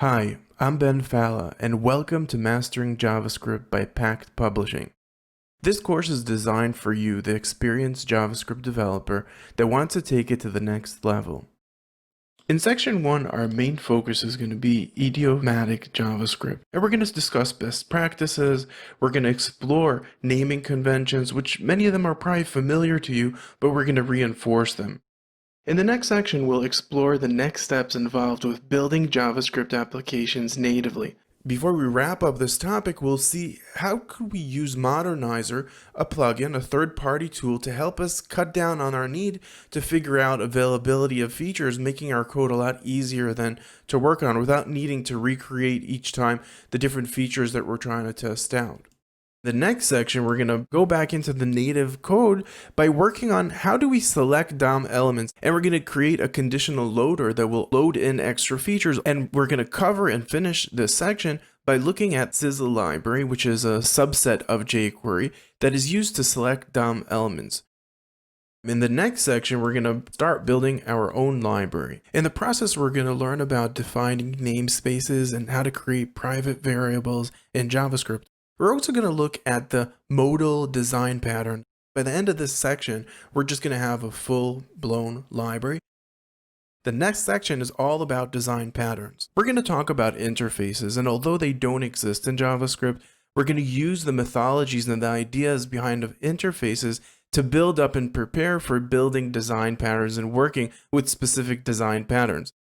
Hi, I'm Ben Falla, and welcome to Mastering JavaScript by Pact Publishing. This course is designed for you, the experienced JavaScript developer that wants to take it to the next level. In section 1, our main focus is going to be idiomatic JavaScript, and we're going to discuss best practices. We're going to explore naming conventions, which many of them are probably familiar to you, but we're going to reinforce them. In the next section, we'll explore the next steps involved with building JavaScript applications natively. Before we wrap up this topic, we'll see how could we use Modernizr, a plugin, a third-party tool to help us cut down on our need to figure out availability of features, making our code a lot easier than to work on without needing to recreate each time the different features that we're trying to test out. The next section, we're going to go back into the native code by working on how do we select DOM elements, and we're going to create a conditional loader that will load in extra features, and we're going to cover and finish this section by looking at Sizzle library, which is a subset of jQuery that is used to select DOM elements. In the next section, we're going to start building our own library. In the process, we're going to learn about defining namespaces and how to create private variables in JavaScript. We're also going to look at the modal design pattern. By the end of this section, we're just going to have a full-blown library. The next section is all about design patterns. We're going to talk about interfaces, and although they don't exist in JavaScript, we're going to use the mythologies and the ideas behind interfaces to build up and prepare for building design patterns and working with specific design patterns.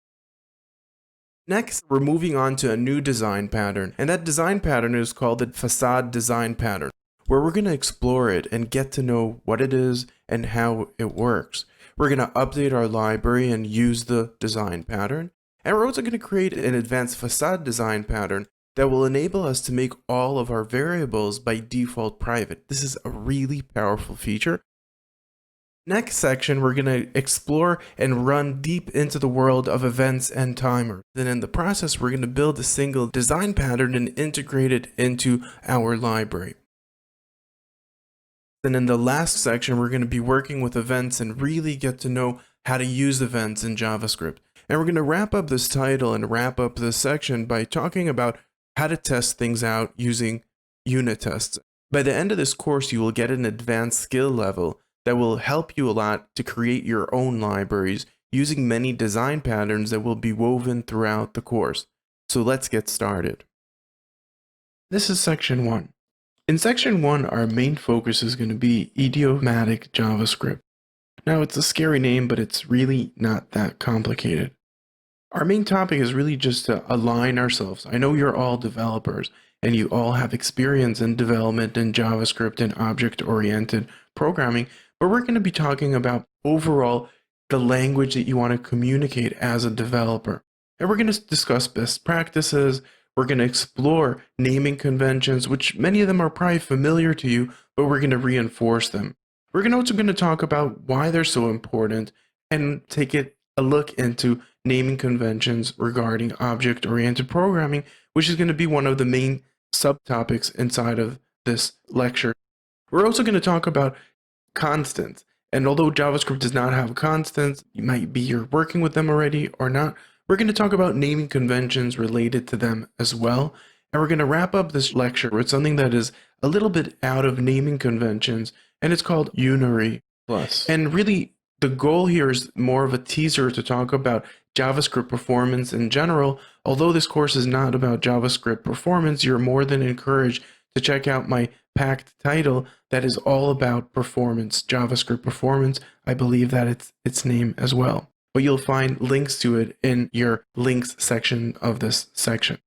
Next, we're moving on to a new design pattern, and that design pattern is called the façade design pattern, where we're going to explore it and get to know what it is and how it works. We're going to update our library and use the design pattern, and we're also going to create an advanced façade design pattern that will enable us to make all of our variables by default private. This is a really powerful feature. Next section, we're going to explore and run deep into the world of events and timers. Then in the process, we're going to build a single design pattern and integrate it into our library. Then in the last section, we're going to be working with events and really get to know how to use events in JavaScript. And we're going to wrap up this title and wrap up this section by talking about how to test things out using unit tests. By the end of this course, you will get an advanced skill level that will help you a lot to create your own libraries using many design patterns that will be woven throughout the course. So let's get started. This is section 1. In section 1, our main focus is going to be idiomatic JavaScript. Now, it's a scary name, but it's really not that complicated. Our main topic is really just to align ourselves. I know you're all developers and you all have experience in development in JavaScript and object-oriented programming, but we're going to be talking about overall the language that you want to communicate as a developer. And we're going to discuss best practices. We're going to explore naming conventions, which many of them are probably familiar to you, but we're going to reinforce them. We're also going to talk about why they're so important and take a look into naming conventions regarding object-oriented programming, which is going to be one of the main subtopics inside of this lecture. We're also going to talk about constants. And although JavaScript does not have constants, you might be you're working with them already or not, we're going to talk about naming conventions related to them as well. And we're going to wrap up this lecture with something that is a little bit out of naming conventions, and it's called unary plus. And really, the goal here is more of a teaser to talk about JavaScript performance in general. Although this course is not about JavaScript performance, you're more than encouraged to check out my Pact title that is all about performance, JavaScript performance. I believe that it's its name as well. But you'll find links to it in your links section of this section.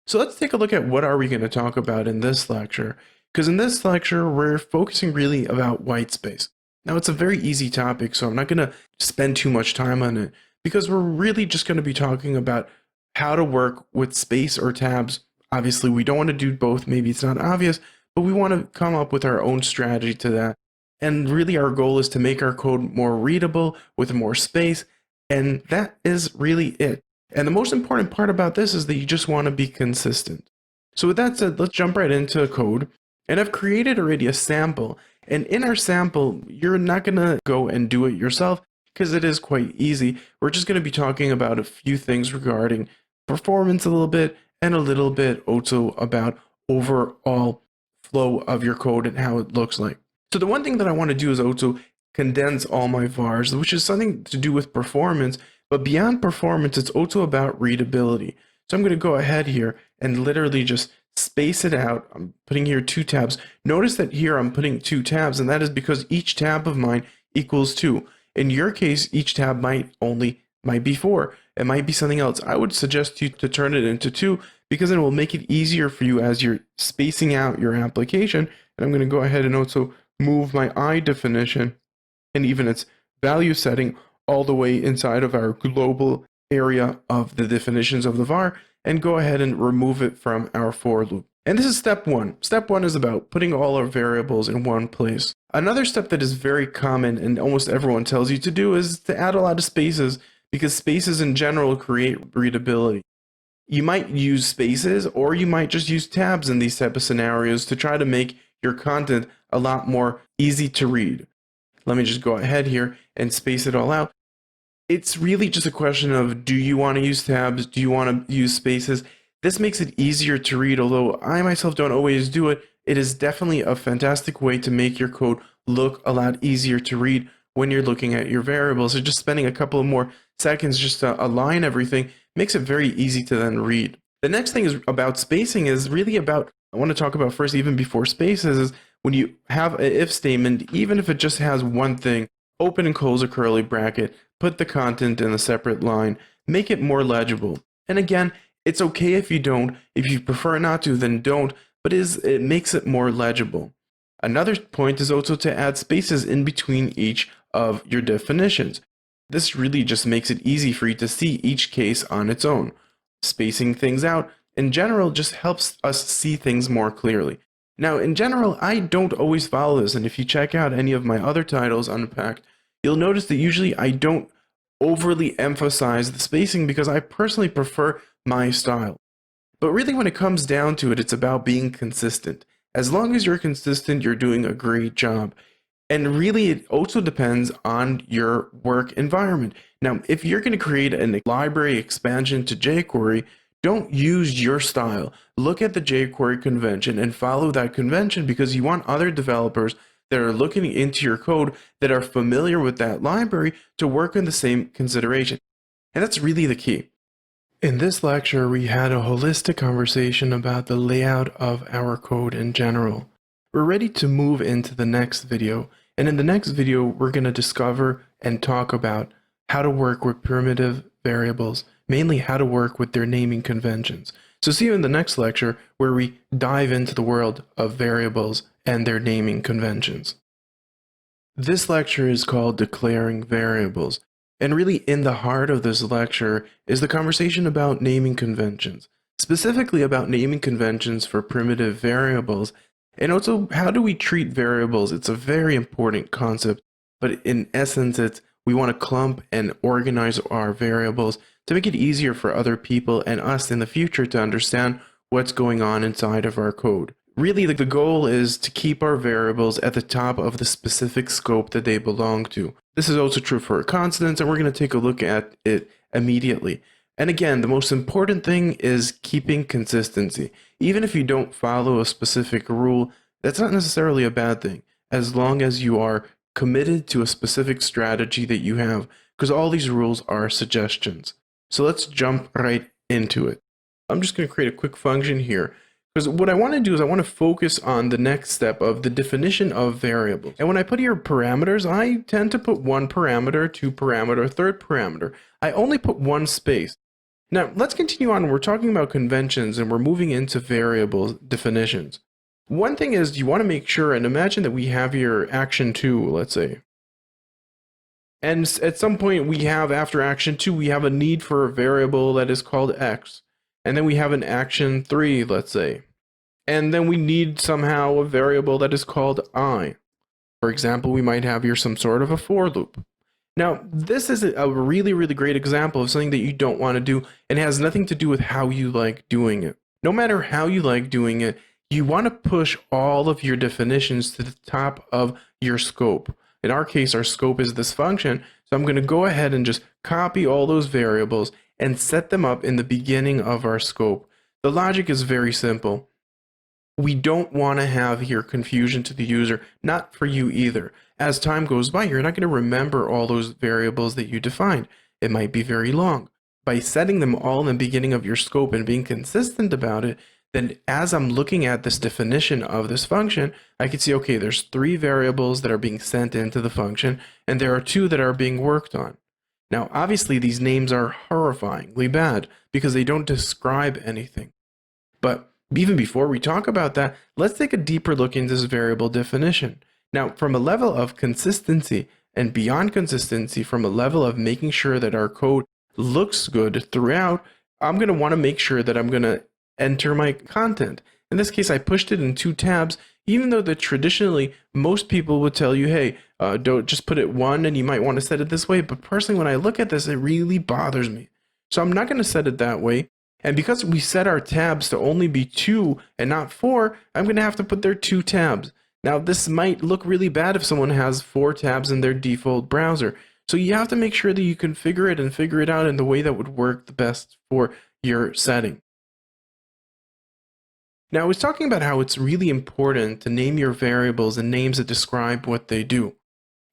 So let's take a look at what are we going to talk about in this lecture. Because in this lecture, we're focusing really about white space. Now, it's a very easy topic, so I'm not going to spend too much time on it because we're really just going to be talking about how to work with space or tabs. Obviously, we don't want to do both. Maybe it's not obvious, but we want to come up with our own strategy to that. And really, our goal is to make our code more readable with more space. And that is really it. And the most important part about this is that you just want to be consistent. So with that said, let's jump right into code. And I've created already a sample. And in our sample, you're not going to go and do it yourself because it is quite easy. We're just going to be talking about a few things regarding performance a little bit, and a little bit also about overall flow of your code and how it looks like. So the one thing that I want to do is also condense all my vars, which is something to do with performance, but beyond performance, it's also about readability. So I'm going to go ahead here and literally just space it out. I'm putting here 2 tabs. Notice that here I'm putting 2 tabs, and that is because each tab of mine equals 2. In your case, each tab might be 4. It might be something else. I would suggest you to turn it into 2 because it will make it easier for you as you're spacing out your application. And I'm going to go ahead and also move my I definition and even its value setting all the way inside of our global area of the definitions of the var and go ahead and remove it from our for loop. And this is step 1. Step 1 is about putting all our variables in one place. Another step that is very common and almost everyone tells you to do is to add a lot of spaces because spaces in general create readability. You might use spaces or you might just use tabs in these type of scenarios to try to make your content a lot more easy to read. Let me just go ahead here and space it all out. It's really just a question of, do you want to use tabs? Do you want to use spaces? This makes it easier to read, although I myself don't always do it. It is definitely a fantastic way to make your code look a lot easier to read when you're looking at your variables. So just spending a couple of more seconds just to align everything makes it very easy to then read. The next thing is about spacing is really about, I want to talk about first, even before spaces, is when you have an if statement, even if it just has one thing, open and close a curly bracket, put the content in a separate line, make it more legible. And again, it's okay if you don't. If you prefer not to, then don't, but it makes it more legible. Another point is also to add spaces in between each of your definitions. This really just makes it easy for you to see each case on its own. Spacing things out, in general, just helps us see things more clearly. Now, in general, I don't always follow this, and if you check out any of my other titles unpacked, you'll notice that usually I don't overly emphasize the spacing because I personally prefer my style. But really, when it comes down to it, it's about being consistent. As long as you're consistent, you're doing a great job. And really, it also depends on your work environment. Now, if you're going to create a library expansion to jQuery, don't use your style. Look at the jQuery convention and follow that convention because you want other developers that are looking into your code that are familiar with that library to work in the same consideration. And that's really the key. In this lecture, we had a holistic conversation about the layout of our code in general. We're ready to move into the next video, and in the next video, we're going to discover and talk about how to work with primitive variables, mainly how to work with their naming conventions. So see you in the next lecture where we dive into the world of variables and their naming conventions. This lecture is called Declaring Variables. And really in the heart of this lecture is the conversation about naming conventions, specifically about naming conventions for primitive variables, and also how do we treat variables. It's a very important concept, but in essence, we want to clump and organize our variables to make it easier for other people and us in the future to understand what's going on inside of our code. Really, the goal is to keep our variables at the top of the specific scope that they belong to. This is also true for constants, and we're going to take a look at it immediately. And again, the most important thing is keeping consistency. Even if you don't follow a specific rule, that's not necessarily a bad thing, as long as you are committed to a specific strategy that you have, because all these rules are suggestions. So let's jump right into it. I'm just going to create a quick function here. Because what I want to do is I want to focus on the next step of the definition of variables. And when I put here parameters, I tend to put one parameter, two parameter, third parameter. I only put one space. Now let's continue on. We're talking about conventions and we're moving into variable definitions. One thing is you want to make sure and imagine that we have here action 2, let's say. And at some point we have after action 2, we have a need for a variable that is called x. And then we have an action 3, let's say. And then we need somehow a variable that is called I. For example, we might have here some sort of a for loop. Now, this is a really, really great example of something that you don't want to do, and it has nothing to do with how you like doing it. No matter how you like doing it, you want to push all of your definitions to the top of your scope. In our case, our scope is this function, so I'm going to go ahead and just copy all those variables and set them up in the beginning of our scope. The logic is very simple. We don't want to have here confusion to the user, not for you either. As time goes by, you're not going to remember all those variables that you defined. It might be very long. By setting them all in the beginning of your scope and being consistent about it, then as I'm looking at this definition of this function, I can see, okay, there's 3 variables that are being sent into the function, and there are 2 that are being worked on. Now, obviously, these names are horrifyingly bad because they don't describe anything. But even before we talk about that, let's take a deeper look into this variable definition. Now, from a level of consistency and beyond consistency, from a level of making sure that our code looks good throughout, I'm going to want to make sure that I'm going to enter my content. In this case, I pushed it in 2 tabs, even though that traditionally most people would tell you, hey, don't just put it 1 and you might want to set it this way. But personally, when I look at this, it really bothers me. So I'm not going to set it that way. And because we set our tabs to only be 2 and not 4, I'm going to have to put there 2 tabs. Now, this might look really bad if someone has 4 tabs in their default browser. So you have to make sure that you configure it and figure it out in the way that would work the best for your setting. Now, I was talking about how it's really important to name your variables in names that describe what they do.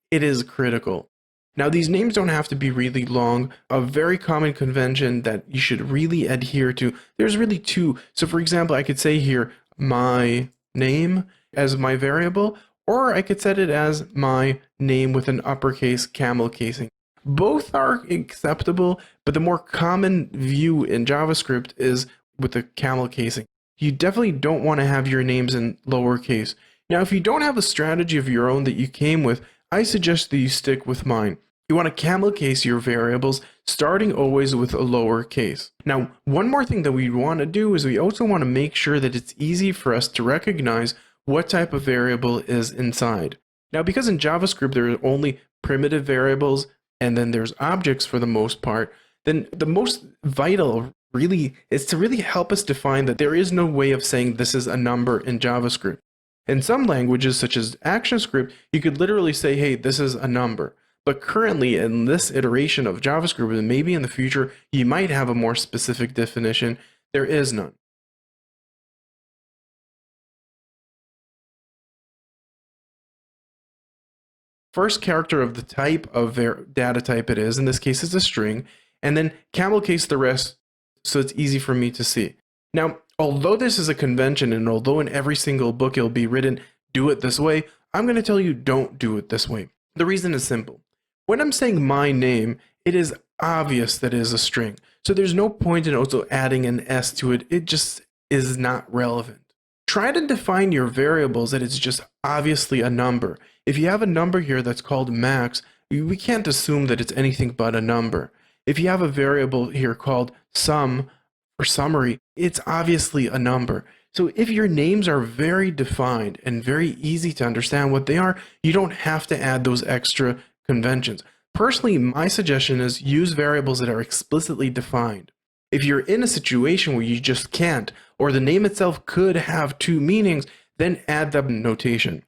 It is critical. Now, these names don't have to be really long. A very common convention that you should really adhere to, there's really 2. So for example, I could say here, my name as my variable, or I could set it as my name with an uppercase camel casing. Both are acceptable, but the more common view in JavaScript is with the camel casing. You definitely don't want to have your names in lowercase. Now, if you don't have a strategy of your own that you came with, I suggest that you stick with mine. You want to camel case your variables, starting always with a lowercase. Now, one more thing that we want to do is we also want to make sure that it's easy for us to recognize what type of variable is inside. Now, because in JavaScript there are only primitive variables and then there's objects for the most part, then the most vital really is to really help us define that there is no way of saying this is a number in JavaScript. In some languages, such as ActionScript, you could literally say, hey, this is a number. But currently, in this iteration of JavaScript, and maybe in the future, you might have a more specific definition. There is none. First character of the type of data type it is, in this case it's a string, and then camel case the rest so it's easy for me to see. Now, although this is a convention, and although in every single book it'll be written, do it this way, I'm going to tell you don't do it this way. The reason is simple. When I'm saying my name, it is obvious that it is a string. So there's no point in also adding an S to it. It just is not relevant. Try to define your variables that it's just obviously a number. If you have a number here that's called max, we can't assume that it's anything but a number. If you have a variable here called sum or summary, it's obviously a number. So if your names are very defined and very easy to understand what they are, you don't have to add those extra conventions. Personally, my suggestion is use variables that are explicitly defined. If you're in a situation where you just can't, or the name itself could have 2 meanings, then add that notation.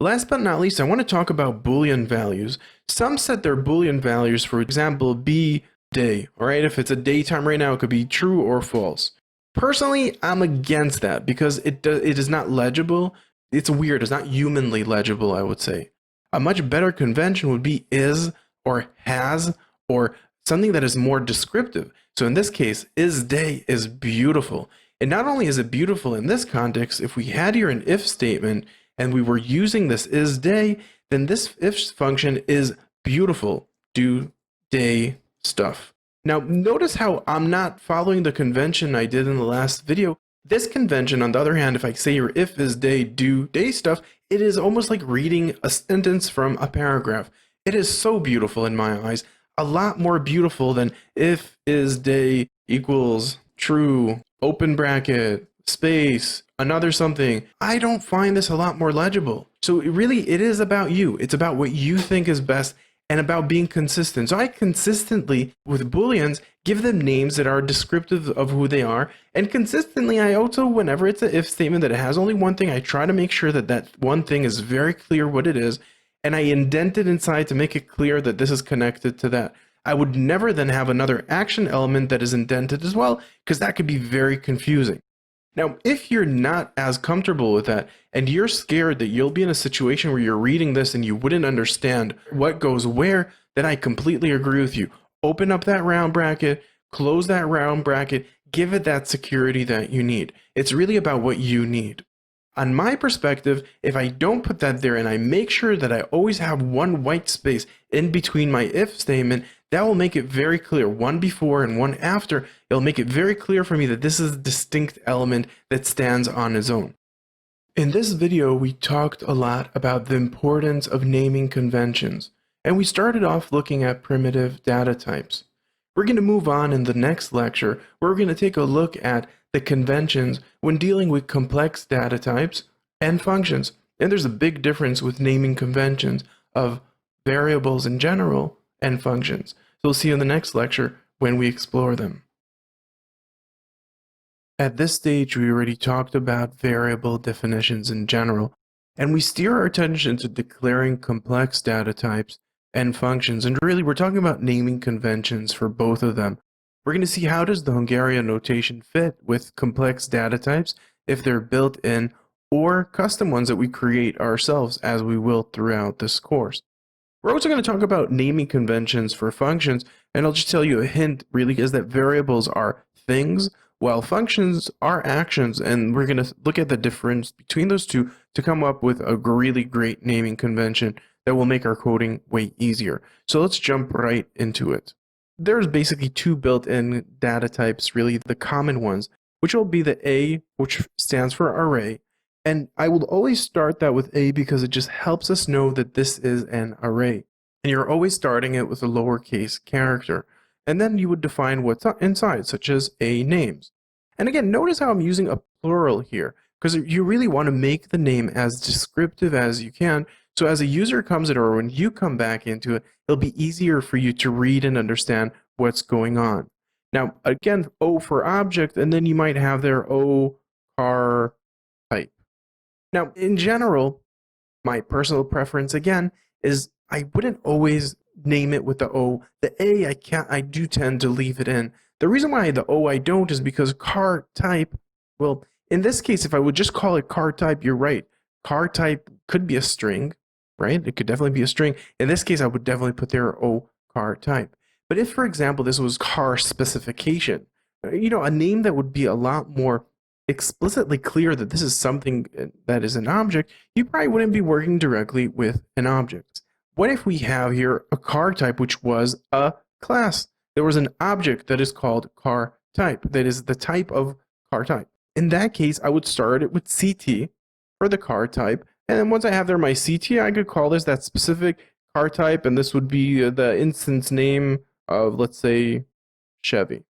Last but not least, I want to talk about Boolean values. Some set their Boolean values, for example, be day. All right, if it's a daytime right now, it could be true or false. Personally, I'm against that because it is not legible. It's weird. It's not humanly legible, I would say. A much better convention would be is or has or something that is more descriptive. So in this case, is day is beautiful. And not only is it beautiful in this context, if we had here an if statement and we were using this is day, then this if function is beautiful, do day stuff. Now notice how I'm not following the convention I did in the last video. This convention, on the other hand, if I say your if is day, do day stuff, it is almost like reading a sentence from a paragraph. It is so beautiful in my eyes, a lot more beautiful than if is day equals true, open bracket, space, another something. I don't find this a lot more legible. So it is about you. It's about what you think is best and about being consistent. So I consistently, with Booleans, give them names that are descriptive of who they are. And consistently, I also, whenever it's an if statement that it has only one thing, I try to make sure that that one thing is very clear what it is. And I indent it inside to make it clear that this is connected to that. I would never then have another action element that is indented as well, because that could be very confusing. Now, if you're not as comfortable with that and you're scared that you'll be in a situation where you're reading this and you wouldn't understand what goes where, then I completely agree with you. Open up that round bracket, close that round bracket, give it that security that you need. It's really about what you need. On my perspective, if I don't put that there and I make sure that I always have one white space in between my if statement, that will make it very clear, one before and one after. It'll make it very clear for me that this is a distinct element that stands on its own. In this video, we talked a lot about the importance of naming conventions, and we started off looking at primitive data types. We're going to move on in the next lecture, where we're going to take a look at the conventions when dealing with complex data types and functions. And there's a big difference with naming conventions of variables in general and functions. So we'll see you in the next lecture when we explore them. At this stage, we already talked about variable definitions in general, and we steer our attention to declaring complex data types and functions, and really we're talking about naming conventions for both of them. We're going to see how does the Hungarian notation fit with complex data types, if they're built in, or custom ones that we create ourselves, as we will throughout this course. We're also going to talk about naming conventions for functions, and I'll just tell you a hint really is that variables are things, while functions are actions, and we're going to look at the difference between those two to come up with a really great naming convention that will make our coding way easier. So let's jump right into it. There's basically two built-in data types, really the common ones, which will be the A, which stands for array. And I will always start that with A because it just helps us know that this is an array. And you're always starting it with a lowercase character. And then you would define what's inside, such as A names. And again, notice how I'm using a plural here, because you really want to make the name as descriptive as you can. So as a user comes in, or when you come back into it, it'll be easier for you to read and understand what's going on. Now, again, O for object, and then you might have there O car type. Now, in general, my personal preference, again, is I wouldn't always name it with the O. The A, I do tend to leave it in. The reason why the O I don't is because car type, well, in this case, if I would just call it car type, you're right. Car type could be a string, right? It could definitely be a string. In this case, I would definitely put there O car type. But if, for example, this was car specification, a name that would be a lot more explicitly clear that this is something that is an object, you probably wouldn't be working directly with an object. What if we have here a car type, which was a class? There was an object that is called car type, that is the type of car type. In that case, I would start it with CT for the car type. And then once I have there my CT, I could call this that specific car type, and this would be the instance name of, let's say, Chevy.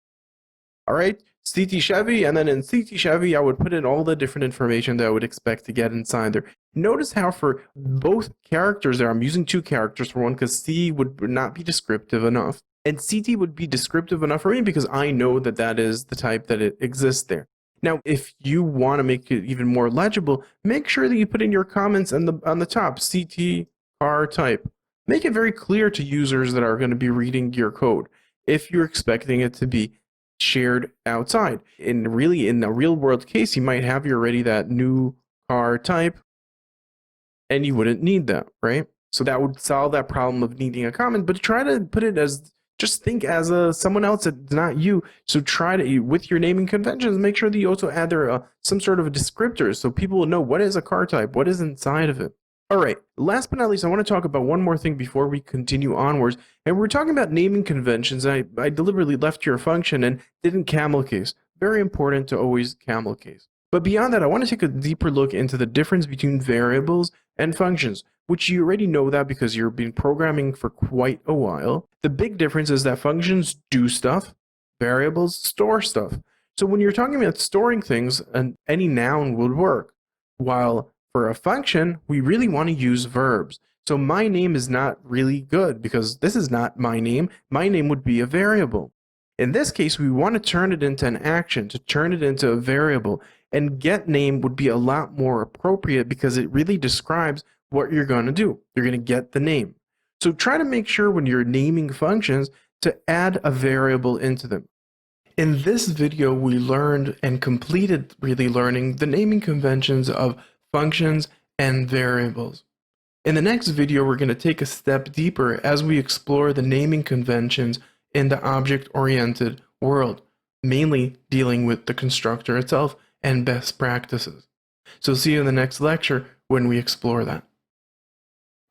All right, CT Chevy, and then in CT Chevy, I would put in all the different information that I would expect to get inside there. Notice how for both characters there, I'm using two characters for one because C would not be descriptive enough, and CT would be descriptive enough for me because I know that that is the type that it exists there. Now, if you want to make it even more legible, make sure that you put in your comments on the top, CT car type. Make it very clear to users that are going to be reading your code if you're expecting it to be shared outside. In a real world case, you might have already that new car type and you wouldn't need that, right? So that would solve that problem of needing a comment, but try to put it as, just think as someone else that's not you. So try to, with your naming conventions, make sure that you also add there some sort of a descriptor so people will know what is a car type, what is inside of it. All right, last but not least, I want to talk about one more thing before we continue onwards. And we're talking about naming conventions. I deliberately left your function and didn't camel case. Very important to always camel case. But beyond that, I want to take a deeper look into the difference between variables and functions, which you already know that because you've been programming for quite a while. The big difference is that functions do stuff, variables store stuff. So when you're talking about storing things, any noun would work, while for a function, we really want to use verbs. So my name is not really good because this is not my name. My name would be a variable. In this case, we want to turn it into an action, to turn it into a variable. And get name would be a lot more appropriate because it really describes what you're going to do. You're going to get the name. So try to make sure when you're naming functions to add a variable into them. In this video, we learned and completed really learning the naming conventions of functions and variables. In the next video, we're going to take a step deeper as we explore the naming conventions in the object-oriented world, mainly dealing with the constructor itself and best practices. So see you in the next lecture when we explore that.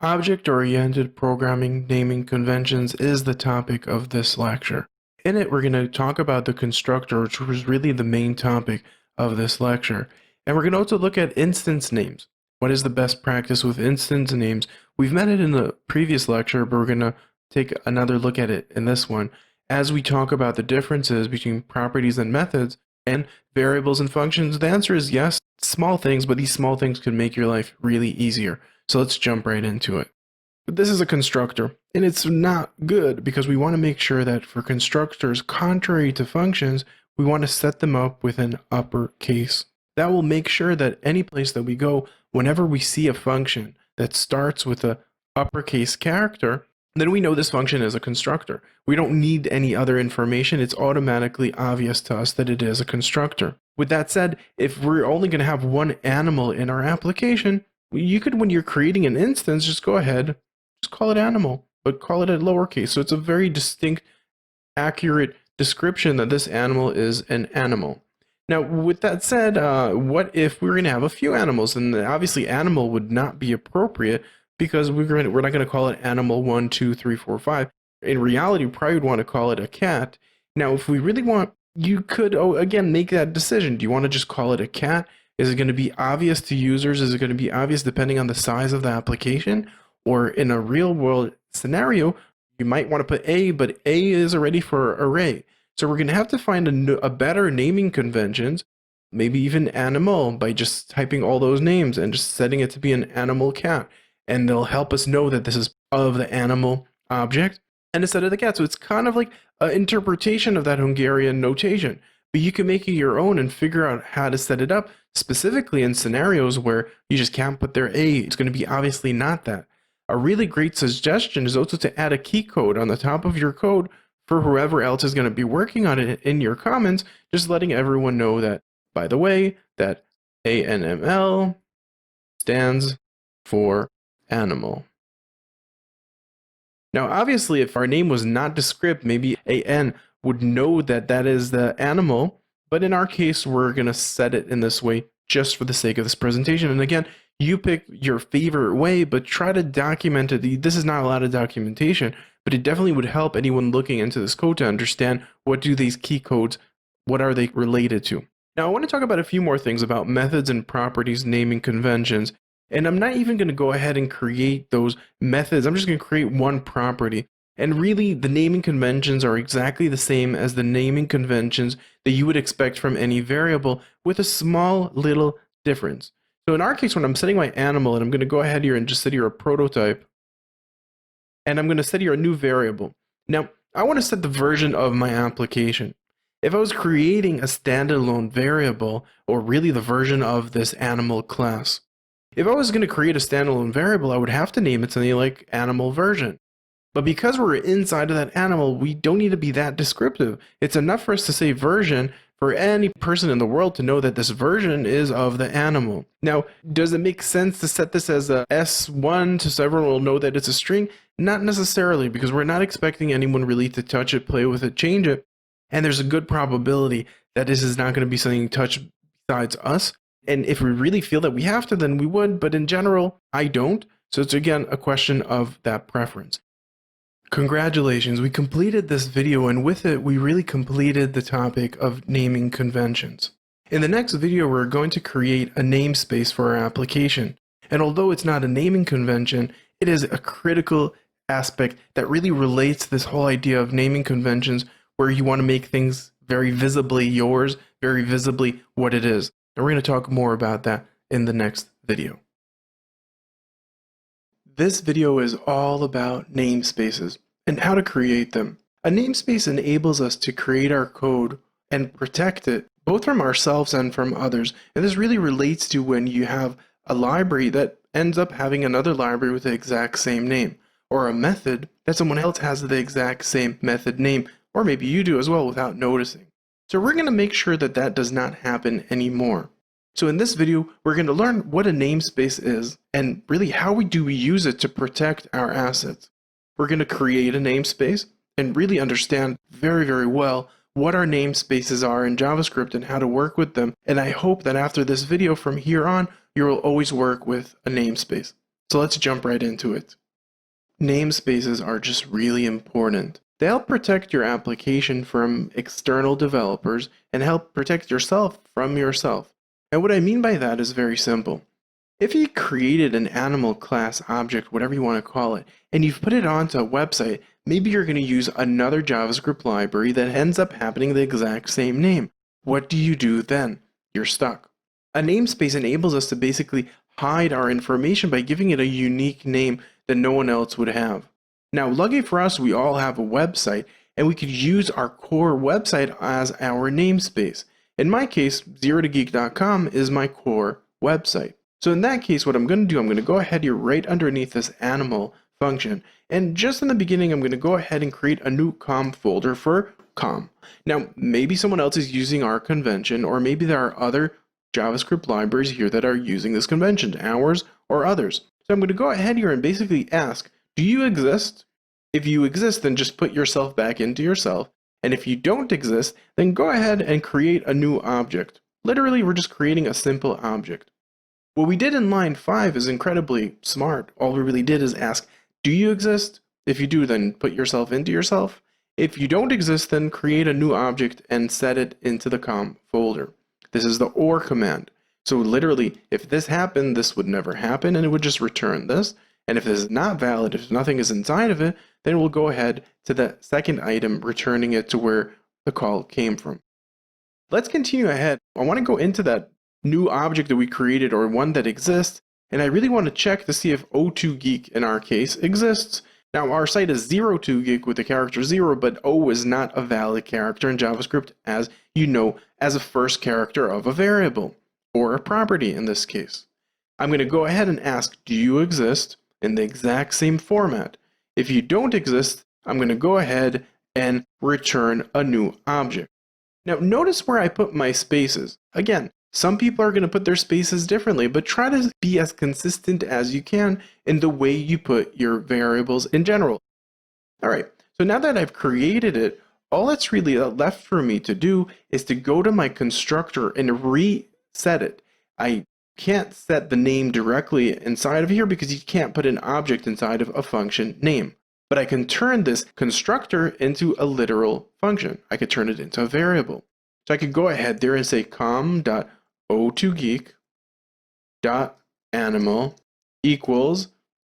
Object-oriented programming naming conventions is the topic of this lecture. In it, we're going to talk about the constructor, which was really the main topic of this lecture. And we're going to also look at instance names. What is the best practice with instance names? We've met it in the previous lecture, but we're going to take another look at it in this one as we talk about the differences between properties and methods and variables and functions. The answer is yes, small things, but these small things can make your life really easier. So let's jump right into it. This is a constructor, and it's not good because we want to make sure that for constructors, contrary to functions, we want to set them up with an uppercase. That will make sure that any place that we go, whenever we see a function that starts with a uppercase character, then we know this function is a constructor. We don't need any other information. It's automatically obvious to us that it is a constructor. With that said, if we're only going to have one animal in our application, you could, when you're creating an instance, just go ahead, just call it animal, but call it a lowercase. So it's a very distinct, accurate description that this animal is an animal. Now, with that said, what if we were going to have a few animals? And obviously, animal would not be appropriate because we're not going to call it animal 1, 2, 3, 4, 5. In reality, we probably would want to call it a cat. Now, if we really want, you could, again, make that decision. Do you want to just call it a cat? Is it going to be obvious to users? Is it going to be obvious depending on the size of the application? Or in a real world scenario, you might want to put A, but A is already for array. So we're going to have to find a better naming conventions, maybe even animal, by just typing all those names and just setting it to be an animal cat. And they'll help us know that this is of the animal object and instead of the cat. So it's kind of like an interpretation of that Hungarian notation. But you can make it your own and figure out how to set it up, specifically in scenarios where you just can't put their A. It's going to be obviously not that. A really great suggestion is also to add a key code on the top of your code for whoever else is going to be working on it in your comments, just letting everyone know that, by the way, that ANML stands for animal. Now, obviously, if our name was not descript, maybe AN would know that that is the animal, but in our case, we're going to set it in this way just for the sake of this presentation. And again, you pick your favorite way, but try to document it. This is not a lot of documentation, but it definitely would help anyone looking into this code to understand what do these key codes, what are they related to. Now, I want to talk about a few more things about methods and properties naming conventions. And I'm not even going to go ahead and create those methods. I'm just going to create one property. And really, the naming conventions are exactly the same as the naming conventions that you would expect from any variable, with a small little difference. So in our case, when I'm setting my animal, and I'm going to go ahead here and just set here a prototype, and I'm going to set here a new variable. Now, I want to set the version of my application. If I was creating a standalone variable, or really the version of this animal class, if I was going to create a standalone variable, I would have to name it something like animal version. But because we're inside of that animal, we don't need to be that descriptive. It's enough for us to say version for any person in the world to know that this version is of the animal. Now, does it make sense to set this as a S1 so everyone will know that it's a string? Not necessarily, because we're not expecting anyone really to touch it, play with it, change it. And there's a good probability that this is not going to be something touched besides us. And if we really feel that we have to, then we would. But in general, I don't. So it's again a question of that preference. Congratulations, we completed this video, and with it, we really completed the topic of naming conventions. In the next video, we're going to create a namespace for our application. And although it's not a naming convention, it is a critical aspect that really relates to this whole idea of naming conventions, where you want to make things very visibly yours, very visibly what it is. And we're going to talk more about that in the next video. This video is all about namespaces and how to create them. A namespace enables us to create our code and protect it both from ourselves and from others. And this really relates to when you have a library that ends up having another library with the exact same name. or a method that someone else has the exact same method name, or maybe you do as well without noticing. So we're going to make sure that that does not happen anymore. So in this video, we're going to learn what a namespace is and really how we use it to protect our assets. We're going to create a namespace and really understand very well what our namespaces are in JavaScript and how to work with them. And I hope that after this video from here on, you will always work with a namespace. So let's jump right into it. Namespaces are just really important. They help protect your application from external developers and help protect yourself from yourself. And what I mean by that is very simple. If you created an animal class object, whatever you want to call it, and you've put it onto a website, maybe you're going to use another JavaScript library that ends up having the exact same name. What do you do then? You're stuck. A namespace enables us to basically hide our information by giving it a unique name that no one else would have. Now, lucky for us, we all have a website, and we could use our core website as our namespace. In my case, zerotogeek.com is my core website. So in that case, what I'm going to do, I'm going to go ahead here right underneath this animal function. And just in the beginning, I'm going to go ahead and create a new com folder for com. Now, maybe someone else is using our convention, or maybe there are other JavaScript libraries here that are using this convention, ours or others. So I'm going to go ahead here and basically ask, do you exist? If you exist, then just put yourself back into yourself. And if you don't exist, then go ahead and create a new object. Literally, we're just creating a simple object. What we did in line 5 is incredibly smart. All we really did is ask, do you exist? If you do, then put yourself into yourself. If you don't exist, then create a new object and set it into the com folder. This is the OR command. So literally, if this happened, this would never happen, and it would just return this. And if this is not valid, if nothing is inside of it, then we'll go ahead to the second item, returning it to where the call came from. Let's continue ahead. I want to go into that new object that we created, or one that exists, and I really want to check to see if O2Geek in our case exists. Now our site is 02geek with the character 0, but O is not a valid character in JavaScript, as you know, as a first character of a variable, or a property in this case. I'm going to go ahead and ask, do you exist, in the exact same format. If you don't exist, I'm going to go ahead and return a new object. Now notice where I put my spaces. Again, some people are going to put their spaces differently, but try to be as consistent as you can in the way you put your variables in general. All right, so now that I've created it, all that's really left for me to do is to go to my constructor and reset it. I can't set the name directly inside of here because you can't put an object inside of a function name. But I can turn this constructor into a literal function. I could turn it into a variable. So I could go ahead there and say com.o2geek.animal equals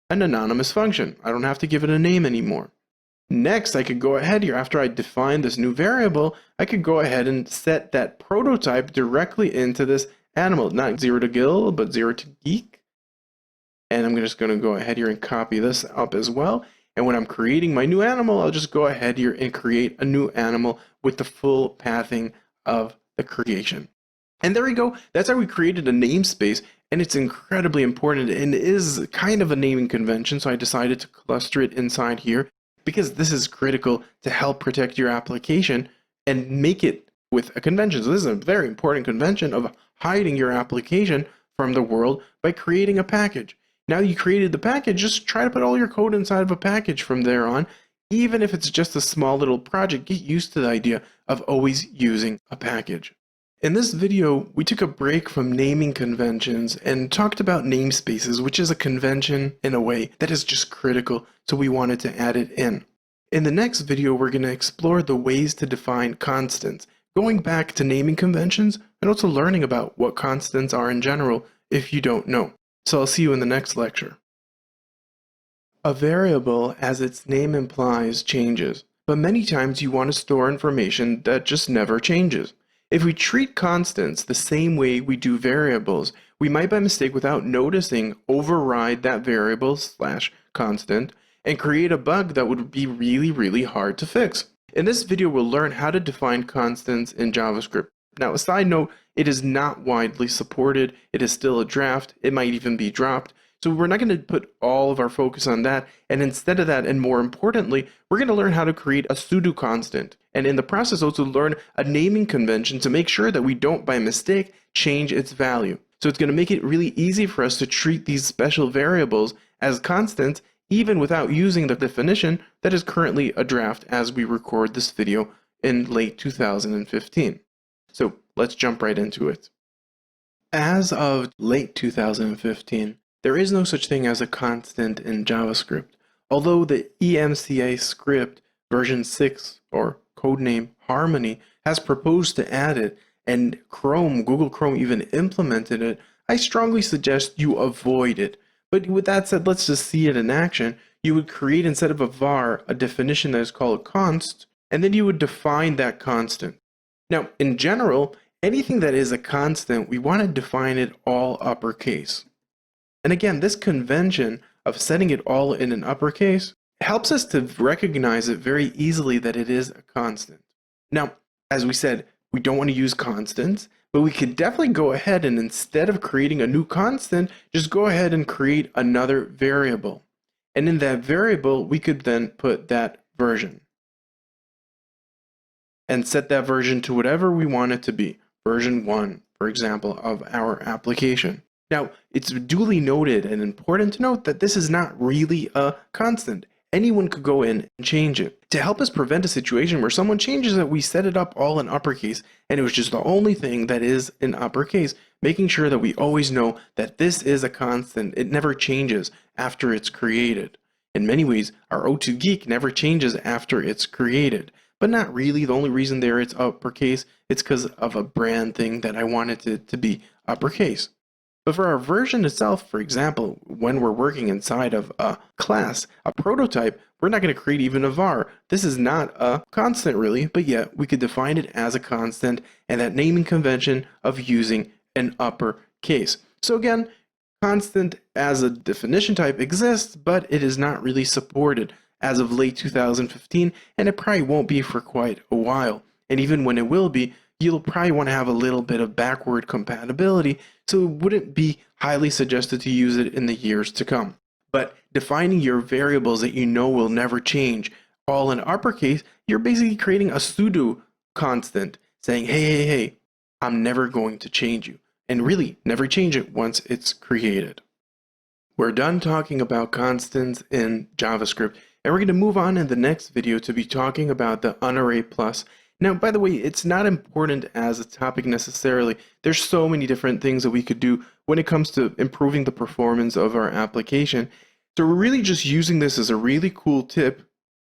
an anonymous function. I don't have to give it a name anymore. Next, I could go ahead here, after I define this new variable, I could go ahead and set that prototype directly into this animal, not 0toGill, but 0toGeek. And I'm just going to go ahead here and copy this up as well. And when I'm creating my new animal, I'll just go ahead here and create a new animal with the full pathing of the creation. And there we go. That's how we created a namespace, and it's incredibly important and is kind of a naming convention. So I decided to cluster it inside here because this is critical to help protect your application and make it with a convention. So this is a very important convention of hiding your application from the world by creating a package. Now you created the package, just try to put all your code inside of a package from there on. Even if it's just a small little project, get used to the idea of always using a package. In this video, we took a break from naming conventions and talked about namespaces, which is a convention in a way that is just critical, so we wanted to add it in. In the next video, we're going to explore the ways to define constants, going back to naming conventions and also learning about what constants are in general if you don't know. So I'll see you in the next lecture. A variable, as its name implies, changes, but many times you want to store information that just never changes. If we treat constants the same way we do variables, we might by mistake, without noticing, override that variable / constant and create a bug that would be really hard to fix. In this video, we'll learn how to define constants in JavaScript. Now, a side note, it is not widely supported. It is still a draft. It might even be dropped. So we're not going to put all of our focus on that. And instead of that, and more importantly, we're going to learn how to create a pseudo constant. And in the process, also learn a naming convention to make sure that we don't, by mistake, change its value. So it's going to make it really easy for us to treat these special variables as constants, even without using the definition that is currently a draft as we record this video in late 2015. So let's jump right into it. As of late 2015, there is no such thing as a constant in JavaScript, although the EMCA script version 6, or codename Harmony, has proposed to add it, and Google Chrome even implemented it. I strongly suggest you avoid it. But with that said, let's just see it in action. You would create, instead of a var, a definition that is called const, and then you would define that constant. Now, in general, anything that is a constant, we want to define it all uppercase. And again, this convention of setting it all in an uppercase helps us to recognize it very easily that it is a constant. Now, as we said, we don't want to use constants, but we could definitely go ahead and, instead of creating a new constant, just go ahead and create another variable. And in that variable, we could then put that version and set that version to whatever we want it to be, version 1, for example, of our application. Now, it's duly noted and important to note that this is not really a constant. Anyone could go in and change it. To help us prevent a situation where someone changes it, we set it up all in uppercase, and it was just the only thing that is in uppercase, making sure that we always know that this is a constant. It never changes after it's created. In many ways, our O2 Geek never changes after it's created. But not really. The only reason there it's uppercase, it's because of a brand thing that I wanted it to be uppercase. But for our version itself, for example, when we're working inside of a class, a prototype, we're not going to create even a var. This is not a constant really, but yet we could define it as a constant, and that naming convention of using an uppercase. So again, constant as a definition type exists, but it is not really supported as of late 2015, and it probably won't be for quite a while. And even when it will be, you'll probably want to have a little bit of backward compatibility, so it wouldn't be highly suggested to use it in the years to come. But defining your variables that you know will never change, all in uppercase, you're basically creating a pseudo constant, saying, hey, I'm never going to change you. And really, never change it once it's created. We're done talking about constants in JavaScript, and we're going to move on in the next video to be talking about the unarray plus. Now, by the way, it's not important as a topic necessarily. There's so many different things that we could do when it comes to improving the performance of our application. So we're really just using this as a really cool tip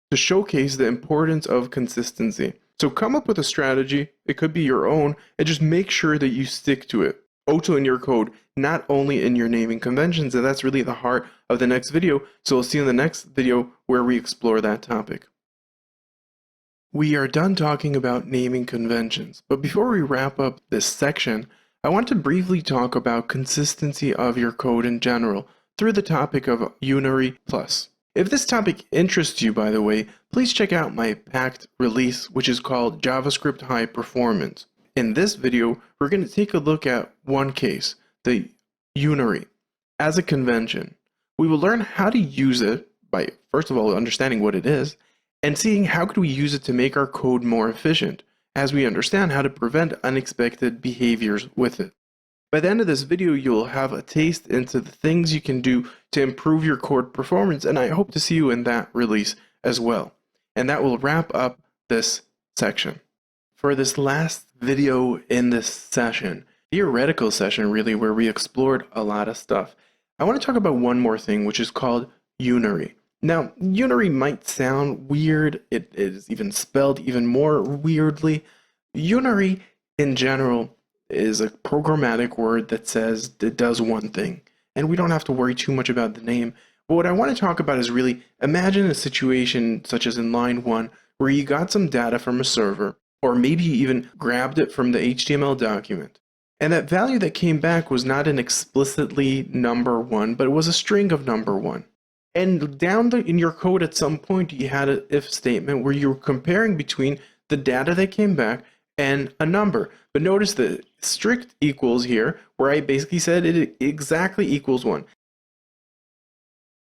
to showcase the importance of consistency. So come up with a strategy, it could be your own, and just make sure that you stick to it. Also in your code, not only in your naming conventions, and that's really the heart of the next video. So we'll see you in the next video where we explore that topic. We are done talking about naming conventions, but before we wrap up this section, I want to briefly talk about consistency of your code in general through the topic of Unary Plus. If this topic interests you, by the way, please check out my packed release, which is called JavaScript High Performance. In this video, we're going to take a look at one case, the Unary, as a convention. We will learn how to use it by, first of all, understanding what it is, and seeing how could we use it to make our code more efficient, as we understand how to prevent unexpected behaviors with it. By the end of this video, you'll have a taste into the things you can do to improve your code performance, and I hope to see you in that release as well. And that will wrap up this section. For this last video in this session, theoretical session really, where we explored a lot of stuff, I want to talk about one more thing, which is called Unary. Now, Unary might sound weird. It is even spelled even more weirdly. Unary, in general, is a programmatic word that says it does one thing, and we don't have to worry too much about the name. But what I want to talk about is really, imagine a situation such as in line 1, where you got some data from a server, or maybe you even grabbed it from the HTML document. And that value that came back was not an explicitly number 1, but it was a string of number 1. And down in your code at some point, you had an if statement where you were comparing between the data that came back and a number. But notice the strict equals here, where I basically said it exactly equals 1.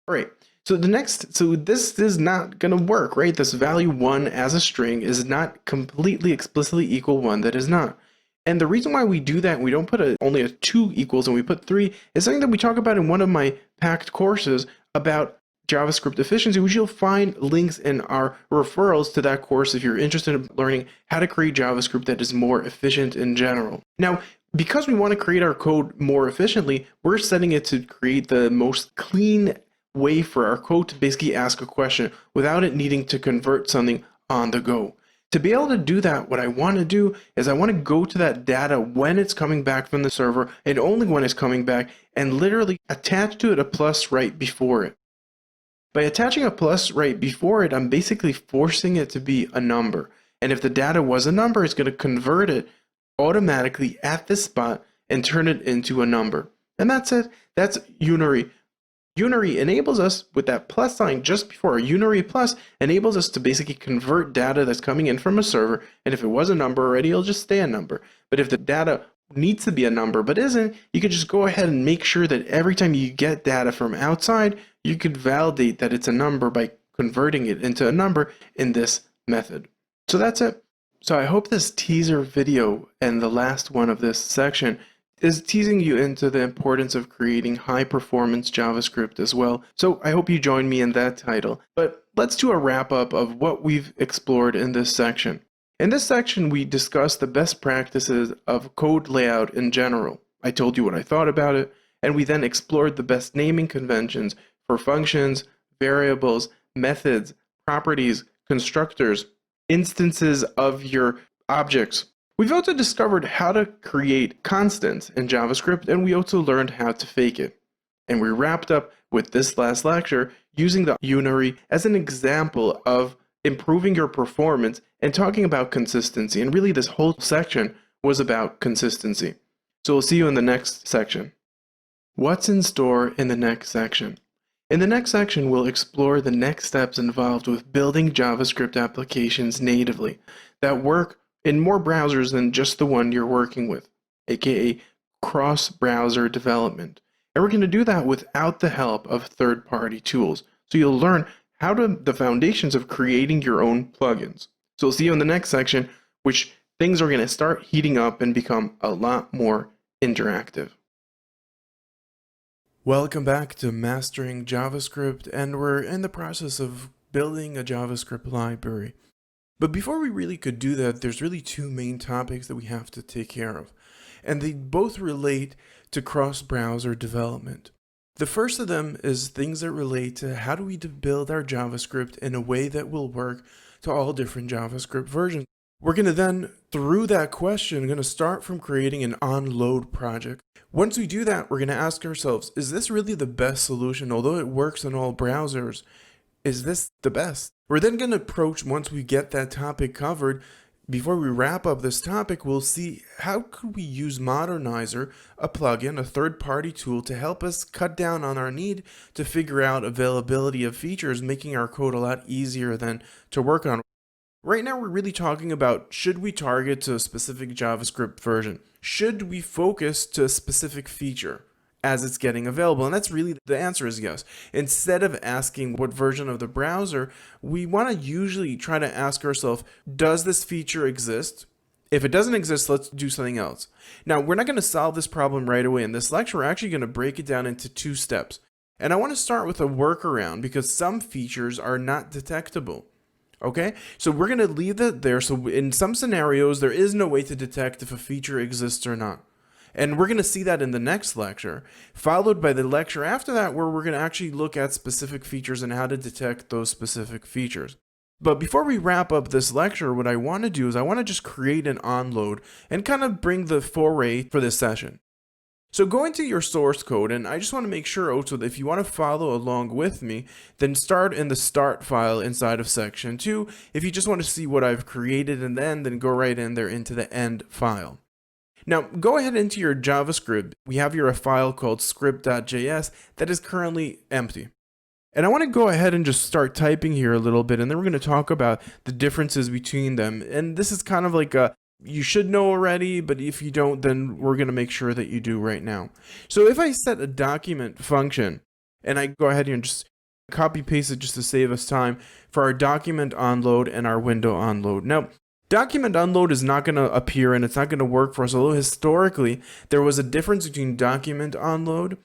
All right. So this is not going to work, right? This value 1 as a string is not completely explicitly equal 1 that is not. And the reason why we do that, we don't put only a 2 equals and we put 3, is something that we talk about in one of my packed courses about JavaScript efficiency, which you'll find links in our referrals to that course if you're interested in learning how to create JavaScript that is more efficient in general. Now, because we want to create our code more efficiently, we're setting it to create the most clean way for our code to basically ask a question without it needing to convert something on the go. To be able to do that, what I want to do is I want to go to that data when it's coming back from the server and only when it's coming back, and literally attach to it a plus right before it. By attaching a plus right before it, I'm basically forcing it to be a number. And if the data was a number, it's going to convert it automatically at this spot and turn it into a number. And that's it. That's unary. Unary enables us, with that plus sign just before, a unary plus enables us to basically convert data that's coming in from a server, and if it was a number already, it'll just stay a number. But if the data needs to be a number but isn't, you could just go ahead and make sure that every time you get data from outside, you could validate that it's a number by converting it into a number in this method. So that's it. So I hope this teaser video and the last one of this section is teasing you into the importance of creating high-performance JavaScript as well. So I hope you join me in that title. But let's do a wrap-up of what we've explored in this section. In this section, we discussed the best practices of code layout in general. I told you what I thought about it, and we then explored the best naming conventions for functions, variables, methods, properties, constructors, instances of your objects. We've also discovered how to create constants in JavaScript, and we also learned how to fake it. And we wrapped up with this last lecture using the unary as an example of improving your performance and talking about consistency. And really, this whole section was about consistency. So we'll see you in the next section. What's in store in the next section? In the next section, we'll explore the next steps involved with building JavaScript applications natively that work in more browsers than just the one you're working with, aka cross-browser development. And we're going to do that without the help of third-party tools. So you'll learn the foundations of creating your own plugins. So we'll see you in the next section, which things are going to start heating up and become a lot more interactive. Welcome back to Mastering JavaScript, and we're in the process of building a JavaScript library. But before we really could do that, there's really two main topics that we have to take care of, and they both relate to cross-browser development. The first of them is things that relate to how do we build our JavaScript in a way that will work to all different JavaScript versions. We're going to then, through that question, going to start from creating an onload project. Once we do that, we're going to ask ourselves, is this really the best solution? Although it works in all browsers, is this the best? We're then going to approach, once we get that topic covered, before we wrap up this topic, we'll see how could we use Modernizr, a plugin, a third-party tool, to help us cut down on our need to figure out availability of features, making our code a lot easier than to work on. Right now, we're really talking about, should we target to a specific JavaScript version? Should we focus to a specific feature as it's getting available? And that's really, the answer is yes. Instead of asking what version of the browser, we want to usually try to ask ourselves, does this feature exist? If it doesn't exist, let's do something else. Now, we're not going to solve this problem right away in this lecture. We're actually going to break it down into 2 steps. And I want to start with a workaround because some features are not detectable. Okay, so we're going to leave that there. So in some scenarios, there is no way to detect if a feature exists or not. And we're going to see that in the next lecture, followed by the lecture after that, where we're going to actually look at specific features and how to detect those specific features. But before we wrap up this lecture, what I want to do is I want to just create an onload and kind of bring the foray for this session. So go into your source code, and I just want to make sure also that if you want to follow along with me, then start in the start file inside of section 2. If you just want to see what I've created and then go right in there into the end file. Now go ahead into your JavaScript. We have here a file called script.js that is currently empty. And I want to go ahead and just start typing here a little bit, and then we're going to talk about the differences between them. And this is kind of like a you should know already, but if you don't, then we're going to make sure that you do right now. So if I set a document function and I go ahead and just copy paste it just to save us time for our document onload and our window onload. Now, document onload is not going to appear and it's not going to work for us, although historically there was a difference between document onload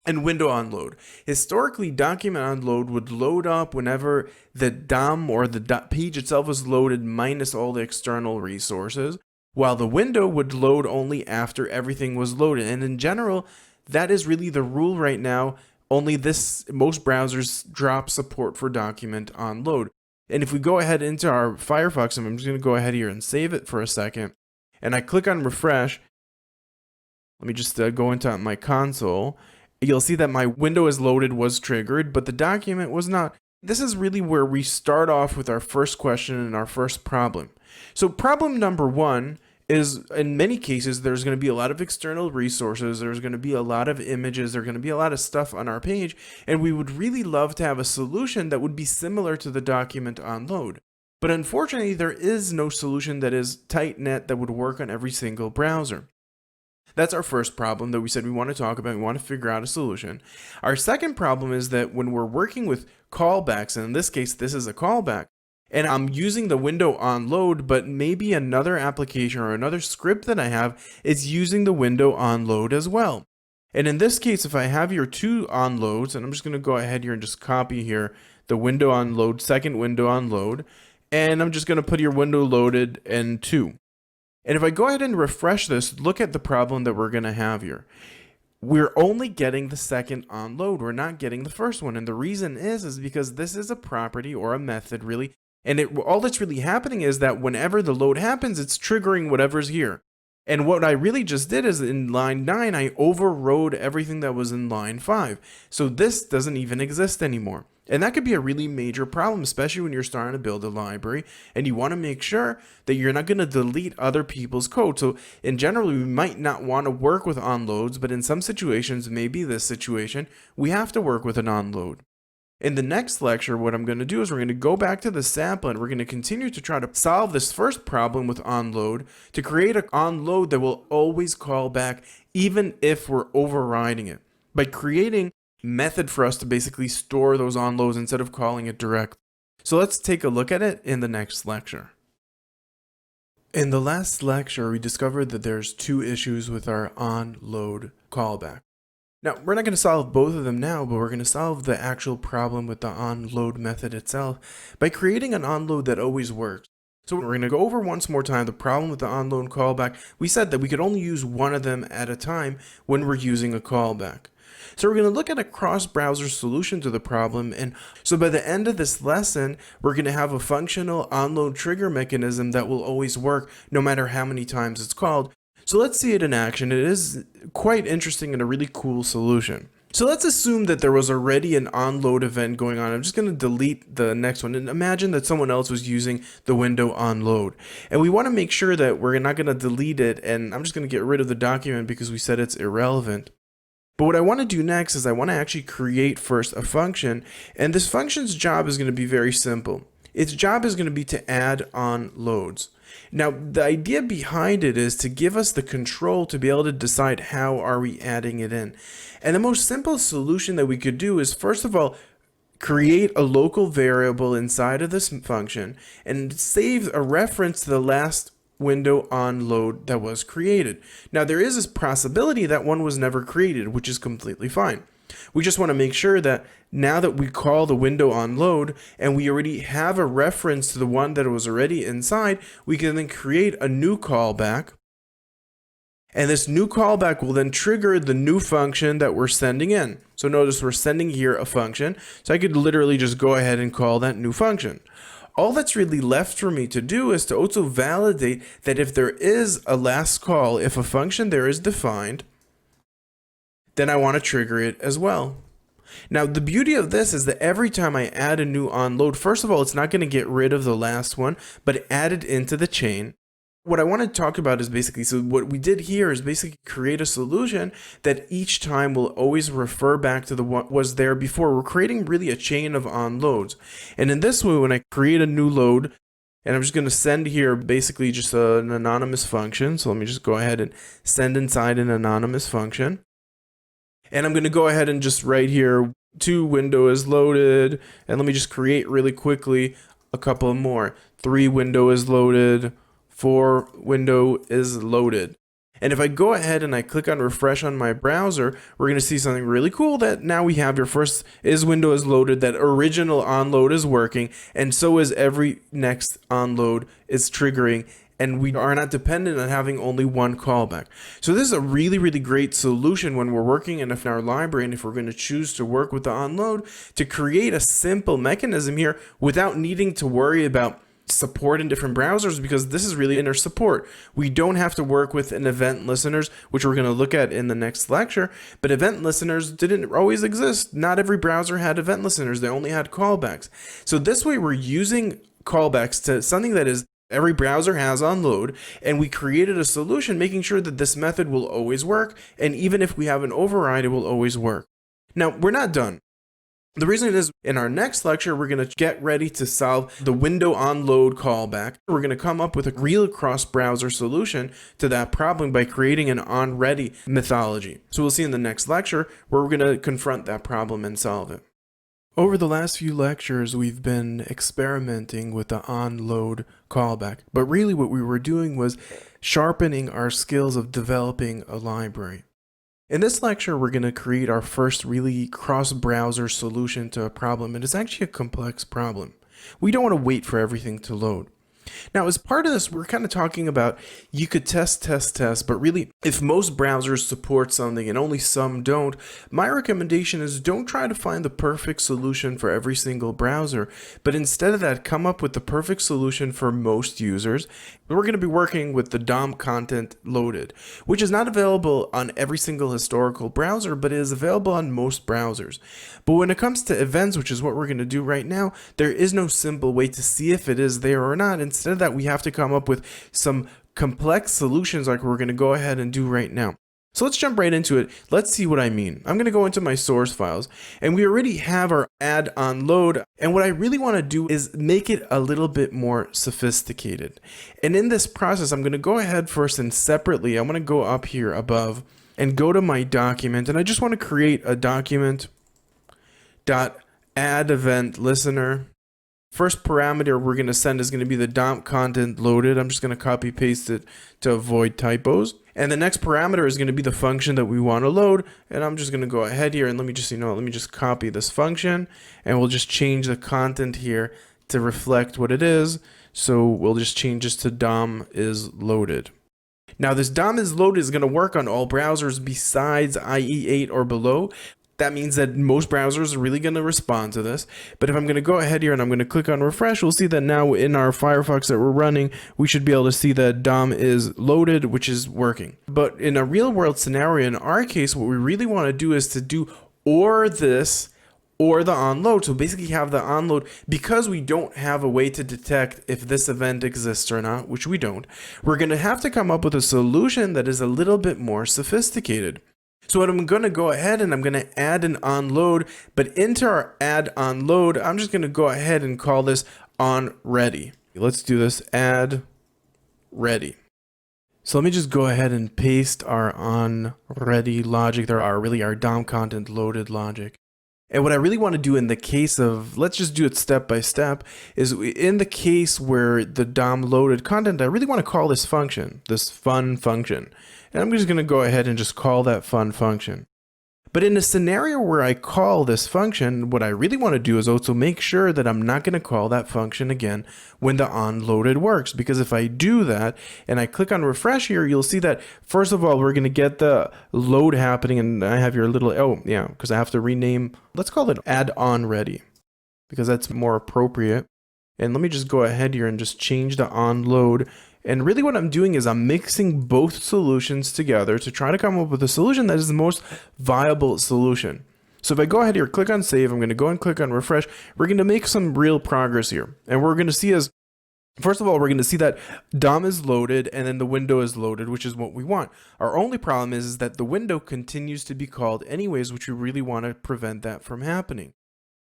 and window onload. Historically, document onload would load up whenever the DOM or the page itself was loaded minus all the external resources, while the window would load only after everything was loaded. And in general, that is really the rule right now. Only most browsers drop support for document onload. And if we go ahead into our Firefox, and I'm just going to go ahead here and save it for a second, and I click on refresh, let me just go into my console. You'll see that my window is loaded was triggered, but the document was not. This is really where we start off with our first question and our first problem. So problem number one is, in many cases, there's going to be a lot of external resources, there's going to be a lot of images, there's going to be a lot of stuff on our page, and we would really love to have a solution that would be similar to the document onload. But unfortunately, there is no solution that is tight-knit that would work on every single browser. That's our first problem that we said we want to talk about. We want to figure out a solution. Our second problem is that when we're working with callbacks, and in this case, this is a callback, and I'm using the window onload, but maybe another application or another script that I have is using the window onload as well. And in this case, if I have here two onloads, and I'm just going to go ahead here and just copy here the window onload, second window onload, and I'm just going to put here window loaded and 2. And if I go ahead and refresh this, look at the problem that we're going to have here. We're only getting the second onload. We're not getting the first one. And the reason is because this is a property or a method really. And all that's really happening is that whenever the load happens, it's triggering whatever's here. And what I really just did is in line 9, I overrode everything that was in line 5. So this doesn't even exist anymore. And that could be a really major problem, especially when you're starting to build a library and you want to make sure that you're not going to delete other people's code. So in general, we might not want to work with onloads, but in some situations, maybe this situation, we have to work with an onload. In the next lecture, what I'm going to do is we're going to go back to the sample and we're going to continue to try to solve this first problem with onload to create an onload that will always call back even if we're overriding it by creating method for us to basically store those onloads instead of calling it direct. So let's take a look at it in the next lecture. In the last lecture, we discovered that there's two issues with our onload callback. Now, we're not going to solve both of them now, but we're going to solve the actual problem with the onload method itself by creating an onload that always works. So we're going to go over once more time the problem with the onload callback. We said that we could only use one of them at a time when we're using a callback. So we're going to look at a cross-browser solution to the problem, and so by the end of this lesson, we're going to have a functional onload trigger mechanism that will always work no matter how many times it's called. So let's see it in action. It is quite interesting and a really cool solution. So let's assume that there was already an onload event going on. I'm just going to delete the next one and imagine that someone else was using the window onload. And we want to make sure that we're not going to delete it, and I'm just going to get rid of the document because we said it's irrelevant. But what I want to do next is I want to actually create first a function, and this function's job is going to be very simple. Its job is going to be to add on loads. Now, the idea behind it is to give us the control to be able to decide how are we adding it in. And the most simple solution that we could do is, first of all, create a local variable inside of this function and save a reference to the last window onload that was created. Now, there is this possibility that one was never created, which is completely fine. We just want to make sure that now that we call the window onload and we already have a reference to the one that was already inside, we can then create a new callback. And this new callback will then trigger the new function that we're sending in. So notice we're sending here a function. So I could literally just go ahead and call that new function. All that's really left for me to do is to also validate that if there is a last call, if a function there is defined, then I want to trigger it as well. Now, the beauty of this is that every time I add a new onload, first of all, it's not going to get rid of the last one, but add it into the chain. What I want to talk about is basically, so what we did here is basically create a solution that each time will always refer back to the what was there before. We're creating really a chain of onloads. And in this way, when I create a new load, and I'm just going to send here basically just an anonymous function. So let me just go ahead and send inside an anonymous function. And I'm going to go ahead and just write here 2 window is loaded. And let me just create really quickly a couple more. 3 window is loaded. 4 window is loaded. And if I go ahead and I click on refresh on my browser, we're going to see something really cool that now we have your first is window is loaded, that original onload is working, and so is every next onload is triggering, and we are not dependent on having only one callback. So this is a really, really great solution when we're working in our library, and if we're going to choose to work with the onload, to create a simple mechanism here without needing to worry about support in different browsers, because this is really inner support. We don't have to work with an event listeners, which we're going to look at in the next lecture, but event listeners didn't always exist. Not every browser had event listeners. They only had callbacks. So this way we're using callbacks to something that is every browser has on load, and we created a solution making sure that this method will always work, and even if we have an override, it will always work. Now, we're not done. The reason is, in our next lecture, we're going to get ready to solve the window onload callback. We're going to come up with a real cross-browser solution to that problem by creating an onReady methodology. So we'll see in the next lecture where we're going to confront that problem and solve it. Over the last few lectures, we've been experimenting with the onload callback, but really what we were doing was sharpening our skills of developing a library. In this lecture, we're going to create our first really cross-browser solution to a problem, and it's actually a complex problem. We don't want to wait for everything to load. Now, as part of this, we're kind of talking about you could test, but really, if most browsers support something and only some don't, my recommendation is don't try to find the perfect solution for every single browser, but instead of that, come up with the perfect solution for most users. We're going to be working with the DOM content loaded, which is not available on every single historical browser, but is available on most browsers. But when it comes to events, which is what we're going to do right now, there is no simple way to see if it is there or not. Instead of that, we have to come up with some complex solutions like we're going to go ahead and do right now. So let's jump right into it. Let's see what I mean. I'm going to go into my source files, and we already have our add onload. And what I really want to do is make it a little bit more sophisticated. And in this process, I'm going to go ahead first and separately, I'm going to go up here above and go to my document. And I just want to create a document dot add event listener. First parameter we're going to send is going to be the DOM content loaded. I'm just going to copy paste it to avoid typos. And the next parameter is going to be the function that we want to load. And I'm just going to go ahead here and let me just copy this function, and we'll just change the content here to reflect what it is. So we'll just change this to DOM is loaded. Now this DOM is loaded is going to work on all browsers besides IE8 or below. That means that most browsers are really going to respond to this. But if I'm going to go ahead here and I'm going to click on refresh, we'll see that now in our Firefox that we're running, we should be able to see that DOM is loaded, which is working. But in a real world scenario, in our case, what we really want to do is to do or this or the onload. So basically have the onload, because we don't have a way to detect if this event exists or not, which we don't. We're going to have to come up with a solution that is a little bit more sophisticated. So what I'm going to go ahead and I'm going to add an onload, but into our add onload, I'm just going to go ahead and call this onReady. Let's do this, add ready. So let me just go ahead and paste our onReady logic. There are really our DOM content loaded logic. And what I really want to do in the case of, let's just do it step by step, is in the case where the DOM loaded content, I really want to call this function, this fun function. And I'm just going to go ahead and just call that fun function. But in a scenario where I call this function, what I really want to do is also make sure that I'm not going to call that function again when the onloaded works. Because if I do that and I click on refresh here, you'll see that first of all, we're going to get the load happening, and I have your little, oh yeah, because I have to rename, let's call it add onReady because that's more appropriate. And let me just go ahead here and just change the onload. And really what I'm doing is I'm mixing both solutions together to try to come up with a solution that is the most viable solution. So if I go ahead here, click on save, I'm going to go and click on refresh. We're going to make some real progress here. And we're going to see as, first of all, we're going to see that DOM is loaded and then the window is loaded, which is what we want. Our only problem is that the window continues to be called anyways, which we really want to prevent that from happening.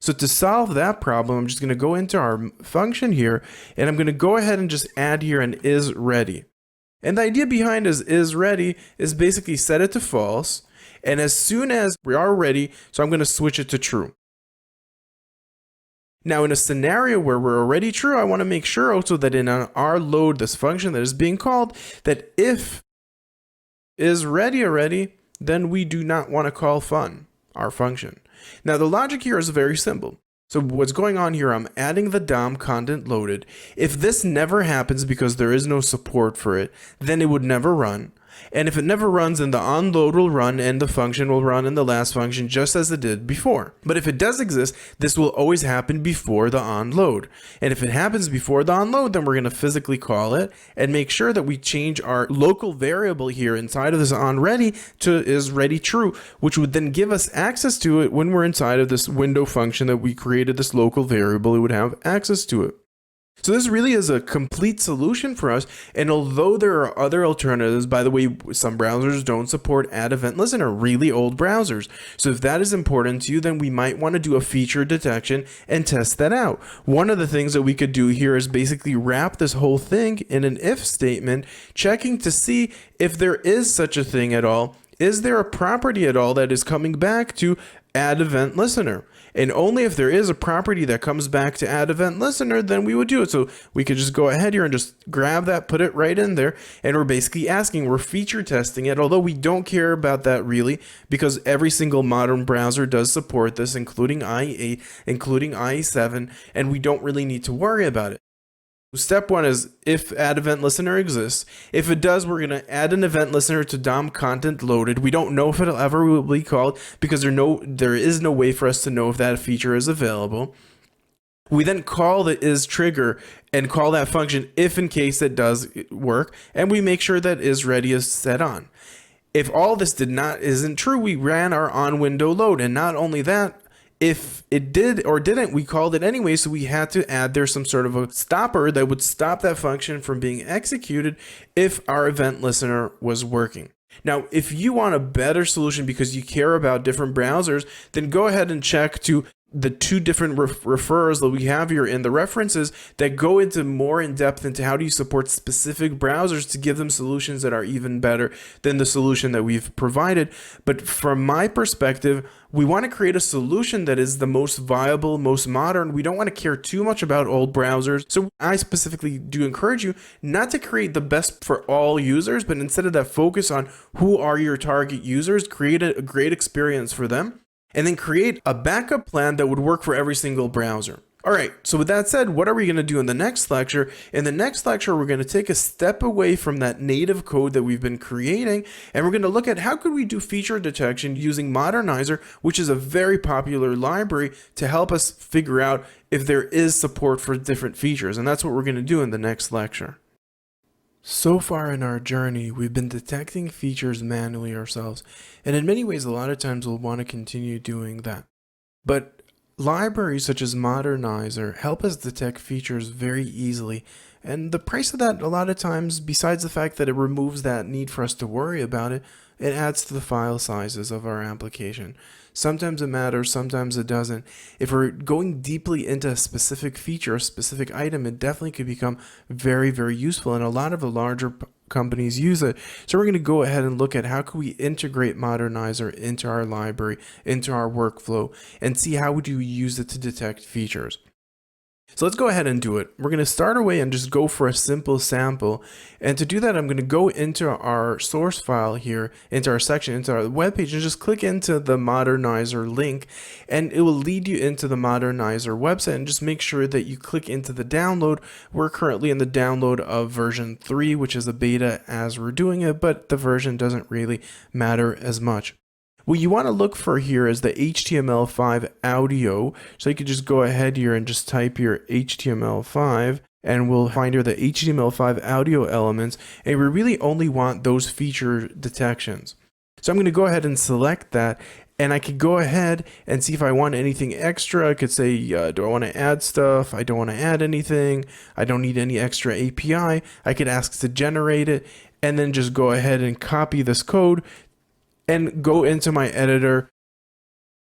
So to solve that problem, I'm just going to go into our function here, and I'm going to go ahead and just add here an is ready. And the idea behind is ready is basically set it to false, and as soon as we are ready, so I'm going to switch it to true. Now in a scenario where we're already true, I want to make sure also that in our load, this function that is being called, that if is ready already, then we do not want to call fun, our function. Now the logic here is very simple. So what's going on here, I'm adding the DOM content loaded. If this never happens because there is no support for it, then it would never run. And if it never runs, then the onload will run and the function will run in the last function just as it did before. But if it does exist, this will always happen before the onload. And if it happens before the onload, then we're going to physically call it and make sure that we change our local variable here inside of this onReady to isReadyTrue, which would then give us access to it when we're inside of this window function that we created, this local variable, it would have access to it. So this really is a complete solution for us, and although there are other alternatives, by the way, some browsers don't support add event listener, really old browsers. So if that is important to you, then we might want to do a feature detection and test that out. One of the things that we could do here is basically wrap this whole thing in an if statement, checking to see if there is such a thing at all. Is there a property at all that is coming back to add event listener? And only if there is a property that comes back to add event listener, then we would do it. So we could just go ahead here and just grab that, put it right in there. And we're basically asking, we're feature testing it, although we don't care about that really, because every single modern browser does support this, including IE8, including IE7, and we don't really need to worry about it. Step one is if add event listener exists. If it does, we're going to add an event listener to DOM content loaded. We don't know if it'll ever will be called because there is no way for us to know if that feature is available. We then call the isTrigger and call that function if in case it does work, and we make sure that isReady is set on. If all this isn't true, we ran our onWindow load, and not only that, if it did or didn't, we called it anyway, so we had to add there some sort of a stopper that would stop that function from being executed if our event listener was working. Now, if you want a better solution because you care about different browsers, then go ahead and check to the two different referrals that we have here in the references that go into more in depth into how do you support specific browsers to give them solutions that are even better than the solution that we've provided. But from my perspective, we want to create a solution that is the most viable, most modern. We don't want to care too much about old browsers. So I specifically do encourage you not to create the best for all users, but instead of that, focus on who are your target users, create a great experience for them, and then create a backup plan that would work for every single browser. All right, so with that said, what are we going to do in the next lecture? In the next lecture, we're going to take a step away from that native code that we've been creating, and we're going to look at how could we do feature detection using Modernizr, which is a very popular library to help us figure out if there is support for different features, and that's what we're going to do in the next lecture. So far in our journey, we've been detecting features manually ourselves, and in many ways, a lot of times we'll want to continue doing that. But libraries such as Modernizr help us detect features very easily, and the price of that a lot of times, besides the fact that it removes that need for us to worry about it, it adds to the file sizes of our application. Sometimes it matters, sometimes it doesn't. If we're going deeply into a specific feature, a specific item, it definitely could become very, very useful, and a lot of the larger companies use it. So we're going to go ahead and look at how can we integrate Modernizr into our library, into our workflow, and see how would you use it to detect features. So let's go ahead and do it. We're going to start away and just go for a simple sample. And to do that, I'm going to go into our source file here, into our section, into our web page, and just click into the Modernizr link, and it will lead you into the Modernizr website. And just make sure that you click into the download. We're currently in the download of version 3, which is a beta as we're doing it, but the version doesn't really matter as much. What you want to look for here is the HTML5 audio. So you can just go ahead here and just type your HTML5, and we'll find here the HTML5 audio elements. And we really only want those feature detections. So I'm going to go ahead and select that. And I could go ahead and see if I want anything extra. I could say, do I want to add stuff? I don't want to add anything. I don't need any extra API. I could ask to generate it, and then just go ahead and copy this code and go into my editor,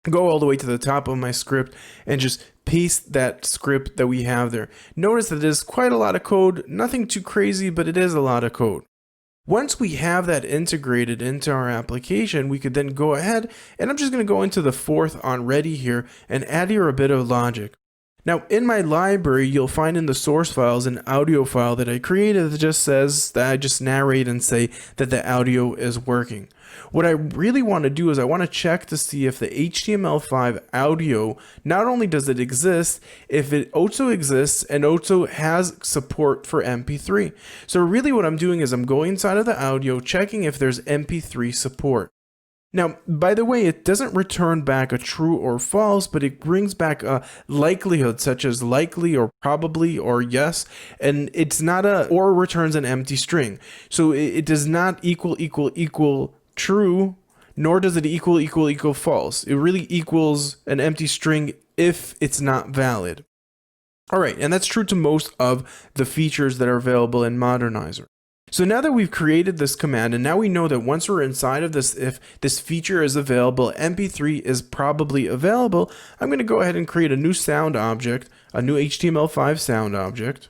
go all the way to the top of my script, and just paste that script that we have there. Notice that there's quite a lot of code, nothing too crazy, but it is a lot of code. Once we have that integrated into our application, we could then go ahead, and I'm just going to go into the fourth onReady here and add here a bit of logic. Now, in my library, you'll find in the source files an audio file that I created that just says that I just narrate and say that the audio is working. What I really want to do is I want to check to see if the HTML5 audio, not only does it exist, if it also exists and also has support for MP3. So really what I'm doing is I'm going inside of the audio, checking if there's MP3 support. Now, by the way, it doesn't return back a true or false, but it brings back a likelihood such as likely or probably or yes, and it's not a or returns an empty string. So it does not equal true, nor does it equal false. It really equals an empty string if it's not valid. All right, and that's true to most of the features that are available in Modernizr. So now that we've created this command, and now we know that once we're inside of this, if this feature is available, MP3 is probably available, I'm going to go ahead and create a new sound object, a new HTML5 sound object.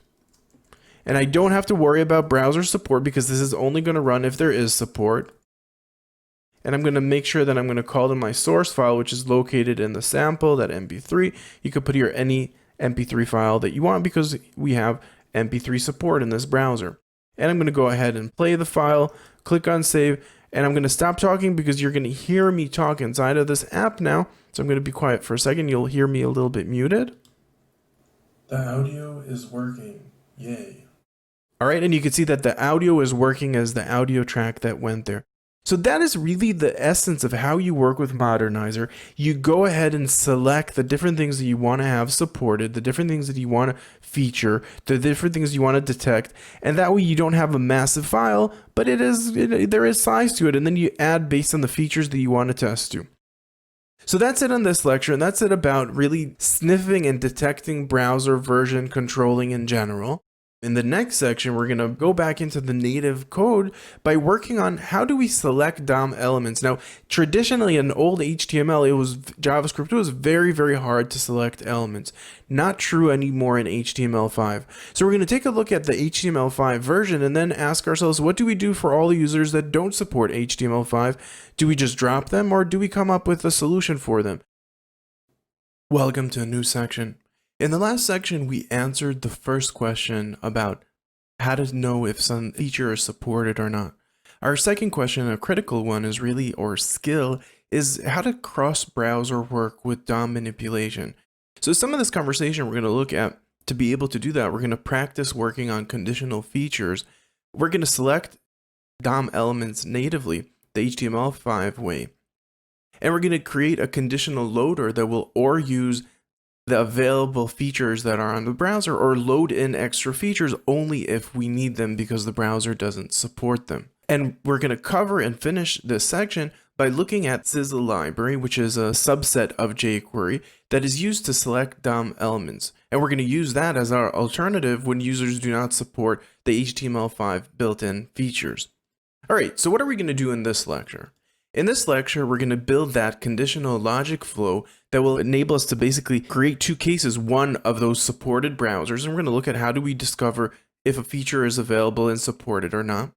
And I don't have to worry about browser support because this is only going to run if there is support. And I'm going to make sure that I'm going to call to my source file, which is located in the sample, that MP3. You could put here any MP3 file that you want because we have MP3 support in this browser. And I'm going to go ahead and play the file, click on save, and I'm going to stop talking because you're going to hear me talk inside of this app now. So I'm going to be quiet for a second. You'll hear me a little bit muted. The audio is working. Yay. All right, and you can see that the audio is working as the audio track that went there. So that is really the essence of how you work with Modernizr. You go ahead and select the different things that you want to have supported, the different things that you want to feature, the different things you want to detect, and that way you don't have a massive file, but there is size to it, and then you add based on the features that you want to test to. So that's it on this lecture, and that's it about really sniffing and detecting browser version controlling in general. In the next section, we're going to go back into the native code by working on how do we select DOM elements. Now, traditionally in old HTML, JavaScript, it was very, very hard to select elements. Not true anymore in HTML5. So we're going to take a look at the HTML5 version and then ask ourselves, what do we do for all the users that don't support HTML5? Do we just drop them or do we come up with a solution for them? Welcome to a new section. In the last section, we answered the first question about how to know if some feature is supported or not. Our second question, a critical one, is really, or skill, is how to cross-browser work with DOM manipulation. So some of this conversation we're going to look at to be able to do that. We're going to practice working on conditional features. We're going to select DOM elements natively, the HTML5 way. And we're going to create a conditional loader that will or use the available features that are on the browser or load in extra features only if we need them because the browser doesn't support them. And we're going to cover and finish this section by looking at Sizzle library, which is a subset of jQuery that is used to select DOM elements. And we're going to use that as our alternative when users do not support the HTML5 built-in features. All right, so what are we going to do in this lecture? In this lecture, we're going to build that conditional logic flow that will enable us to basically create two cases, one of those supported browsers, and we're going to look at how do we discover if a feature is available and supported or not.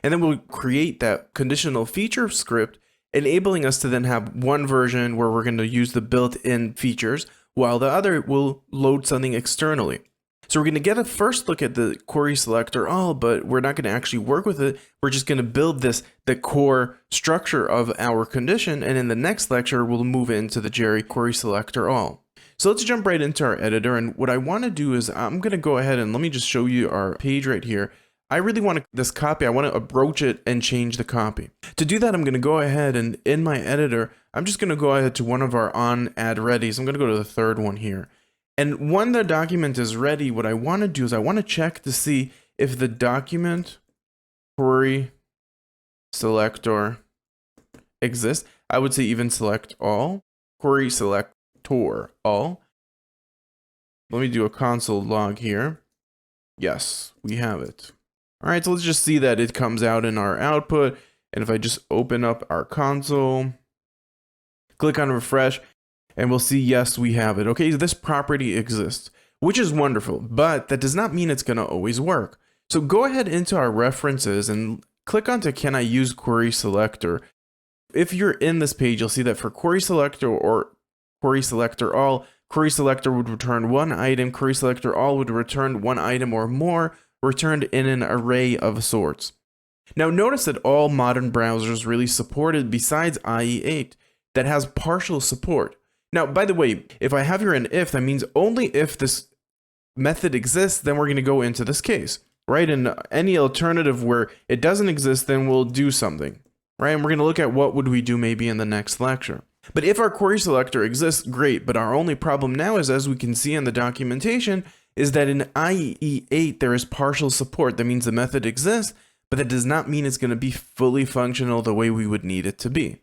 And then we'll create that conditional feature script, enabling us to then have one version where we're going to use the built-in features, while the other will load something externally. So we're going to get a first look at the query selector all, but we're not going to actually work with it. We're just going to build the core structure of our condition. And in the next lecture, we'll move into the query selector all. So let's jump right into our editor. And what I want to do is I'm going to go ahead and let me just show you our page right here. I really want this copy. I want to approach it and change the copy. To do that, I'm going to go ahead and in my editor, I'm just going to go ahead to one of our on add readies. I'm going to go to the third one here. And when the document is ready, what I want to do is I want to check to see if the document query selector exists. I would say even select all, query selector all. Let me do a console log here. Yes, we have it. All right, so let's just see that it comes out in our output. And if I just open up our console, click on refresh, and we'll see, yes, we have it. Okay, this property exists, which is wonderful, but that does not mean it's going to always work. So go ahead into our references and click onto can I use query selector. If you're in this page, you'll see that for query selector or query selector all, query selector would return one item, query selector all would return one item or more, returned in an array of sorts. Now notice that all modern browsers really supported besides IE8 that has partial support. Now, by the way, if I have here an if, that means only if this method exists, then we're going to go into this case, right? And any alternative where it doesn't exist, then we'll do something, right? And we're going to look at what would we do maybe in the next lecture. But if our query selector exists, great. But our only problem now is, as we can see in the documentation, is that in IE8 there is partial support. That means the method exists, but that does not mean it's going to be fully functional the way we would need it to be.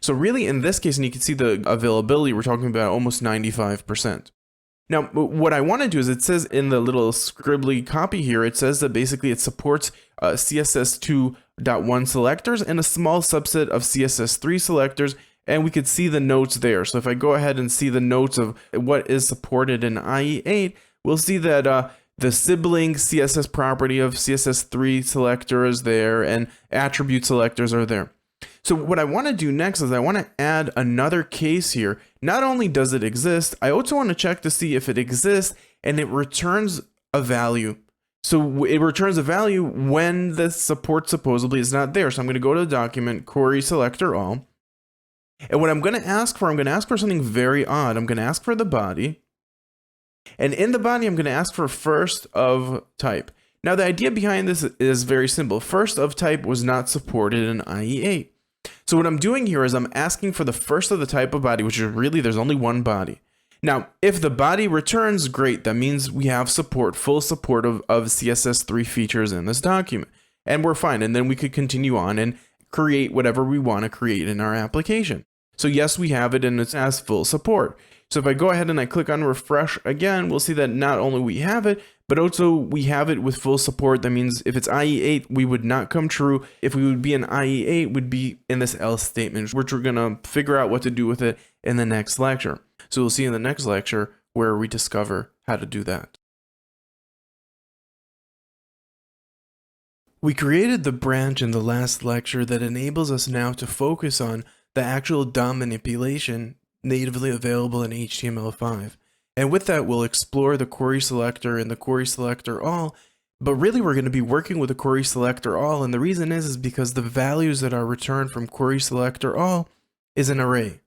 So really in this case, and you can see the availability, we're talking about almost 95%. Now, what I want to do is, it says in the little scribbly copy here, it says that basically it supports CSS 2.1 selectors and a small subset of CSS 3 selectors, and we could see the notes there. So if I go ahead and see the notes of what is supported in IE8, we'll see that the sibling CSS property of CSS 3 selector is there, and attribute selectors are there. So what I want to do next is I want to add another case here. Not only does it exist, I also want to check to see if it exists and it returns a value. So it returns a value when the support supposedly is not there. So I'm going to go to the document, query selector all. And what I'm going to ask for something very odd. I'm going to ask for the body. And in the body, I'm going to ask for first of type. Now, the idea behind this is very simple. First of type was not supported in IE8. So what I'm doing here is I'm asking for the first of the type of body, which is really, there's only one body. Now, if the body returns, great. That means we have support, full support of CSS3 features in this document. And we're fine. And then we could continue on and create whatever we want to create in our application. So yes, we have it and it has full support. So if I go ahead and I click on refresh again, we'll see that not only we have it, but also we have it with full support. That means if it's IE8, we would not come true. If we would be in IE8, would be in this else statement, which we're going to figure out what to do with it in the next lecture. So we'll see in the next lecture where we discover how to do that. We created the branch in the last lecture that enables us now to focus on the actual DOM manipulation natively available in HTML5. And with that, we'll explore the query selector and the query selector all, but really we're going to be working with the query selector all, and the reason is because the values that are returned from query selector all is an array.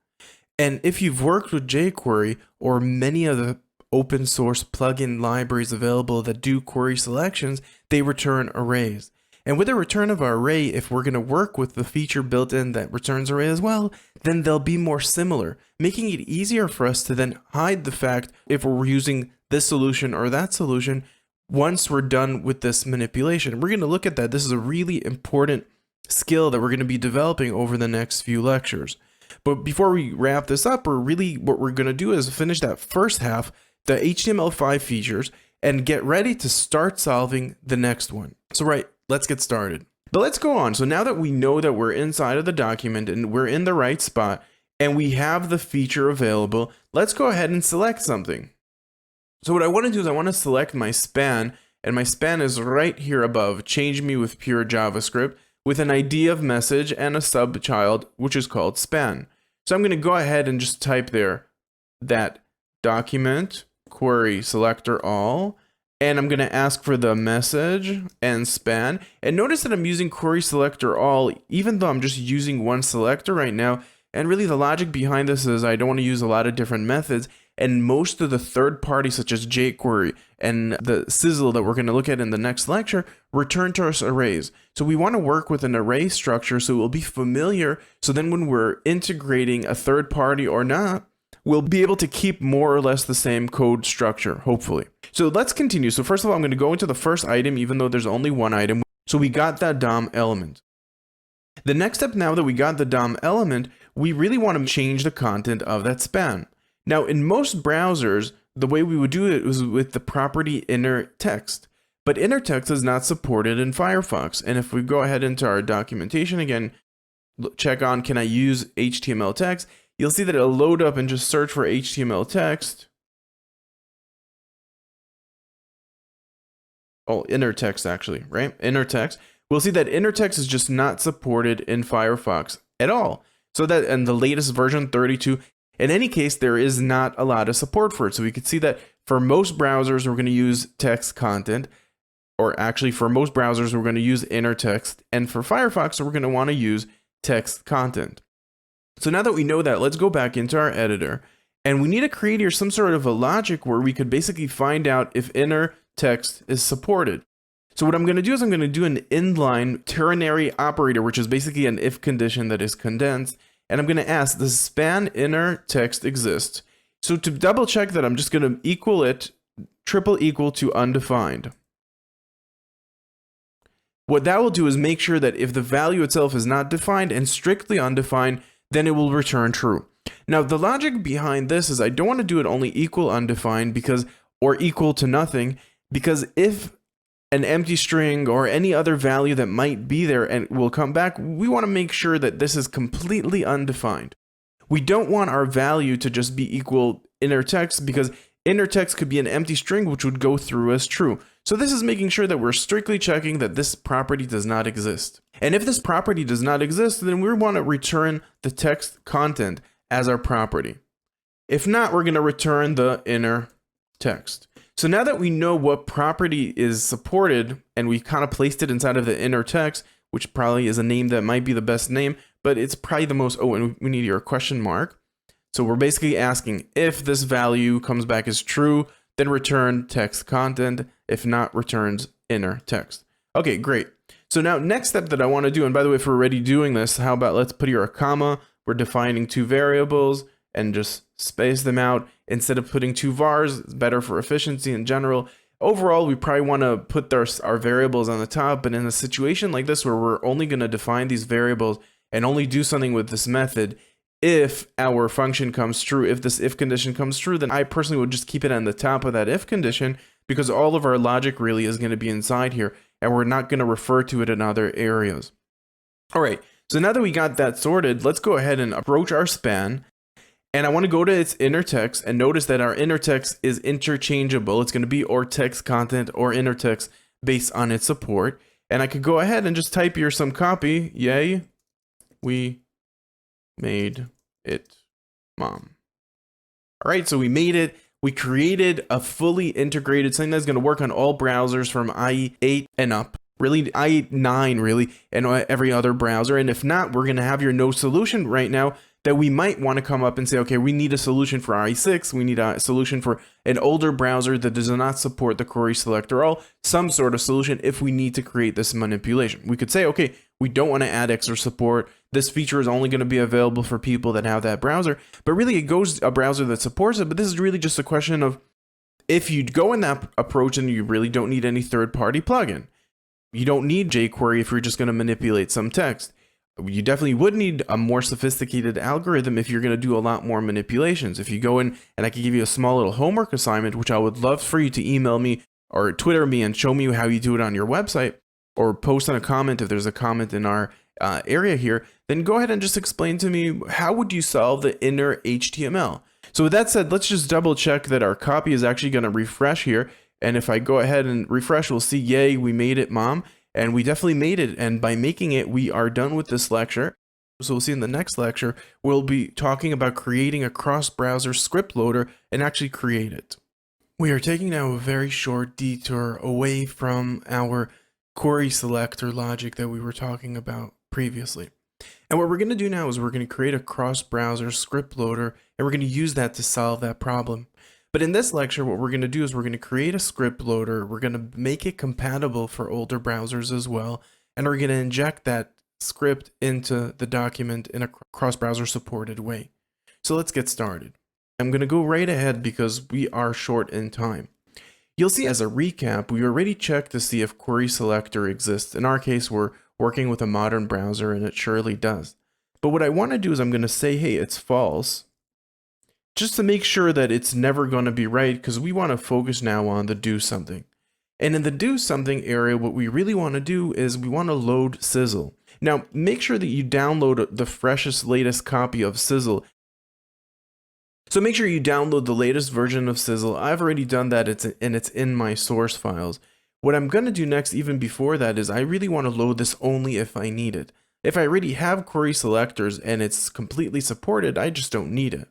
And if you've worked with jQuery or many of the open source plugin libraries available that do query selections, they return arrays. And with the return of our array, if we're going to work with the feature built in that returns array as well, then they'll be more similar, making it easier for us to then hide the fact if we're using this solution or that solution once we're done with this manipulation. We're going to look at that. This is a really important skill that we're going to be developing over the next few lectures. But before we wrap this up, what we're going to do is finish that first half, the HTML5 features, and get ready to start solving the next one. So right, let's get started. But let's go on. So now that we know that we're inside of the document and we're in the right spot and we have the feature available, let's go ahead and select something. So what I want to do is I want to select my span, and my span is right here above, change me with pure JavaScript, with an ID of message and a subchild, which is called span. So I'm going to go ahead and just type there that document query selector all, and I'm going to ask for the message and span. And notice that I'm using query selector all, even though I'm just using one selector right now. And really the logic behind this is I don't want to use a lot of different methods. And most of the third parties such as jQuery and the Sizzle that we're going to look at in the next lecture return to us arrays. So we want to work with an array structure so it will be familiar. So then when we're integrating a third party or not, we'll be able to keep more or less the same code structure, hopefully. So let's continue. So first of all, I'm going to go into the first item, even though there's only one item. So we got that DOM element. The next step, now that we got the DOM element, we really want to change the content of that span. Now, in most browsers, the way we would do it was with the property inner text. But inner text is not supported in Firefox. And if we go ahead into our documentation again, check on can I use HTML text, you'll see that it'll load up and just search for HTML text. Oh, inner text actually, right? Inner text. We'll see that inner text is just not supported in Firefox at all. So that in the latest version 32, In any case, there is not a lot of support for it. So we could see that for most browsers, we're going to use text content, or actually for most browsers, we're going to use inner text. And for Firefox, we're going to want to use text content. So now that we know that, let's go back into our editor. And we need to create here some sort of a logic where we could basically find out if inner text is supported. So what I'm going to do is I'm going to do an inline ternary operator, which is basically an if condition that is condensed. And I'm going to ask, does span inner text exist? So to double check that, I'm just going to equal it, triple equal to undefined. What that will do is make sure that if the value itself is not defined and strictly undefined, then it will return true. Now, the logic behind this is I don't want to do it only equal undefined or equal to nothing, because if an empty string or any other value that might be there and will come back, we want to make sure that this is completely undefined. We don't want our value to just be equal inner text, because inner text could be an empty string which would go through as true. So this is making sure that we're strictly checking that this property does not exist. And if this property does not exist, then we want to return the text content as our property. If not, we're going to return the inner text. So now that we know what property is supported and we kind of placed it inside of the inner text, which probably is a name that might be the best name, but it's probably the most, and we need your question mark. So we're basically asking if this value comes back as true, then return text content. If not, returns inner text. Okay, great. So now next step that I want to do, and by the way, if we're already doing this, how about let's put here a comma. We're defining two variables and just space them out instead of putting two vars. It's better for efficiency in general. Overall, we probably want to put our variables on the top, but in a situation like this where we're only going to define these variables and only do something with this method, if our function comes true, if this if condition comes true, then I personally would just keep it on the top of that if condition, because all of our logic really is going to be inside here, and we're not going to refer to it in other areas. All right, so now that we got that sorted, let's go ahead and approach our span. And I want to go to its inner text and notice that our inner text is interchangeable. It's going to be or text content or inner text based on its support. And I could go ahead and just type here some copy. Yay, we made it, mom. All right, so we made it. We created a fully integrated thing that's going to work on all browsers from IE 8 and up. Really, IE 9, really, and every other browser. And if not, we're going to have your no solution right now that we might want to come up and say, okay, we need a solution for IE 6. We need a solution for an older browser that does not support the query selector all, some sort of solution if we need to create this manipulation. We could say, okay, we don't want to add extra support. This feature is only going to be available for people that have that browser, but really it goes a browser that supports it. But this is really just a question of if you go in that approach and you really don't need any third-party plugin. You don't need jQuery if you're just going to manipulate some text. You definitely would need a more sophisticated algorithm if you're going to do a lot more manipulations. If you go in, and I can give you a small little homework assignment, which I would love for you to email me or Twitter me and show me how you do it on your website, or post on a comment if there's a comment in our area here, then go ahead and just explain to me how would you solve the inner HTML. So with that said, let's just double check that our copy is actually going to refresh here. And if I go ahead and refresh, we'll see, yay, we made it, mom. And we definitely made it. And by making it, we are done with this lecture. So we'll see in the next lecture, we'll be talking about creating a cross-browser script loader and actually create it. We are taking now a very short detour away from our query selector logic that we were talking about previously. And what we're going to do now is we're going to create a cross-browser script loader, and we're going to use that to solve that problem. But in this lecture, what we're going to do is we're going to create a script loader. We're going to make it compatible for older browsers as well. And we're going to inject that script into the document in a cross-browser supported way. So let's get started. I'm going to go right ahead because we are short in time. You'll see as a recap, we already checked to see if query selector exists. In our case, we're working with a modern browser and it surely does. But what I want to do is I'm going to say, hey, it's false, just to make sure that it's never going to be right, because we want to focus now on the do something. And in the do something area, what we really want to do is we want to load Sizzle. Now, make sure that you download the freshest, latest copy of Sizzle. So make sure you download the latest version of Sizzle. I've already done that, and it's in my source files. What I'm going to do next, even before that, is I really want to load this only if I need it. If I already have query selectors and it's completely supported, I just don't need it.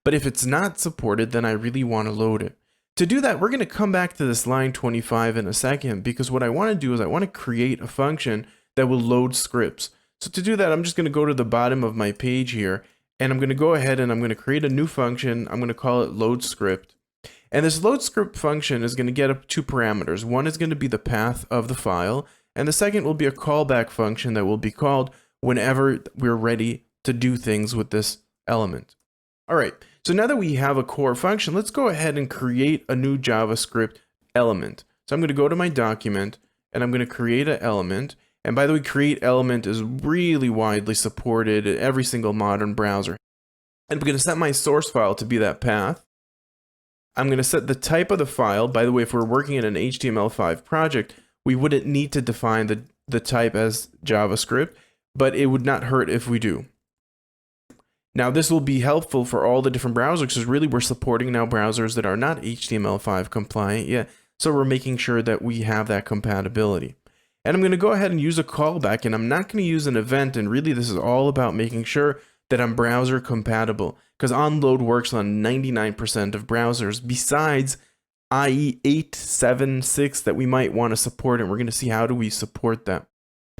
But if it's not supported, then I really want to load it. To do that, we're going to come back to this line 25 in a second, because what I want to do is I want to create a function that will load scripts. So to do that, I'm just going to go to the bottom of my page here, and I'm going to go ahead and I'm going to create a new function. I'm going to call it load script. And this load script function is going to get up two parameters. One is going to be the path of the file, and the second will be a callback function that will be called whenever we're ready to do things with this element. All right, so now that we have a core function, let's go ahead and create a new JavaScript element. So I'm going to go to my document, and I'm going to create an element. And by the way, create element is really widely supported in every single modern browser. And I'm going to set my source file to be that path. I'm going to set the type of the file. By the way, if we're working in an HTML5 project, we wouldn't need to define the type as JavaScript, but it would not hurt if we do. Now, this will be helpful for all the different browsers, because really we're supporting now browsers that are not HTML5 compliant yet. So we're making sure that we have that compatibility. And I'm going to go ahead and use a callback, and I'm not going to use an event. And really, this is all about making sure that I'm browser compatible, because onload works on 99% of browsers besides IE 876 that we might want to support, and we're going to see how do we support that.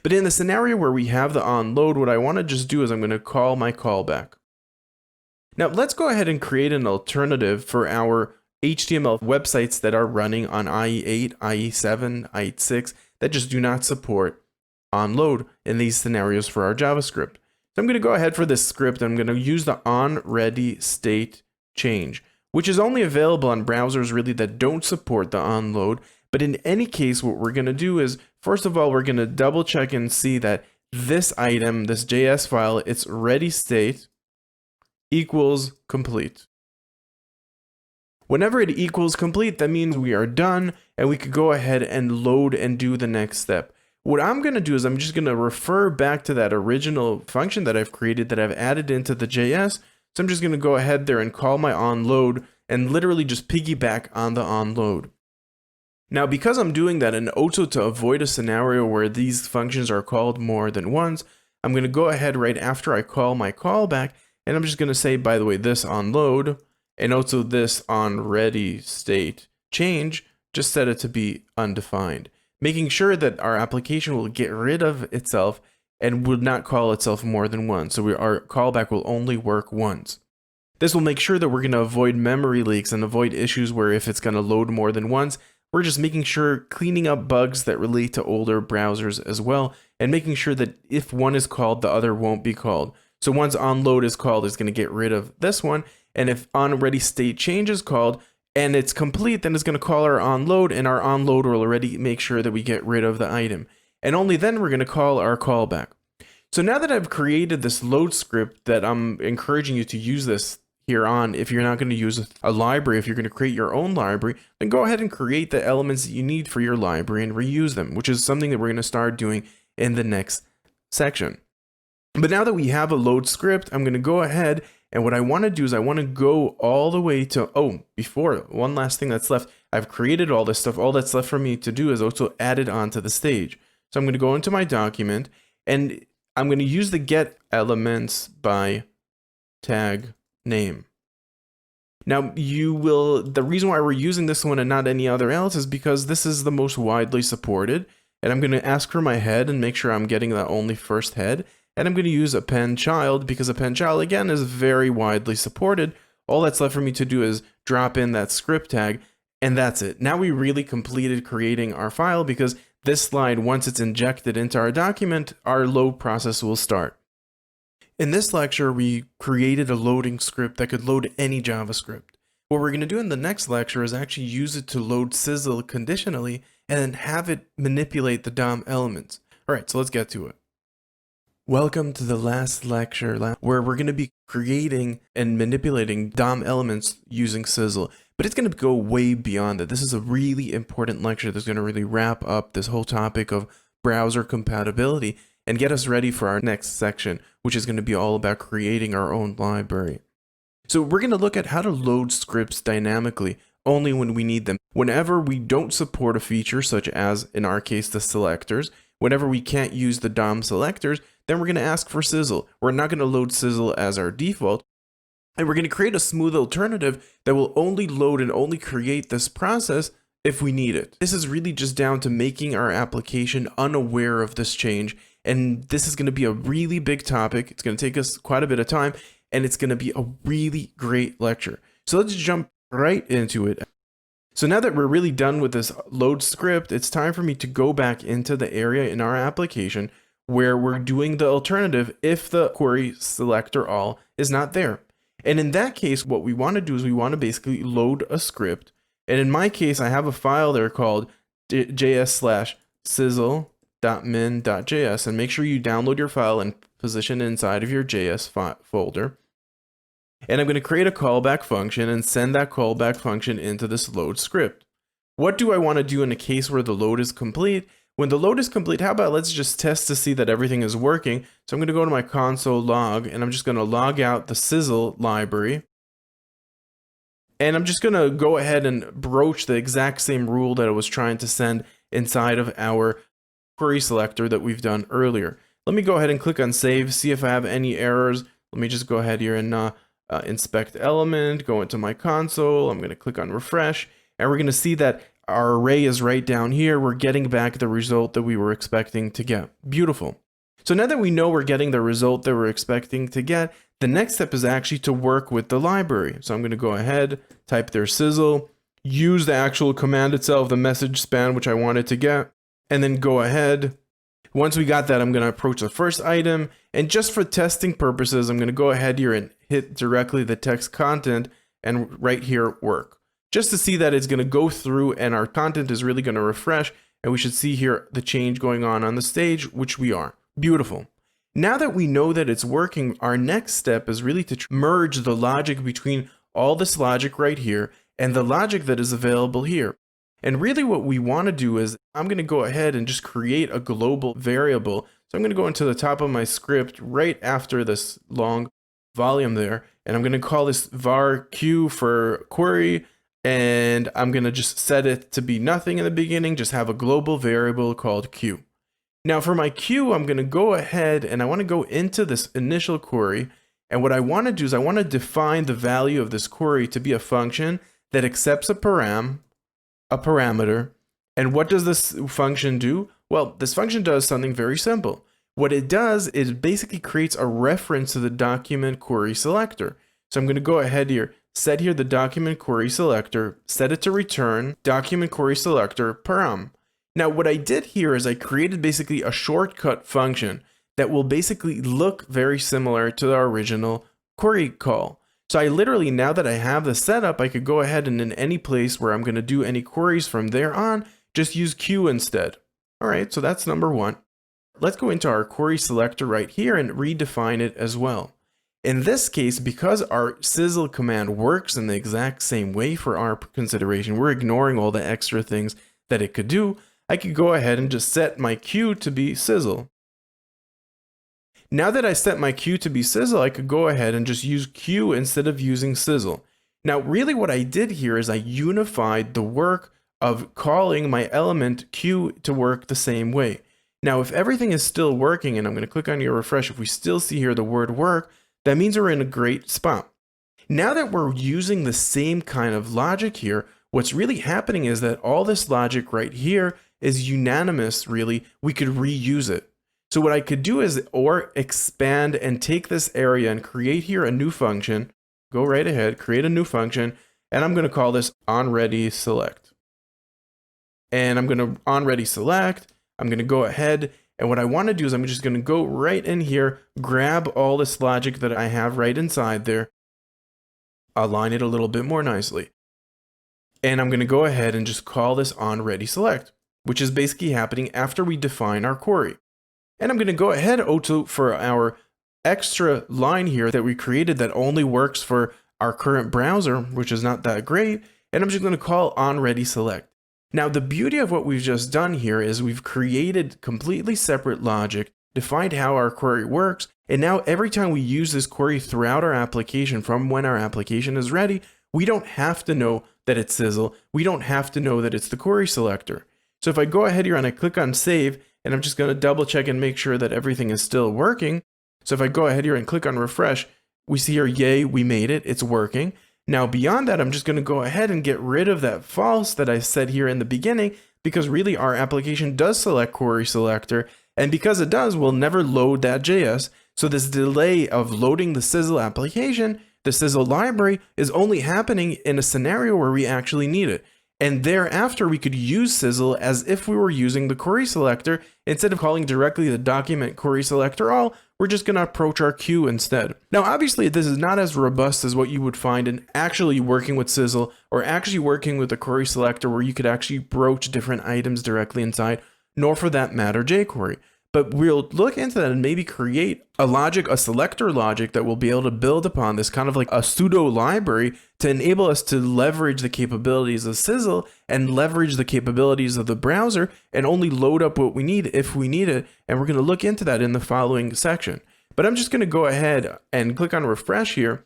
But in the scenario where we have the onload, what I want to just do is I'm going to call my callback. Now let's go ahead and create an alternative for our HTML websites that are running on IE 8, IE 7, IE 6 that just do not support onload in these scenarios for our JavaScript. So I'm going to go ahead for this script. I'm going to use the onReadyState change, which is only available on browsers really that don't support the onload. But in any case, what we're going to do is, first of all, we're going to double check and see that this item, this JS file, its ready state equals complete. Whenever it equals complete, that means we are done and we could go ahead and load and do the next step. What I'm going to do is I'm just going to refer back to that original function that I've created that I've added into the JS. So I'm just going to go ahead there and call my onload and literally just piggyback on the onload. Now, because I'm doing that, and also to avoid a scenario where these functions are called more than once, I'm going to go ahead right after I call my callback, and I'm just going to say, by the way, this onload, and also this onReadyState change, just set it to be undefined, making sure that our application will get rid of itself and will not call itself more than once. So our callback will only work once. This will make sure that we're going to avoid memory leaks and avoid issues where if it's going to load more than once, we're just making sure, cleaning up bugs that relate to older browsers as well, and making sure that if one is called, the other won't be called. So once onload is called, it's going to get rid of this one. And if onReadyState change is called and it's complete, then it's going to call our onload, and our onload will already make sure that we get rid of the item. And only then we're going to call our callback. So now that I've created this load script that I'm encouraging you to use this here on, if you're not going to use a library, if you're going to create your own library, then go ahead and create the elements that you need for your library and reuse them, which is something that we're going to start doing in the next section. But now that we have a load script, I'm going to go ahead, and what I want to do is I want to go all the way to, before, one last thing that's left. I've created all this stuff. All that's left for me to do is also add it onto the stage. So I'm going to go into my document, and I'm going to use the get elements by tag name. Now the reason why we're using this one and not any other else is because this is the most widely supported, and I'm going to ask for my head and make sure I'm getting the only first head, and I'm going to use append child because append child again is very widely supported. All that's left for me to do is drop in that script tag, and that's it. Now we really completed creating our file, because this slide, once it's injected into our document, our load process will start. In this lecture, we created a loading script that could load any JavaScript. What we're going to do in the next lecture is actually use it to load Sizzle conditionally and then have it manipulate the DOM elements. All right, so let's get to it. Welcome to the last lecture where we're going to be creating and manipulating DOM elements using Sizzle. But it's going to go way beyond that. This is a really important lecture that's going to really wrap up this whole topic of browser compatibility and get us ready for our next section, which is going to be all about creating our own library. So we're going to look at how to load scripts dynamically only when we need them. Whenever we don't support a feature, such as in our case the selectors, whenever we can't use the DOM selectors, then we're going to ask for Sizzle. We're not going to load Sizzle as our default. And we're going to create a smooth alternative that will only load and only create this process if we need it. This is really just down to making our application unaware of this change. And this is going to be a really big topic. It's going to take us quite a bit of time, and it's going to be a really great lecture. So let's jump right into it. So now that we're really done with this load script, it's time for me to go back into the area in our application where we're doing the alternative if the query selector all is not there. And in that case, what we want to do is we want to basically load a script. And in my case, I have a file there called js/sizzle.min.js, and make sure you download your file and position it inside of your JS folder. And I'm going to create a callback function and send that callback function into this load script. What do I want to do in a case where the load is complete? When the load is complete, how about let's just test to see that everything is working. So I'm going to go to my console log, and I'm just going to log out the Sizzle library. And I'm just going to go ahead and broach the exact same rule that I was trying to send inside of our query selector that we've done earlier. Let me go ahead and click on save, see if I have any errors. Let me just go ahead here and inspect element, go into my console. I'm going to click on refresh, and we're going to see that our array is right down here. We're getting back the result that we were expecting to get. Beautiful. So now that we know we're getting the result that we're expecting to get, the next step is actually to work with the library. So I'm going to go ahead, type there Sizzle, use the actual command itself, the message span, which I wanted to get, and then go ahead. Once we got that, I'm going to approach the first item, and just for testing purposes, I'm going to go ahead here and hit directly the text content and right here work, just to see that it's going to go through and our content is really going to refresh, and we should see here the change going on the stage, which we are. Beautiful. Now that we know that it's working, our next step is really to merge the logic between all this logic right here and the logic that is available here. And really what we want to do is I'm going to go ahead and just create a global variable. So I'm going to go into the top of my script right after this long volume there, and I'm going to call this var q for query, and I'm going to just set it to be nothing in the beginning, just have a global variable called q. Now for my q, I'm going to go ahead and I want to go into this initial query, and what I want to do is I want to define the value of this query to be a function that accepts a parameter. And what does this function do? Well, this function does something very simple. What it does is basically creates a reference to the document query selector. So I'm going to go ahead here, set here the document query selector, set it to return document query selector param. Now what I did here is I created basically a shortcut function that will basically look very similar to the original query call. So I literally, now that I have the setup, I could go ahead and in any place where I'm going to do any queries from there on, just use Q instead. All right, so that's number one. Let's go into our query selector right here and redefine it as well. In this case, because our Sizzle command works in the exact same way for our consideration, we're ignoring all the extra things that it could do. I could go ahead and just set my Q to be Sizzle. Now that I set my Q to be Sizzle, I could go ahead and just use Q instead of using Sizzle. Now, really what I did here is I unified the work of calling my element Q to work the same way. Now, if everything is still working, and I'm going to click on your refresh, if we still see here the word work, that means we're in a great spot. Now that we're using the same kind of logic here, what's really happening is that all this logic right here is unanimous, really. We could reuse it. So what I could do is or expand and take this area and create here a new function. Go right ahead, create a new function, and I'm going to call this onReadySelect. And I'm going to onReadySelect. I'm going to go ahead, and what I want to do is I'm just going to go right in here, grab all this logic that I have right inside there, align it a little bit more nicely. And I'm going to go ahead and just call this onReadySelect, which is basically happening after we define our query. And I'm going to go ahead also for our extra line here that we created that only works for our current browser, which is not that great. And I'm just going to call onReadySelect. Now, the beauty of what we've just done here is we've created completely separate logic, defined how our query works. And now every time we use this query throughout our application, from when our application is ready, we don't have to know that it's Sizzle. We don't have to know that it's the query selector. So if I go ahead here and I click on save, and I'm just going to double check and make sure that everything is still working. So if I go ahead here and click on refresh, We see here, yay, we made it, it's working. Now beyond that, I'm just going to go ahead and get rid of that false that I said here in the beginning, because really our application does select query selector, and because it does, we'll never load that JS. So this delay of loading the Sizzle application, the Sizzle library, is only happening in a scenario where we actually need it. And thereafter, we could use Sizzle as if we were using the query selector. Instead of calling directly the document query selector all, we're just going to approach our queue instead. Now, obviously, this is not as robust as what you would find in actually working with Sizzle or actually working with the query selector, where you could actually broach different items directly inside, nor for that matter, jQuery. But we'll look into that and maybe create a logic, a selector logic that will be able to build upon this, kind of like a pseudo library, to enable us to leverage the capabilities of Sizzle and leverage the capabilities of the browser and only load up what we need if we need it. And we're going to look into that in the following section. But I'm just going to go ahead and click on refresh here.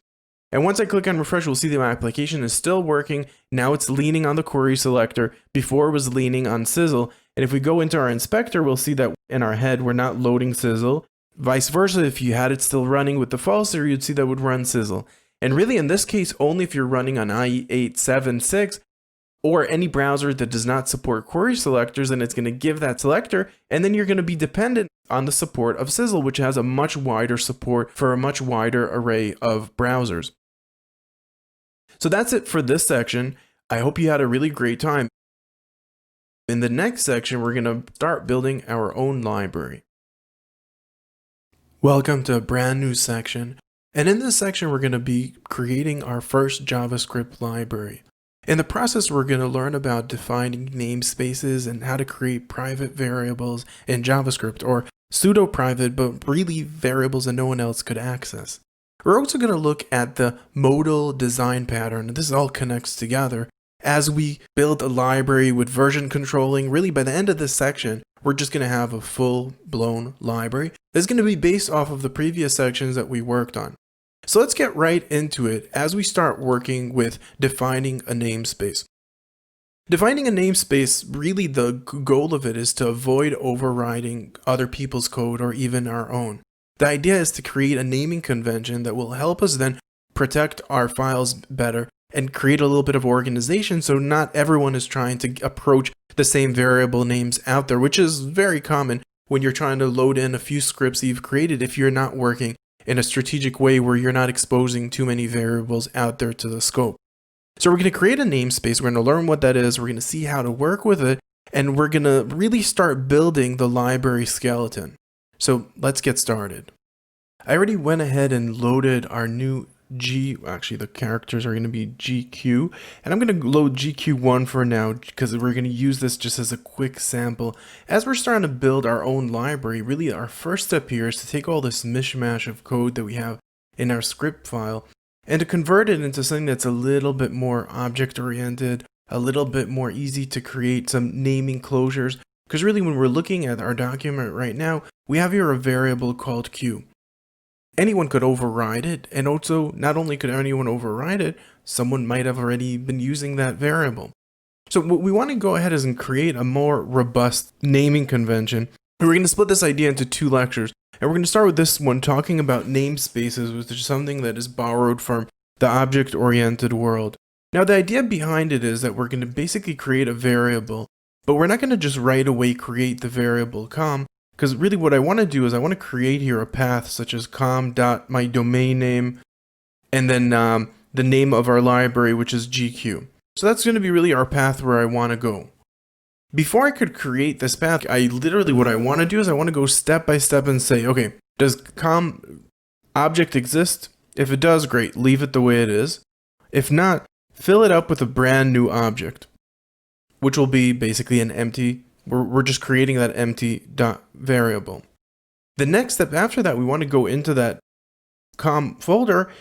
And once I click on refresh, we'll see that my application is still working. Now it's leaning on the query selector. Before it was leaning on Sizzle. And if we go into our inspector, we'll see that in our head, we're not loading Sizzle. Vice versa, if you had it still running with the false there, you'd see that would run Sizzle. And really in this case, only if you're running on IE876 or any browser that does not support query selectors, and it's going to give that selector, and then you're going to be dependent on the support of Sizzle, which has a much wider support for a much wider array of browsers. So that's it for this section. I hope you had a really great time. In the next section, we're going to start building our own library. Welcome to a brand new section. And in this section, we're going to be creating our first JavaScript library. In the process, we're going to learn about defining namespaces and how to create private variables in JavaScript, or pseudo-private, but really variables that no one else could access. We're also going to look at the modal design pattern. This all connects together. As we build a library with version controlling, really by the end of this section, we're just going to have a full-blown library that's going to be based off of the previous sections that we worked on. So let's get right into it as we start working with defining a namespace. Defining a namespace, really the goal of it is to avoid overriding other people's code or even our own. The idea is to create a naming convention that will help us then protect our files better and create a little bit of organization, so not everyone is trying to approach the same variable names out there, which is very common when you're trying to load in a few scripts you've created if you're not working in a strategic way where you're not exposing too many variables out there to the scope. So we're going to create a namespace, we're going to learn what that is, we're going to see how to work with it, and we're going to really start building the library skeleton. So let's get started. I already went ahead and loaded our new actually the characters are going to be GQ, and I'm going to load GQ1 for now because we're going to use this just as a quick sample. As we're starting to build our own library, really our first step here is to take all this mishmash of code that we have in our script file and to convert it into something that's a little bit more object oriented, a little bit more easy to create some naming closures, because really when we're looking at our document right now, we have here a variable called Q. Anyone could override it, and also not only could anyone override it, someone might have already been using that variable. So what we want to go ahead is and create a more robust naming convention. And we're going to split this idea into two lectures. And we're going to start with this one talking about namespaces, which is something that is borrowed from the object-oriented world. Now the idea behind it is that we're going to basically create a variable, but we're not going to just right away create the variable com. Because really what I want to do is I want to create here a path such as com.my domain name and then the name of our library, which is GQ. So that's going to be really our path where I want to go. Before I could create this path, what I want to do is I want to go step by step and say, okay, does com object exist? If it does, great, leave it the way it is. If not, fill it up with a brand new object, which will be basically an empty. We're just creating that empty dot variable. The next step after that, we want to go into that com folder,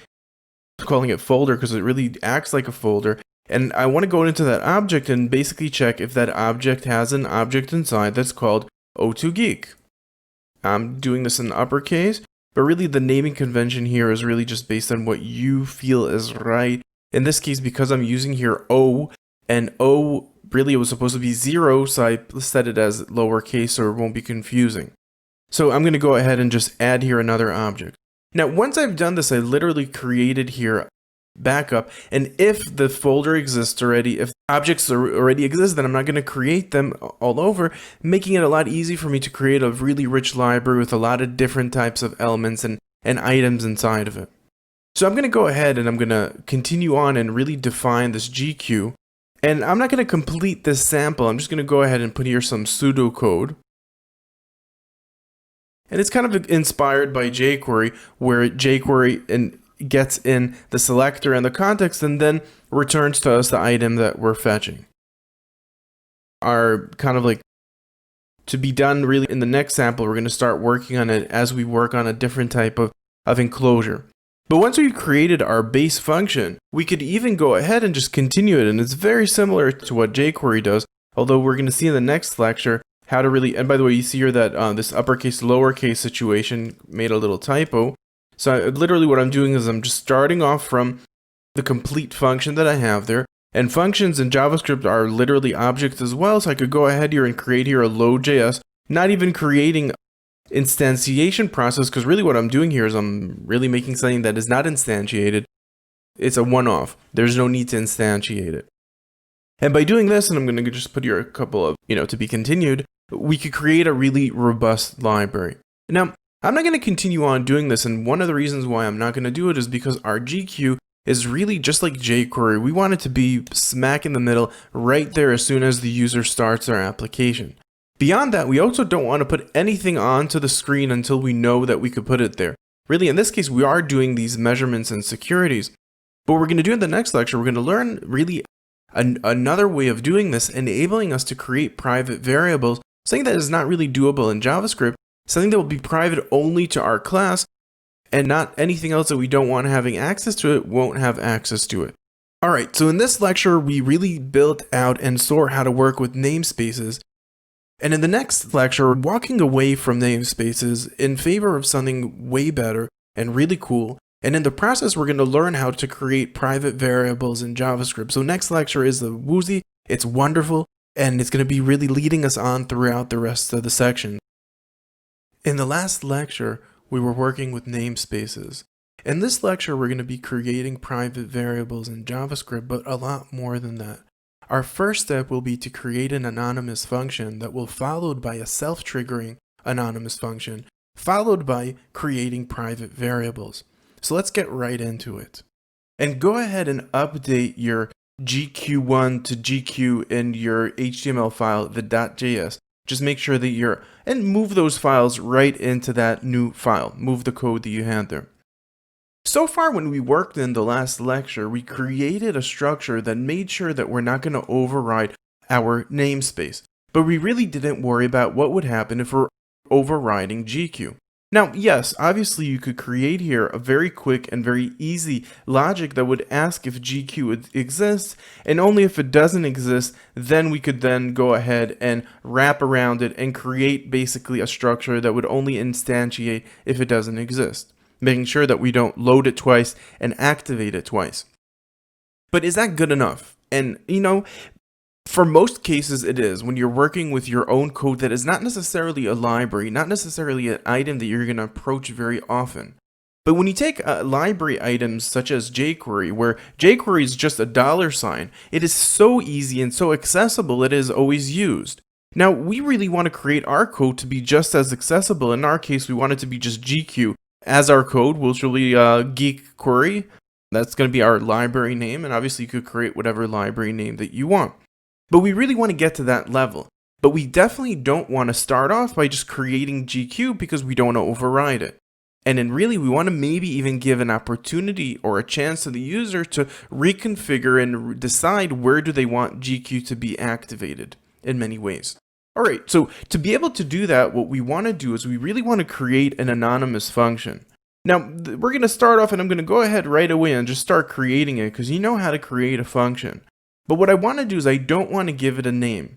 calling it folder because it really acts like a folder. And I want to go into that object and basically check if that object has an object inside that's called O2Geek. I'm doing this in uppercase, but really the naming convention here is really just based on what you feel is right. In this case, because I'm using here O, and O really it was supposed to be 0, so I set it as lowercase so it won't be confusing. So I'm going to go ahead and just add here another object. Now, once I've done this, I literally created here backup, and if the folder exists already, if objects already exist, then I'm not going to create them all over, making it a lot easier for me to create a really rich library with a lot of different types of elements and items inside of it. So I'm going to go ahead and I'm going to continue on and really define this GQ, and I'm not going to complete this sample. I'm just going to go ahead and put here some pseudocode. And it's kind of inspired by jQuery, where jQuery gets in the selector and the context and then returns to us the item that we're fetching. Are kind of like to be done really in the next sample. We're going to start working on it as we work on a different type of enclosure. But once we've created our base function, we could even go ahead and just continue it. And it's very similar to what jQuery does, although we're going to see in the next lecture how to really, and by the way, you see here that this uppercase, lowercase situation made a little typo. So literally what I'm doing is I'm just starting off from the complete function that I have there. And functions in JavaScript are literally objects as well. So I could go ahead here and create here a load.js, not even creating instantiation process, because really what I'm doing here is I'm really making something that is not instantiated. It's a one-off. There's no need to instantiate it. And by doing this, and I'm going to just put here a couple of, to be continued, we could create a really robust library. Now, I'm not going to continue on doing this, and one of the reasons why I'm not going to do it is because our GQ is really just like jQuery. We want it to be smack in the middle right there as soon as the user starts their application. Beyond that, we also don't want to put anything onto the screen until we know that we could put it there. Really, in this case, we are doing these measurements and securities. But what we're going to do in the next lecture, we're going to learn really another way of doing this, enabling us to create private variables, something that is not really doable in JavaScript, something that will be private only to our class, and not anything else that we don't want having access to it won't have access to it. Alright, so in this lecture, we really built out and saw how to work with namespaces. And in the next lecture, we're walking away from namespaces in favor of something way better and really cool. And in the process, we're going to learn how to create private variables in JavaScript. So next lecture is the woozy. It's wonderful, and it's going to be really leading us on throughout the rest of the section. In the last lecture, we were working with namespaces. In this lecture, we're going to be creating private variables in JavaScript, but a lot more than that. Our first step will be to create an anonymous function that will be followed by a self-triggering anonymous function, followed by creating private variables. So let's get right into it. And go ahead and update your GQ1 to GQ in your HTML file, the .js. Just make sure that and move those files right into that new file. Move the code that you had there. So far, when we worked in the last lecture, we created a structure that made sure that we're not going to override our namespace. But we really didn't worry about what would happen if we're overriding GQ. Now, yes, obviously you could create here a very quick and very easy logic that would ask if GQ exists, and only if it doesn't exist, then we could then go ahead and wrap around it and create basically a structure that would only instantiate if it doesn't exist, making sure that we don't load it twice and activate it twice. But is that good enough? And for most cases it is, when you're working with your own code that is not necessarily a library, not necessarily an item that you're going to approach very often. But when you take library items such as jQuery, where jQuery is just a $sign, it is so easy and so accessible it is always used. Now, we really want to create our code to be just as accessible. In our case, we want it to be just GQ as our code, which will be Geek Query. That's going to be our library name, and obviously you could create whatever library name that you want. But we really want to get to that level. But we definitely don't want to start off by just creating GQ because we don't want to override it. And then really we want to maybe even give an opportunity or a chance to the user to reconfigure and decide where do they want GQ to be activated in many ways. Alright, so to be able to do that, what we want to do is we really want to create an anonymous function. Now, we're going to start off, and I'm going to go ahead right away and just start creating it because you know how to create a function. But what I want to do is I don't want to give it a name.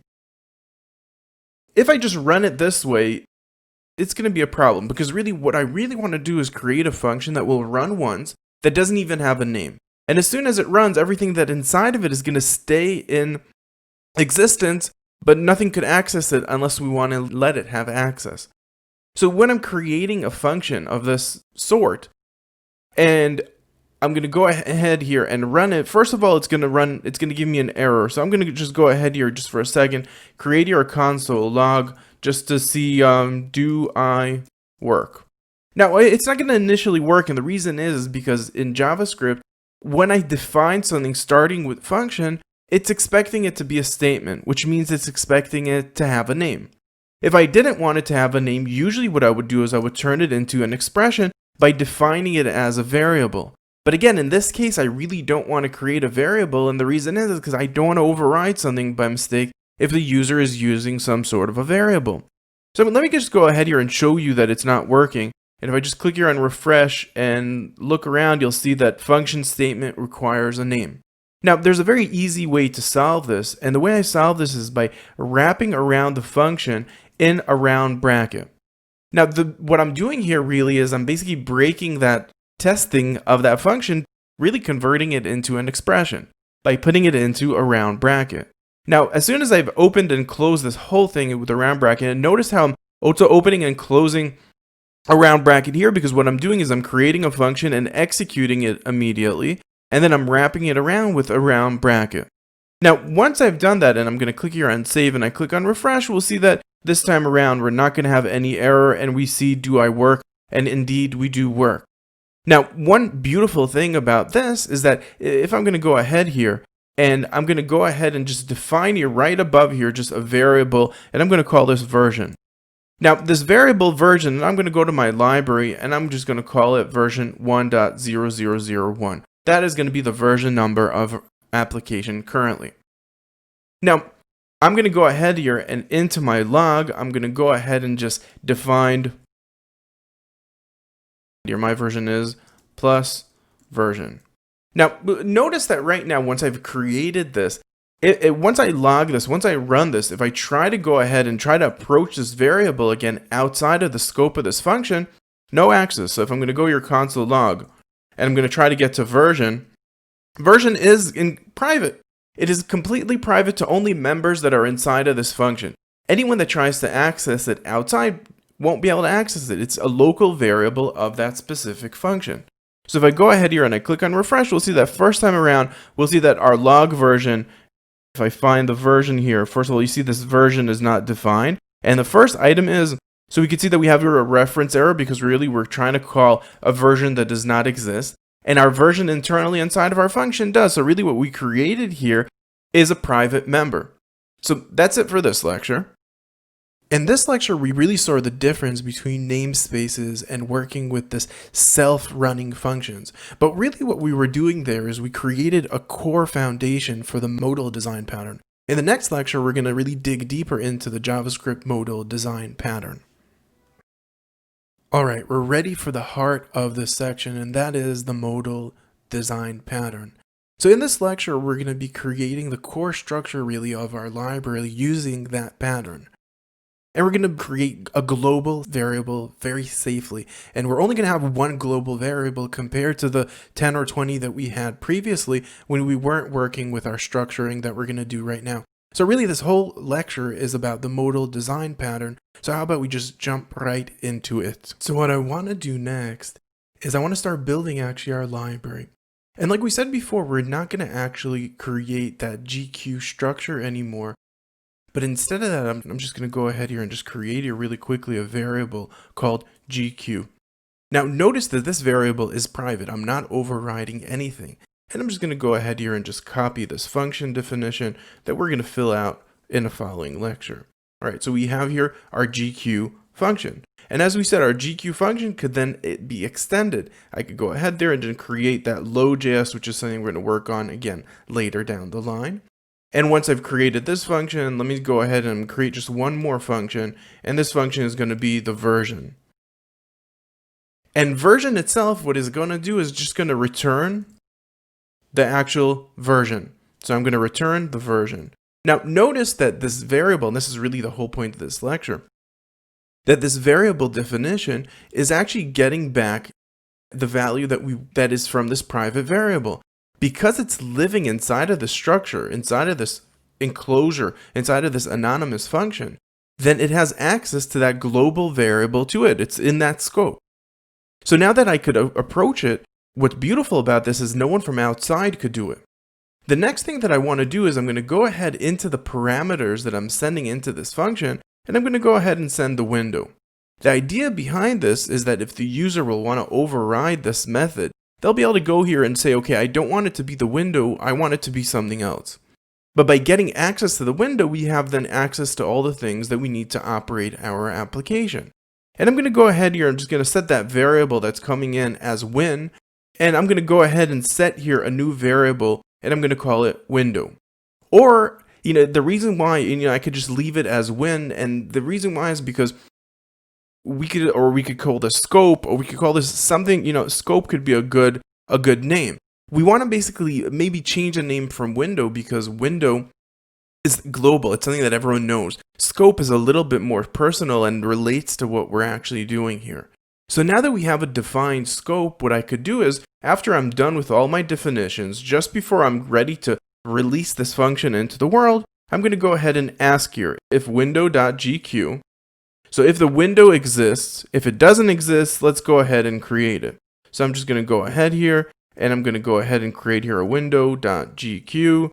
If I just run it this way, it's going to be a problem because really what I really want to do is create a function that will run once that doesn't even have a name. And as soon as it runs, everything that inside of it is going to stay in existence, but nothing could access it unless we want to let it have access. So when I'm creating a function of this sort, and I'm going to go ahead here and run it. First of all, it's going to give me an error. So I'm going to just go ahead here just for a second, create your console log just to see, do I work? Now, it's not going to initially work, and the reason is because in JavaScript, when I define something starting with function, it's expecting it to be a statement, which means it's expecting it to have a name. If I didn't want it to have a name, usually what I would do is I would turn it into an expression by defining it as a variable. But again, in this case, I really don't want to create a variable, and the reason is because I don't want to override something by mistake if the user is using some sort of a variable. So let me just go ahead here and show you that it's not working. And if I just click here on refresh and look around, you'll see that function statement requires a name. Now, there's a very easy way to solve this, and the way I solve this is by wrapping around the function in a round bracket. Now, what I'm doing here really is I'm basically breaking that testing of that function, really converting it into an expression by putting it into a round bracket. Now, as soon as I've opened and closed this whole thing with a round bracket, and notice how I'm also opening and closing a round bracket here, because what I'm doing is I'm creating a function and executing it immediately, and then I'm wrapping it around with a round bracket. Now, once I've done that, and I'm going to click here on save and I click on refresh, we'll see that this time around we're not going to have any error, and we see do I work, and indeed we do work. Now, one beautiful thing about this is that if I'm going to go ahead here and I'm going to go ahead and just define here right above here just a variable, and I'm going to call this version. Now, this variable version, and I'm going to go to my library and I'm just going to call it version 1.0001. That is going to be the version number of application currently. Now, I'm going to go ahead here and into my log, I'm going to go ahead and just define here my version is plus version. Now, notice that right now, once I've created this, once I log this, once I run this, if I try to go ahead and try to approach this variable again outside of the scope of this function, no access. So if I'm going to go your console log and I'm going to try to get to version, version is in private. It is completely private to only members that are inside of this function. Anyone that tries to access it outside won't be able to access it. It's a local variable of that specific function. So if I go ahead here and I click on refresh, we'll see that first time around, we'll see that our log version, if I find the version here, first of all, you see this version is not defined. And the first item is, so we can see that we have here a reference error because really we're trying to call a version that does not exist. And our version internally inside of our function does. So really what we created here is a private member. So that's it for this lecture. In this lecture, we really saw the difference between namespaces and working with this self-running functions. But really what we were doing there is we created a core foundation for the modal design pattern. In the next lecture, we're going to really dig deeper into the JavaScript modal design pattern. All right, we're ready for the heart of this section, and that is the modal design pattern. So in this lecture, we're going to be creating the core structure really of our library using that pattern. And we're going to create a global variable very safely. And we're only going to have one global variable compared to the 10 or 20 that we had previously when we weren't working with our structuring that we're going to do right now. So really this whole lecture is about the modal design pattern. So how about we just jump right into it? So what I want to do next is I want to start building actually our library. And like we said before, we're not going to actually create that GQ structure anymore. But instead of that, I'm just going to go ahead here and just create here really quickly a variable called GQ. Now notice that this variable is private. I'm not overriding anything. And I'm just going to go ahead here and just copy this function definition that we're going to fill out in the following lecture. All right, so we have here our GQ function. And as we said, our GQ function could then be extended. I could go ahead there and then create that load.js, which is something we're going to work on again later down the line. And once I've created this function, let me go ahead and create just one more function. And this function is going to be the version. And version itself, what it's going to do is just going to return the actual version. So I'm going to return the version. Now notice that this variable, and this is really the whole point of this lecture, that this variable definition is actually getting back the value that is from this private variable. Because it's living inside of the structure, inside of this enclosure, inside of this anonymous function, then it has access to that global variable to it. It's in that scope. So now that I could approach it, what's beautiful about this is no one from outside could do it. The next thing that I want to do is I'm going to go ahead into the parameters that I'm sending into this function, and I'm going to go ahead and send the window. The idea behind this is that if the user will want to override this method, they'll be able to go here and say, okay, I don't want it to be the window, I want it to be something else. But by getting access to the window, we have then access to all the things that we need to operate our application. And I'm going to go ahead here, I'm just going to set that variable that's coming in as win, and I'm going to go ahead and set here a new variable, and I'm going to call it window. Or, the reason why, I could just leave it as win, and the reason why is because we could call this scope, or we could call this something, scope could be a good name. We want to basically maybe change the name from window because window is global. It's something that everyone knows. Scope is a little bit more personal and relates to what we're actually doing here. So now that we have a defined scope, what I could do is, after I'm done with all my definitions, just before I'm ready to release this function into the world, I'm going to go ahead and ask here if window.gq. So if the window exists, if it doesn't exist, let's go ahead and create it. So I'm just going to go ahead here, and I'm going to go ahead and create here a window.gq,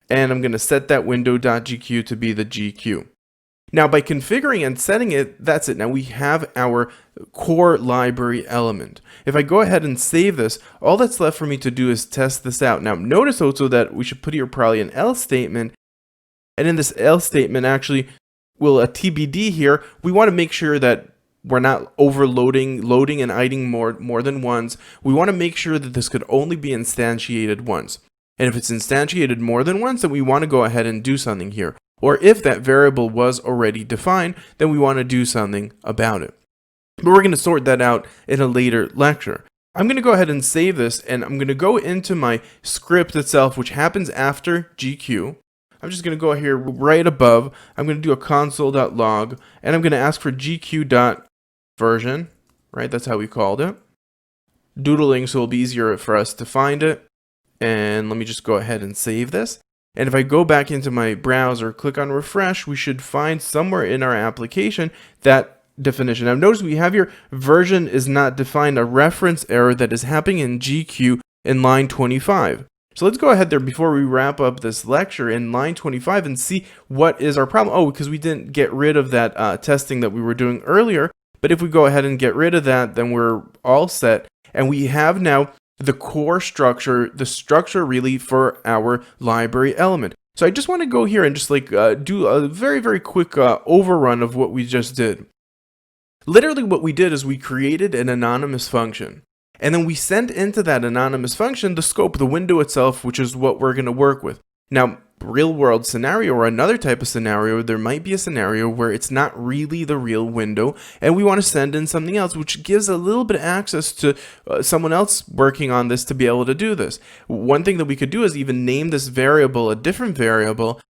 and I'm going to set that window.gq to be the GQ. Now by configuring and setting it, that's it. Now we have our core library element. If I go ahead and save this, all that's left for me to do is test this out. Now notice also that we should put here probably an else statement, and in this else statement actually, a TBD here, we want to make sure that we're not loading and idling more than once. We want to make sure that this could only be instantiated once. And if it's instantiated more than once, then we want to go ahead and do something here. Or if that variable was already defined, then we want to do something about it. But we're going to sort that out in a later lecture. I'm going to go ahead and save this, and I'm going to go into my script itself, which happens after GQ. I'm just going to go here right above. I'm going to do a console.log, and I'm going to ask for gq.version, right? That's how we called it. Doodling, so it'll be easier for us to find it. And let me just go ahead and save this. And if I go back into my browser, click on refresh, we should find somewhere in our application that definition. Now notice we have here version is not defined, a reference error that is happening in GQ in line 25. So let's go ahead there before we wrap up this lecture in line 25 and see what is our problem. Oh, because we didn't get rid of that testing that we were doing earlier. But if we go ahead and get rid of that, then we're all set. And we have now the core structure, the structure really for our library element. So I just want to go here and just do a very, very quick overrun of what we just did. Literally what we did is we created an anonymous function. And then we sent into that anonymous function the scope, the window itself, which is what we're going to work with. Now, real world scenario or another type of scenario, there might be a scenario where it's not really the real window and we want to send in something else, which gives a little bit of access to someone else working on this to be able to do this. One thing that we could do is even name this variable a different variable,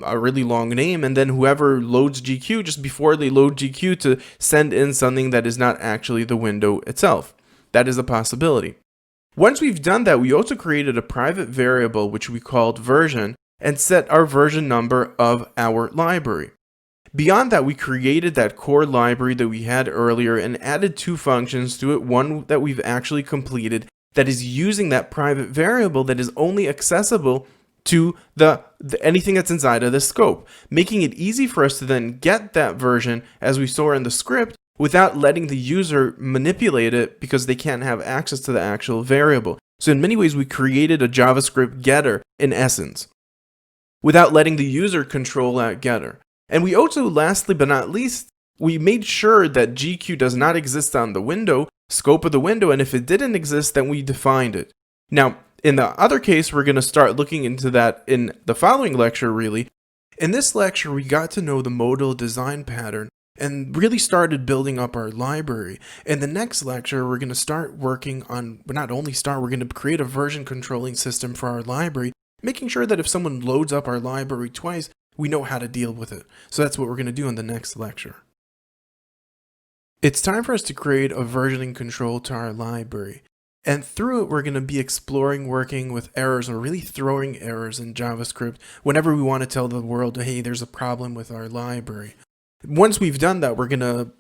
a really long name, and then whoever loads GQ, just before they load GQ, to send in something that is not actually the window itself. That is a possibility. Once we've done that, we also created a private variable which we called version and set our version number of our library. Beyond that, we created that core library that we had earlier and added two functions to it, one that we've actually completed that is using that private variable that is only accessible to anything that's inside of the scope, making it easy for us to then get that version as we saw in the script without letting the user manipulate it because they can't have access to the actual variable. So in many ways, we created a JavaScript getter in essence without letting the user control that getter. And we also, lastly but not least, we made sure that GQ does not exist on the window, scope of the window, and if it didn't exist, then we defined it. Now, in the other case, we're going to start looking into that in the following lecture, really. In this lecture, we got to know the modal design pattern and really started building up our library. In the next lecture, we're going to start working on, but not only start, we're going to create a version controlling system for our library, making sure that if someone loads up our library twice, we know how to deal with it. So that's what we're going to do in the next lecture. It's time for us to create a versioning control to our library. And through it, we're going to be exploring working with errors, or really throwing errors in JavaScript whenever we want to tell the world, hey, there's a problem with our library. Once we've done that, we're going to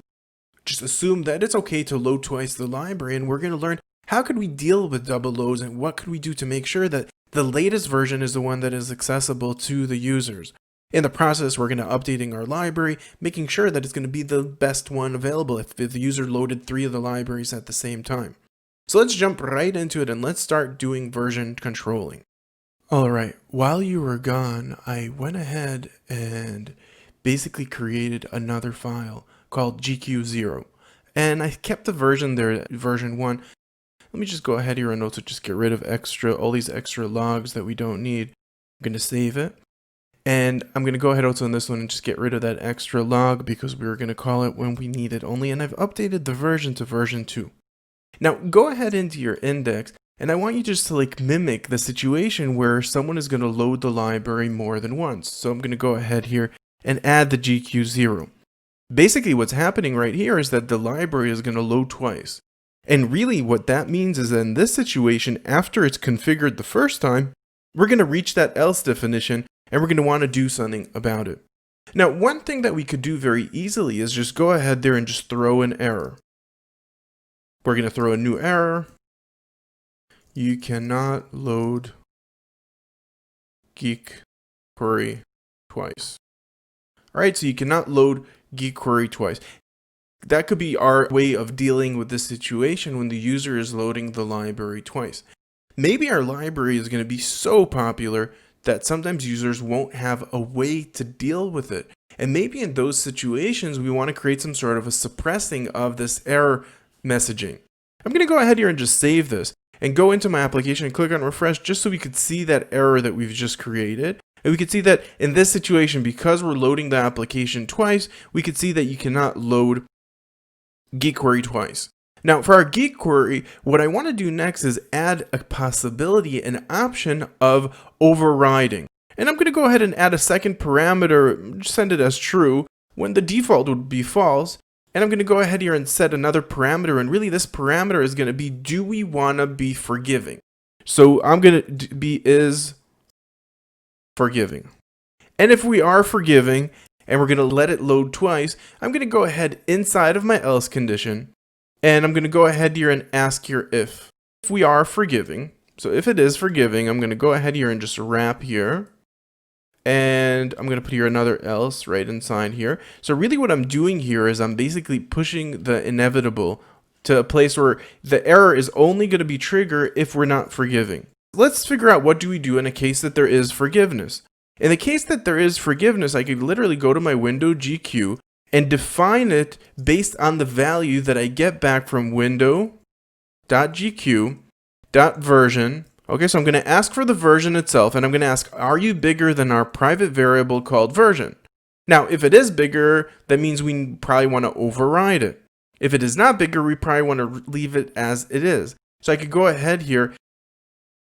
just assume that it's okay to load twice the library, and we're going to learn how could we deal with double loads and what could we do to make sure that the latest version is the one that is accessible to the users. In the process, we're going to updating our library, making sure that it's going to be the best one available if the user loaded 3 of the libraries at the same time. So let's jump right into it and let's start doing version controlling. Alright, while you were gone, I went ahead and basically created another file called GQ0. And I kept the version there, version 1. Let me just go ahead here and also just get rid of all these extra logs that we don't need. I'm going to save it. And I'm going to go ahead also on this one and just get rid of that extra log because we were going to call it when we need it only. And I've updated the version to version 2. Now go ahead into your index and I want you just to mimic the situation where someone is going to load the library more than once. So I'm going to go ahead here and add the GQ0. Basically what's happening right here is that the library is going to load twice. And really what that means is that in this situation, after it's configured the first time, we're going to reach that else definition and we're going to want to do something about it. Now, one thing that we could do very easily is just go ahead there and just throw an error. We're going to throw a new error. You cannot load Geek Query twice. All right, so you cannot load Geek Query twice. That could be our way of dealing with this situation when the user is loading the library twice. Maybe our library is going to be so popular that sometimes users won't have a way to deal with it. And maybe in those situations, we want to create some sort of a suppressing of this error messaging. I'm going to go ahead here and just save this and go into my application and click on refresh just so we could see that error that we've just created. And we could see that in this situation, because we're loading the application twice, we could see that you cannot load Geek Query twice. Now for our Geek Query, what I want to do next is add a possibility, an option of overriding. And I'm going to go ahead and add a second parameter, send it as true, when the default would be false. And I'm going to go ahead here and set another parameter. And really this parameter is going to be, do we want to be forgiving? So I'm going to be is forgiving. And if we are forgiving, and we're going to let it load twice, I'm going to go ahead inside of my else condition, and I'm going to go ahead here and ask here if we are forgiving. So if it is forgiving, I'm going to go ahead here and just wrap here, and I'm going to put here another else right inside here. So really what I'm doing here is I'm basically pushing the inevitable to a place where the error is only going to be triggered if we're not forgiving. Let's figure out what do we do in a case that there is forgiveness. In the case that there is forgiveness, I could literally go to my window GQ and define it based on the value that I get back from window.gq.version. Okay, so I'm going to ask for the version itself, and I'm going to ask, are you bigger than our private variable called version? Now, if it is bigger, that means we probably want to override it. If it is not bigger, we probably want to leave it as it is. So I could go ahead here.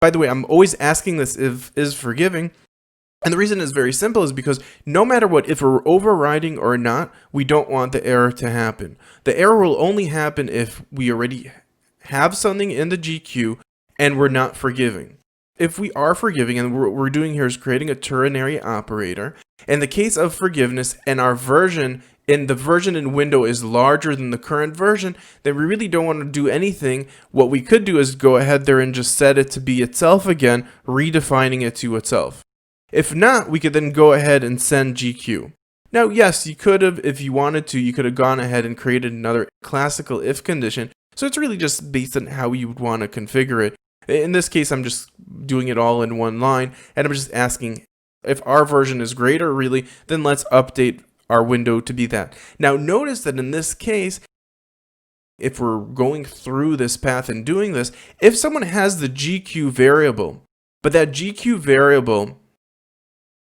By the way, I'm always asking this if is forgiving. And the reason is very simple, is because no matter what, if we're overriding or not, we don't want the error to happen. The error will only happen if we already have something in the GQ and we're not forgiving. If we are forgiving, and what we're doing here is creating a ternary operator, in the case of forgiveness and our version in window is larger than the current version, then we really don't want to do anything. What we could do is go ahead there and just set it to be itself again, redefining it to itself. If not, we could then go ahead and send GQ. Now, yes, you could have, if you wanted to, you could have gone ahead and created another classical if condition. So it's really just based on how you would want to configure it. In this case, I'm just doing it all in one line, and I'm just asking if our version is greater, really, then let's update our window to be that. Now, notice that in this case, if we're going through this path and doing this, if someone has the GQ variable, but that GQ variable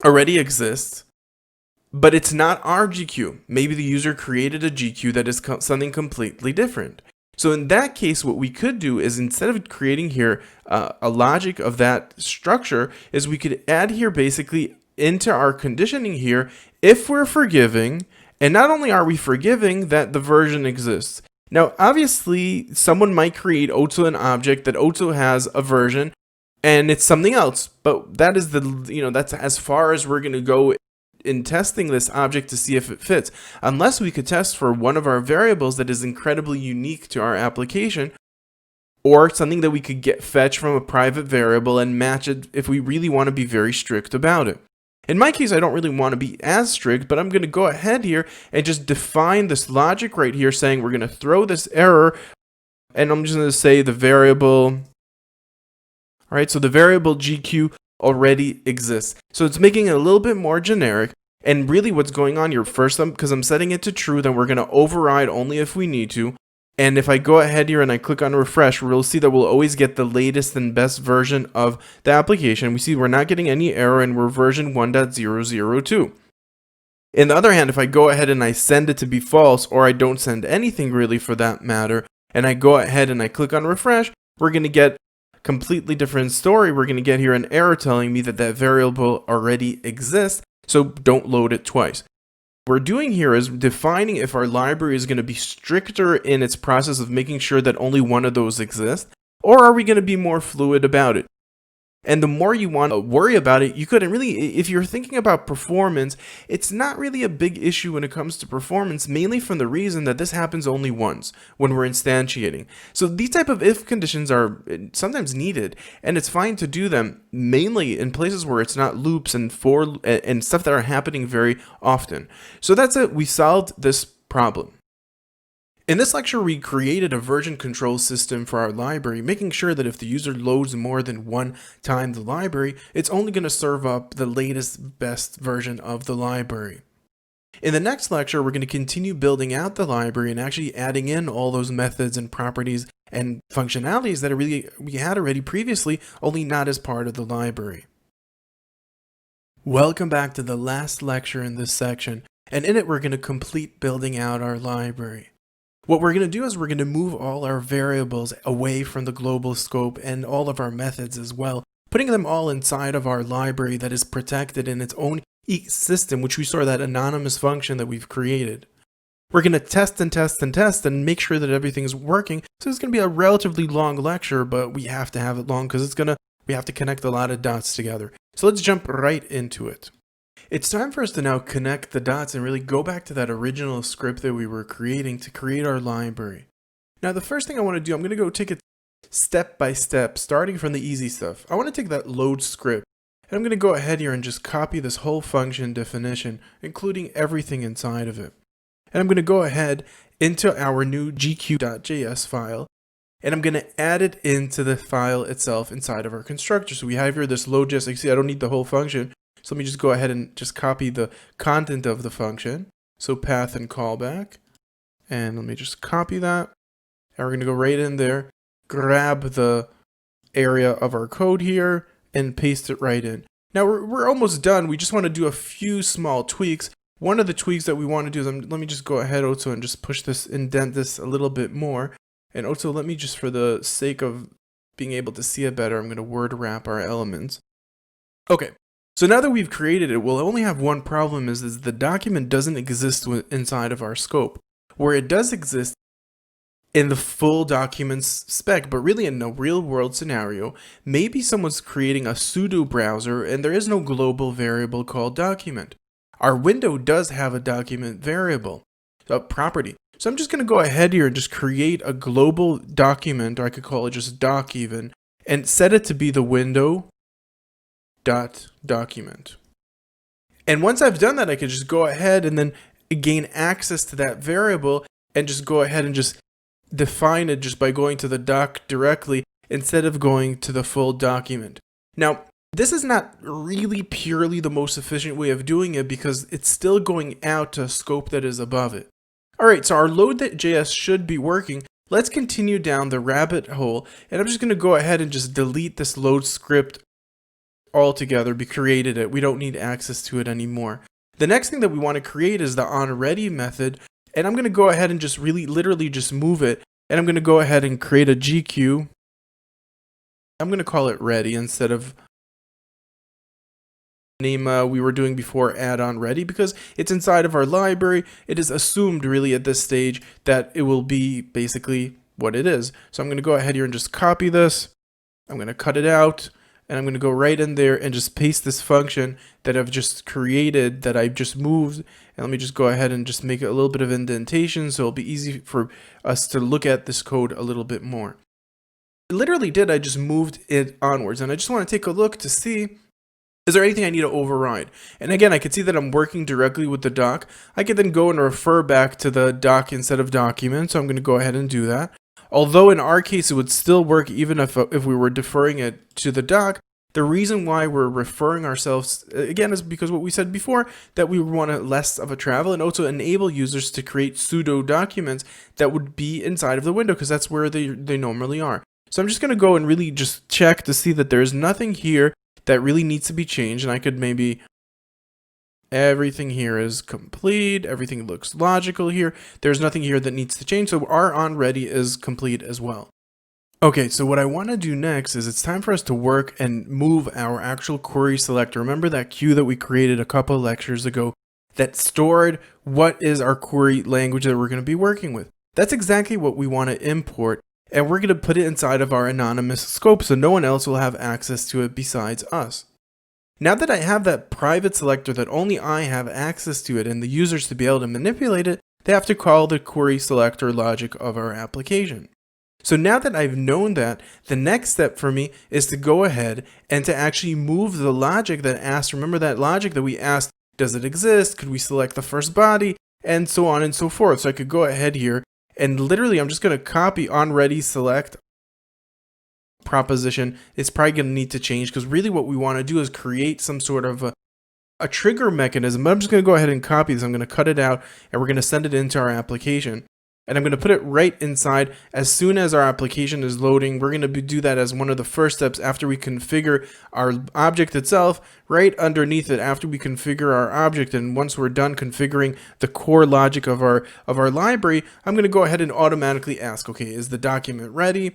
already exists, but it's not our GQ. Maybe the user created a GQ that is something completely different. So in that case, what we could do is, instead of creating here a logic of that structure, is we could add here basically into our conditioning here, if we're forgiving, and not only are we forgiving, that the version exists. Now, obviously, someone might create also an object that also has a version, and it's something else, but that is that's as far as we're going to go in testing this object to see if it fits, unless we could test for one of our variables that is incredibly unique to our application. or something that we could get fetch from a private variable and match it if we really want to be very strict about it. In my case, I don't really want to be as strict, but I'm going to go ahead here and just define this logic right here saying we're going to throw this error, and I'm just going to say the variable, all right, so the variable GQ already exists. So it's making it a little bit more generic. And really what's going on here, first, because I'm setting it to true, then we're going to override only if we need to. And if I go ahead here and I click on refresh, we'll see that we'll always get the latest and best version of the application. We see we're not getting any error and we're version 1.002. On the other hand, if I go ahead and I send it to be false, or I don't send anything really for that matter, and I go ahead and I click on refresh, we're going to get completely different story. We're going to get here an error telling me that that variable already exists, so don't load it twice. What we're doing here is defining if our library is going to be stricter in its process of making sure that only one of those exists, or are we going to be more fluid about it? And the more you want to worry about it, you couldn't really, if you're thinking about performance, it's not really a big issue when it comes to performance, mainly from the reason that this happens only once when we're instantiating. So these type of if conditions are sometimes needed, and it's fine to do them mainly in places where it's not loops and for and stuff that are happening very often. So that's it. We solved this problem. In this lecture, we created a version control system for our library, making sure that if the user loads more than one time the library, it's only going to serve up the latest, best version of the library. In the next lecture, we're going to continue building out the library and actually adding in all those methods and properties and functionalities that we had already previously, only not as part of the library. Welcome back to the last lecture in this section, and in it we're going to complete building out our library. What we're going to do is we're going to move all our variables away from the global scope and all of our methods as well, putting them all inside of our library that is protected in its own system, which we store that anonymous function that we've created. We're going to test and test and test and make sure that everything's working. So it's going to be a relatively long lecture, but we have to have it long because we have to connect a lot of dots together. So let's jump right into it. It's time for us to now connect the dots and really go back to that original script that we were creating to create our library. Now, the first thing I want to do, I'm going to go take it step by step, starting from the easy stuff. I want to take that load script, and I'm going to go ahead here and just copy this whole function definition, including everything inside of it. And I'm going to go ahead into our new gq.js file, and I'm going to add it into the file itself inside of our constructor. So we have here this load.js. You see, I don't need the whole function. So let me just go ahead and just copy the content of the function. So path and callback. And let me just copy that. And we're going to go right in there, grab the area of our code here, and paste it right in. Now we're almost done. We just want to do a few small tweaks. One of the tweaks that we want to do is, let me just go ahead also and just push this, indent this a little bit more. And also let me just, for the sake of being able to see it better, I'm going to word wrap our elements. Okay. So now that we've created it, we'll only have one problem is the document doesn't exist inside of our scope. Where it does exist in the full document's spec, but really in a real world scenario, maybe someone's creating a pseudo browser and there is no global variable called document. Our window does have a document variable, a property. So I'm just going to go ahead here and just create a global document, or I could call it just doc even, and set it to be the window document. And once I've done that, I can just go ahead and then gain access to that variable and just go ahead and just define it just by going to the doc directly instead of going to the full document. Now, this is not really purely the most efficient way of doing it because it's still going out to a scope that is above it. All right, so our load.js should be working. Let's continue down the rabbit hole, and I'm just going to go ahead and just delete this load script altogether. We created it. We don't need access to it anymore. The next thing that we want to create is the onReady method, and I'm going to go ahead and just literally just move it, and I'm going to go ahead and create a GQ. I'm going to call it ready instead of name we were doing before, add-on ready, because it's inside of our library. It is assumed really at this stage that it will be basically what it is. So I'm going to go ahead here and just copy this. I'm going to cut it out. And I'm going to go right in there and just paste this function that I've just created, that I've just moved. And let me just go ahead and just make a little bit of indentation so it'll be easy for us to look at this code a little bit more. literally did, I just moved it onwards, and I just want to take a look to see, is there anything I need to override? And again, I can see that I'm working directly with the doc. I can then go and refer back to the doc instead of document, so I'm going to go ahead and do that. Although in our case, it would still work even if we were deferring it to the doc. The reason why we're referring ourselves, again, is because what we said before, that we want less of a travel and also enable users to create pseudo documents that would be inside of the window, because that's where they normally are. So I'm just going to go and really just check to see that there's nothing here that really needs to be changed, and I could maybe, everything here is complete, everything looks logical here, there's nothing here that needs to change, so our onReady is complete as well. Okay, so what I want to do next is it's time for us to work and move our actual query selector. Remember that queue that we created a couple of lectures ago that stored what is our query language that we're going to be working with? That's exactly what we want to import, and we're going to put it inside of our anonymous scope so no one else will have access to it besides us. Now that I have that private selector that only I have access to it and the users to be able to manipulate it, they have to call the query selector logic of our application. So now that I've known that, the next step for me is to go ahead and to actually move the logic that asked, remember that logic that we asked, does it exist? Could we select the first body? And so on and so forth. So I could go ahead here and literally I'm just going to copy onReady select proposition. It's probably going to need to change because really what we want to do is create some sort of a trigger mechanism. But I'm just going to go ahead and copy this. I'm going to cut it out and we're going to send it into our application. And I'm going to put it right inside. As soon as our application is loading, we're going to do that as one of the first steps after we configure our object itself, right underneath it after we configure our object. And once we're done configuring the core logic of our library, I'm going to go ahead and automatically ask, okay, is the document ready?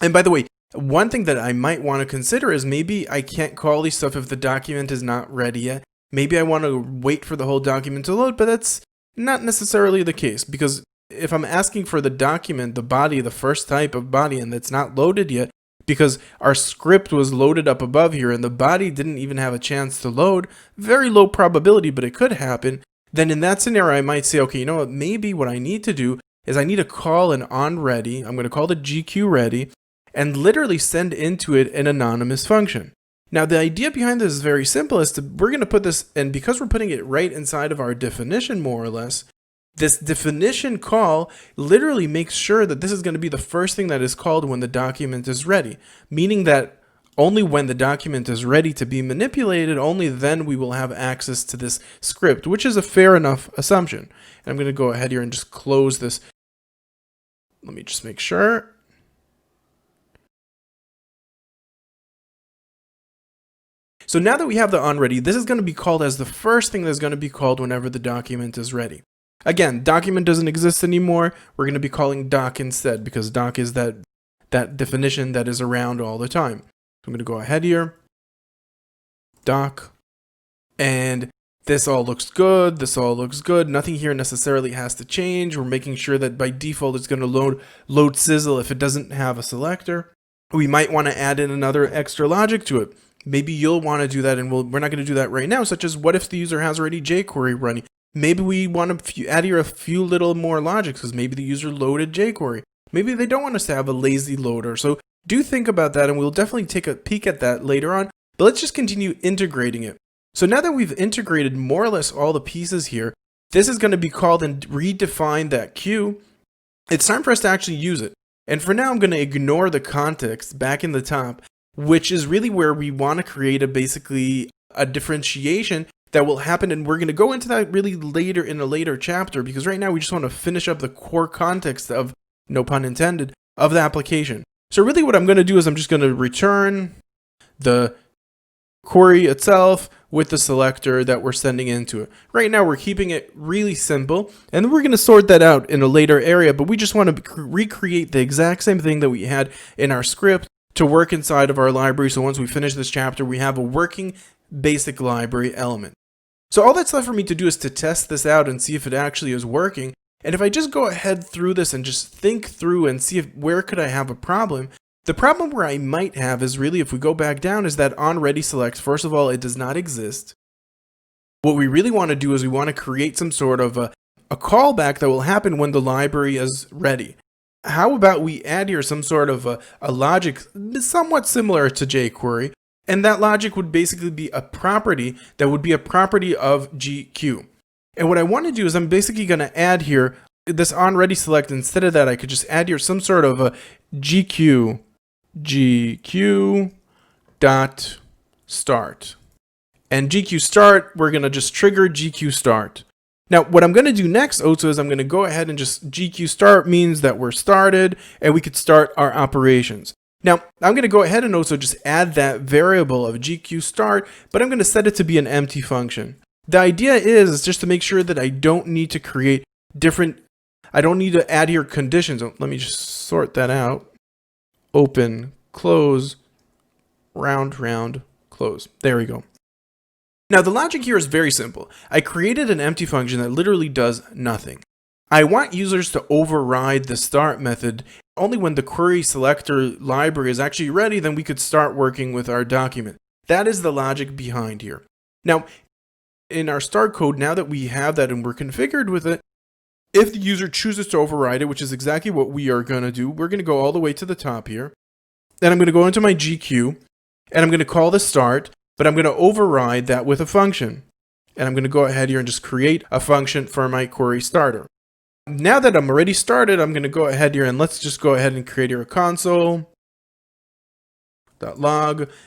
And by the way, one thing that I might want to consider is maybe I can't call these stuff if the document is not ready yet. Maybe I want to wait for the whole document to load, but that's not necessarily the case, because if I'm asking for the document, the body, the first type of body, and it's not loaded yet because our script was loaded up above here and the body didn't even have a chance to load, very low probability, but it could happen, then in that scenario, I might say, okay, you know what, maybe what I need to do is I need to call an onReady, I'm going to call the GQReady, and literally send into it an anonymous function. Now, the idea behind this is very simple, we're going to put this, and because we're putting it right inside of our definition, more or less, this definition call literally makes sure that this is going to be the first thing that is called when the document is ready, meaning that only when the document is ready to be manipulated, only then we will have access to this script, which is a fair enough assumption. And I'm going to go ahead here and just close this. Let me just make sure. So now that we have the onReady, this is going to be called as the first thing that's going to be called whenever the document is ready. Again, document doesn't exist anymore. We're going to be calling doc instead because doc is that definition that is around all the time. So I'm going to go ahead here, doc, and this all looks good. This all looks good. Nothing here necessarily has to change. We're making sure that by default it's going to load Sizzle if it doesn't have a selector. We might want to add in another extra logic to it. Maybe you'll want to do that, and we're not going to do that right now, such as what if the user has already jQuery running? Maybe we want to add here a few little more logics because maybe the user loaded jQuery. Maybe they don't want us to have a lazy loader. So do think about that, and we'll definitely take a peek at that later on. But let's just continue integrating it. So now that we've integrated more or less all the pieces here, this is going to be called and redefine that queue. It's time for us to actually use it. And for now, I'm going to ignore the context back in the top, which is really where we want to create basically a differentiation that will happen, and we're going to go into that really later in a later chapter, because right now we just want to finish up the core context of, no pun intended, of the application. So really what I'm going to do is I'm just going to return the query itself with the selector that we're sending into it. Right now we're keeping it really simple, and we're going to sort that out in a later area, but we just want to recreate the exact same thing that we had in our script to work inside of our library. So once we finish this chapter, we have a working basic library element. So all that's left for me to do is to test this out and see if it actually is working. And if I just go ahead through this and just think through and see where could I have a problem, the problem where I might have is really, if we go back down, is that onReady select. First of all, it does not exist. What we really want to do is we want to create some sort of a callback that will happen when the library is ready. how about we add here some sort of a logic somewhat similar to jQuery, and that logic would basically be a property that would be a property of GQ. And what I want to do is I'm basically going to add here this onReady select. Instead of that, I could just add here some sort of a GQ dot start. And GQ start, we're going to just trigger GQ start. Now, what I'm going to do next also is I'm going to go ahead and just GQ start means that we're started and we could start our operations. Now, I'm going to go ahead and also just add that variable of GQ start, but I'm going to set it to be an empty function. The idea is just to make sure that I don't need to create I don't need to add here conditions. Let me just sort that out. Open, close, round, close. There we go. Now the logic here is very simple. I created an empty function that literally does nothing. I want users to override the start method. Only when the query selector library is actually ready, then we could start working with our document. That is the logic behind here. Now, in our start code, now that we have that and we're configured with it, if the user chooses to override it, which is exactly what we are going to do, we're going to go all the way to the top here. Then I'm going to go into my GQ and I'm going to call the start, but I'm going to override that with a function. And I'm going to go ahead here and just create a function for my query starter. Now that I'm already started, I'm going to go ahead here and let's just go ahead and create here a console.log.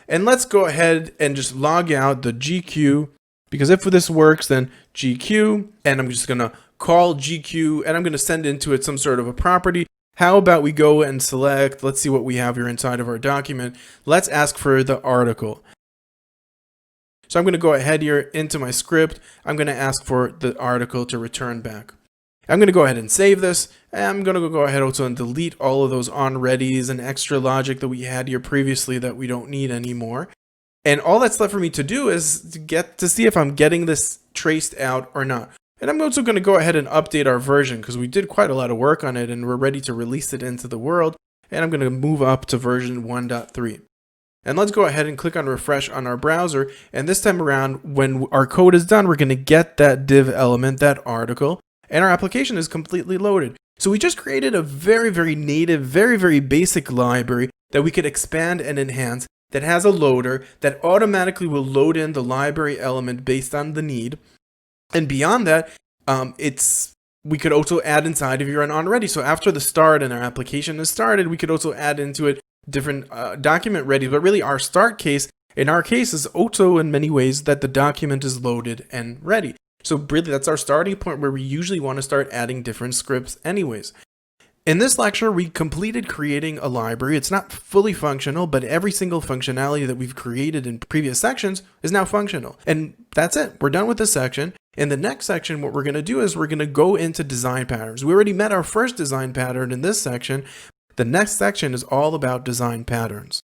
And let's go ahead and just log out the GQ, because if this works, then GQ, and I'm just going to call GQ and I'm going to send into it some sort of a property. How about we go and select, let's see what we have here inside of our document. Let's ask for the article. So I'm going to go ahead here into my script. I'm going to ask for the article to return back. I'm going to go ahead and save this. And I'm going to go ahead also and delete all of those onReadies and extra logic that we had here previously that we don't need anymore. And all that's left for me to do is to see if I'm getting this traced out or not. And I'm also going to go ahead and update our version because we did quite a lot of work on it and we're ready to release it into the world. And I'm going to move up to version 1.3. And let's go ahead and click on refresh on our browser. And this time around, when our code is done, we're going to get that div element, that article, and our application is completely loaded. So we just created a very native, very basic library that we could expand and enhance, that has a loader that automatically will load in the library element based on the need. And beyond that, we could also add inside if you're an onReady. So after the start and our application is started, we could also add into it different document ready. But really our start case, in our case, is also in many ways that the document is loaded and ready. So really that's our starting point where we usually want to start adding different scripts anyways. In this lecture, we completed creating a library. It's not fully functional, but every single functionality that we've created in previous sections is now functional. And that's it. We're done with this section. In the next section, what we're going to do is we're going to go into design patterns. We already met our first design pattern in this section. The next section is all about design patterns.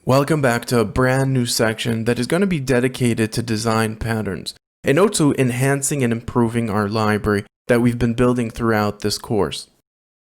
Welcome back to a brand new section that is going to be dedicated to design patterns and also enhancing and improving our library that we've been building throughout this course.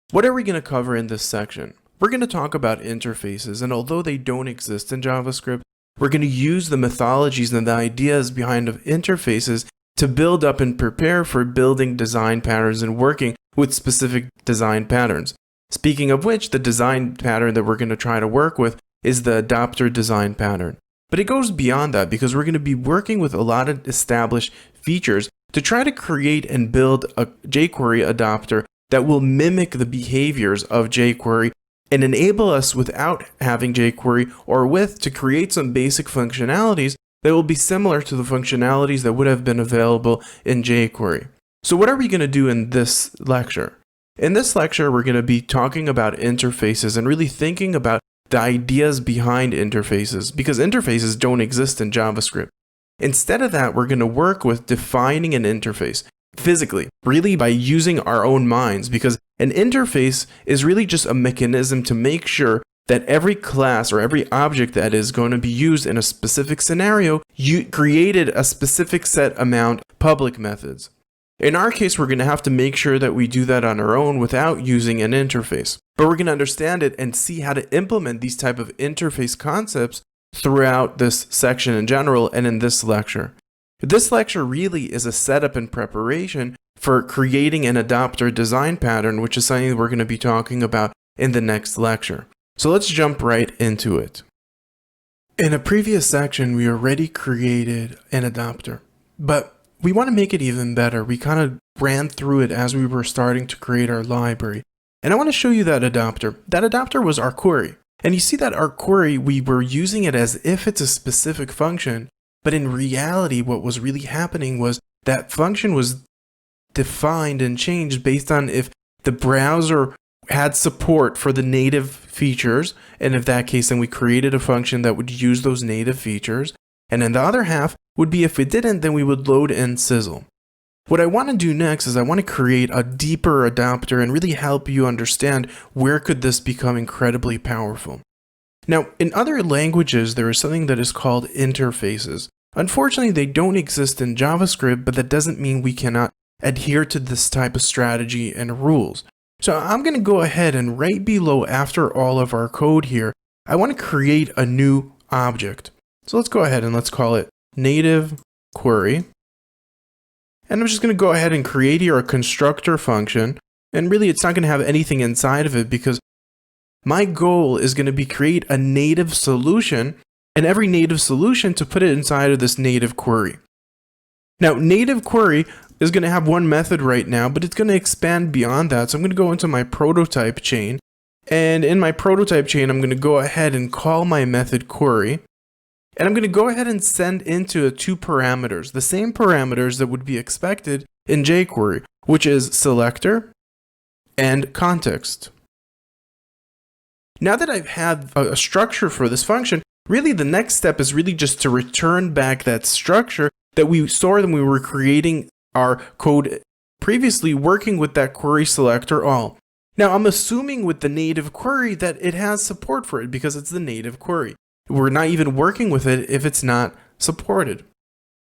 What are we going to cover in this section? We're going to talk about interfaces, and although they don't exist in JavaScript, we're going to use the mythologies and the ideas behind of interfaces to build up and prepare for building design patterns and working with specific design patterns. Speaking of which, the design pattern that we're going to try to work with is the adapter design pattern. But it goes beyond that because we're going to be working with a lot of established features to try to create and build a jQuery adapter that will mimic the behaviors of jQuery and enable us without having jQuery or with to create some basic functionalities that will be similar to the functionalities that would have been available in jQuery. So what are we going to do in this lecture? In this lecture, we're going to be talking about interfaces and really thinking about the ideas behind interfaces, because interfaces don't exist in JavaScript. Instead of that, we're going to work with defining an interface physically, really by using our own minds, because an interface is really just a mechanism to make sure that every class or every object that is going to be used in a specific scenario, you created a specific set amount of public methods. In our case, we're going to have to make sure that we do that on our own without using an interface. But we're going to understand it and see how to implement these type of interface concepts throughout this section in general and in this lecture. This lecture really is a setup and preparation for creating an adapter design pattern, which is something we're going to be talking about in the next lecture. So let's jump right into it. In a previous section, we already created an adapter, but we want to make it even better. We kind of ran through it as we were starting to create our library. And I want to show you that adapter. That adapter was our query. And you see that our query, we were using it as if it's a specific function, but in reality, what was really happening was that function was defined and changed based on if the browser had support for the native features, and in that case, then we created a function that would use those native features. And then the other half would be if it didn't, then we would load in Sizzle. What I want to do next is I want to create a deeper adapter and really help you understand where could this become incredibly powerful. Now, in other languages, there is something that is called interfaces. Unfortunately, they don't exist in JavaScript, but that doesn't mean we cannot adhere to this type of strategy and rules. So I'm going to go ahead and right below, after all of our code here, I want to create a new object. So let's go ahead and let's call it native query. And I'm just going to go ahead and create here a constructor function. And really, it's not going to have anything inside of it because my goal is going to be create a native solution, and every native solution to put it inside of this native query. Now, native query is going to have one method right now, but it's going to expand beyond that. So I'm going to go into my prototype chain. And in my prototype chain, I'm going to go ahead and call my method query. And I'm going to go ahead and send into two parameters, the same parameters that would be expected in jQuery, which is selector and context. Now that I've had a structure for this function, really the next step is really just to return back that structure that we saw when we were creating our code previously, working with that query selector all. Now I'm assuming with the native query that it has support for it because it's the native query. We're not even working with it if it's not supported.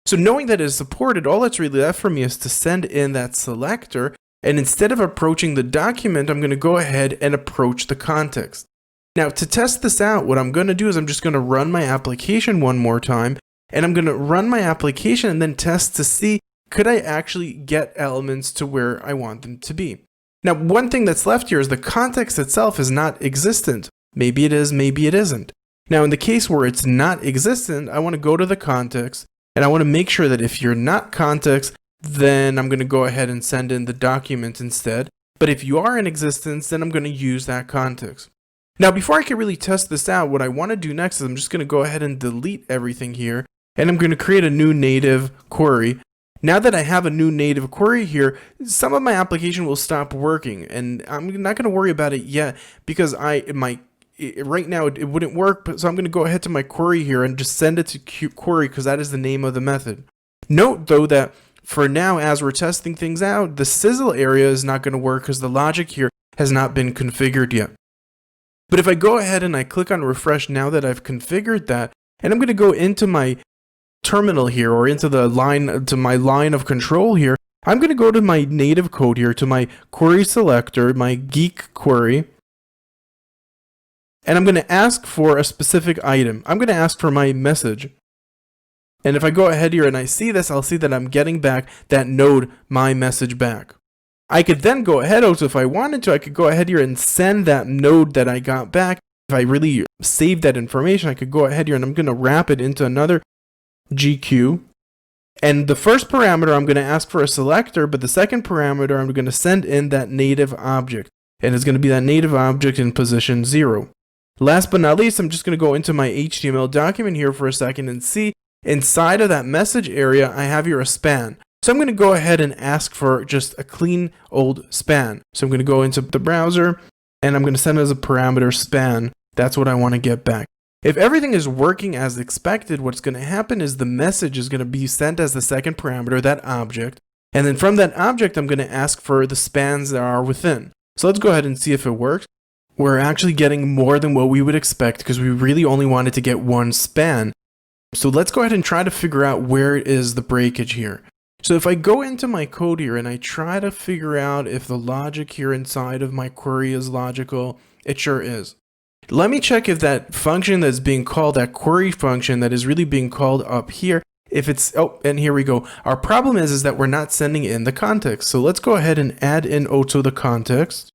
So knowing that it is supported, all that's really left for me is to send in that selector, and instead of approaching the document, I'm going to go ahead and approach the context. Now to test this out, what I'm going to do is I'm just going to run my application one more time, and I'm going to run my application and then test to see could I actually get elements to where I want them to be. Now one thing that's left here is the context itself is not existent. Maybe it is, maybe it isn't. Now, in the case where it's not existent, I want to go to the context, and I want to make sure that if you're not context, then I'm going to go ahead and send in the document instead. But if you are in existence, then I'm going to use that context. Now, before I can really test this out, what I want to do next is I'm just going to go ahead and delete everything here, and I'm going to create a new native query. Now that I have a new native query here, some of my application will stop working, and I'm not going to worry about it yet because right now it wouldn't work, so I'm going to go ahead to my query here and just send it to query because that is the name of the method. Note though that for now, as we're testing things out, the Sizzle area is not going to work because the logic here has not been configured yet. But if I go ahead and I click on refresh now that I've configured that, and I'm going to go into my terminal here or into the line, to my line of control here, I'm going to go to my native code here, to my query selector, my geek query. And I'm going to ask for a specific item. I'm going to ask for my message. And if I go ahead here and I see this, I'll see that I'm getting back that node, my message back. I could then go ahead, also if I wanted to, I could go ahead here and send that node that I got back. If I really save that information, I could go ahead here and I'm going to wrap it into another GQ. And the first parameter, I'm going to ask for a selector, but the second parameter, I'm going to send in that native object. And it's going to be that native object in position 0. Last but not least, I'm just going to go into my HTML document here for a second and see inside of that message area, I have here a span. So I'm going to go ahead and ask for just a clean old span. So I'm going to go into the browser and I'm going to send as a parameter span. That's what I want to get back. If everything is working as expected, what's going to happen is the message is going to be sent as the second parameter, that object. And then from that object, I'm going to ask for the spans that are within. So let's go ahead and see if it works. We're actually getting more than what we would expect because we really only wanted to get one span. So let's go ahead and try to figure out where is the breakage here. So if I go into my code here and I try to figure out if the logic here inside of my query is logical, it sure is. Let me check if that function that's being called, that query function that is really being called up here, if it's, oh, and here we go. Our problem is that we're not sending in the context. So let's go ahead and add in also the context.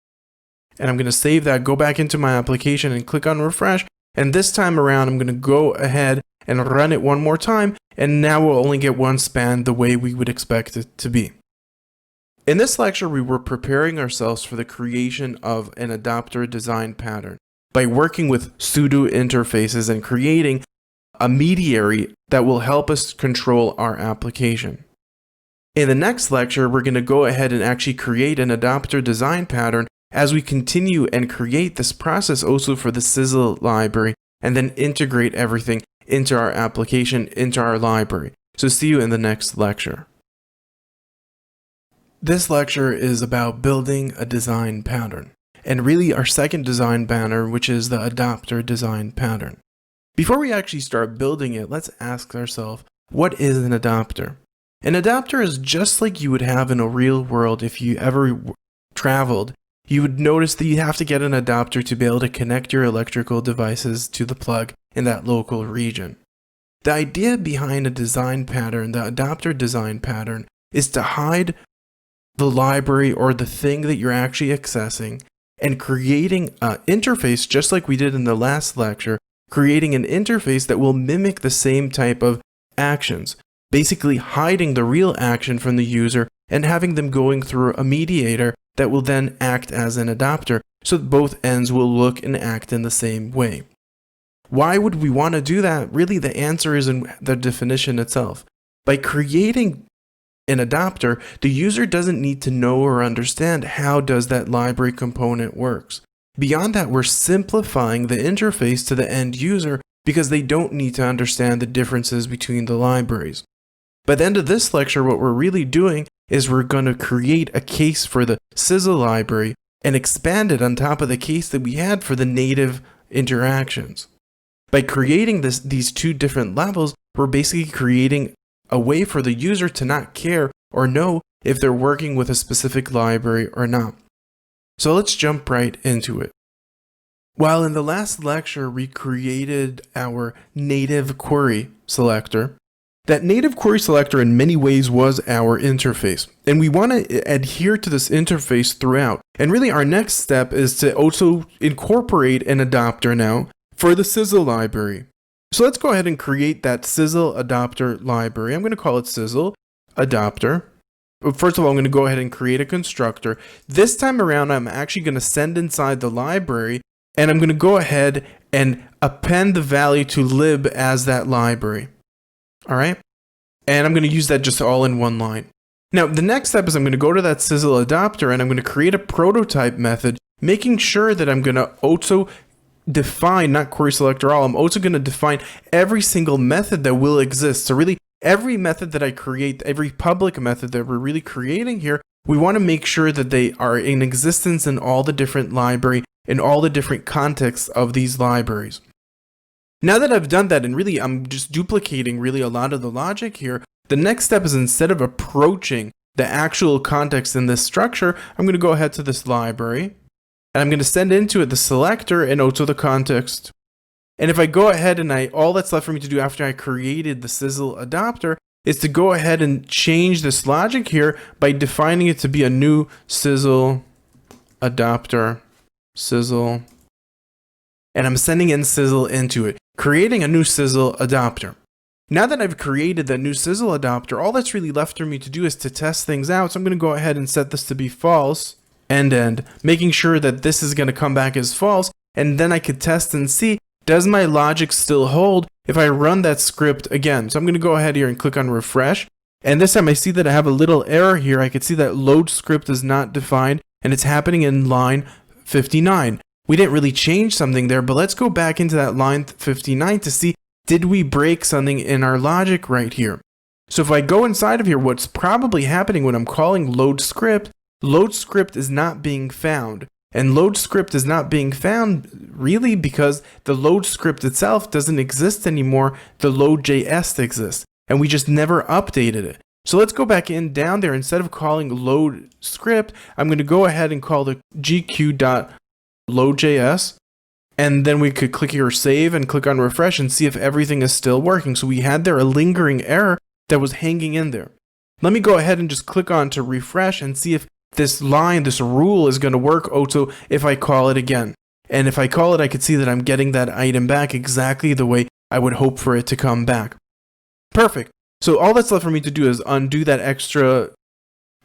And I'm going to save that, go back into my application and click on refresh. And this time around, I'm going to go ahead and run it one more time. And now we'll only get one span the way we would expect it to be. In this lecture, we were preparing ourselves for the creation of an adapter design pattern by working with pseudo interfaces and creating a mediary that will help us control our application. In the next lecture, we're going to go ahead and actually create an adapter design pattern as we continue and create this process also for the Sizzle library and then integrate everything into our application, into our library. So see you in the next lecture. This lecture is about building a design pattern, and really our second design pattern, which is the adapter design pattern. Before we actually start building it, let's ask ourselves, what is an adapter? An adapter is just like you would have in a real world. If you ever traveled, you would notice that you have to get an adapter to be able to connect your electrical devices to the plug in that local region. The idea behind a design pattern, the adapter design pattern, is to hide the library or the thing that you're actually accessing and creating an interface just like we did in the last lecture, creating an interface that will mimic the same type of actions, basically hiding the real action from the user and having them going through a mediator that will then act as an adapter so that both ends will look and act in the same way. Why would we want to do that? Really, the answer is in the definition itself. By creating an adapter, the user doesn't need to know or understand how does that library component works. Beyond that, we're simplifying the interface to the end user because they don't need to understand the differences between the libraries. By the end of this lecture, what we're really doing is we're going to create a case for the Sizzle library and expand it on top of the case that we had for the native interactions. By creating these two different levels, we're basically creating a way for the user to not care or know if they're working with a specific library or not. So let's jump right into it. While in the last lecture we created our native query selector, that native query selector in many ways was our interface, and we want to adhere to this interface throughout. And really our next step is to also incorporate an adapter now for the Sizzle library. So let's go ahead and create that Sizzle adapter library. I'm going to call it Sizzle adapter. First of all, I'm going to go ahead and create a constructor. This time around, I'm actually going to send inside the library, and I'm going to go ahead and append the value to lib as that library. All right. And I'm going to use that just all in one line. Now, the next step is I'm going to go to that Sizzle adapter and I'm going to create a prototype method, making sure that I'm going to also define, not query selector all, I'm also going to define every single method that will exist. So really, every method that I create, every public method that we're really creating here, we want to make sure that they are in existence in all the different library, in all the different contexts of these libraries. Now that I've done that, and really I'm just duplicating really a lot of the logic here, the next step is instead of approaching the actual context in this structure, I'm going to go ahead to this library, and I'm going to send into it the selector and also the context. And if I go ahead and all that's left for me to do after I created the Sizzle adapter is to go ahead and change this logic here by defining it to be a new Sizzle adapter, Sizzle, and I'm sending in Sizzle into it, creating a new Sizzle adapter. Now that I've created that new Sizzle adapter, all that's really left for me to do is to test things out. So I'm going to go ahead and set this to be false, end, making sure that this is going to come back as false, and then I could test and see, does my logic still hold if I run that script again? So I'm going to go ahead here and click on refresh, and this time I see that I have a little error here. I can see that load script is not defined, and it's happening in line 59. We didn't really change something there, but let's go back into that line 59 to see, did we break something in our logic right here? So if I go inside of here, what's probably happening when I'm calling load script is not being found. And load script is not being found really because the load script itself doesn't exist anymore. The load.js exists, and we just never updated it. So let's go back in down there. Instead of calling load script, I'm going to go ahead and call the gq.load.js. And then we could click here save and click on refresh and see if everything is still working. So we had there a lingering error that was hanging in there. Let me go ahead and just click on to refresh and see if this line, this rule is going to work also if I call it again. And if I call it, I could see that I'm getting that item back exactly the way I would hope for it to come back. Perfect. So all that's left for me to do is undo that extra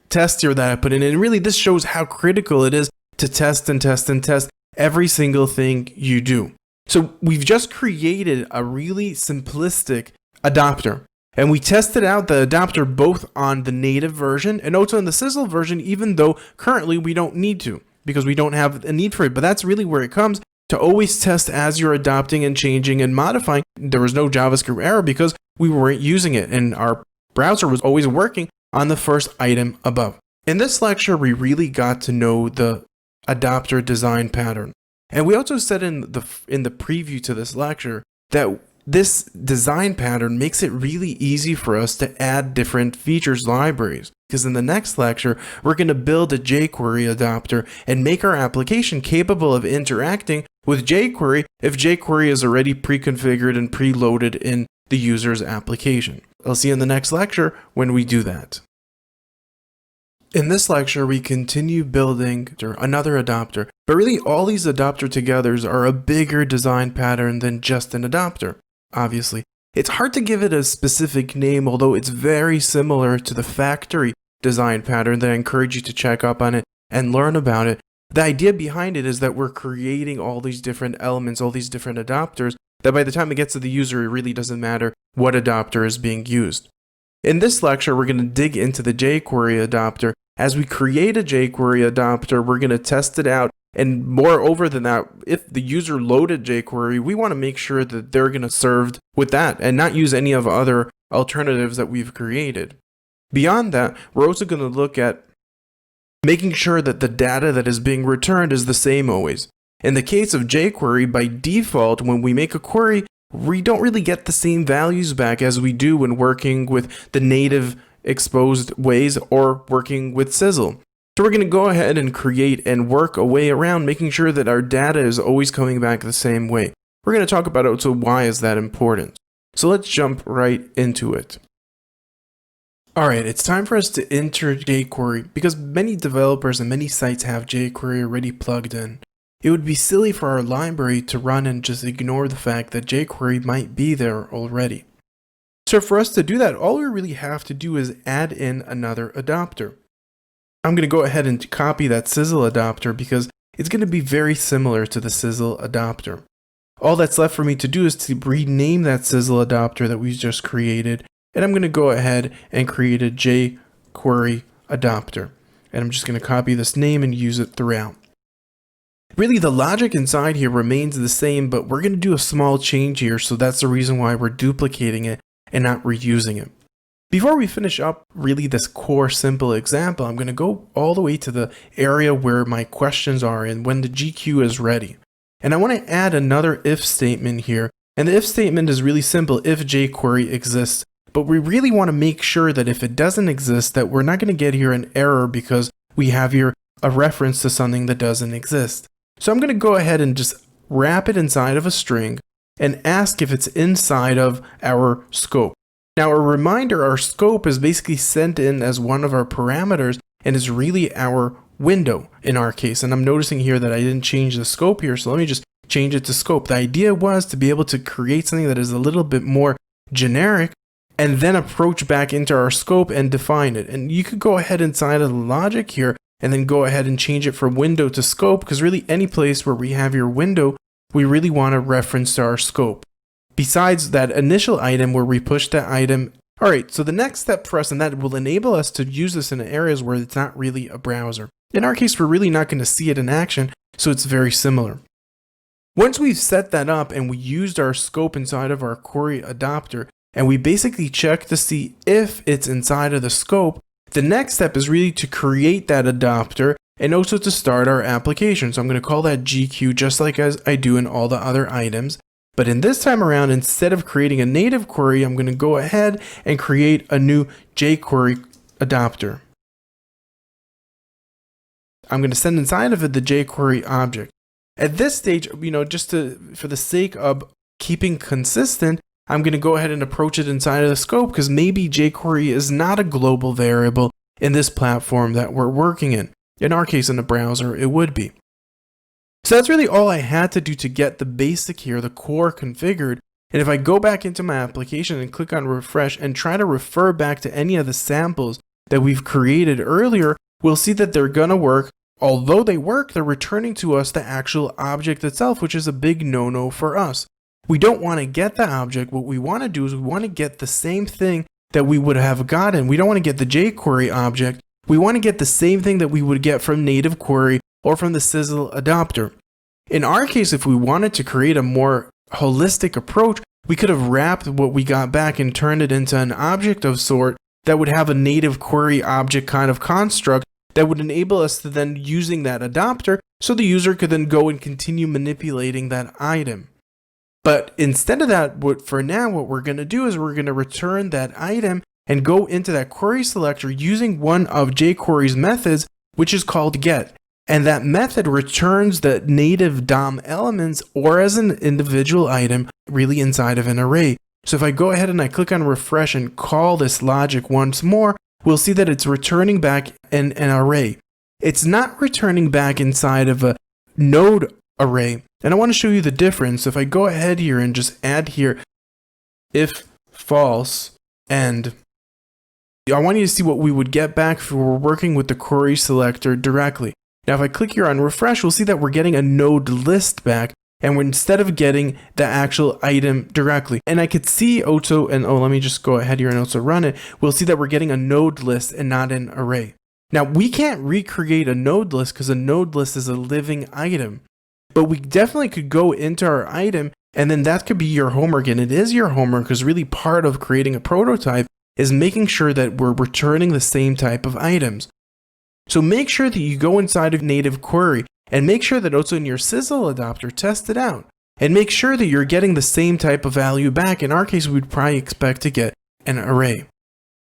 test here that I put in. And really, this shows how critical it is to test and test and test every single thing you do. So we've just created a really simplistic adapter. And we tested out the adapter both on the native version and also in the Sizzle version, even though currently we don't need to because we don't have a need for it. But that's really where it comes to always test as you're adapting and changing and modifying. There was no JavaScript error because we weren't using it and our browser was always working on the first item above. In this lecture, we really got to know the adapter design pattern. And we also said in the preview to this lecture that this design pattern makes it really easy for us to add different features libraries. Because in the next lecture, we're going to build a jQuery adapter and make our application capable of interacting with jQuery if jQuery is already pre-configured and preloaded in the user's application. I'll see you in the next lecture when we do that. In this lecture, we continue building another adapter, but really all these adapter togethers are a bigger design pattern than just an adapter. Obviously, it's hard to give it a specific name, although it's very similar to the factory design pattern that I encourage you to check up on it and learn about it. The idea behind it is that we're creating all these different elements, all these different adapters, that by the time it gets to the user, it really doesn't matter what adapter is being used. In this lecture, we're going to dig into the jQuery adapter. As we create a jQuery adapter, we're going to test it out. And moreover than that, if the user loaded jQuery, we want to make sure that they're going to serve with that and not use any of other alternatives that we've created. Beyond that, we're also going to look at making sure that the data that is being returned is the same always. In the case of jQuery, by default, when we make a query, we don't really get the same values back as we do when working with the native exposed ways or working with Sizzle. So we're going to go ahead and create and work a way around making sure that our data is always coming back the same way. We're going to talk about also why is that important. So let's jump right into it. All right, it's time for us to enter jQuery because many developers and many sites have jQuery already plugged in. It would be silly for our library to run and just ignore the fact that jQuery might be there already. So for us to do that, all we really have to do is add in another adapter. I'm going to go ahead and copy that Sizzle adapter because it's going to be very similar to the Sizzle adapter. All that's left for me to do is to rename that Sizzle adapter that we just created, and I'm going to go ahead and create a jQuery adapter. And I'm just going to copy this name and use it throughout. Really, the logic inside here remains the same, but we're going to do a small change here, so that's the reason why we're duplicating it and not reusing it. Before we finish up really this core simple example, I'm going to go all the way to the area where my questions are and when the GQ is ready. And I want to add another if statement here. And the if statement is really simple, if jQuery exists. But we really want to make sure that if it doesn't exist, that we're not going to get here an error because we have here a reference to something that doesn't exist. So I'm going to go ahead and just wrap it inside of a string and ask if it's inside of our scope. Now, a reminder, our scope is basically sent in as one of our parameters and is really our window in our case. And I'm noticing here that I didn't change the scope here, so let me just change it to scope. The idea was to be able to create something that is a little bit more generic and then approach back into our scope and define it. And you could go ahead inside of the logic here and then go ahead and change it from window to scope, because really any place where we have your window, we really want to reference to our scope. Besides that initial item where we push that item. All right, so the next step for us, and that will enable us to use this in areas where it's not really a browser. In our case, we're really not going to see it in action, so it's very similar. Once we've set that up and we used our scope inside of our query adapter, and we basically check to see if it's inside of the scope, the next step is really to create that adapter and also to start our application. So I'm going to call that GQ just like as I do in all the other items. But in this time around, instead of creating a native query, I'm going to go ahead and create a new jQuery adapter. I'm going to send inside of it the jQuery object. At this stage, just for the sake of keeping consistent, I'm going to go ahead and approach it inside of the scope because maybe jQuery is not a global variable in this platform that we're working in. In our case, in the browser, it would be. So that's really all I had to do to get the basic here, the core configured. And if I go back into my application and click on refresh and try to refer back to any of the samples that we've created earlier, we'll see that they're going to work. Although they work, they're returning to us the actual object itself, which is a big no-no for us. We don't want to get the object. What we want to do is we want to get the same thing that we would have gotten. We don't want to get the jQuery object. We want to get the same thing that we would get from native query or from the Sizzle adapter. In our case, if we wanted to create a more holistic approach, we could have wrapped what we got back and turned it into an object of sort that would have a native query object kind of construct that would enable us to then using that adapter so the user could then go and continue manipulating that item. But instead of that, for now, what we're going to do is we're going to return that item and go into that query selector using one of jQuery's methods, which is called get. And that method returns the native DOM elements or as an individual item really inside of an array. So if I go ahead and I click on refresh and call this logic once more, we'll see that it's returning back an array. It's not returning back inside of a node array. And I want to show you the difference. So if I go ahead here and just add here, if false, and I want you to see what we would get back if we were working with the query selector directly. Now, if I click here on refresh, we'll see that we're getting a node list back, and we're instead of getting the actual item directly. And I could see also, and let me just go ahead here and also run it. We'll see that we're getting a node list and not an array. Now, we can't recreate a node list because a node list is a living item, but we definitely could go into our item, and then that could be your homework. And it is your homework because really part of creating a prototype is making sure that we're returning the same type of items. So make sure that you go inside of native query and make sure that also in your Sizzle adapter, test it out and make sure that you're getting the same type of value back. In our case, we'd probably expect to get an array.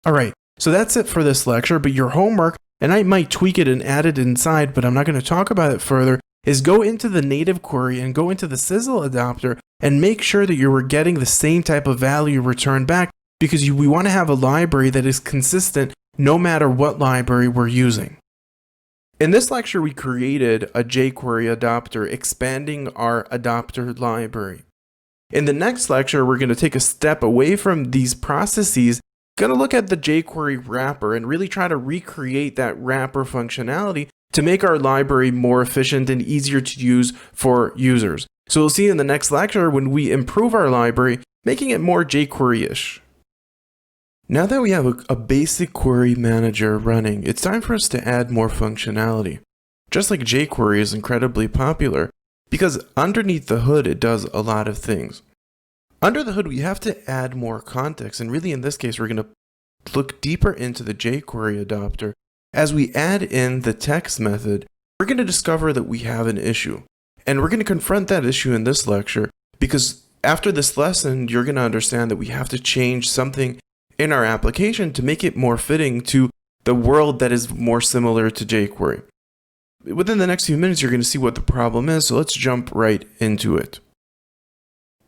All right, so that's it for this lecture, but your homework, and I might tweak it and add it inside, but I'm not going to talk about it further, is go into the native query and go into the Sizzle adapter and make sure that you were getting the same type of value returned back because we want to have a library that is consistent no matter what library we're using. In this lecture, we created a jQuery adapter, expanding our adapter library. In the next lecture, we're going to take a step away from these processes, going to look at the jQuery wrapper and really try to recreate that wrapper functionality to make our library more efficient and easier to use for users. So we'll see in the next lecture when we improve our library, making it more jQuery-ish. Now that we have a basic query manager running, it's time for us to add more functionality. Just like jQuery is incredibly popular, because underneath the hood it does a lot of things. Under the hood we have to add more context, and really in this case we're going to look deeper into the jQuery adapter. As we add in the text method, we're going to discover that we have an issue. And we're going to confront that issue in this lecture, because after this lesson you're going to understand that we have to change something in our application to make it more fitting to the world that is more similar to jQuery. Within the next few minutes, you're going to see what the problem is, so let's jump right into it.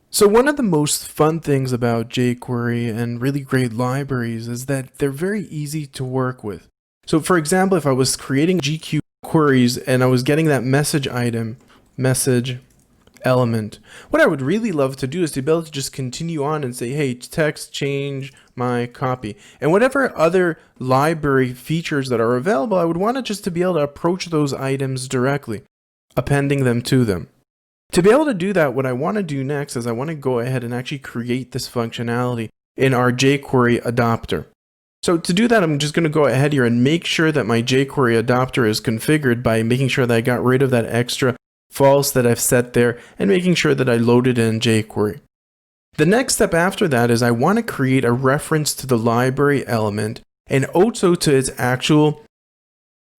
So one of the most fun things about jQuery and really great libraries is that they're very easy to work with. So for example, if I was creating GQ queries and I was getting that message item, message element, what I would really love to do is to be able to just continue on and say, hey, text change my copy. And whatever other library features that are available, I would want it just to be able to approach those items directly, appending them to them. To be able to do that, what I want to do next is I want to go ahead and actually create this functionality in our jQuery adapter. So to do that, I'm just going to go ahead here and make sure that my jQuery adapter is configured by making sure that I got rid of that extra false that I've set there and making sure that I loaded in jQuery. The next step after that is I want to create a reference to the library element and also to its actual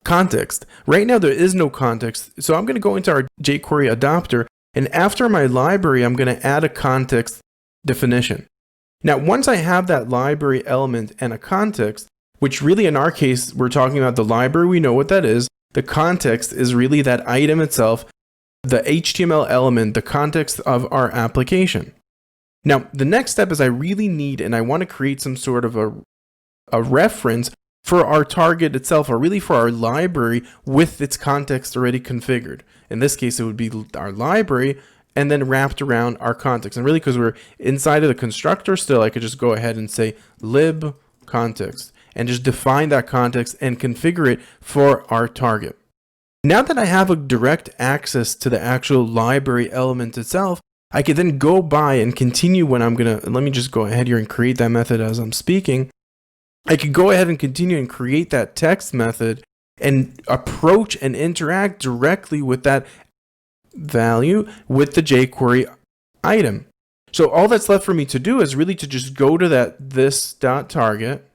context. Right now there is no context, so I'm going to go into our jQuery adapter, and after my library I'm going to add a context definition. Now once I have that library element and a context, which really in our case we're talking about the library, we know what that is. The context is really that item itself, the HTML element, the context of our application. Now, the next step is I really need, and I want to create some sort of a reference for our target itself, or really for our library with its context already configured. In this case, it would be our library and then wrapped around our context. And really, because we're inside of the constructor still, I could just go ahead and say lib context and just define that context and configure it for our target. Now that I have a direct access to the actual library element itself, I could then go by and continue when I'm going to, let me just go ahead here and create that method as I'm speaking. I could go ahead and continue and create that text method and approach and interact directly with that value with the jQuery item. So all that's left for me to do is really to just go to this.target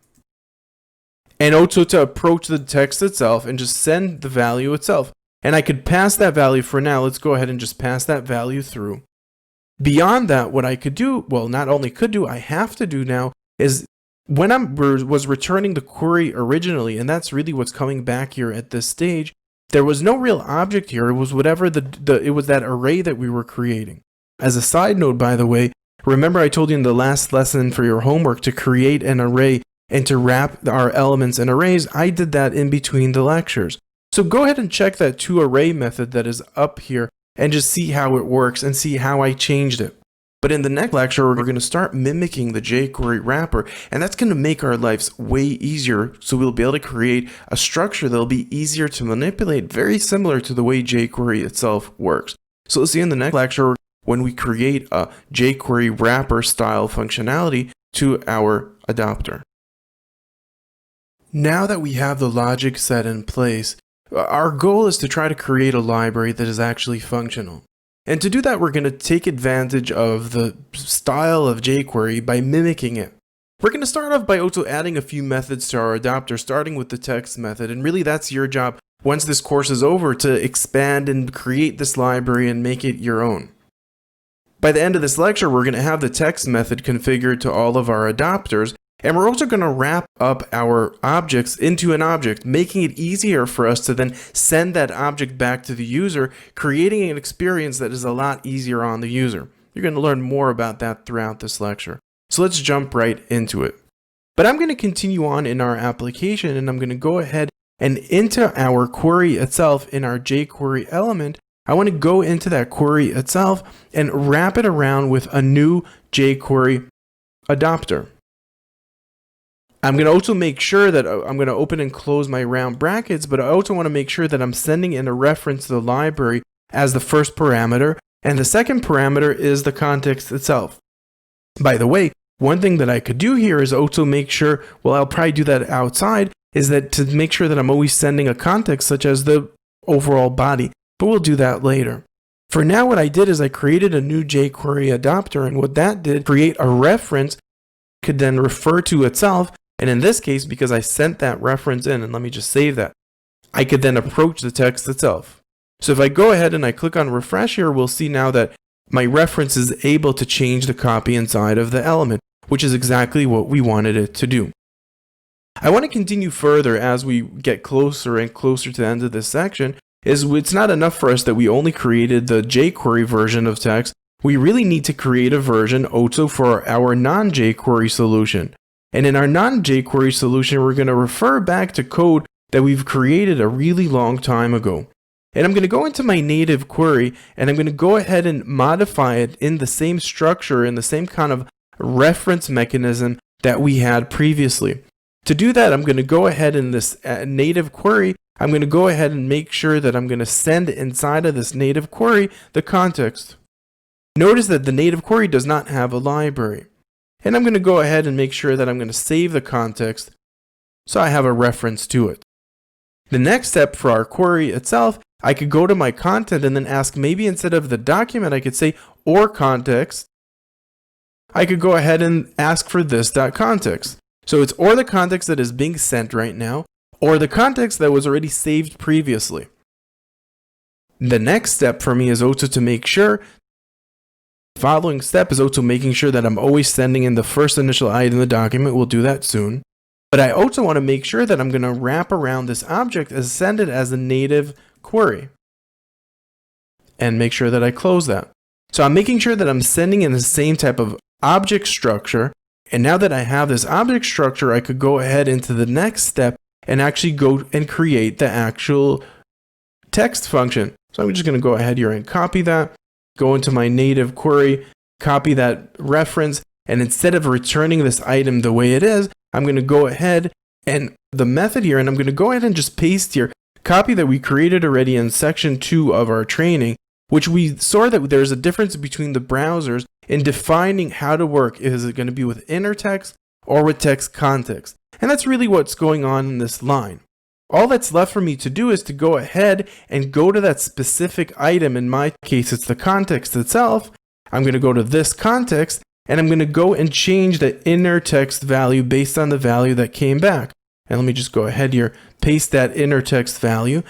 and also to approach the text itself and just send the value itself. And I could pass that value for now. Let's go ahead and just pass that value through. Beyond that, what I could do, well, not only could do, I have to do now is when I was returning the query originally, and that's really what's coming back here at this stage, there was no real object here. It was whatever it was that array that we were creating. As a side note, by the way, remember I told you in the last lesson for your homework to create an array and to wrap our elements in arrays. I did that in between the lectures. So go ahead and check that toArray method that is up here and just see how it works and see how I changed it. But in the next lecture, we're going to start mimicking the jQuery wrapper, and that's going to make our lives way easier. So we'll be able to create a structure that'll be easier to manipulate, very similar to the way jQuery itself works. So we'll see in the next lecture when we create a jQuery wrapper style functionality to our adapter. Now that we have the logic set in place, our goal is to try to create a library that is actually functional. And to do that, we're going to take advantage of the style of jQuery by mimicking it. We're going to start off by also adding a few methods to our adapter, starting with the text method. And really, that's your job once this course is over to expand and create this library and make it your own. By the end of this lecture, we're going to have the text method configured to all of our adapters. And we're also going to wrap up our objects into an object, making it easier for us to then send that object back to the user, creating an experience that is a lot easier on the user. You're going to learn more about that throughout this lecture. So let's jump right into it. But I'm going to continue on in our application, and I'm going to go ahead and into our query itself in our jQuery element. I want to go into that query itself and wrap it around with a new jQuery adapter. I'm going to also make sure that I'm going to open and close my round brackets, but I also want to make sure that I'm sending in a reference to the library as the first parameter, and the second parameter is the context itself. By the way, one thing that I could do here is also make sure, well, I'll probably do that outside, is that to make sure that I'm always sending a context such as the overall body, but we'll do that later. For now, what I did is I created a new jQuery adapter, and what that did, create a reference, could then refer to itself. And in this case, because I sent that reference in, and let me just save that, I could then approach the text itself. So if I go ahead and I click on refresh here, we'll see now that my reference is able to change the copy inside of the element, which is exactly what we wanted it to do. I want to continue further as we get closer and closer to the end of this section. It's not enough for us that we only created the jQuery version of text. We really need to create a version also for our non-jQuery solution. And in our non-jQuery solution, we're going to refer back to code that we've created a really long time ago. And I'm going to go into my native query, and I'm going to go ahead and modify it in the same structure, in the same kind of reference mechanism that we had previously. To do that, I'm going to go ahead in this native query, I'm going to go ahead and make sure that I'm going to send inside of this native query the context. Notice that the native query does not have a library. And I'm going to go ahead and make sure that I'm going to save the context so I have a reference to it. The next step for our query itself, I could go to my content and then ask, maybe instead of the document, I could say or context. I could go ahead and ask for this.context. So it's or the context that is being sent right now, or the context that was already saved previously. The next step for me is also to make sure, the following step is also making sure that I'm always sending in the first initial item in the document. We'll do that soon. But I also want to make sure that I'm going to wrap around this object and send it as a native query. And make sure that I close that. So I'm making sure that I'm sending in the same type of object structure. And now that I have this object structure, I could go ahead into the next step and actually go and create the actual text function. So I'm just going to go ahead here and copy that, go into my native query, copy that reference, and instead of returning this item the way it is, I'm going to go ahead and the method here, and I'm going to go ahead and just paste here, copy that we created already in section 2 of our training, which we saw that there's a difference between the browsers in defining how to work. Is it going to be with inner text or with text context? And that's really what's going on in this line. All that's left for me to do is to go ahead and go to that specific item. In my case, it's the context itself. I'm going to go to this context, and I'm going to go and change the inner text value based on the value that came back. And let me just go ahead here, paste that inner text value,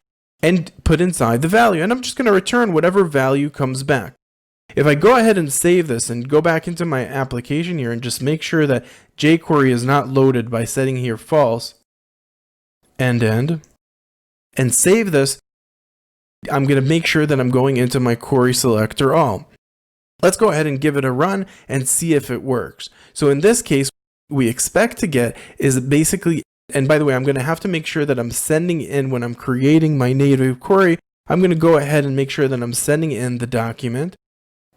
and put inside the value. And I'm just going to return whatever value comes back. If I go ahead and save this and go back into my application here and just make sure that jQuery is not loaded by setting here false, end, and save this, I'm going to make sure that I'm going into my query selector all. Let's go ahead and give it a run and see if it works. So in this case, what we expect to get is basically, and by the way, I'm going to have to make sure that I'm sending in when I'm creating my native query, I'm going to go ahead and make sure that I'm sending in the document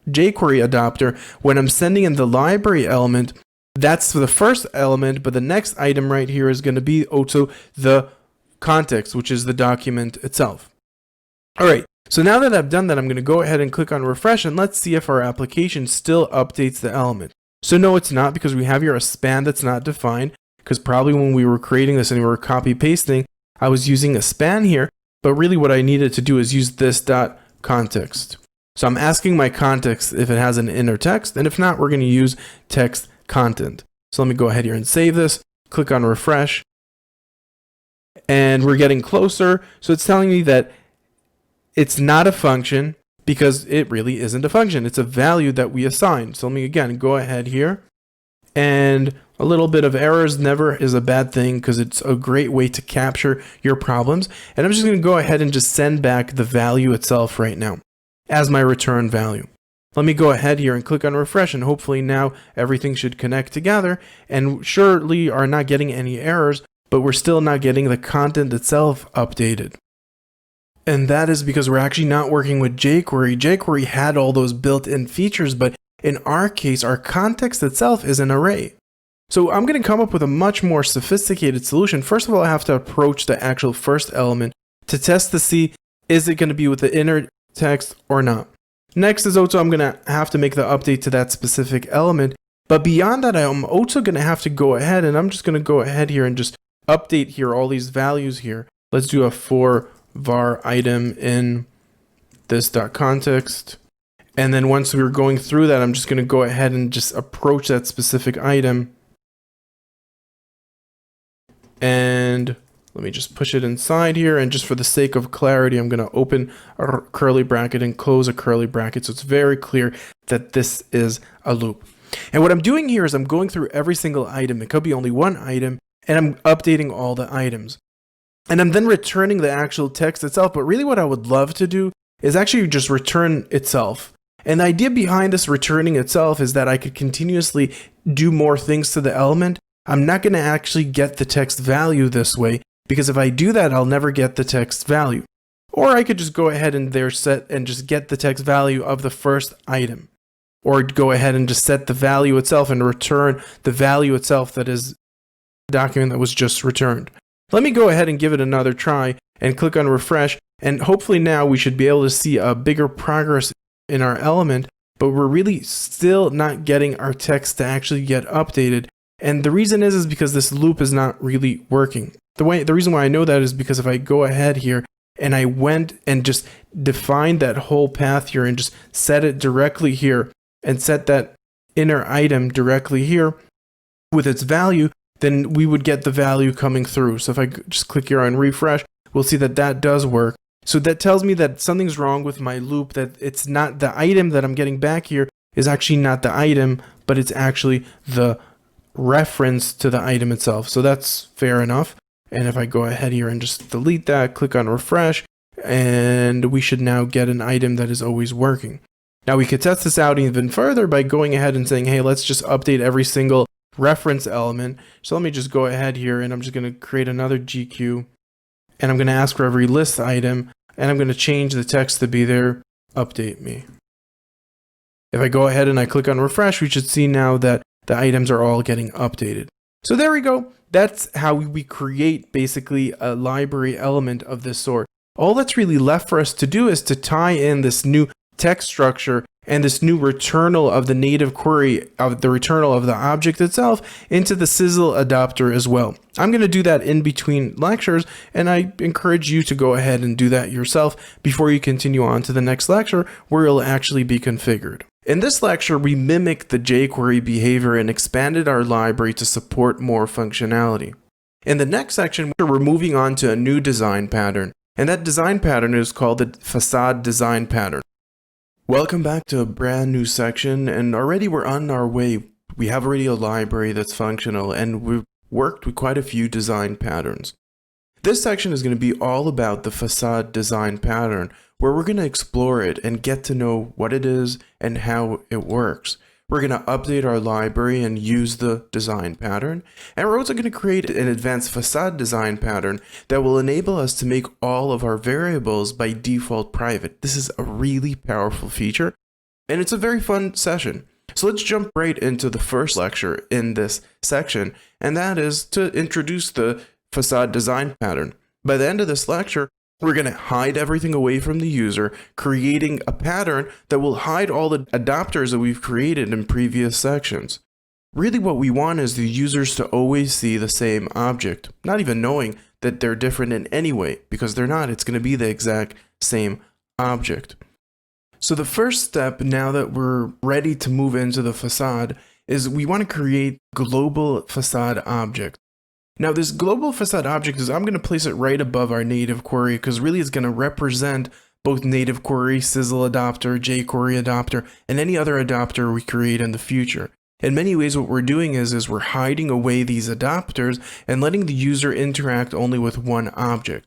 jQuery adapter. When I'm sending in the library element, that's the first element, but the next item right here is going to be also the context, which is the document itself. All right, so now that I've done that, I'm going to go ahead and click on refresh, and let's see if our application still updates the element. So no, it's not, because we have here a span that's not defined, because probably when we were creating this and we were copy pasting, I was using a span here, but really what I needed to do is use this dot context. So I'm asking my context if it has an inner text, and if not, we're going to use text content. So let me go ahead here and save this, click on refresh, and we're getting closer. So it's telling me that it's not a function because it really isn't a function. It's a value that we assign. So let me again go ahead here, and a little bit of errors never is a bad thing because it's a great way to capture your problems. And I'm just going to go ahead and just send back the value itself right now as my return value. Let me go ahead here and click on refresh, and hopefully now everything should connect together, and surely are not getting any errors, but we're still not getting the content itself updated. And that is because we're actually not working with jQuery. jQuery had all those built-in features, but in our case, our context itself is an array. So I'm going to come up with a much more sophisticated solution. First of all, I have to approach the actual first element to test to see, is it going to be with the inner text or not. Next is also I'm going to have to make the update to that specific element. But beyond that, I'm also going to have to go ahead, and I'm just going to go ahead here and just update here all these values here. Let's do a for var item in this dot context. And then once we're going through that, I'm just going to go ahead and just approach that specific item. And let me just push it inside here, and just for the sake of clarity, I'm going to open a curly bracket and close a curly bracket, so it's very clear that this is a loop. And what I'm doing here is I'm going through every single item. It could be only one item, and I'm updating all the items. And I'm then returning the actual text itself, but really what I would love to do is actually just return itself. And the idea behind this returning itself is that I could continuously do more things to the element. I'm not going to actually get the text value this way, because if I do that, I'll never get the text value. Or I could just go ahead and set and just get the text value of the first item. Or go ahead and just set the value itself and return the value itself that is the document that was just returned. Let me go ahead and give it another try and click on refresh. And hopefully now we should be able to see a bigger progress in our element, but we're really still not getting our text to actually get updated. And the reason is because this loop is not really working. The reason why I know that is because if I go ahead here and I went and just defined that whole path here and just set it directly here and set that inner item directly here with its value, then we would get the value coming through. So if I just click here on refresh, we'll see that that does work. So that tells me that something's wrong with my loop, that it's not the item that I'm getting back here is actually not the item, but it's actually the reference to the item itself. So that's fair enough. And if I go ahead here and just delete that, click on refresh, and we should now get an item that is always working. Now we could test this out even further by going ahead and saying, hey, let's just update every single reference element. So let me just go ahead here and I'm just going to create another GQ and I'm going to ask for every list item and I'm going to change the text to be there, update me. If I go ahead and I click on refresh, we should see now that the items are all getting updated. So there we go. That's how we create basically a library element of this sort. All that's really left for us to do is to tie in this new text structure and this new returnal of the native query of the returnal of the object itself into the Sizzle adapter as well. I'm going to do that in between lectures, and I encourage you to go ahead and do that yourself before you continue on to the next lecture where it'll actually be configured. In this lecture, we mimicked the jQuery behavior and expanded our library to support more functionality. In the next section, we're moving on to a new design pattern, and that design pattern is called the façade design pattern. Welcome back to a brand new section, and already we're on our way. We have already a library that's functional, and we've worked with quite a few design patterns. This section is going to be all about the façade design pattern, where we're going to explore it and get to know what it is and how it works. We're going to update our library and use the design pattern. And we're also going to create an advanced façade design pattern that will enable us to make all of our variables by default private. This is a really powerful feature, and it's a very fun session. So let's jump right into the first lecture in this section, and that is to introduce the façade design pattern. By the end of this lecture, we're going to hide everything away from the user, creating a pattern that will hide all the adapters that we've created in previous sections. Really what we want is the users to always see the same object, not even knowing that they're different in any way, because they're not. It's going to be the exact same object. So the first step, now that we're ready to move into the façade, is we want to create global façade object. Now this global façade object I'm going to place it right above our native query because really it's going to represent both native query, Sizzle adapter, jQuery adapter, and any other adapter we create in the future. In many ways what we're doing is we're hiding away these adapters and letting the user interact only with one object.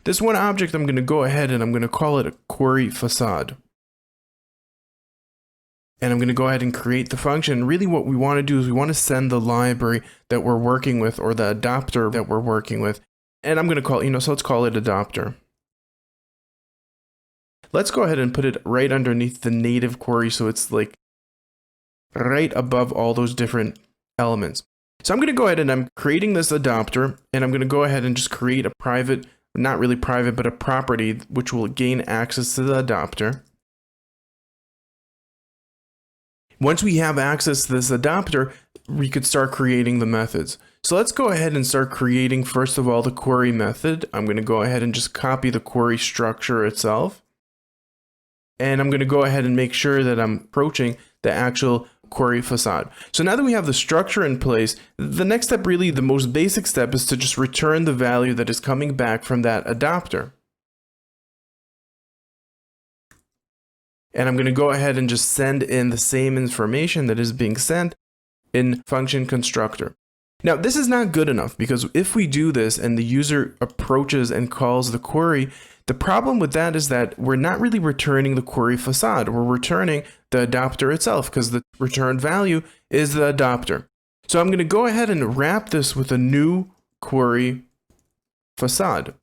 This one object I'm going to go ahead and I'm going to call it a query façade. And I'm going to go ahead and create the function. Really what we want to do is we want to send the library that we're working with or the adapter that we're working with. And I'm going to call it, so let's call it adapter. Let's go ahead and put it right underneath the native query so it's like right above all those different elements. So I'm going to go ahead and I'm creating this adapter and I'm going to go ahead and just create a private, not really private, but a property which will gain access to the adapter. Once we have access to this adapter, we could start creating the methods. So let's go ahead and start creating, first of all, the query method. I'm going to go ahead and just copy the query structure itself. And I'm going to go ahead and make sure that I'm approaching the actual query façade. So now that we have the structure in place, the next step, really the most basic step, is to just return the value that is coming back from that adapter. And I'm going to go ahead and just send in the same information that is being sent in function constructor. Now, this is not good enough because if we do this and the user approaches and calls the query, the problem with that is that we're not really returning the query façade. We're returning the adapter itself because the returned value is the adapter. So I'm going to go ahead and wrap this with a new query façade.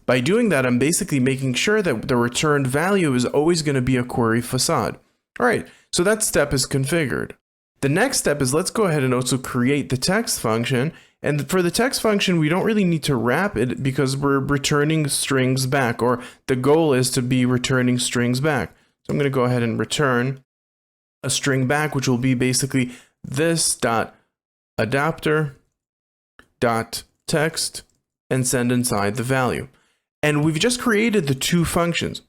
By doing that, I'm basically making sure that the returned value is always going to be a query façade. All right, so that step is configured. The next step is let's go ahead and also create the text function. And for the text function, we don't really need to wrap it because we're returning strings back, or the goal is to be returning strings back. So I'm going to go ahead and return a string back, which will be basically this dot adapter dot text and send inside the value. And we've just created the two functions.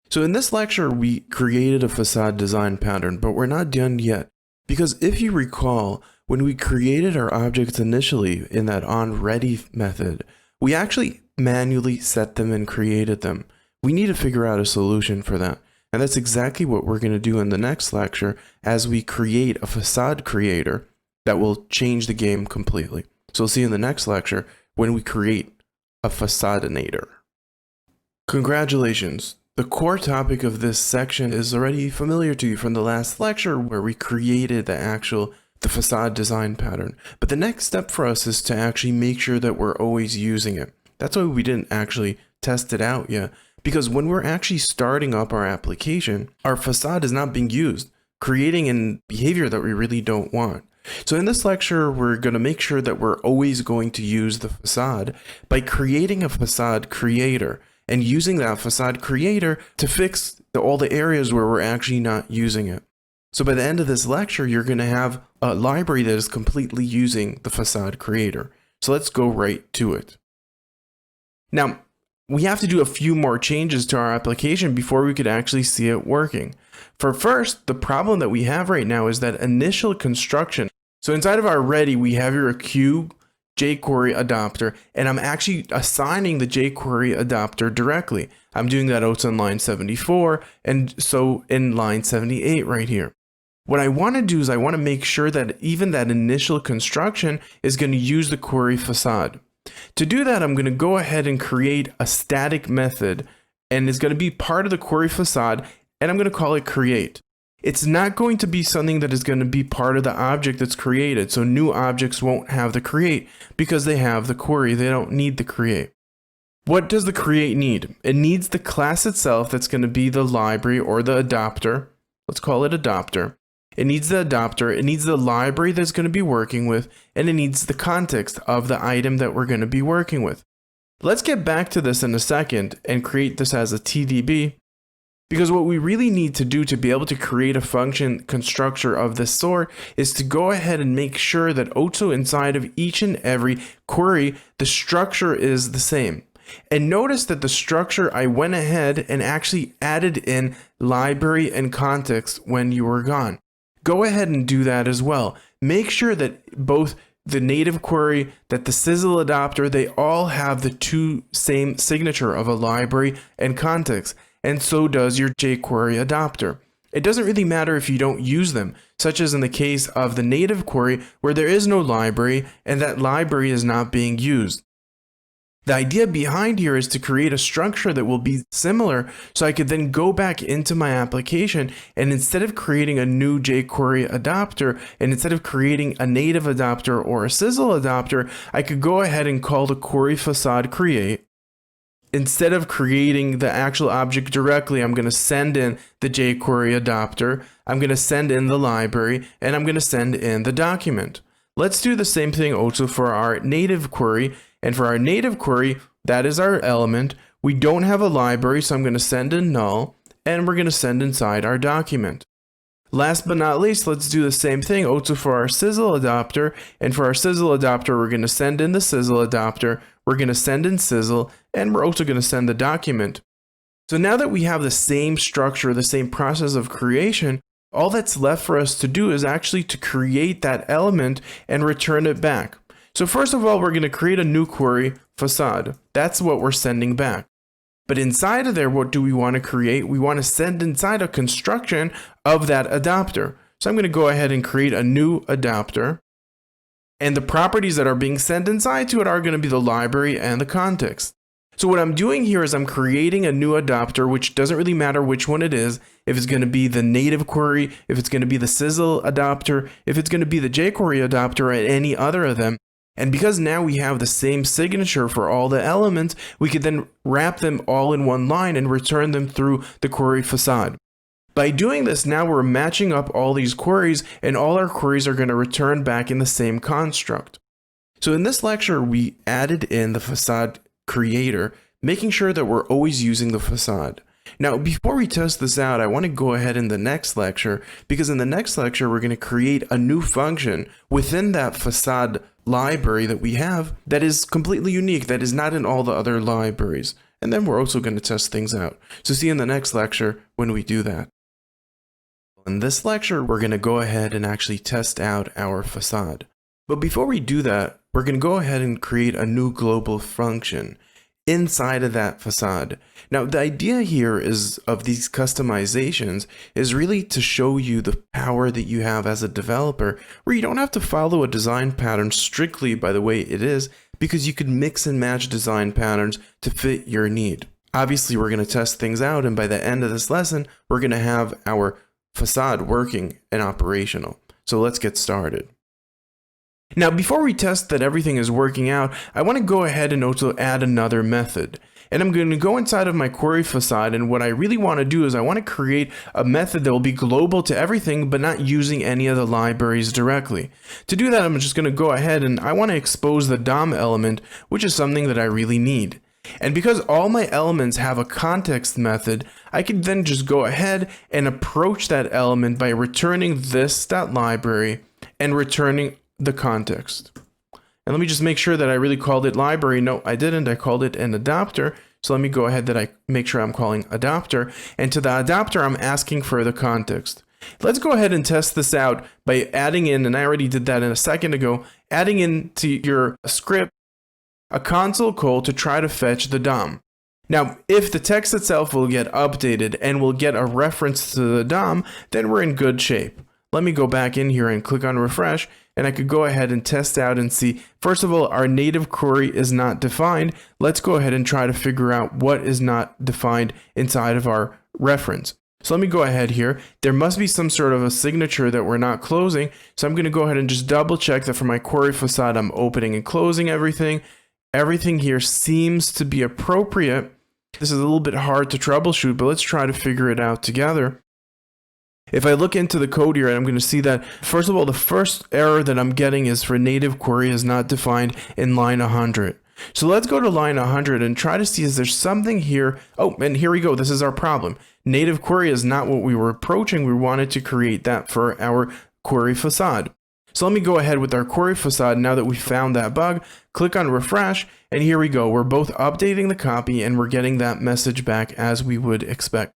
So in this lecture, we created a façade design pattern, but we're not done yet. Because if you recall, when we created our objects initially in that onReady method, we actually manually set them and created them. We need to figure out a solution for that. And that's exactly what we're going to do in the next lecture as we create a façade creator that will change the game completely. So we'll see you in the next lecture when we create a façadeinator. Congratulations, The core topic of this section is already familiar to you from the last lecture where we created the facade design pattern. But the next step for us is to actually make sure that we're always using it. That's why we didn't actually test it out yet, because when we're actually starting up our application, our facade is not being used, creating a behavior that we really don't want. So in this lecture, we're going to make sure that we're always going to use the facade by creating a facade creator and using that facade creator to fix all the areas where we're actually not using it. So by the end of this lecture, you're going to have a library that is completely using the facade creator. So let's go right to it. Now, we have to do a few more changes to our application before we could actually see it working. For first, the problem that we have right now is that initial construction. So inside of our ready, we have your queue jQuery adapter, and I'm actually assigning the jQuery adapter directly. I'm doing that also in line 74, and so in line 78 right here. What I want to do is I want to make sure that even that initial construction is going to use the query facade. To do that, I'm going to go ahead and create a static method, and it's going to be part of the query facade, and I'm going to call it create. It's not going to be something that is going to be part of the object that's created. So new objects won't have the create because they have the query. They don't need the create. What does the create need? It needs the class itself that's going to be the library or the adapter. Let's call it adapter. It needs the adapter. It needs the library that's going to be working with, and it needs the context of the item that we're going to be working with. Let's get back to this in a second and create this as a TDB. Because what we really need to do to be able to create a function constructor of this sort is to go ahead and make sure that also inside of each and every query, the structure is the same. And notice that the structure, I went ahead and actually added in library and context when you were gone. Go ahead and do that as well. Make sure that both the native query, that the Sizzle adapter, they all have the same signature of a library and context. And so does your jQuery adapter. It doesn't really matter if you don't use them, such as in the case of the native query where there is no library and that library is not being used. The idea behind here is to create a structure that will be similar so I could then go back into my application and instead of creating a new jQuery adapter and instead of creating a native adapter or a Sizzle adapter, I could go ahead and call the query facade create. Instead of creating the actual object directly, I'm going to send in the jQuery adapter, I'm going to send in the library, and I'm going to send in the document. Let's do the same thing also for our native query. And for our native query, that is our element. We don't have a library, so I'm going to send in null, and we're going to send inside our document. Last but not least, let's do the same thing also for our Sizzle adapter. And for our Sizzle adapter, we're going to send in the Sizzle adapter, we're going to send in Sizzle, and we're also going to send the document. So now that we have the same structure, the same process of creation, all that's left for us to do is actually to create that element and return it back. So first of all, we're going to create a new query facade. That's what we're sending back. But inside of there, what do we want to create? We want to send inside a construction of that adapter. So I'm going to go ahead and create a new adapter. And the properties that are being sent inside to it are going to be the library and the context. So what I'm doing here is I'm creating a new adapter, which doesn't really matter which one it is. If it's going to be the native query, if it's going to be the Sizzle adapter, if it's going to be the jQuery adapter, or any other of them. And because now we have the same signature for all the elements, we could then wrap them all in one line and return them through the query facade. By doing this, now we're matching up all these queries, and all our queries are going to return back in the same construct. So in this lecture, we added in the facade creator, making sure that we're always using the facade. Now, before we test this out, I want to go ahead in the next lecture, because in the next lecture, we're going to create a new function within that facade library that we have that is completely unique, that is not in all the other libraries. And then we're also going to test things out. So see you in the next lecture when we do that. In this lecture, we're going to go ahead and actually test out our facade. But before we do that, we're going to go ahead and create a new global function inside of that facade. Now, the idea here is of these customizations is really to show you the power that you have as a developer, where you don't have to follow a design pattern strictly by the way it is, because you could mix and match design patterns to fit your need. Obviously, we're going to test things out, and by the end of this lesson, we're going to have our facade working and operational. So let's get started. Now, before we test that everything is working out, I want to go ahead and also add another method. And I'm going to go inside of my query facade, and what I really want to do is I want to create a method that will be global to everything, but not using any of the libraries directly. To do that, I'm just going to go ahead and I want to expose the DOM element, which is something that I really need. And because all my elements have a context method, I can then just go ahead and approach that element by returning this.library and returning the context. And let me just make sure that I really called it library. No, I didn't. I called it an adapter. So let me go ahead that I make sure I'm calling adapter. And to the adapter, I'm asking for the context. Let's go ahead and test this out by adding in, and I already did that a second ago, adding into your script a console call to try to fetch the DOM. Now, if the text itself will get updated and will get a reference to the DOM, then we're in good shape. Let me go back in here and click on refresh, and I could go ahead and test out and see, first of all, our native query is not defined. Let's go ahead and try to figure out what is not defined inside of our reference. So let me go ahead here. There must be some sort of a signature that we're not closing. So I'm going to go ahead and just double check that for my query facade, I'm opening and closing everything. Everything here seems to be appropriate. This is a little bit hard to troubleshoot, but let's try to figure it out together. If I look into the code here, I'm going to see that, first of all, the first error that I'm getting is for native query is not defined in line 100. So let's go to line 100 and try to see, is there something here? Oh, and here we go. This is our problem. Native query is not what we were approaching. We wanted to create that for our query facade. So let me go ahead with our query facade now that we found that bug, click on refresh, and here we go. We're both updating the copy and we're getting that message back as we would expect.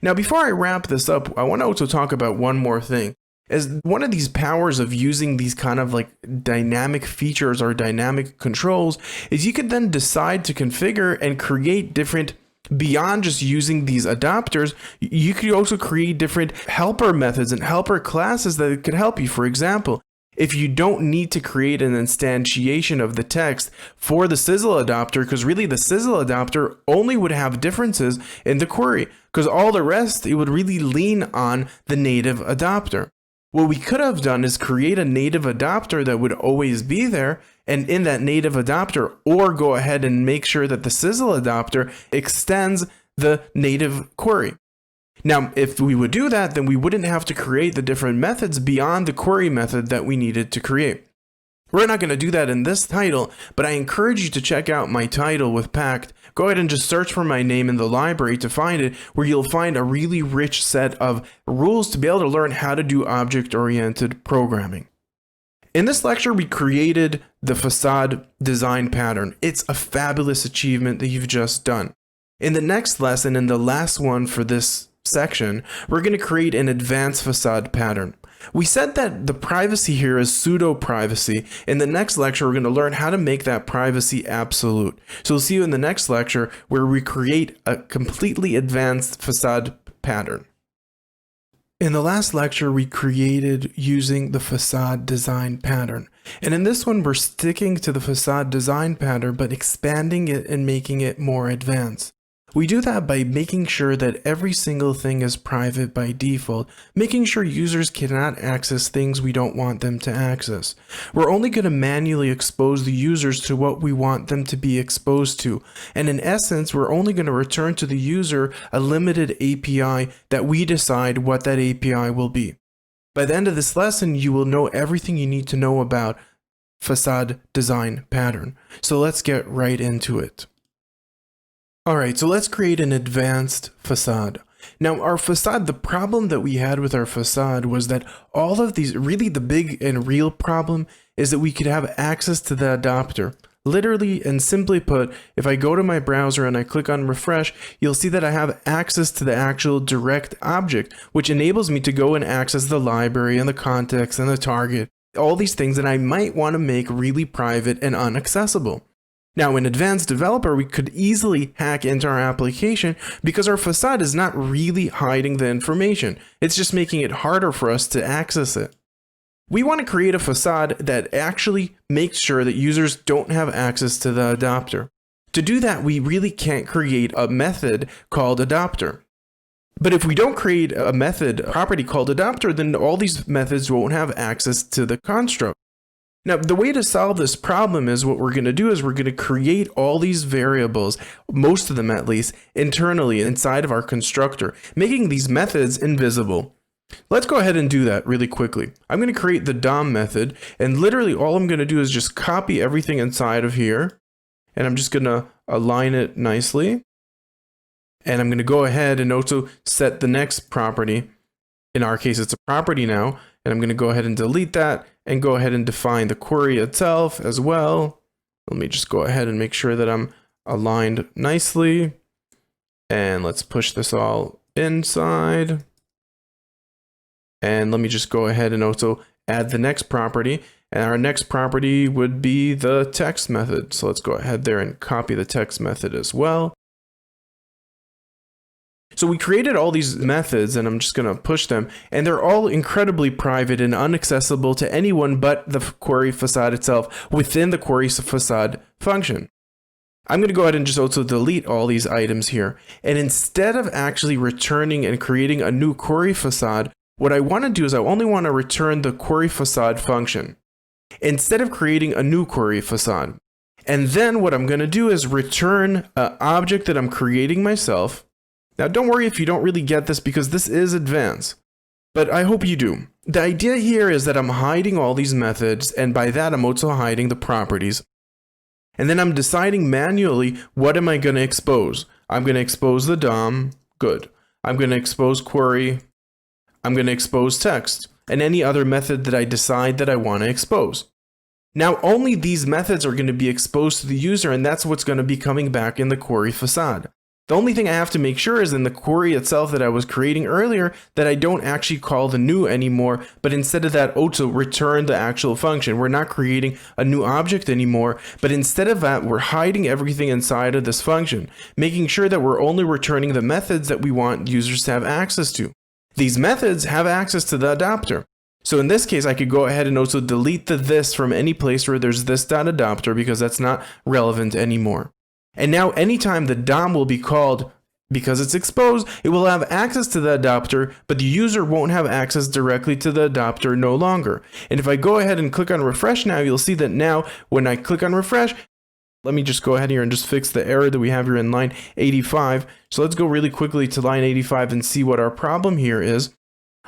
Now, before I wrap this up, I want to also talk about one more thing. As one of these powers of using these kind of like dynamic features or dynamic controls is you could then decide to configure and create different, beyond just using these adapters, you could also create different helper methods and helper classes that could help you. For example, if you don't need to create an instantiation of the text for the Sizzle adapter, because really the Sizzle adapter only would have differences in the query, because all the rest, it would really lean on the native adapter. What we could have done is create a native adapter that would always be there, and in that native adapter, or go ahead and make sure that the Sizzle adapter extends the native query. Now, if we would do that, then we wouldn't have to create the different methods beyond the query method that we needed to create. We're not going to do that in this title, but I encourage you to check out my title with Pact. Go ahead and just search for my name in the library to find it, where you'll find a really rich set of rules to be able to learn how to do object-oriented programming. In this lecture, we created the facade design pattern. It's a fabulous achievement that you've just done. In the next lesson, and the last one for this section, we're going to create an advanced facade pattern. We said that the privacy here is pseudo privacy. In the next lecture, we're going to learn how to make that privacy absolute. So we'll see you in the next lecture where we create a completely advanced facade pattern. In the last lecture, we created using the facade design pattern. And in this one, we're sticking to the facade design pattern, but expanding it and making it more advanced. We do that by making sure that every single thing is private by default, making sure users cannot access things we don't want them to access. We're only going to manually expose the users to what we want them to be exposed to. And in essence, we're only going to return to the user a limited API that we decide what that API will be. By the end of this lesson, you will know everything you need to know about facade design pattern. So let's get right into it. Alright, so let's create an advanced facade. Now our facade, the problem that we had with our facade was that all of these, really the big and real problem is that we could have access to the adapter. Literally and simply put, if I go to my browser and I click on refresh, you'll see that I have access to the actual direct object, which enables me to go and access the library and the context and the target, all these things that I might want to make really private and inaccessible. Now, in Advanced Developer, we could easily hack into our application because our facade is not really hiding the information. It's just making it harder for us to access it. We want to create a facade that actually makes sure that users don't have access to the adapter. To do that, we really can't create a method called adopter. But if we don't create a method property called adopter, then all these methods won't have access to the construct. Now, the way to solve this problem is what we're going to do is we're going to create all these variables, most of them at least, internally inside of our constructor, making these methods invisible. Let's go ahead and do that really quickly. I'm going to create the DOM method, and literally all I'm going to do is just copy everything inside of here, and I'm just going to align it nicely. And I'm going to go ahead and also set the next property. In our case, it's a property now, and I'm going to go ahead and delete that and go ahead and define the query itself as well. Let me just go ahead and make sure that I'm aligned nicely. And let's push this all inside. And let me just go ahead and also add the next property. And our next property would be the text method. So let's go ahead there and copy the text method as well. So we created all these methods, and I'm just going to push them, and they're all incredibly private and inaccessible to anyone but the query façade itself within the query façade function. I'm going to go ahead and just also delete all these items here. And instead of actually returning and creating a new query façade, what I want to do is I only want to return the query façade function instead of creating a new query façade. And then what I'm going to do is return an object that I'm creating myself. Now, don't worry if you don't really get this because this is advanced, but I hope you do. The idea here is that I'm hiding all these methods, and by that I'm also hiding the properties. And then I'm deciding manually what am I going to expose. I'm going to expose the DOM, good. I'm going to expose query, I'm going to expose text, and any other method that I decide that I want to expose. Now, only these methods are going to be exposed to the user, and that's what's going to be coming back in the query façade. The only thing I have to make sure is in the query itself that I was creating earlier that I don't actually call the new anymore, but instead of that also return the actual function. We're not creating a new object anymore, but instead of that, we're hiding everything inside of this function, making sure that we're only returning the methods that we want users to have access to. These methods have access to the adapter. So in this case, I could go ahead and also delete the this from any place where there's this.adapter because that's not relevant anymore. And now anytime the DOM will be called, because it's exposed, it will have access to the adapter, but the user won't have access directly to the adapter no longer. And if I go ahead and click on refresh now, you'll see that now when I click on refresh, let me just go ahead here and just fix the error that we have here in line 85. So let's go really quickly to line 85 and see what our problem here is.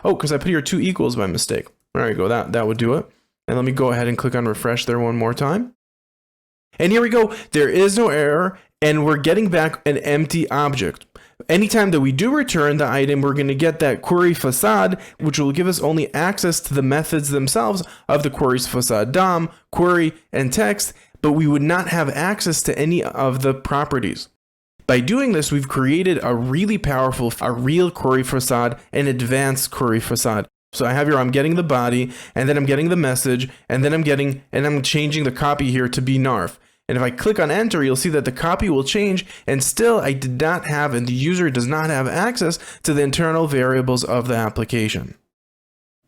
Oh, because I put here 2 equals by mistake. There you go, that would do it. And let me go ahead and click on refresh there one more time. And here we go, there is no error, and we're getting back an empty object. Anytime that we do return the item, we're going to get that query façade, which will give us only access to the methods themselves of the query's façade DOM, query, and text, but we would not have access to any of the properties. By doing this, we've created a really powerful, a real query façade, an advanced query façade. So I have here, I'm getting the body, and then I'm getting the message, and then I'm changing the copy here to be narf. And if I click on enter, you'll see that the copy will change, and still I did not have, and the user does not have access to the internal variables of the application.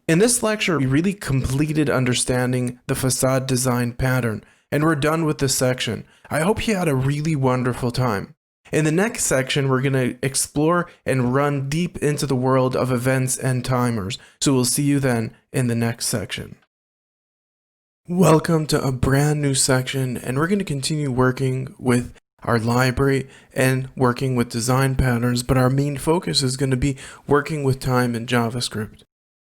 In this lecture, we really completed understanding the façade design pattern, and we're done with this section. I hope you had a really wonderful time. In the next section, we're going to explore and run deep into the world of events and timers. So we'll see you then in the next section. Welcome to a brand new section, and we're going to continue working with our library and working with design patterns, but our main focus is going to be working with time in JavaScript.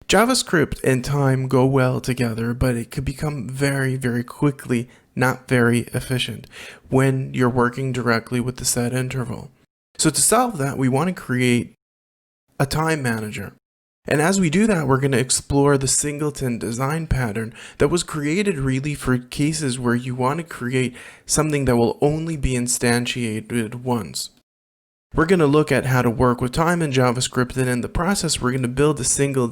JavaScript and time go well together, but it could become very, very quickly not very efficient when you're working directly with the set interval. So to solve that, we want to create a time manager. And as we do that, we're going to explore the singleton design pattern that was created really for cases where you want to create something that will only be instantiated once. We're going to look at how to work with time in JavaScript, and in the process, we're going to build a single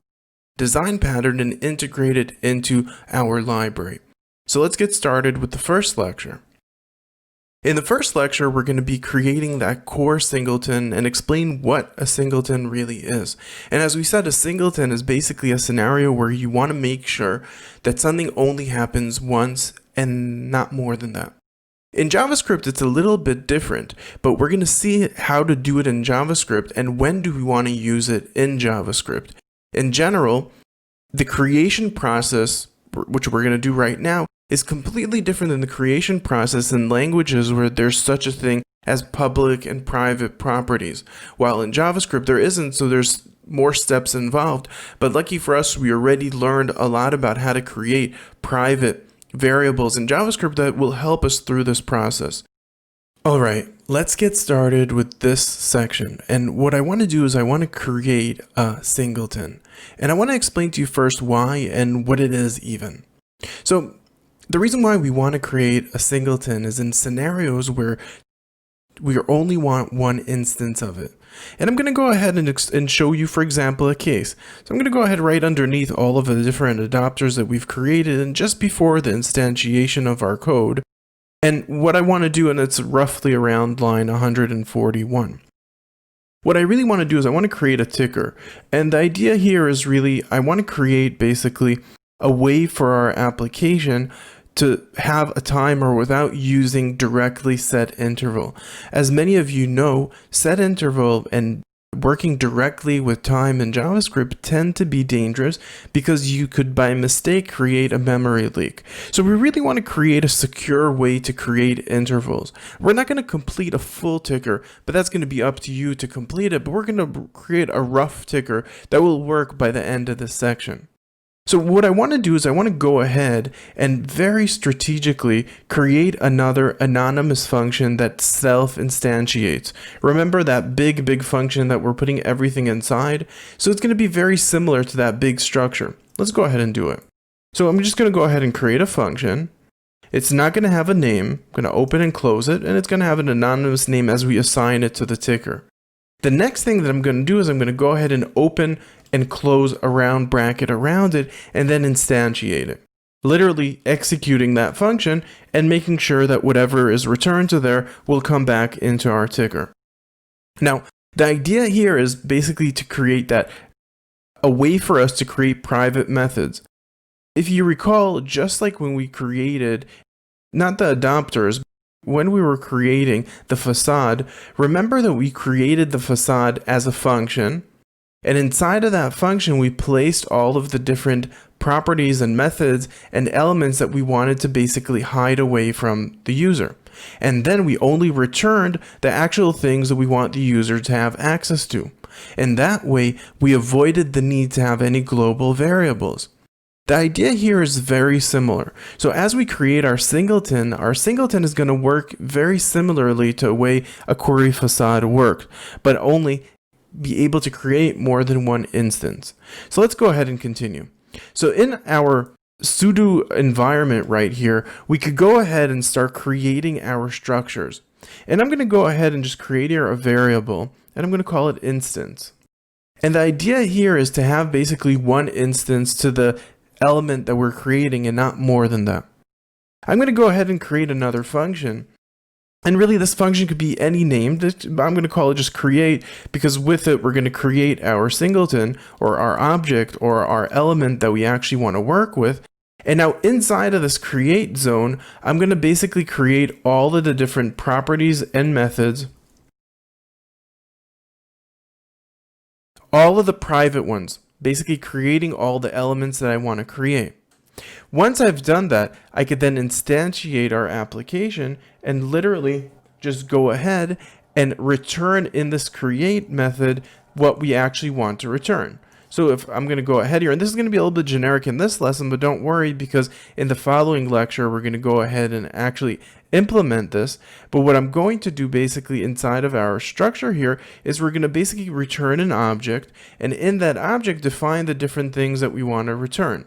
design pattern and integrate it into our library. So let's get started with the first lecture. In the first lecture, we're going to be creating that core singleton and explain what a singleton really is. And as we said, a singleton is basically a scenario where you want to make sure that something only happens once and not more than that. In JavaScript, it's a little bit different, but we're going to see how to do it in JavaScript and when do we want to use it in JavaScript. In general, the creation process, which we're going to do right now, is completely different than the creation process in languages where there's such a thing as public and private properties. While in JavaScript there isn't, so there's more steps involved. But lucky for us, we already learned a lot about how to create private variables in JavaScript that will help us through this process. All right, let's get started with this section. And what I want to do is I want to create a singleton. And I want to explain to you first why and what it is even. So the reason why we want to create a singleton is in scenarios where we only want one instance of it. And I'm going to go ahead and show you, for example, a case. So I'm going to go ahead right underneath all of the different adapters that we've created and just before the instantiation of our code. And what I want to do, and it's roughly around line 141. What I really want to do is I want to create a ticker. And the idea here is really, I want to create basically a way for our application to have a timer without using directly set interval. As many of you know, set interval and working directly with time in JavaScript tend to be dangerous because you could by mistake create a memory leak. So we really want to create a secure way to create intervals. We're not going to complete a full ticker, but that's going to be up to you to complete it. But we're going to create a rough ticker that will work by the end of this section. So what I want to do is I want to go ahead and very strategically create another anonymous function that self-instantiates. Remember that big function that we're putting everything inside? So it's going to be very similar to that big structure. Let's go ahead and do it. So I'm just going to go ahead and create a function. It's not going to have a name. I'm going to open and close it, and it's going to have an anonymous name as we assign it to the ticker. The next thing that I'm going to do is I'm going to go ahead and open and close a round bracket around it and then instantiate it. Literally executing that function and making sure that whatever is returned to there will come back into our ticker. Now, the idea here is basically to create a way for us to create private methods. If you recall, just like when we created, not the adapters, when we were creating the façade, remember that we created the façade as a function. And inside of that function, we placed all of the different properties and methods and elements that we wanted to basically hide away from the user. And then we only returned the actual things that we want the user to have access to. And that way, we avoided the need to have any global variables. The idea here is very similar. So as we create our singleton is going to work very similarly to the way a query façade works, but only be able to create more than one instance. So let's go ahead and continue. So in our sudo environment right here, we could go ahead and start creating our structures. And I'm going to go ahead and just create here a variable, and I'm going to call it instance. And the idea here is to have basically one instance to the element that we're creating and not more than that. I'm going to go ahead and create another function. And really this function could be any name. I'm going to call it just create because with it we're going to create our singleton or our object or our element that we actually want to work with. And now inside of this create zone, I'm going to basically create all of the different properties and methods. All of the private ones, basically creating all the elements that I want to create. Once I've done that, I could then instantiate our application and literally just go ahead and return in this create method what we actually want to return. So if I'm going to go ahead here, and this is going to be a little bit generic in this lesson, but don't worry because in the following lecture, we're going to go ahead and actually implement this. But what I'm going to do basically inside of our structure here is we're going to basically return an object, and in that object define the different things that we want to return.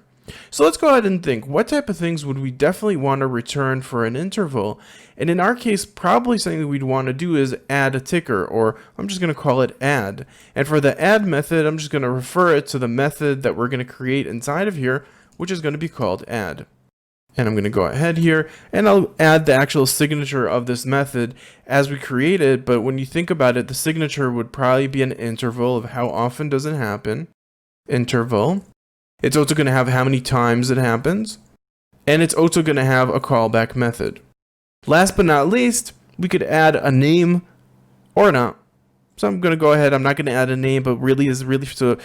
So let's go ahead and think, what type of things would we definitely want to return for an interval? And in our case, probably something we'd want to do is add a ticker, or I'm just going to call it add. And for the add method, I'm just going to refer it to the method that we're going to create inside of here, which is going to be called add. And I'm going to go ahead here and I'll add the actual signature of this method as we create it. But when you think about it, the signature would probably be an interval of how often does it happen. Interval. It's also going to have how many times it happens. And it's also going to have a callback method. Last but not least, we could add a name or not. So I'm going to go ahead. I'm not going to add a name, but really so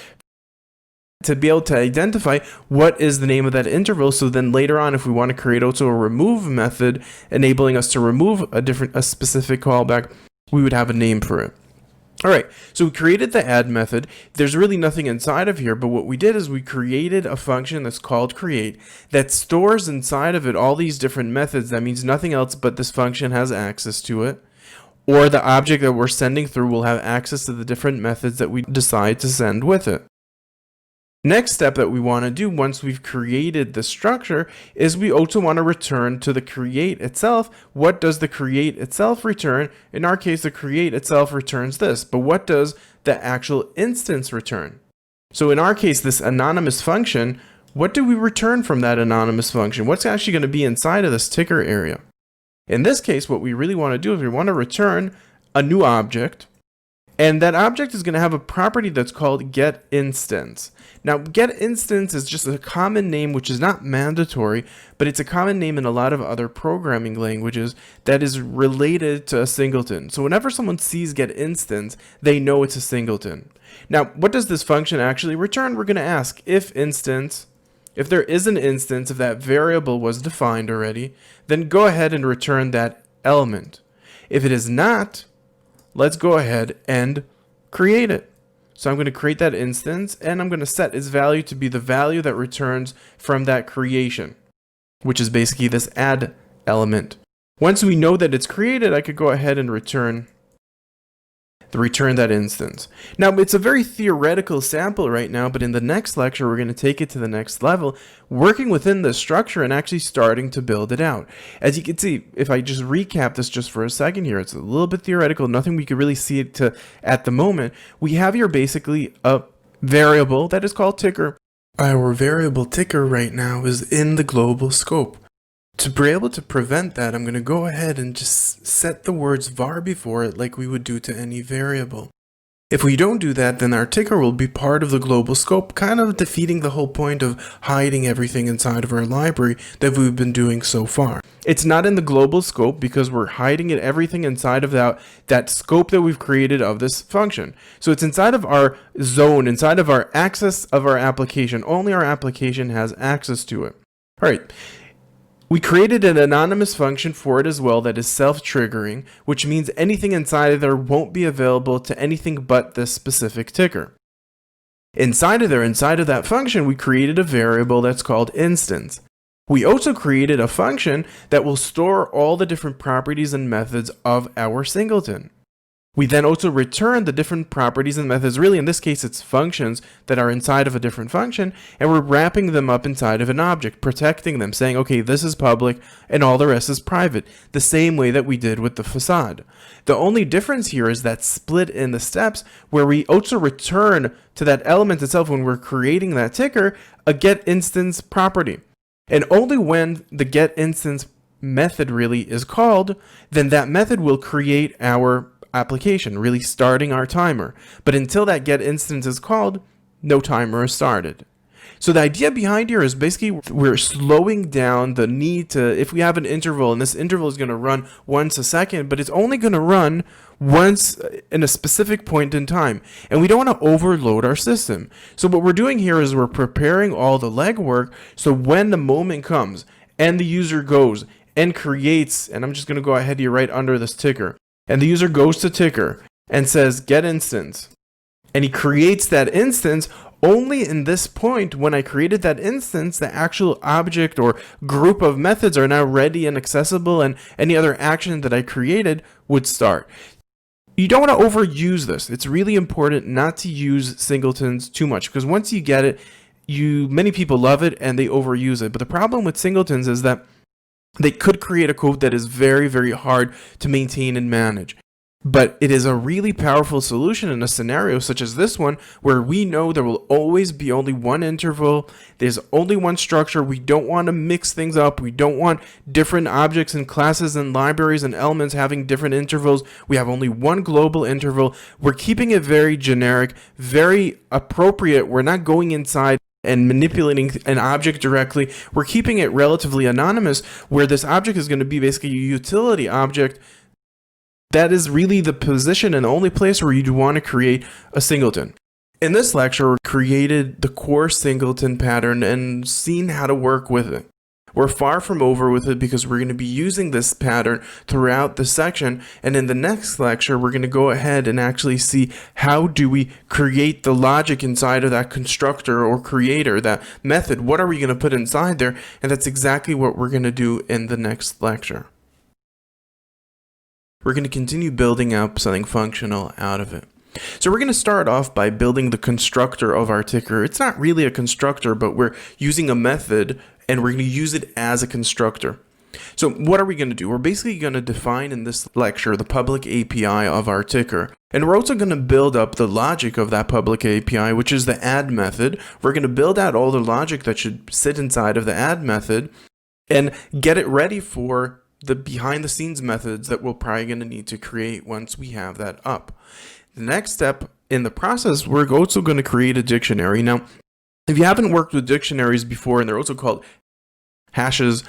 to be able to identify what is the name of that interval. So then later on, if we want to create also a remove method enabling us to remove a specific callback, we would have a name for it. All right, so we created the add method. There's really nothing inside of here, but what we did is we created a function that's called create that stores inside of it all these different methods. That means nothing else but this function has access to it, or the object that we're sending through will have access to the different methods that we decide to send with it. Next step that we want to do once we've created the structure is we also want to return to the create itself. What does the create itself return? In our case, the create itself returns this, but what does the actual instance return? So in our case, this anonymous function, what do we return from that anonymous function? What's actually going to be inside of this ticker area? In this case, what we really want to do is we want to return a new object, and that object is going to have a property that's called getInstance. Now, getInstance is just a common name, which is not mandatory, but it's a common name in a lot of other programming languages that is related to a singleton. So whenever someone sees getInstance, they know it's a singleton. Now, what does this function actually return? We're going to ask if instance. If there is an instance, if that variable was defined already, then go ahead and return that element. If it is not, let's go ahead and create it. So I'm going to create that instance, and I'm going to set its value to be the value that returns from that creation, which is basically this add element. Once we know that it's created, I could go ahead and return that instance. Now, it's a very theoretical sample right now, but in the next lecture, we're going to take it to the next level, working within the structure and actually starting to build it out. As you can see, if I just recap this just for a second here, it's a little bit theoretical, nothing we could really see it at the moment. We have here basically a variable that is called ticker. Our variable ticker right now is in the global scope. To be able to prevent that, I'm going to go ahead and just set the words var before it like we would do to any variable. If we don't do that, then our ticker will be part of the global scope, kind of defeating the whole point of hiding everything inside of our library that we've been doing so far. It's not in the global scope because we're hiding everything inside of that scope that we've created of this function. So it's inside of our zone, inside of our access of our application. Only our application has access to it. All right. We created an anonymous function for it as well that is self-triggering, which means anything inside of there won't be available to anything but this specific ticker. Inside of that function, we created a variable that's called instance. We also created a function that will store all the different properties and methods of our singleton. We then also return the different properties and methods. Really, in this case, it's functions that are inside of a different function, and we're wrapping them up inside of an object, protecting them, saying, okay, this is public and all the rest is private, the same way that we did with the façade. The only difference here is that split in the steps where we also return to that element itself when we're creating that ticker, a getInstance property. And only when the getInstance method really is called, then that method will create our application, really starting our timer. But until that getInstance is called, no timer is started. So the idea behind here is basically we're slowing down the need to, if we have an interval, and this interval is going to run once a second, but it's only going to run once in a specific point in time. And we don't want to overload our system. So what we're doing here is we're preparing all the legwork so when the moment comes and the user goes and creates, and I'm just going to go ahead here right under this ticker, and the user goes to ticker and says getInstance, and he creates that instance. Only in this point, when I created that instance, the actual object or group of methods are now ready and accessible, and any other action that I created would start. You don't want to overuse this. It's really important not to use singletons too much, because once you get it, many people love it and they overuse it. But the problem with singletons is that they could create a code that is very, very hard to maintain and manage. But it is a really powerful solution in a scenario such as this one, where we know there will always be only one interval. There's only one structure. We don't want to mix things up. We don't want different objects and classes and libraries and elements having different intervals. We have only one global interval. We're keeping it very generic, very appropriate. We're not going inside and manipulating an object directly. We're keeping it relatively anonymous, where this object is going to be basically a utility object. That is really the position and the only place where you'd want to create a singleton. In this lecture, we created the core singleton pattern and seen how to work with it. We're far from over with it because we're going to be using this pattern throughout the section, and in the next lecture we're going to go ahead and actually see how do we create the logic inside of that constructor or creator, that method. What are we going to put inside there? And that's exactly what we're going to do in the next lecture. We're going to continue building up something functional out of it. So we're going to start off by building the constructor of our ticker. It's not really a constructor, but we're using a method and we're going to use it as a constructor. So what are we going to do? We're basically going to define in this lecture the public API of our ticker. And we're also going to build up the logic of that public API, which is the add method. We're going to build out all the logic that should sit inside of the add method and get it ready for the behind the scenes methods that we're probably going to need to create once we have that up. The next step in the process, we're also going to create a dictionary. Now, if you haven't worked with dictionaries before, and they're also called hashes,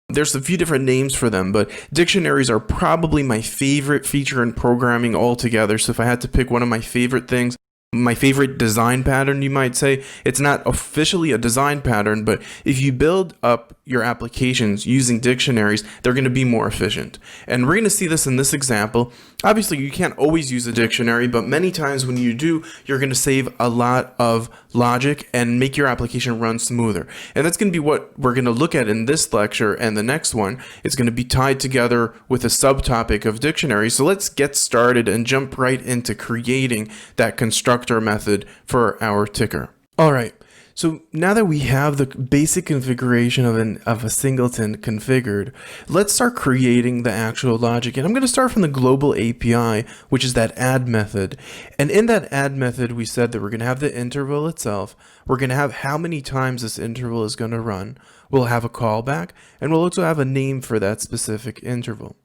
there's a few different names for them, but dictionaries are probably my favorite feature in programming altogether. So if I had to pick one of my favorite things, my favorite design pattern, you might say, it's not officially a design pattern, but if you build up your applications using dictionaries, they're going to be more efficient. And we're going to see this in this example. Obviously, you can't always use a dictionary, but many times when you do, you're going to save a lot of logic and make your application run smoother. And that's going to be what we're going to look at in this lecture, and the next one is going to be tied together with a subtopic of dictionary. So let's get started and jump right into creating that constructor method for our ticker. All right. So now that we have the basic configuration of a singleton configured, let's start creating the actual logic. And I'm going to start from the global API, which is that add method. And in that add method, we said that we're going to have the interval itself. We're going to have how many times this interval is going to run. We'll have a callback, and we'll also have a name for that specific interval.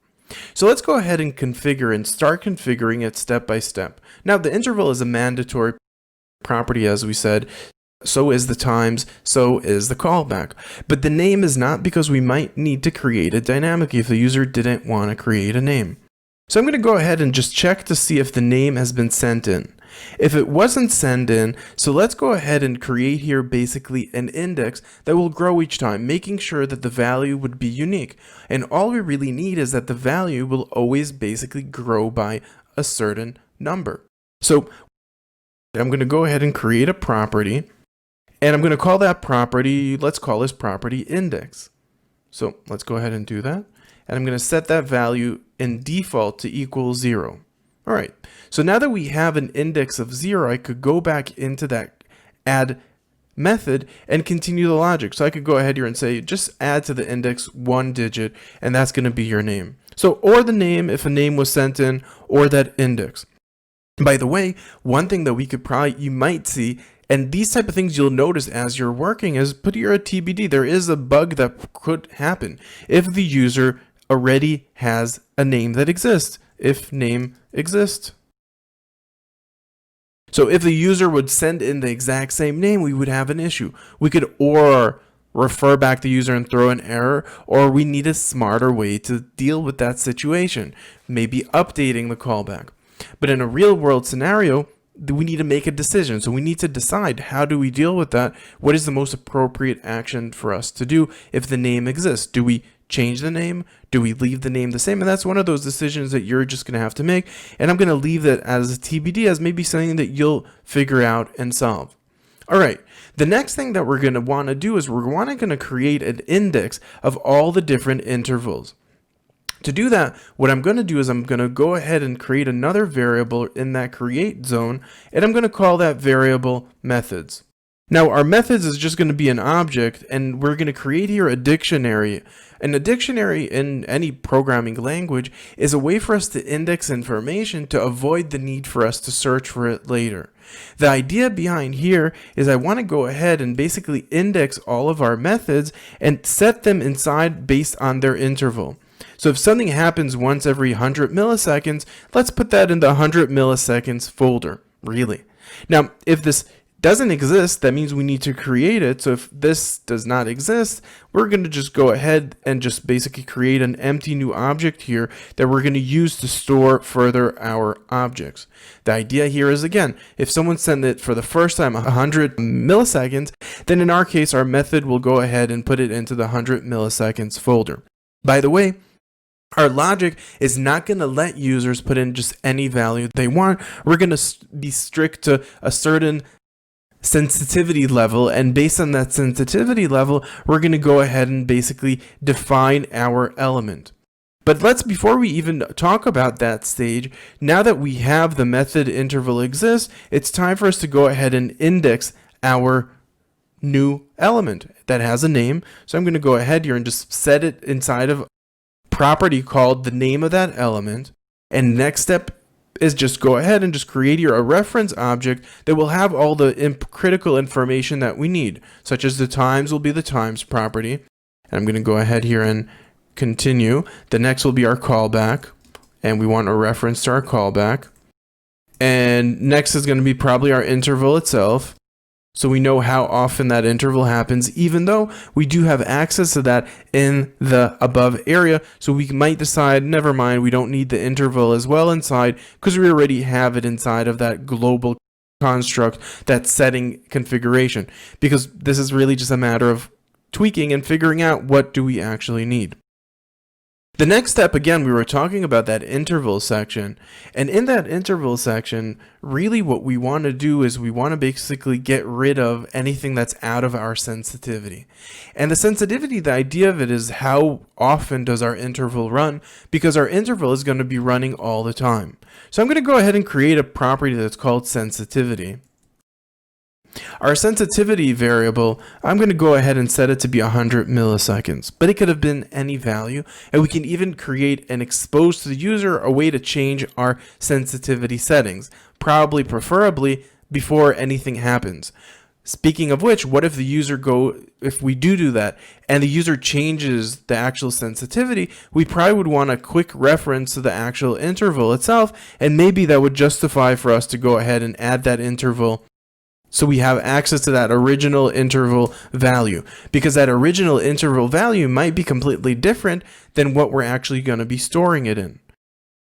So let's go ahead and configure and start configuring it step by step. Now, the interval is a mandatory property, as we said. So is the times, so is the callback. But the name is not, because we might need to create it dynamically if the user didn't want to create a name. So I'm going to go ahead and just check to see if the name has been sent in. If it wasn't sent in, so let's go ahead and create here basically an index that will grow each time, making sure that the value would be unique. And all we really need is that the value will always basically grow by a certain number. So I'm going to go ahead and create a property. And I'm going to call that property, let's call this property index. So let's go ahead and do that. And I'm going to set that value in default to equal 0. All right. So now that we have an index of 0, I could go back into that add method and continue the logic. So I could go ahead here and say, just add to the index 1 digit, and that's going to be your name. So, or the name if a name was sent in, or that index. By the way, one thing that you might see, and these type of things you'll notice as you're working, is put here a TBD. There is a bug that could happen if the user already has a name that exists, if name exists. So if the user would send in the exact same name, we would have an issue. We could or refer back the user and throw an error, or we need a smarter way to deal with that situation, maybe updating the callback. But in a real world scenario, we need to make a decision. So we need to decide, how do we deal with that? What is the most appropriate action for us to do if the name exists? Do we change the name? Do we leave the name the same? And that's one of those decisions that you're just going to have to make. And I'm going to leave that as a TBD, as maybe something that you'll figure out and solve. All right. The next thing that we're going to want to do is we're going to create an index of all the different intervals. To do that, what I'm going to do is I'm going to go ahead and create another variable in that create zone, and I'm going to call that variable methods. Now, our methods is just going to be an object, and we're going to create here a dictionary. And a dictionary in any programming language is a way for us to index information to avoid the need for us to search for it later. The idea behind here is I want to go ahead and basically index all of our methods and set them inside based on their interval. So if something happens once every 100 milliseconds, let's put that in the 100 milliseconds folder, really. Now, if this doesn't exist, that means we need to create it. So if this does not exist, we're going to just go ahead and just basically create an empty new object here that we're going to use to store further our objects. The idea here is, again, if someone sent it for the first time 100 milliseconds, then in our case, our method will go ahead and put it into the 100 milliseconds folder. By the way, our logic is not going to let users put in just any value they want. We're going to be strict to a certain sensitivity level, and based on that sensitivity level, we're going to go ahead and basically define our element. But before we even talk about that stage, now that we have the method interval exists, it's time for us to go ahead and index our new element that has a name. So I'm going to go ahead here and just set it inside of a property called the name of that element. And next step is just go ahead and just create here a reference object that will have all the critical information that we need, such as the times will be the times property. And I'm going to go ahead here and continue. The next will be our callback, and we want a reference to our callback. And next is going to be probably our interval itself, so we know how often that interval happens, even though we do have access to that in the above area. So we might decide, never mind, we don't need the interval as well inside because we already have it inside of that global construct, that setting configuration, because this is really just a matter of tweaking and figuring out what do we actually need. The next step, again, we were talking about that interval section, and in that interval section, really what we want to do is we want to basically get rid of anything that's out of our sensitivity. And the sensitivity, the idea of it is how often does our interval run, because our interval is going to be running all the time. So I'm going to go ahead and create a property that's called sensitivity. Our sensitivity variable, I'm going to go ahead and set it to be 100 milliseconds, but it could have been any value, and we can even create and expose to the user a way to change our sensitivity settings, preferably before anything happens. Speaking of which, what if if we do that and the user changes the actual sensitivity, we probably would want a quick reference to the actual interval itself, and maybe that would justify for us to go ahead and add that interval so we have access to that original interval value, because that original interval value might be completely different than what we're actually going to be storing it in.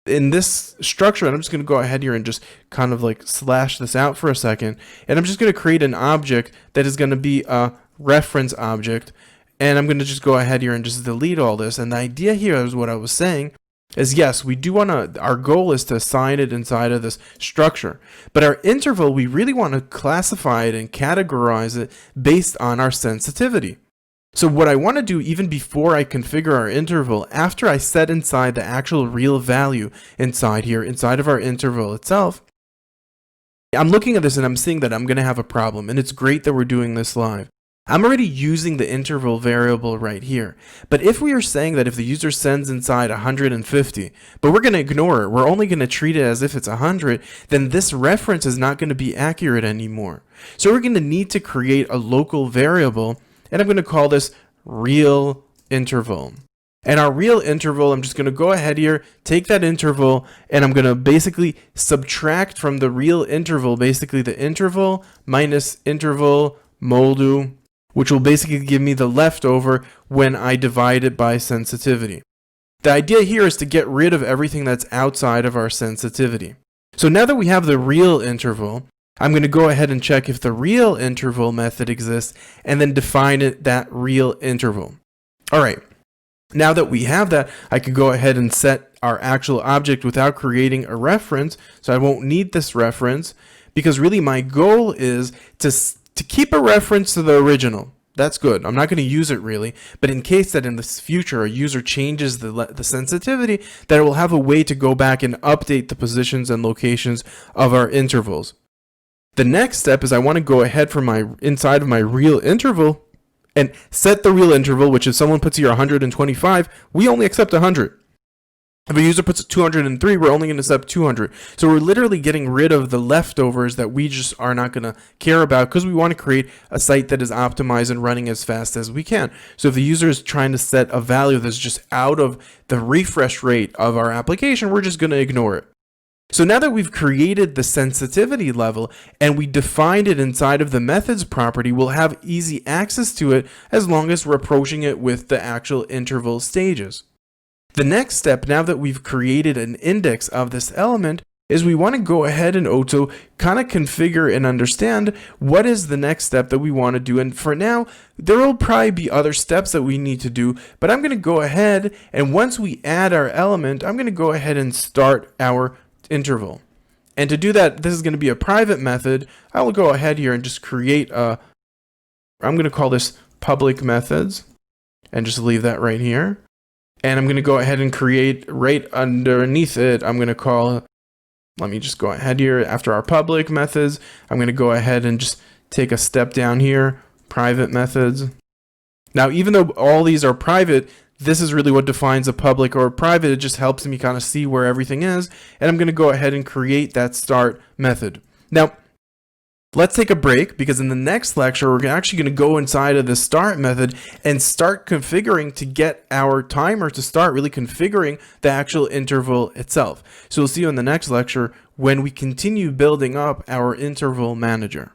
In this structure, and I'm just going to go ahead here and just kind of like slash this out for a second, and I'm just going to create an object that is going to be a reference object, and I'm going to just go ahead here and just delete all this. And the idea here is what I was saying is, yes, we do want to, our goal is to assign it inside of this structure, but our interval, we really want to classify it and categorize it based on our sensitivity. So what I want to do, even before I configure our interval, after I set inside the actual real value inside here, inside of our interval itself, I'm looking at this and I'm seeing that I'm going to have a problem, and it's great that we're doing this live. I'm already using the interval variable right here. But if we are saying that if the user sends inside 150, but we're going to ignore it, we're only going to treat it as if it's 100, then this reference is not going to be accurate anymore. So we're going to need to create a local variable, and I'm going to call this real interval. And our real interval, I'm just going to go ahead here, take that interval, and I'm going to basically subtract from the real interval, basically the interval minus interval modu, which will basically give me the leftover when I divide it by sensitivity. The idea here is to get rid of everything that's outside of our sensitivity. So now that we have the real interval, I'm going to go ahead and check if the real interval method exists and then define that real interval. All right, now that we have that, I could go ahead and set our actual object without creating a reference, so I won't need this reference, because really my goal is to keep a reference to the original. That's good. I'm not going to use it really, but in case that in the future a user changes the sensitivity, that it will have a way to go back and update the positions and locations of our intervals. The next step is I want to go ahead from inside of my real interval and set the real interval, which if someone puts here 125, we only accept 100. If a user puts 203, we're only going to accept 200. So we're literally getting rid of the leftovers that we just are not going to care about, because we want to create a site that is optimized and running as fast as we can. So if the user is trying to set a value that's just out of the refresh rate of our application, we're just going to ignore it. So now that we've created the sensitivity level and we defined it inside of the methods property, we'll have easy access to it as long as we're approaching it with the actual interval stages. The next step, now that we've created an index of this element, is we want to go ahead and also kind of configure and understand what is the next step that we want to do. And for now, there will probably be other steps that we need to do, but I'm going to go ahead and once we add our element, I'm going to go ahead and start our interval. And to do that, this is going to be a private method. I will go ahead here and just create I'm going to call this public methods and just leave that right here. And I'm going to go ahead and create right underneath it, I'm going to call, let me just go ahead here after our public methods, I'm going to go ahead and just take a step down here, private methods. Now, even though all these are private, this is really what defines a public or a private. It just helps me kind of see where everything is. And I'm going to go ahead and create that start method. Now, let's take a break because in the next lecture, we're actually going to go inside of the start method and start configuring to get our timer to start really configuring the actual interval itself. So we'll see you in the next lecture when we continue building up our interval manager.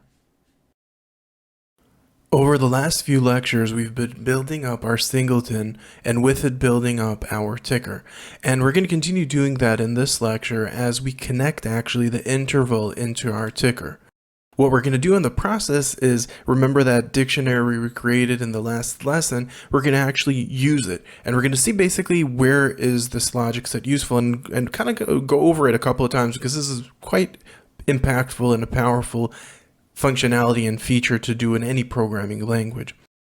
Over the last few lectures, we've been building up our singleton and with it building up our ticker. And we're going to continue doing that in this lecture as we connect actually the interval into our ticker. What we're going to do in the process is remember that dictionary we created in the last lesson. We're going to actually use it and we're going to see basically where is this logic set useful and kind of go over it a couple of times because this is quite impactful and a powerful functionality and feature to do in any programming language.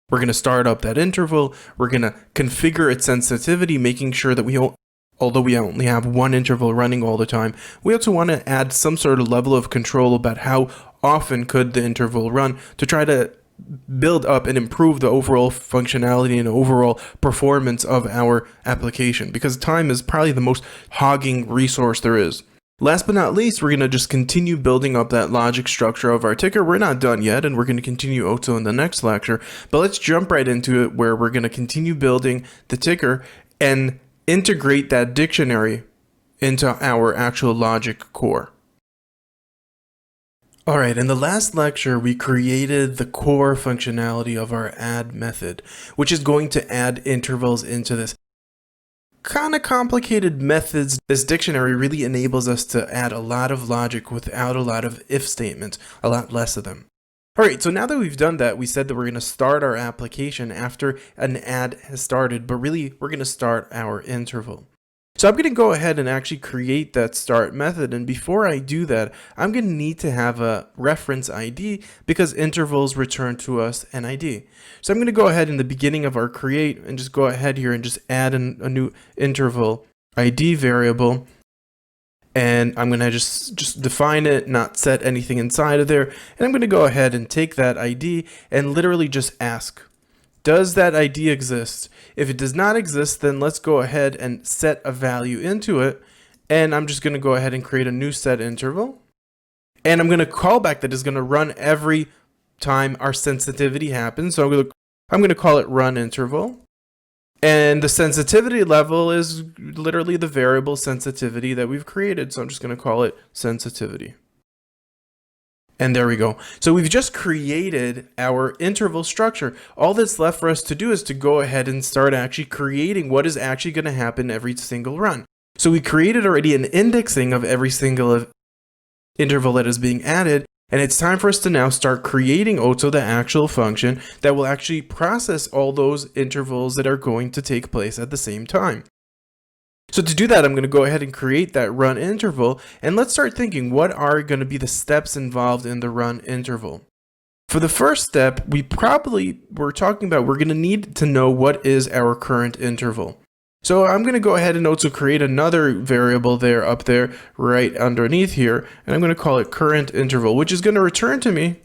We're going to start up that interval. We're going to configure its sensitivity, making sure that although we only have one interval running all the time, we also want to add some sort of level of control about how often could the interval run to try to build up and improve the overall functionality and overall performance of our application, because time is probably the most hogging resource there is. Last but not least, we're going to just continue building up that logic structure of our ticker. We're not done yet, and we're going to continue also in the next lecture, but let's jump right into it where we're going to continue building the ticker and integrate that dictionary into our actual logic core. All right, in the last lecture, we created the core functionality of our add method, which is going to add intervals into this kind of complicated methods. This dictionary really enables us to add a lot of logic without a lot of if statements, a lot less of them. All right, so now that we've done that, we said that we're going to start our application after an add has started, but really we're going to start our interval. So I'm going to go ahead and actually create that start method. And before I do that, I'm going to need to have a reference ID because intervals return to an ID. So I'm going to go ahead in the beginning of our create and just go ahead here and just add a new interval ID variable. And I'm going to just define it, not set anything inside of there. And I'm going to go ahead and take that ID and literally just ask, does that ID exist? If it does not exist, then let's go ahead and set a value into it. And I'm just going to go ahead and create a new set interval. And I'm going to call back that is going to run every time our sensitivity happens. So I'm going to call it run interval. And the sensitivity level is literally the variable sensitivity that we've created. So I'm just going to call it sensitivity. And there we go. So we've just created our interval structure. All that's left for us to do is to go ahead and start actually creating what is actually going to happen every single run. So we created already an indexing of every single interval that is being added. And it's time for us to now start creating also the actual function that will actually process all those intervals that are going to take place at the same time. So to do that, I'm going to go ahead and create that run interval, and let's start thinking what are going to be the steps involved in the run interval. For the first step, we're going to need to know what is our current interval. So I'm going to go ahead and also create another variable up there right underneath here, and I'm going to call it current interval, which is going to return to me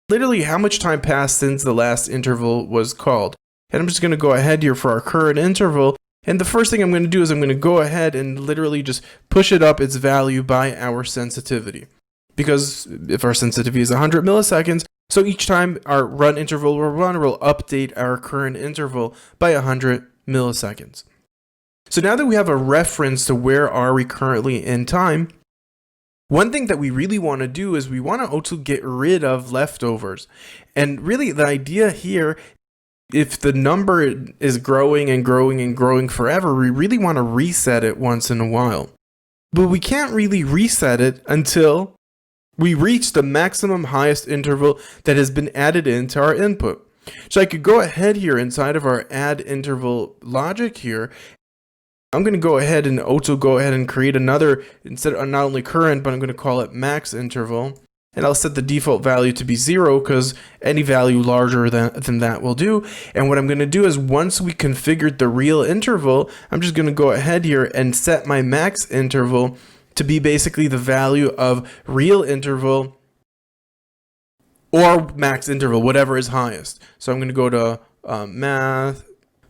literally how much time passed since the last interval was called. And I'm just going to go ahead here for our current interval. And the first thing I'm going to do is I'm going to go ahead and literally just push it up its value by our sensitivity. Because if our sensitivity is 100 milliseconds, so each time our run interval will run, we'll update our current interval by 100 milliseconds. So now that we have a reference to where are we currently in time, one thing that we really want to do is we want to also get rid of leftovers. And really the idea here, if the number is growing and growing and growing forever, we really want to reset it once in a while. But we can't really reset it until we reach the maximum highest interval that has been added into our input. So I could go ahead here inside of our add interval logic here. I'm going to go ahead and also create another, instead of not only current, but I'm going to call it max interval. And I'll set the default value to be 0 because any value larger than that will do. And what I'm going to do is once we configured the real interval, I'm just going to go ahead here and set my max interval to be basically the value of real interval or max interval, whatever is highest. So I'm going to go to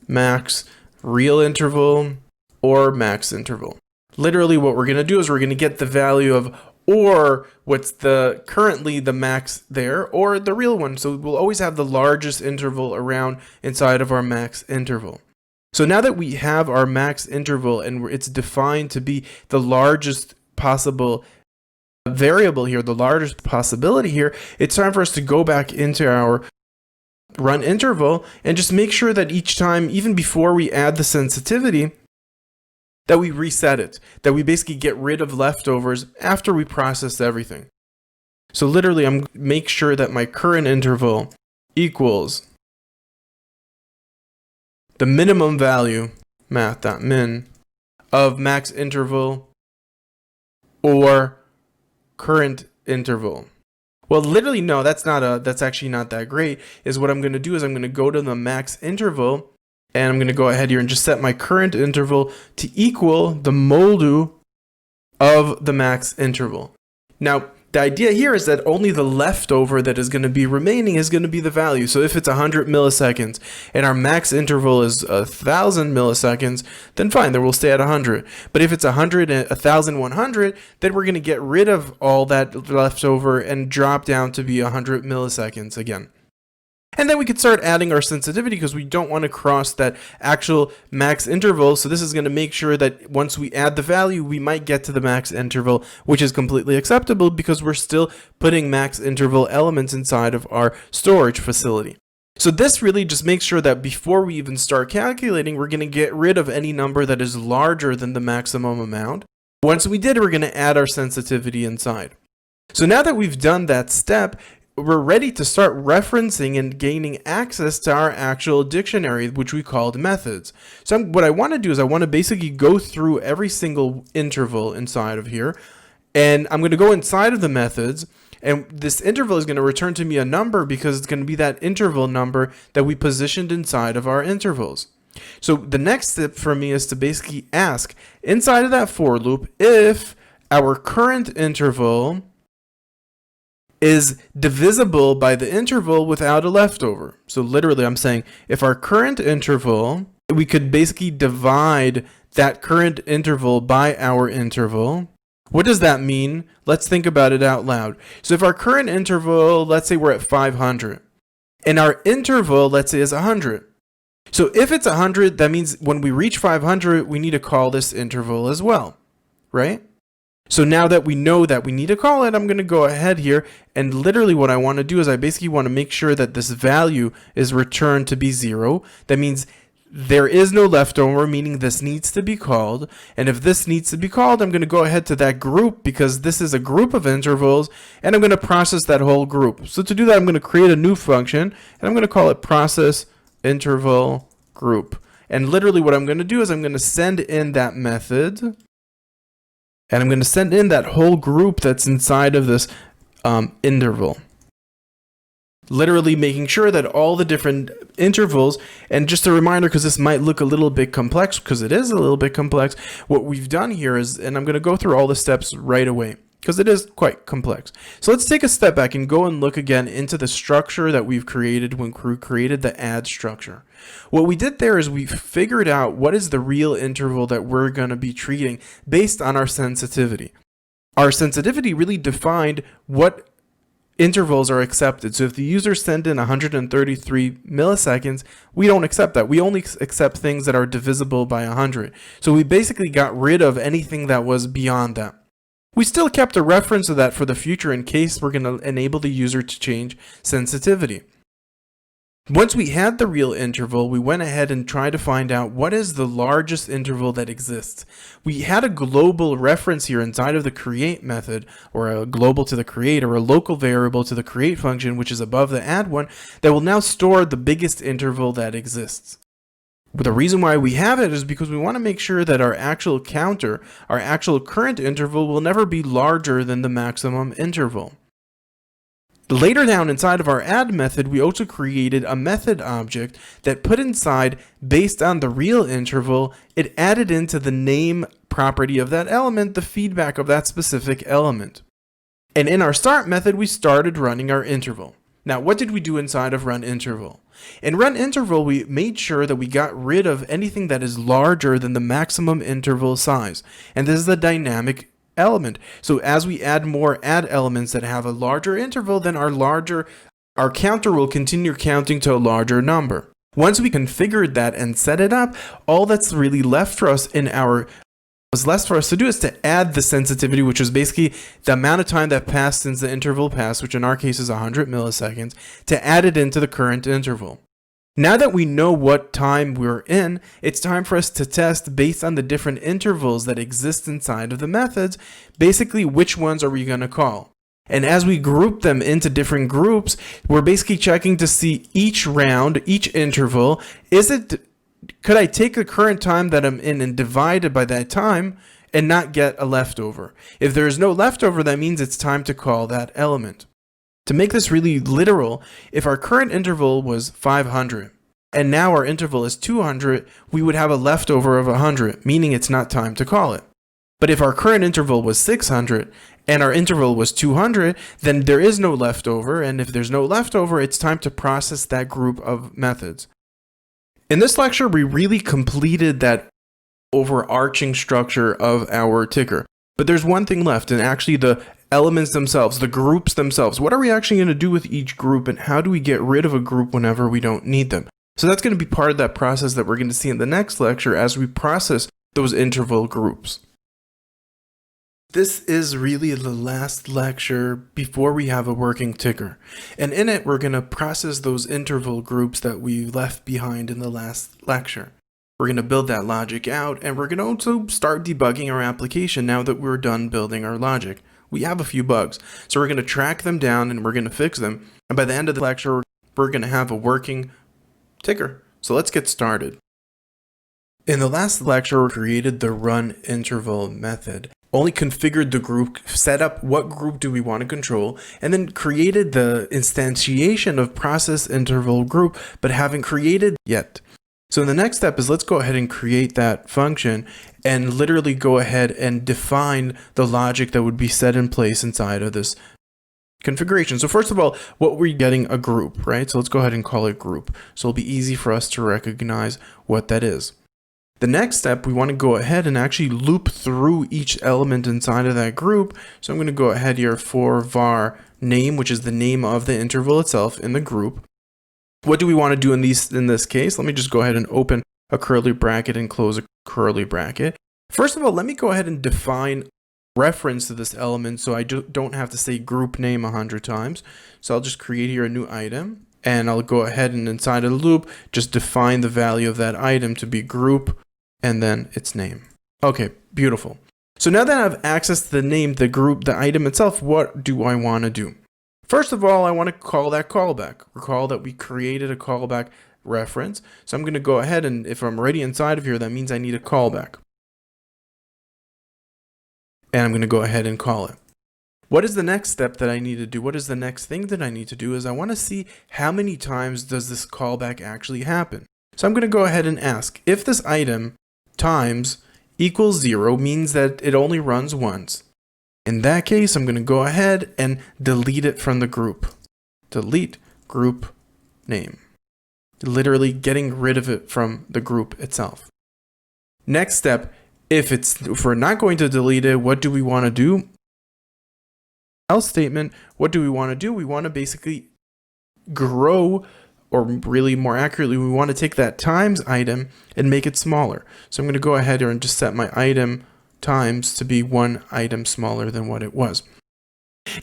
max, real interval, or max interval. Literally what we're going to do is we're going to get the value of or what's currently the max there, or the real one. So we'll always have the largest interval around inside of our max interval. So now that we have our max interval and it's defined to be the largest possible variable here, the largest possibility here, it's time for us to go back into our run interval and just make sure that each time, even before we add the sensitivity, that we reset it, that we basically get rid of leftovers after we process everything. So literally, I'm make sure that my current interval equals the minimum value, math.min, of max interval or current interval. Well, literally, no, that's actually not that great. Is what I'm going to do is I'm going to go to the max interval, and I'm going to go ahead here and just set my current interval to equal the modu of the max interval. Now, the idea here is that only the leftover that is going to be remaining is going to be the value. So if it's 100 milliseconds and our max interval is 1,000 milliseconds, then fine, then we'll stay at 100. But if it's 100 and 1,100, then we're going to get rid of all that leftover and drop down to be 100 milliseconds again. And then we could start adding our sensitivity because we don't want to cross that actual max interval. So this is going to make sure that once we add the value, we might get to the max interval, which is completely acceptable because we're still putting max interval elements inside of our storage facility. So this really just makes sure that before we even start calculating, we're going to get rid of any number that is larger than the maximum amount. Once we did, we're going to add our sensitivity inside. So now that we've done that step, we're ready to start referencing and gaining access to our actual dictionary, which we called methods. So what I want to do is I want to basically go through every single interval inside of here, and I'm going to go inside of the methods, and this interval is going to return to me a number because it's going to be that interval number that we positioned inside of our intervals. So the next step for me is to basically ask inside of that for loop if our current interval is divisible by the interval without a leftover. So literally I'm saying if our current interval, we could basically divide that current interval by our interval. What does that mean? Let's think about it out loud. So if our current interval, let's say we're at 500, and our interval, let's say, is 100. So if it's 100, that means when we reach 500, we need to call this interval as well, right? So now that we know that we need to call it, I'm going to go ahead here, and literally what I want to do is I basically want to make sure that this value is returned to be 0. That means there is no leftover, meaning this needs to be called. And if this needs to be called, I'm going to go ahead to that group because this is a group of intervals, and I'm going to process that whole group. So to do that, I'm going to create a new function, and I'm going to call it process interval group. And literally what I'm going to do is I'm going to send in that method, and I'm going to send in that whole group that's inside of this interval. Literally making sure that all the different intervals, and just a reminder, because this might look a little bit complex, because it is a little bit complex, what we've done here is, and I'm going to go through all the steps right away, because it is quite complex. So let's take a step back and go and look again into the structure that we've created when we created the add structure. What we did there is we figured out what is the real interval that we're going to be treating based on our sensitivity. Our sensitivity really defined what intervals are accepted. So if the user sent in 133 milliseconds, we don't accept that. We only accept things that are divisible by 100. So we basically got rid of anything that was beyond that. We still kept a reference of that for the future in case we're going to enable the user to change sensitivity. Once we had the real interval, we went ahead and tried to find out what is the largest interval that exists. We had a global reference here inside of the create method, or a global to the create, or a local variable to the create function, which is above the add one, that will now store the biggest interval that exists. But the reason why we have it is because we want to make sure that our actual counter, our actual current interval, will never be larger than the maximum interval. Later down inside of our add method, we also created a method object that put inside, based on the real interval, it added into the name property of that element the feedback of that specific element. And in our start method, we started running our interval. Now, what did we do inside of run interval? In run interval, we made sure that we got rid of anything that is larger than the maximum interval size. And this is the dynamic element. So as we add more add elements that have a larger interval, then our counter will continue counting to a larger number. Once we configured that and set it up, all that's really left for us to do is to add the sensitivity, which is basically the amount of time that passed since the interval passed, which in our case is 100 milliseconds, to add it into the current interval. Now that we know what time we're in, it's time for us to test based on the different intervals that exist inside of the methods, basically which ones are we going to call. And as we group them into different groups, we're basically checking to see each round, each interval, could I take the current time that I'm in and divide it by that time and not get a leftover? If there is no leftover, that means it's time to call that element. To make this really literal, if our current interval was 500 and now our interval is 200, we would have a leftover of 100, meaning it's not time to call it. But if our current interval was 600 and our interval was 200, then there is no leftover, and if there's no leftover, it's time to process that group of methods. In this lecture, we really completed that overarching structure of our ticker. But there's one thing left, and actually the elements themselves, the groups themselves. What are we actually going to do with each group, and how do we get rid of a group whenever we don't need them? So that's going to be part of that process that we're going to see in the next lecture as we process those interval groups. This is really the last lecture before we have a working ticker. And in it, we're going to process those interval groups that we left behind in the last lecture. We're going to build that logic out, and we're going to also start debugging our application now that we're done building our logic. We have a few bugs, so we're going to track them down and we're going to fix them. And by the end of the lecture, we're going to have a working ticker. So let's get started. In the last lecture, we created the run interval method. Only configured the group, set up what group do we want to control, and then created the instantiation of process interval group, but haven't created yet. So the next step is let's go ahead and create that function and literally go ahead and define the logic that would be set in place inside of this configuration. So first of all, what we're getting a group, right? So let's go ahead and call it group. So it'll be easy for us to recognize what that is. The next step, we want to go ahead and actually loop through each element inside of that group. So I'm going to go ahead here for var name, which is the name of the interval itself in the group. What do we want to do in this case? Let me just go ahead and open a curly bracket and close a curly bracket. First of all, let me go ahead and define reference to this element so I don't have to say group name 100 times. So I'll just create here a new item, and I'll go ahead and inside of the loop, just define the value of that item to be group and then its name. Okay, beautiful. So now that I have access to the name, the group, the item itself, what do I want to do? First of all, I want to call that callback. Recall that we created a callback reference. So I'm going to go ahead, and if I'm already inside of here, that means I need a callback. And I'm going to go ahead and call it. What is the next step that I need to do? What is the next thing that I need to do is I want to see how many times does this callback actually happen. So I'm going to go ahead and ask if this item times equals 0 means that it only runs once. In that case, I'm going to go ahead and delete it from the group. Delete group name. Literally getting rid of it from the group itself. Next step, if we're not going to delete it, what do we want to do? else statement, what do we want to do? We want to basically grow, or really more accurately, we want to take that times item and make it smaller. So I'm going to go ahead here and just set my item times to be one item smaller than what it was.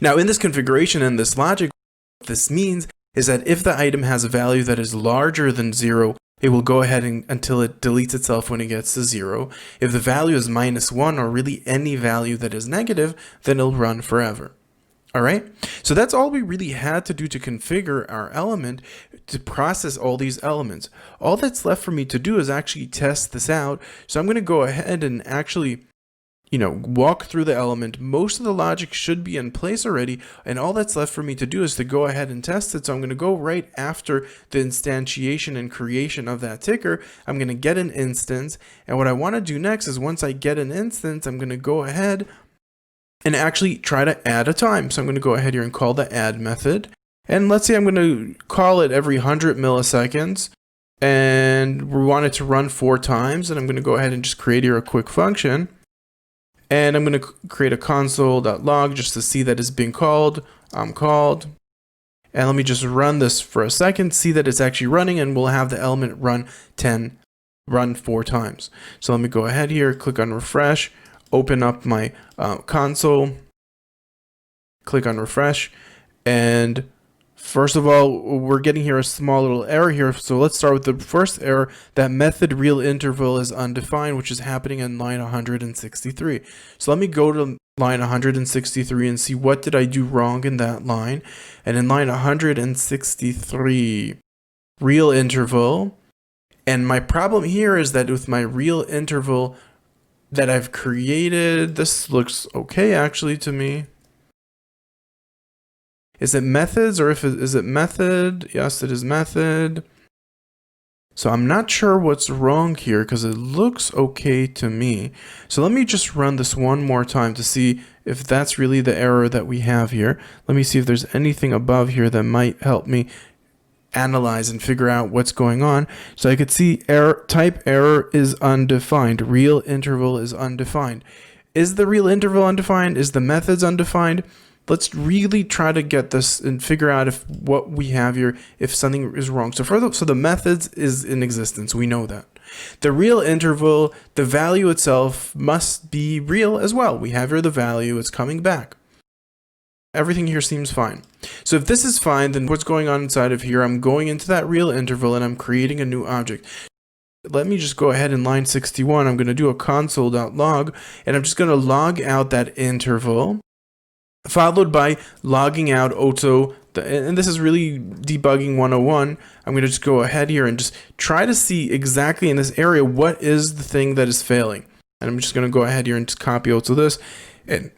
Now in this configuration and this logic, what this means is that if the item has a value that is larger than 0, it will go ahead until it deletes itself when it gets to 0. If the value is -1 or really any value that is negative, then it'll run forever. All right, so that's all we really had to do to configure our element to process all these elements. All that's left for me to do is actually test this out. So I'm going to go ahead and actually, walk through the element. Most of the logic should be in place already, and all that's left for me to do is to go ahead and test it. So I'm going to go right after the instantiation and creation of that ticker. I'm going to get an instance, and what I want to do next is once I get an instance, I'm going to go ahead and actually try to add a time. So I'm going to go ahead here and call the add method, and let's say I'm going to call it every 100 milliseconds, and we want it to run 4 times, and I'm going to go ahead and just create here a quick function. And I'm going to create a console.log just to see that it's being called. Called. And let me just run this for a second, see that it's actually running, and we'll have the element run 4 times. So let me go ahead here, click on refresh, open up my console, click on refresh, and first of all, we're getting here a small little error here. So let's start with the first error. That method real interval is undefined, which is happening in line 163. So let me go to line 163 and see what did I do wrong in that line. And in line 163, real interval. And my problem here is that with my real interval that I've created, this looks okay actually to me. Is it methods, or is it method? Yes, it is method. So I'm not sure what's wrong here because it looks okay to me. So let me just run this one more time to see if that's really the error that we have here. Let me see if there's anything above here that might help me analyze and figure out what's going on. So I could see type error is undefined. Real interval is undefined. Is the real interval undefined? Is the methods undefined? Let's really try to get this and figure out if what we have here, if something is wrong. So the methods is in existence. We know that. The real interval, the value itself must be real as well. We have here the value, it's coming back. Everything here seems fine. So if this is fine, then what's going on inside of here? I'm going into that real interval and I'm creating a new object. Let me just go ahead in line 61. I'm going to do a console.log, and I'm just going to log out that interval, followed by logging out auto, and this is really debugging 101. I'm going to just go ahead here and just try to see exactly in this area what is the thing that is failing. And I'm just going to go ahead here and just copy auto this. And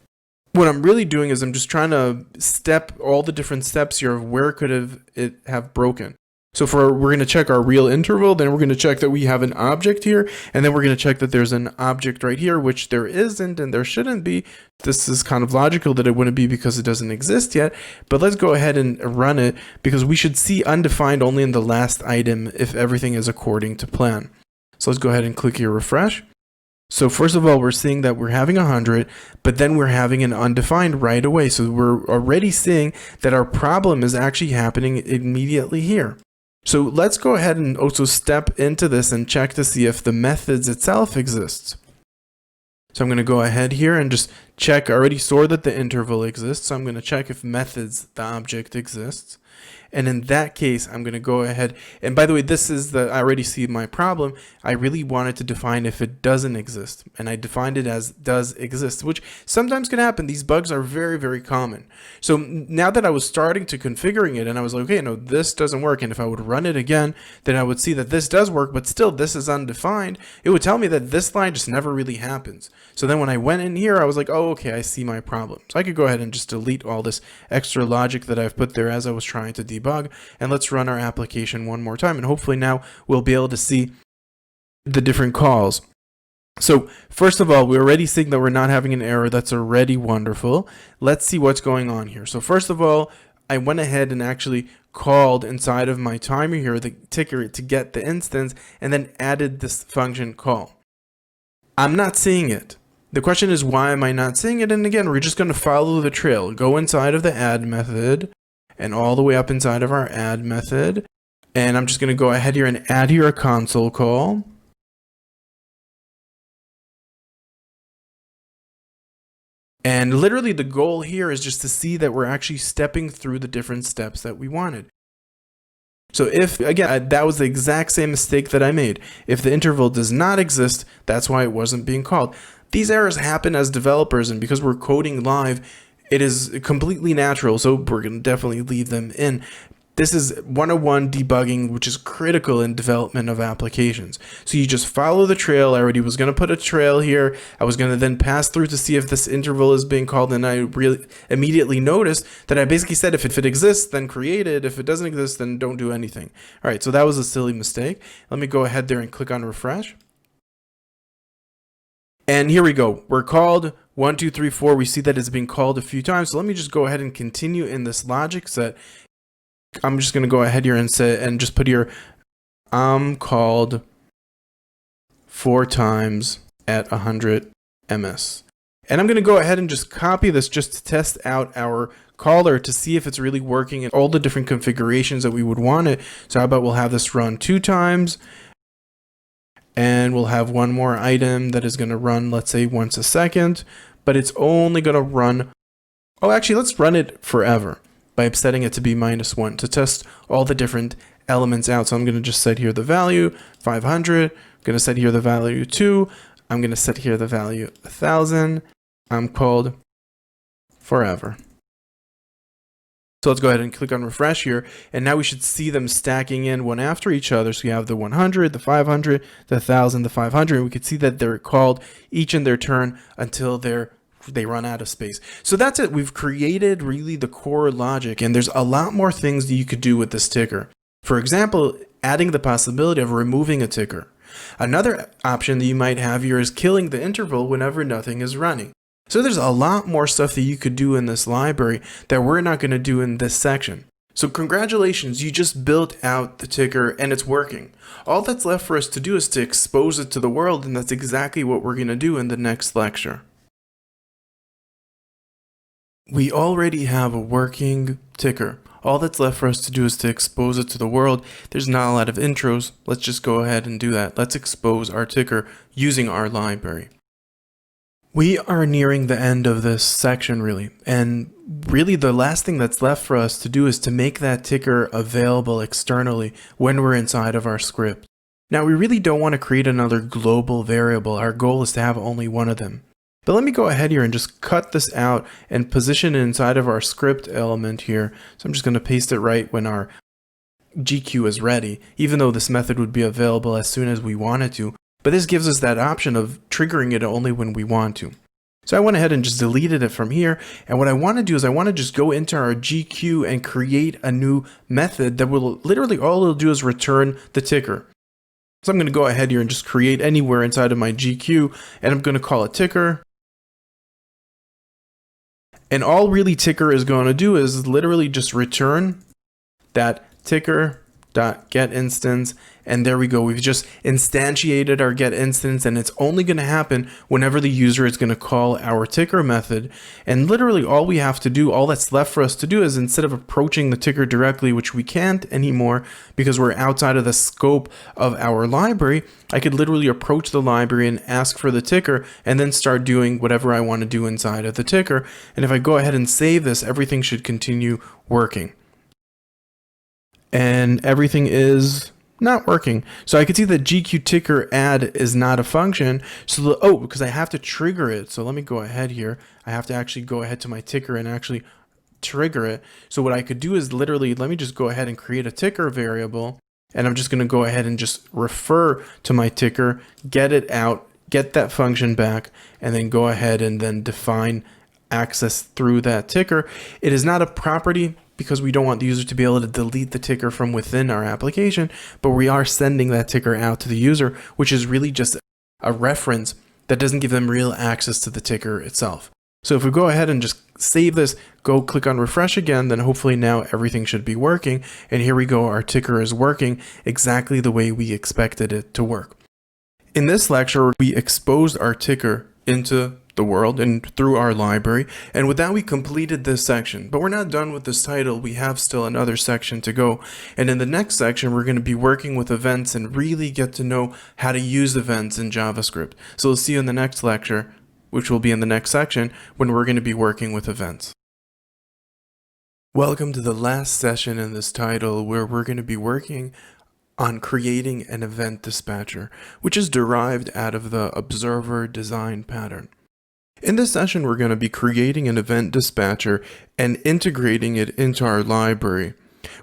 what I'm really doing is I'm just trying to step all the different steps here of where could it have broken. So we're going to check our real interval, then we're going to check that we have an object here, and then we're going to check that there's an object right here, which there isn't and there shouldn't be. This is kind of logical that it wouldn't be because it doesn't exist yet, but let's go ahead and run it because we should see undefined only in the last item if everything is according to plan. So let's go ahead and click here, refresh. So first of all, we're seeing that we're having 100, but then we're having an undefined right away. So we're already seeing that our problem is actually happening immediately here. So let's go ahead and also step into this and check to see if the methods itself exists. So I'm going to go ahead here and just check. I already saw that the interval exists, so I'm going to check if methods, the object, exists. And in that case, I'm going to go ahead. And by the way, this is I already see my problem. I really wanted to define if it doesn't exist. And I defined it as does exist, which sometimes can happen. These bugs are very, very common. So now that I was starting to configuring it and I was like, okay, no, this doesn't work. And if I would run it again, then I would see that this does work, but still this is undefined. It would tell me that this line just never really happens. So then when I went in here, I was like, oh, okay, I see my problem. So I could go ahead and just delete all this extra logic that I've put there as I was trying to debug, and let's run our application one more time, and hopefully now we'll be able to see the different calls. So first of all, we're already seeing that we're not having an error. That's already wonderful. Let's see what's going on here. So first of all, I went ahead and actually called inside of my timer here the ticker to get the instance and then added this function call. I'm not seeing it. The question is, why am I not seeing it? And again, we're just going to follow the trail. Go inside of the add method and all the way up inside of our add method. And I'm just going to go ahead here and add here a console call. And literally the goal here is just to see that we're actually stepping through the different steps that we wanted. So if, again, that was the exact same mistake that I made. If the interval does not exist, that's why it wasn't being called. These errors happen as developers, and because we're coding live, it is completely natural, so we're going to definitely leave them in. This is 101 debugging, which is critical in development of applications. So you just follow the trail. I already was going to put a trail here. I was going to then pass through to see if this interval is being called, and I really immediately noticed that I basically said if it exists, then create it. If it doesn't exist, then don't do anything. All right, so that was a silly mistake. Let me go ahead there and click on refresh. And here we go. We're called 1, 2, 3, 4. We see that it's being called a few times. So let me just go ahead and continue in this logic set. I'm just going to go ahead here and say, and just put here, I'm called 4 times at 100 ms. And I'm going to go ahead and just copy this just to test out our caller to see if it's really working in all the different configurations that we would want it. So how about we'll have this run 2 times, and we'll have one more item that is going to run, let's say, once a second, but it's only going to run, oh, actually, let's run it forever by setting it to be -1 to test all the different elements out. So I'm going to just set here the value 500. I'm going to set here the value 2. I'm going to set here the value 1000. I'm called forever. So let's go ahead and click on refresh here. And now we should see them stacking in one after each other. So you have the 100, the 500, the 1000, the 500. We can see that they're called each in their turn until they run out of space. So that's it. We've created really the core logic, and there's a lot more things that you could do with this ticker. For example, adding the possibility of removing a ticker. Another option that you might have here is killing the interval whenever nothing is running. So there's a lot more stuff that you could do in this library that we're not going to do in this section. So congratulations, you just built out the ticker and it's working. All that's left for us to do is to expose it to the world, and that's exactly what we're going to do in the next lecture. We already have a working ticker. All that's left for us to do is to expose it to the world. There's not a lot of intros. Let's just go ahead and do that. Let's expose our ticker using our library. We are nearing the end of this section, really. And really the last thing that's left for us to do is to make that ticker available externally when we're inside of our script. Now, we really don't want to create another global variable. Our goal is to have only one of them. But let me go ahead here and just cut this out and position it inside of our script element here. So I'm just going to paste it right when our GQ is ready, even though this method would be available as soon as we wanted to. But this gives us that option of triggering it only when we want to. So I went ahead and just deleted it from here. And what I want to do is I want to just go into our GQ and create a new method that will literally, all it'll do is return the ticker. So I'm going to go ahead here and just create anywhere inside of my GQ, and I'm going to call it ticker. And all really ticker is going to do is literally just return that ticker.getInstance. And there we go. We've just instantiated our getInstance, and it's only going to happen whenever the user is going to call our ticker method. And literally all we have to do, all that's left for us to do is, instead of approaching the ticker directly, which we can't anymore because we're outside of the scope of our library, I could literally approach the library and ask for the ticker and then start doing whatever I want to do inside of the ticker. And if I go ahead and save this, everything should continue working. And everything is not working. So I can see that GQ ticker add is not a function. So because I have to trigger it. So let me go ahead here. I have to actually go ahead to my ticker and actually trigger it. So what I could do is literally, let me just go ahead and create a ticker variable. And I'm just going to go ahead and just refer to my ticker, get it out, get that function back, and then go ahead and then define access through that ticker. It is not a property because we don't want the user to be able to delete the ticker from within our application, but we are sending that ticker out to the user, which is really just a reference that doesn't give them real access to the ticker itself. So if we go ahead and just save this, go click on refresh again, then hopefully now everything should be working. And here we go, our ticker is working exactly the way we expected it to work. In this lecture, we exposed our ticker into the world and through our library. And with that, we completed this section. But we're not done with this title. We have still another section to go. And in the next section, we're going to be working with events and really get to know how to use events in JavaScript. So we'll see you in the next lecture, which will be in the next section, when we're going to be working with events. Welcome to the last session in this title, where we're going to be working on creating an event dispatcher, which is derived out of the observer design pattern. In this session, we're going to be creating an event dispatcher and integrating it into our library.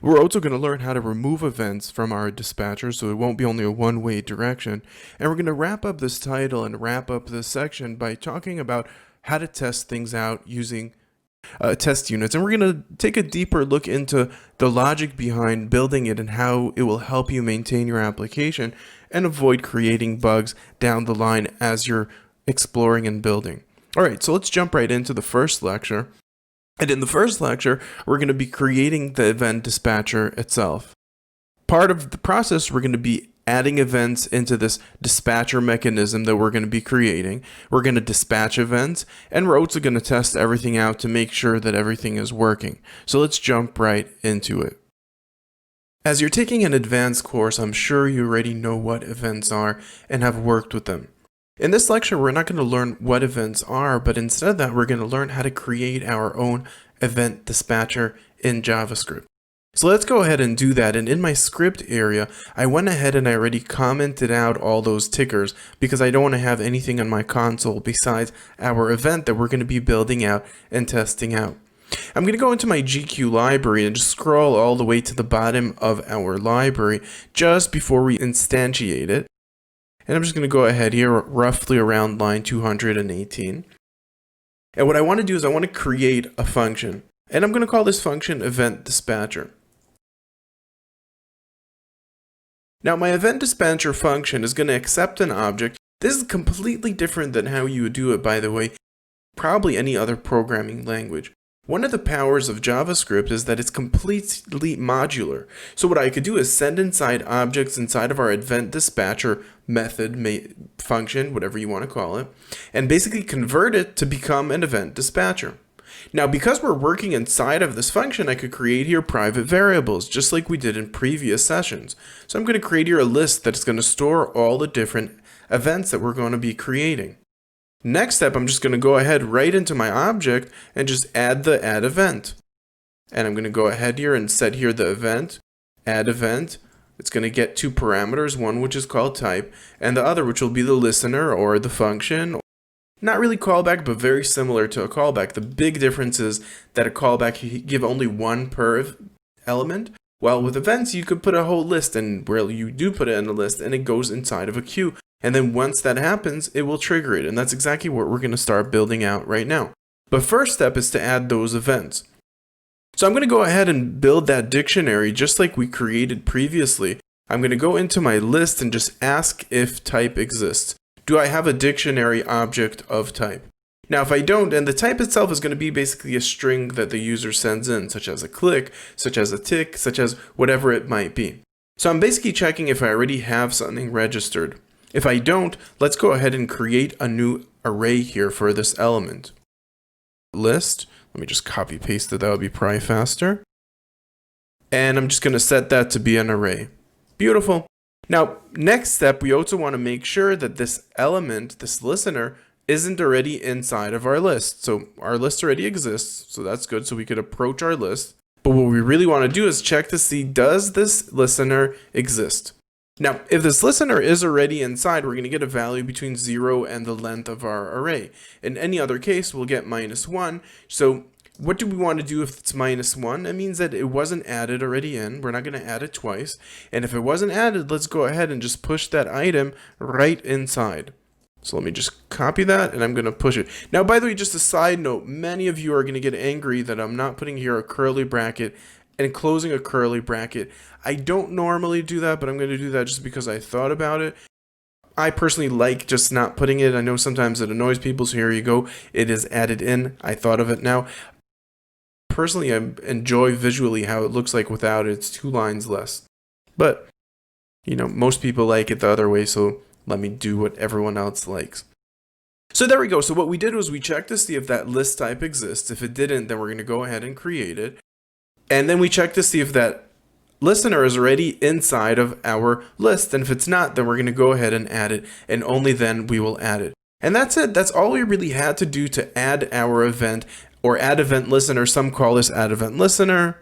We're also going to learn how to remove events from our dispatcher so it won't be only a one-way direction. And we're going to wrap up this title and wrap up this section by talking about how to test things out using test units. And we're going to take a deeper look into the logic behind building it and how it will help you maintain your application and avoid creating bugs down the line as you're exploring and building. All right, so let's jump right into the first lecture. And in the first lecture, we're going to be creating the event dispatcher itself. Part of the process, we're going to be adding events into this dispatcher mechanism that we're going to be creating. We're going to dispatch events, and we're also going to test everything out to make sure that everything is working. So let's jump right into it. As you're taking an advanced course, I'm sure you already know what events are and have worked with them. In this lecture, we're not going to learn what events are, but instead of that, we're going to learn how to create our own event dispatcher in JavaScript. So let's go ahead and do that. And in my script area, I went ahead and I already commented out all those tickers because I don't want to have anything on my console besides our event that we're going to be building out and testing out. I'm going to go into my GQ library and just scroll all the way to the bottom of our library just before we instantiate it. And I'm just going to go ahead here roughly around line 218. And what I want to do is I want to create a function. And I'm going to call this function event dispatcher. Now my event dispatcher function is going to accept an object. This is completely different than how you would do it, by the way, probably any other programming language. One of the powers of JavaScript is that it's completely modular. So what I could do is send inside objects inside of our event dispatcher method, function, whatever you want to call it, and basically convert it to become an event dispatcher. Now, because we're working inside of this function, I could create here private variables, just like we did in previous sessions. So I'm going to create here a list that's going to store all the different events that we're going to be creating. Next step, I'm just going to go ahead right into my object and just add the add event. And I'm going to go ahead here and set here the event, add event. It's going to get two parameters, one which is called type, and the other which will be the listener or the function. Not really callback, but very similar to a callback. The big difference is that a callback, you give only one per element, while with events, you could put a whole list, and where you do put it in a list, and it goes inside of a queue. And then once that happens, it will trigger it, and that's exactly what we're going to start building out right now. But first step is to add those events. So I'm going to go ahead and build that dictionary just like we created previously. I'm going to go into my list and just ask if type exists. Do I have a dictionary object of type? Now, if I don't, and the type itself is going to be basically a string that the user sends in, such as a click, such as a tick, such as whatever it might be. So I'm basically checking if I already have something registered. If I don't, let's go ahead and create a new array here for this element. List, let me just copy paste it, that would be probably faster. And I'm just going to set that to be an array. Beautiful. Now, next step, we also want to make sure that this element, this listener, isn't already inside of our list. So our list already exists, so that's good. So we could approach our list. But what we really want to do is check to see, does this listener exist? Now, if this listener is already inside, we're going to get a value between 0 and the length of our array. In any other case, we'll get -1. So what do we want to do if it's -1? That means that it wasn't added already in. We're not going to add it twice. And if it wasn't added, let's go ahead and just push that item right inside. So let me just copy that, and I'm going to push it. Now, by the way, just a side note, many of you are going to get angry that I'm not putting here a curly bracket and closing a curly bracket. I don't normally do that, but I'm going to do that just because I thought about it. I personally like just not putting it. I know sometimes it annoys people, so here you go. It is added in. I thought of it now. Personally, I enjoy visually how it looks like without it. It's 2 lines less. But, you know, most people like it the other way, so let me do what everyone else likes. So there we go. So what we did was we checked to see if that list type exists. If it didn't, then we're going to go ahead and create it. And then we check to see if that listener is already inside of our list. And if it's not, then we're going to go ahead and add it. And only then we will add it. And that's it. That's all we really had to do to add our event, or add event listener. Some call this add event listener.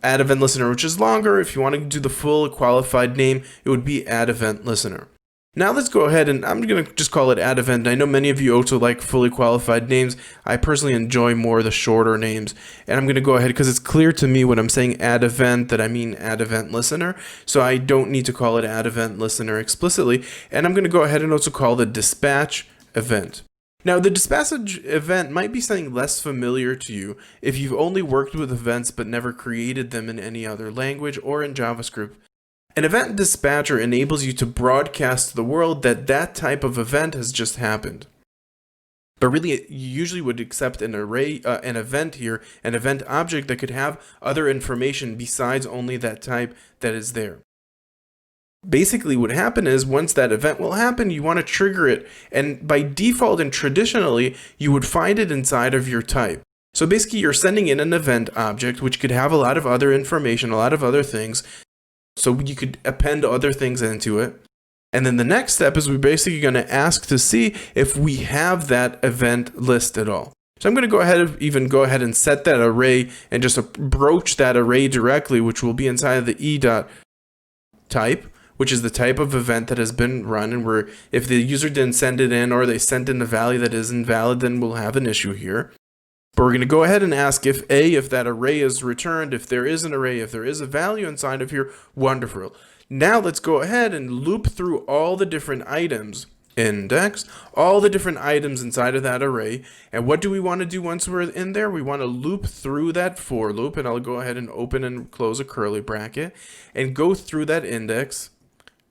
Add event listener, which is longer. If you want to do the full qualified name, it would be add event listener. Now let's go ahead and I'm going to just call it add event. I know many of you also like fully qualified names. I personally enjoy more the shorter names. And I'm going to go ahead because it's clear to me when I'm saying add event that I mean add event listener. So I don't need to call it add event listener explicitly. And I'm going to go ahead and also call the dispatch event. Now, the dispatch event might be something less familiar to you if you've only worked with events but never created them in any other language or in JavaScript. An event dispatcher enables you to broadcast to the world that that type of event has just happened. But really, you usually would accept an array, an event here, an event object that could have other information besides only that type that is there. Basically, what happened is once that event will happen, you want to trigger it. And by default and traditionally, you would find it inside of your type. So basically, you're sending in an event object, which could have a lot of other information, a lot of other things. So you could append other things into it. And then the next step is we're basically going to ask to see if we have that event list at all. So I'm going to go ahead and set that array and just approach that array directly, which will be inside of the e.type, which is the type of event that has been run. And where if the user didn't send it in or they sent in a value that is invalid, then we'll have an issue here. But we're going to go ahead and ask if that array is returned, if there is an array, if there is a value inside of here, wonderful. Now let's go ahead and loop through all the different items, index, all the different items inside of that array. And what do we want to do once we're in there? We want to loop through that for loop, and I'll go ahead and open and close a curly bracket and go through that index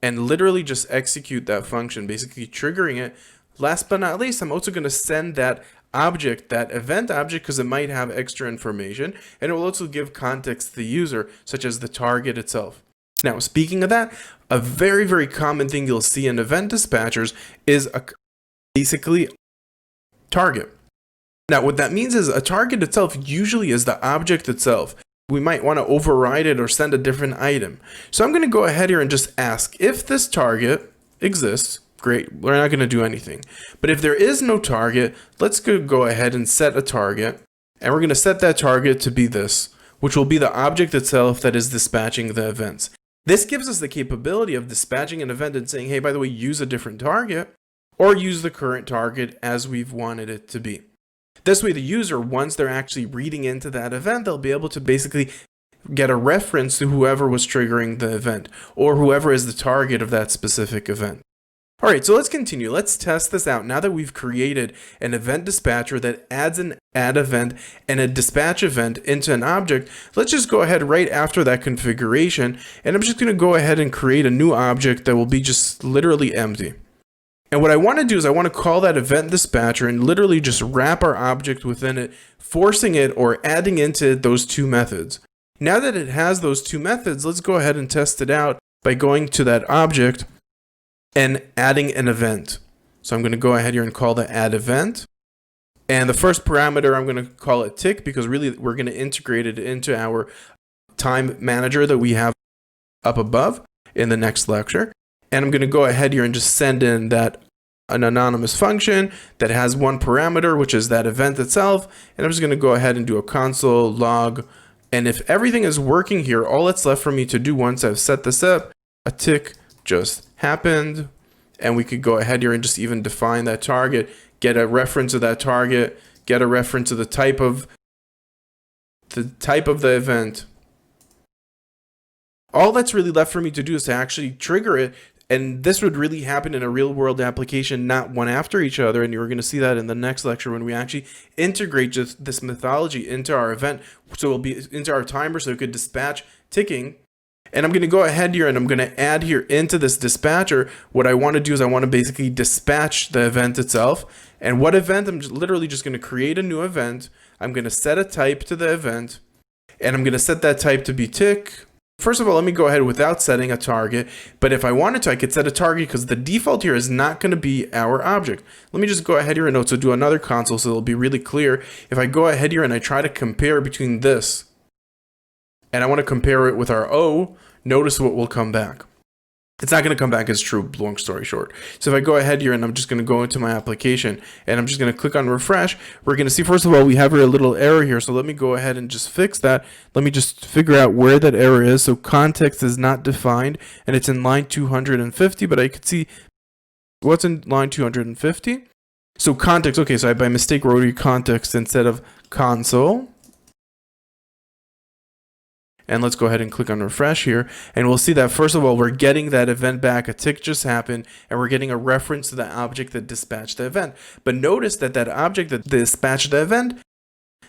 and literally just execute that function, basically triggering it. Last but not least, I'm also going to send that object, that event object, because it might have extra information, and it will also give context to the user, such as the target itself. Now, speaking of that, a very, very common thing you'll see in event dispatchers is basically target. Now, what that means is a target itself usually is the object itself. We might want to override it or send a different item. So I'm going to go ahead here and just ask if this target exists. Great, we're not going to do anything. But if there is no target, let's go ahead and set a target. And we're going to set that target to be this, which will be the object itself that is dispatching the events. This gives us the capability of dispatching an event and saying, hey, by the way, use a different target or use the current target as we've wanted it to be. This way, the user, once they're actually reading into that event, they'll be able to basically get a reference to whoever was triggering the event or whoever is the target of that specific event. All right, so let's continue. Let's test this out. Now that we've created an event dispatcher that adds an add event and a dispatch event into an object, let's just go ahead right after that configuration, and I'm just going to go ahead and create a new object that will be just literally empty. And what I want to do is I want to call that event dispatcher and literally just wrap our object within it, forcing it or adding into it those two methods. Now that it has those two methods, let's go ahead and test it out by going to that object and adding an event. So I'm going to go ahead here and call the add event. And the first parameter, I'm going to call it tick because really we're going to integrate it into our time manager that we have up above in the next lecture. And I'm going to go ahead here and just send in an anonymous function that has one parameter, which is that event itself. And I'm just going to go ahead and do a console log. And if everything is working here, all that's left for me to do once I've set this up, a tick just happened, and we could go ahead here and just even define that target, get a reference of that target, get a reference of the type of the event. All that's really left for me to do is to actually trigger it, and this would really happen in a real world application, not one after each other, and you're going to see that in the next lecture when we actually integrate just this methodology into our event, so it'll be into our timer so it could dispatch ticking. And I'm going to go ahead here and I'm going to add here into this dispatcher. What I want to do is I want to basically dispatch the event itself. And what event? I'm literally just going to create a new event. I'm going to set a type to the event. And I'm going to set that type to be tick. First of all, let me go ahead without setting a target, but if I wanted to, I could set a target because the default here is not going to be our object. Let me just go ahead here and also do another console so it'll be really clear. If I go ahead here and I try to compare between this, and I want to compare it with our O, notice what will come back. It's not going to come back as true, long story short. So if I go ahead here and I'm just going to go into my application and I'm just going to click on refresh, we're going to see, first of all, we have a little error here. So let me go ahead and just fix that. Let me just figure out where that error is. So context is not defined and it's in line 250, but I could see what's in line 250. So context, okay, so I by mistake wrote context instead of console. And let's go ahead and click on refresh here. And we'll see that, first of all, we're getting that event back. A tick just happened. And we're getting a reference to the object that dispatched the event. But notice that that object that dispatched the event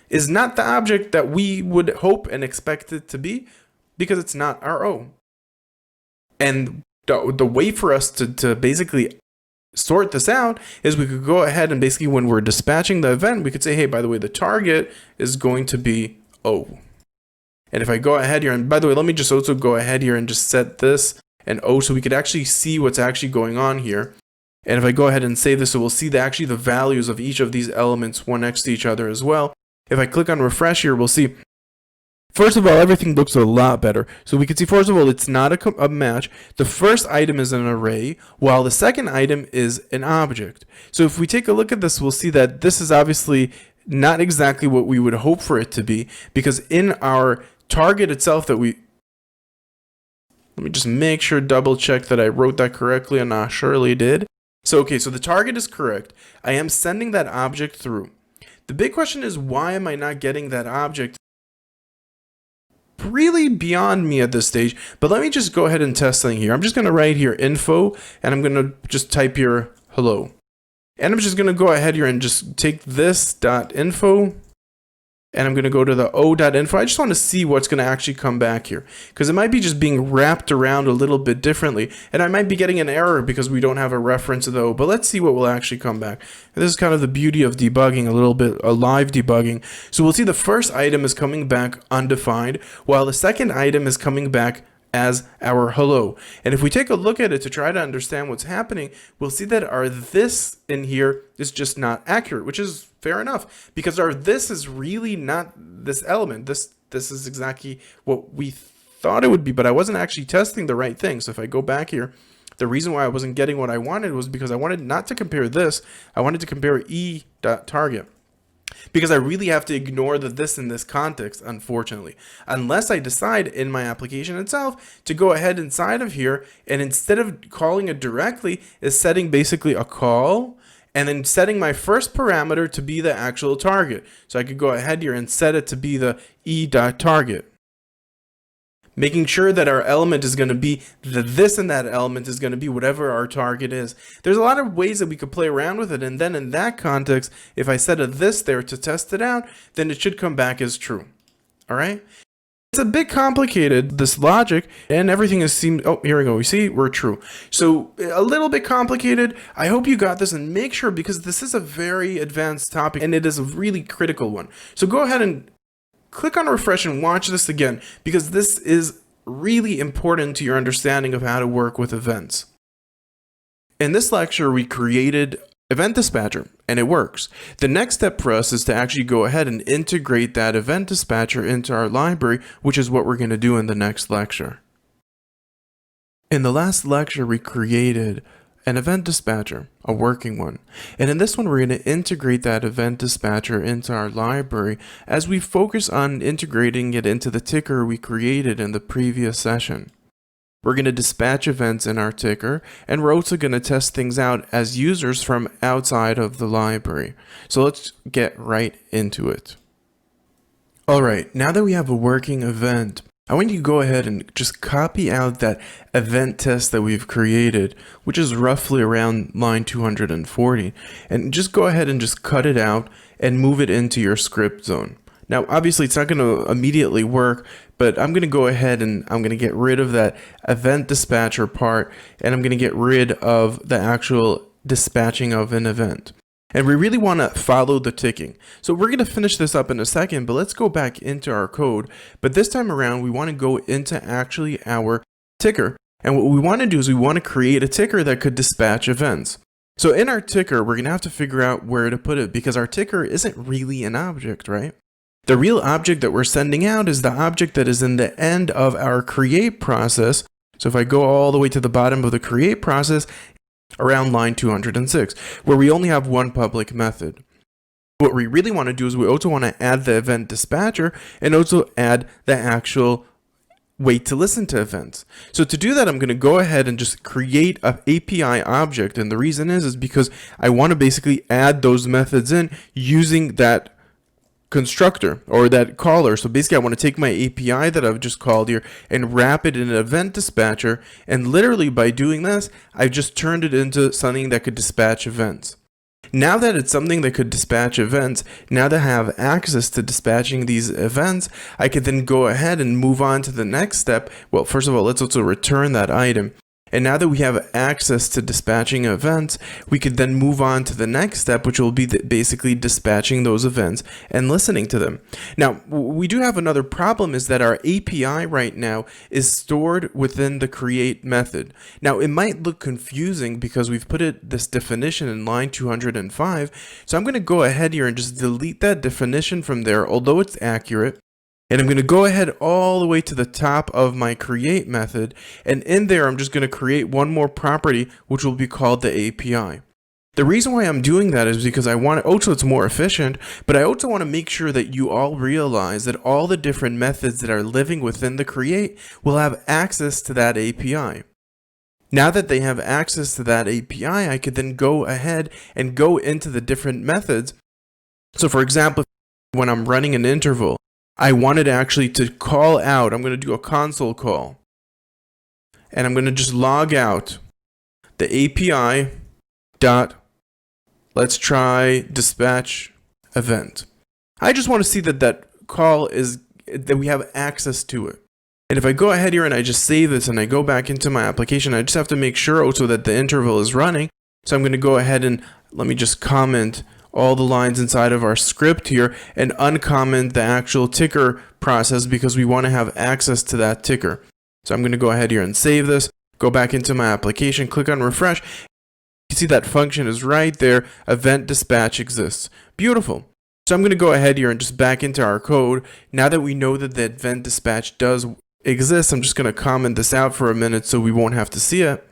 is not the object that we would hope and expect it to be, because it's not our O. And the way for us to basically sort this out is we could go ahead and basically, when we're dispatching the event, we could say, hey, by the way, the target is going to be O. And if I go ahead here, and by the way, let me just also go ahead here and just set this and O so we could actually see what's actually going on here. And if I go ahead and save this, so we'll see actually the values of each of these elements one next to each other as well. If I click on refresh here, we'll see, first of all, everything looks a lot better. So we can see, first of all, it's not a match. The first item is an array, while the second item is an object. So if we take a look at this, we'll see that this is obviously not exactly what we would hope for it to be, because in our target itself that let me just make sure, double check that I wrote that correctly, and I surely did. So, okay, so the target is correct. I am sending that object through. The big question is, why am I not getting that object? Really beyond me at this stage, but let me just go ahead and test something here. I'm just going to write here info, and I'm going to just type here hello. And I'm just going to go ahead here and just take this .info, and I'm going to go to the o.info. I just want to see what's going to actually come back here, because it might be just being wrapped around a little bit differently, and I might be getting an error because we don't have a reference to the O, but let's see what will actually come back. And this is kind of the beauty of debugging, a little bit live debugging. So we'll see the first item is coming back undefined, while the second item is coming back as our hello. And if we take a look at it to try to understand what's happening, we'll see that our this in here is just not accurate, which is fair enough, because our this is really not this element. This is exactly what we thought it would be, but I wasn't actually testing the right thing. So if I go back here, the reason why I wasn't getting what I wanted was because I wanted not to compare this, I wanted to compare e.target. Because I really have to ignore the this in this context, unfortunately, unless I decide in my application itself to go ahead inside of here, and instead of calling it directly, is setting basically a call and then setting my first parameter to be the actual target. So I could go ahead here and set it to be the e.target. Making sure that our element is going to be the this, and that element is going to be whatever our target is. There's a lot of ways that we could play around with it, and then in that context, if I set a this there to test it out, then it should come back as true. All right? It's a bit complicated, this logic, and everything is oh, here we go. We see we're true. So a little bit complicated. I hope you got this, and make sure, because this is a very advanced topic, and it is a really critical one. So go ahead and click on refresh and watch this again, because this is really important to your understanding of how to work with events. In this lecture, we created Event Dispatcher, and it works. The next step for us is to actually go ahead and integrate that Event Dispatcher into our library, which is what we're going to do in the next lecture. In the last lecture, we created an event dispatcher, a working one. And in this one, we're going to integrate that event dispatcher into our library as we focus on integrating it into the ticker we created in the previous session. We're going to dispatch events in our ticker, and we're also going to test things out as users from outside of the library. So let's get right into it. All right, now that we have a working event, I want you to go ahead and just copy out that event test that we've created, which is roughly around line 240, and just go ahead and just cut it out and move it into your script zone. Now, obviously, it's not going to immediately work, but I'm going to go ahead and I'm going to get rid of that event dispatcher part, and I'm going to get rid of the actual dispatching of an event. And we really want to follow the ticking. So we're going to finish this up in a second, but let's go back into our code. But this time around, we want to go into actually our ticker. And what we want to do is we want to create a ticker that could dispatch events. So in our ticker, we're going to have to figure out where to put it because our ticker isn't really an object, right? The real object that we're sending out is the object that is in the end of our create process. So if I go all the way to the bottom of the create process, around line 206, where we only have one public method. What we really want to do is we also want to add the event dispatcher and also add the actual wait to listen to events. So to do that, I'm going to go ahead and just create an API object. And the reason is because I want to basically add those methods in using that constructor or that caller. So basically I want to take my API that I've just called here and wrap it in an event dispatcher, and literally by doing this I've just turned it into something that could dispatch events. Now that it's something that could dispatch events, now that I have access to dispatching these events, I could then go ahead and move on to the next step. Well, first of all, let's also return that item. And now that we have access to dispatching events, we could then move on to the next step, which will be basically dispatching those events and listening to them. Now, we do have another problem, is that our API right now is stored within the create method. Now, it might look confusing because we've put this definition in line 205. So I'm going to go ahead here and just delete that definition from there, although it's accurate. And I'm going to go ahead all the way to the top of my create method. And in there, I'm just going to create one more property, which will be called the API. The reason why I'm doing that is because I want to, also it's more efficient, but I also want to make sure that you all realize that all the different methods that are living within the create will have access to that API. Now that they have access to that API, I could then go ahead and go into the different methods. So for example, when I'm running an interval, I wanted actually to call out, I'm going to do a console call, and I'm going to just log out the API dot let's try dispatch event. I just want to see that that call is, that we have access to it. And if I go ahead here and I just save this and I go back into my application, I just have to make sure also that the interval is running. So I'm going to go ahead and let me just comment all the lines inside of our script here and uncomment the actual ticker process because we want to have access to that ticker. So I'm going to go ahead here and save this, go back into my application, click on refresh. You see that function is right there. Event dispatch exists. Beautiful. So I'm going to go ahead here and just back into our code. Now that we know that the event dispatch does exist, I'm just going to comment this out for a minute so we won't have to see it.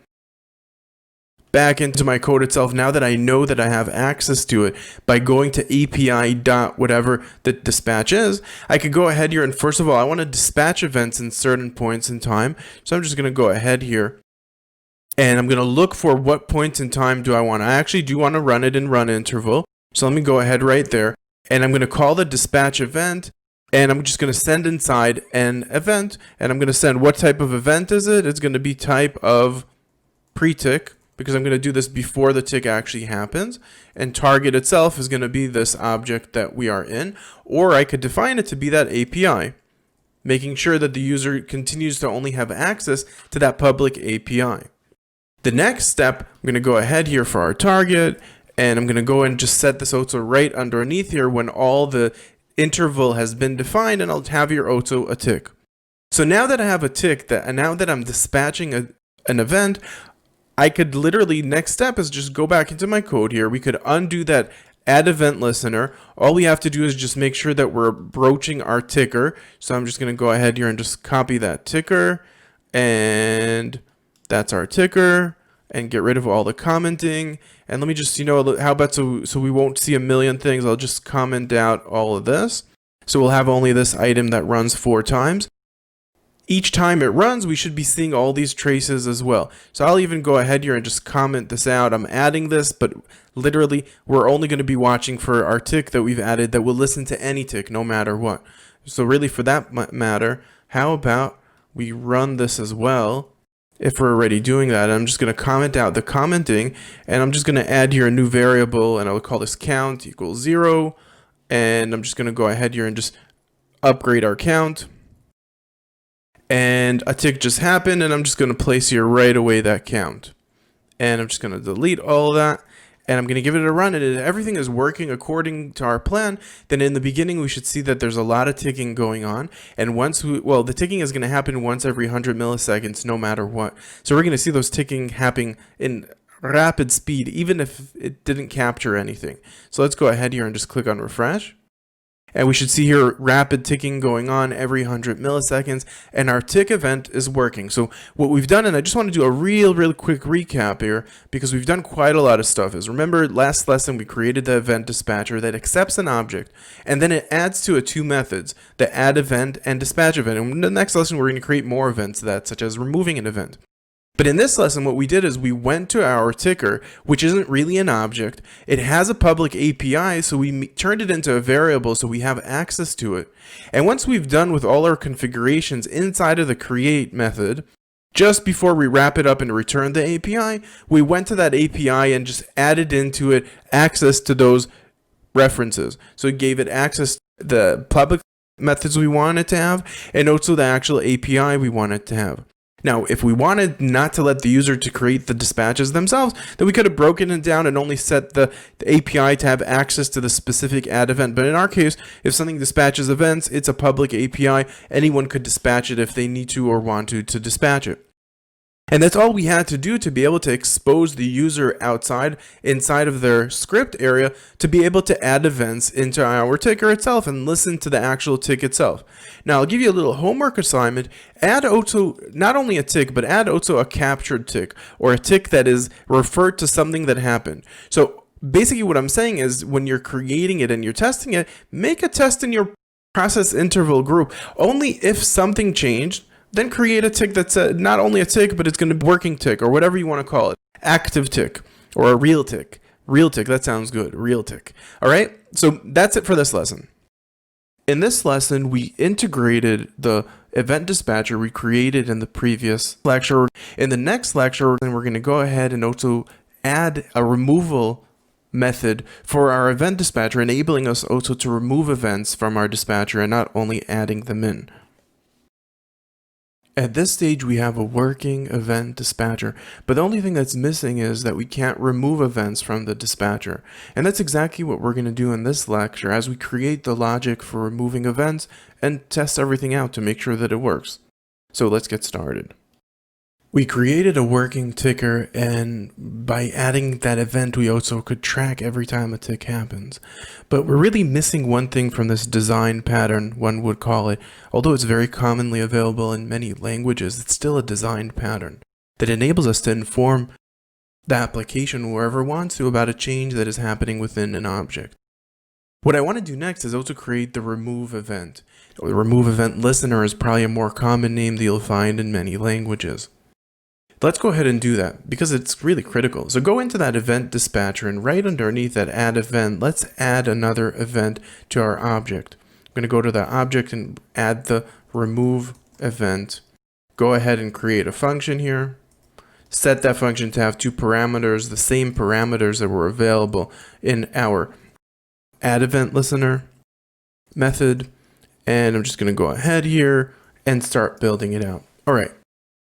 Back into my code itself, now that I know that I have access to it by going to API dot whatever the dispatch is, I could go ahead here and first of all, I want to dispatch events in certain points in time. So I'm just going to go ahead here and I'm going to look for what points in time do I want. I actually do want to run it in run interval. So let me go ahead right there and I'm going to call the dispatch event and I'm just going to send inside an event and I'm going to send what type of event is it? It's going to be type of pre-tick, because I'm going to do this before the tick actually happens, and target itself is going to be this object that we are in, or I could define it to be that API, making sure that the user continues to only have access to that public API. The next step, I'm going to go ahead here for our target, and I'm going to go and just set this also right underneath here when all the interval has been defined, and I'll have here also a tick. So now that I have a tick, and now that I'm dispatching an event, I could literally, next step is just go back into my code here. We could undo that add event listener. All we have to do is just make sure that we're broaching our ticker. So I'm just going to go ahead here and just copy that ticker. And that's our ticker. And get rid of all the commenting. And let me just, how about so we won't see a million things. I'll just comment out all of this. So we'll have only this item that runs 4 times. Each time it runs, we should be seeing all these traces as well. So I'll even go ahead here and just comment this out. I'm adding this, but literally we're only going to be watching for our tick that we've added that will listen to any tick no matter what. So really for that matter, how about we run this as well? If we're already doing that, I'm just going to comment out the commenting and I'm just going to add here a new variable and I'll call this count equals 0. And I'm just going to go ahead here and just upgrade our count. And a tick just happened and I'm just going to place here right away that count. And I'm just going to delete all of that. and I'm going to give it a run, and if everything is working according to our plan, then in the beginning we should see that there's a lot of ticking going on. And the ticking is going to happen once every 100 milliseconds, no matter what. So we're going to see those ticking happening in rapid speed, even if it didn't capture anything. So let's go ahead here and just click on refresh. And we should see here rapid ticking going on every 100 milliseconds, and our tick event is working. So what we've done, and I just want to do a real quick recap here, because we've done quite a lot of stuff, is remember last lesson we created the event dispatcher that accepts an object, and then it adds to it two methods, the add event and dispatch event. And in the next lesson we're going to create more events such as removing an event. But in this lesson, what we did is we went to our ticker, which isn't really an object. It has a public API, so we turned it into a variable so we have access to it. And once we've done with all our configurations inside of the create method, just before we wrap it up and return the API, we went to that API and just added into it access to those references. So it gave it access to the public methods we wanted to have, and also the actual API we wanted to have. Now, if we wanted not to let the user to create the dispatches themselves, then we could have broken it down and only set the API to have access to the specific add event. But in our case, if something dispatches events, it's a public API. Anyone could dispatch it if they need to or want to dispatch it. And that's all we had to do to be able to expose the user inside of their script area to be able to add events into our ticker itself and listen to the actual tick itself. Now I'll give you a little homework assignment. Add also not only a tick, but add also a captured tick, or a tick that is referred to something that happened. So basically what I'm saying is when you're creating it and you're testing it, make a test in your process interval group. Only if something changed, then create a tick that's not only a tick, but it's going to be working tick, or whatever you want to call it. Active tick, or a real tick. Real tick, that sounds good. Real tick. All right, so that's it for this lesson. In this lesson, we integrated the event dispatcher we created in the previous lecture. In the next lecture, then we're going to go ahead and also add a removal method for our event dispatcher, enabling us also to remove events from our dispatcher and not only adding them in. At this stage, we have a working event dispatcher, but the only thing that's missing is that we can't remove events from the dispatcher. And that's exactly what we're going to do in this lecture as we create the logic for removing events and test everything out to make sure that it works. So let's get started. We created a working ticker, and by adding that event, we also could track every time a tick happens. But we're really missing one thing from this design pattern, one would call it. Although it's very commonly available in many languages, it's still a design pattern that enables us to inform the application wherever it wants to about a change that is happening within an object. What I want to do next is also create the remove event. The remove event listener is probably a more common name that you'll find in many languages. Let's go ahead and do that because it's really critical. So go into that event dispatcher, and right underneath that add event, let's add another event to our object. I'm going to go to the object and add the remove event. Go ahead and create a function here. Set that function to have two parameters, the same parameters that were available in our add event listener method. And I'm just going to go ahead here and start building it out. All right.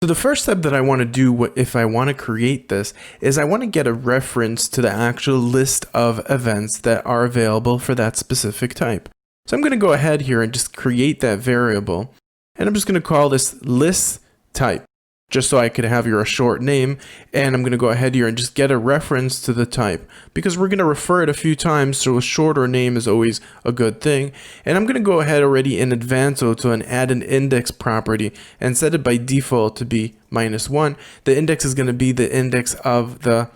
So the first step that I want to do if I want to create this is I want to get a reference to the actual list of events that are available for that specific type. So I'm going to go ahead here and just create that variable, and I'm just going to call this list type, just so I could have here a short name. And I'm going to go ahead here and just get a reference to the type because we're going to refer it a few times, so a shorter name is always a good thing. And I'm going to go ahead already in advance also and add an index property and set it by default to be -1. The index is going to be the index of the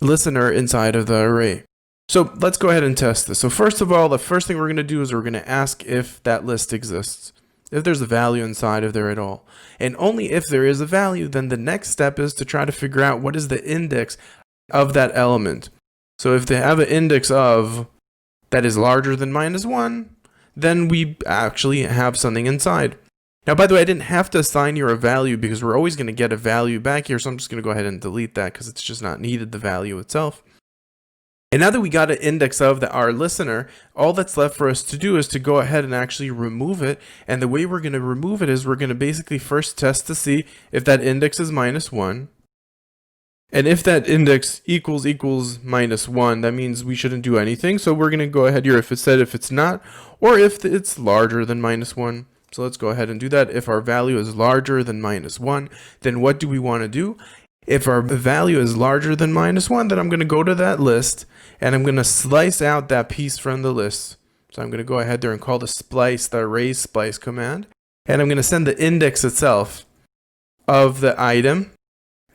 listener inside of the array. So let's go ahead and test this. So first of all, the first thing we're going to do is we're going to ask if that list exists, if there's a value inside of there at all. And only if there is a value, then the next step is to try to figure out what is the index of that element. So if they have an index of that is larger than -1, then we actually have something inside. Now, by the way, I didn't have to assign here a value because we're always going to get a value back here. So I'm just going to go ahead and delete that because it's just not needed, the value itself. And now that we got an index of our listener, all that's left for us to do is to go ahead and actually remove it. And the way we're going to remove it is we're going to basically first test to see if that index is -1. And if that index equals -1, that means we shouldn't do anything. So we're going to go ahead here if it's not, or if it's larger than -1. So let's go ahead and do that. If our value is larger than -1, then what do we want to do? If our value is larger than -1, then I'm going to go to that list and I'm going to slice out that piece from the list. So I'm going to go ahead there and call the array splice command. And I'm going to send the index itself of the item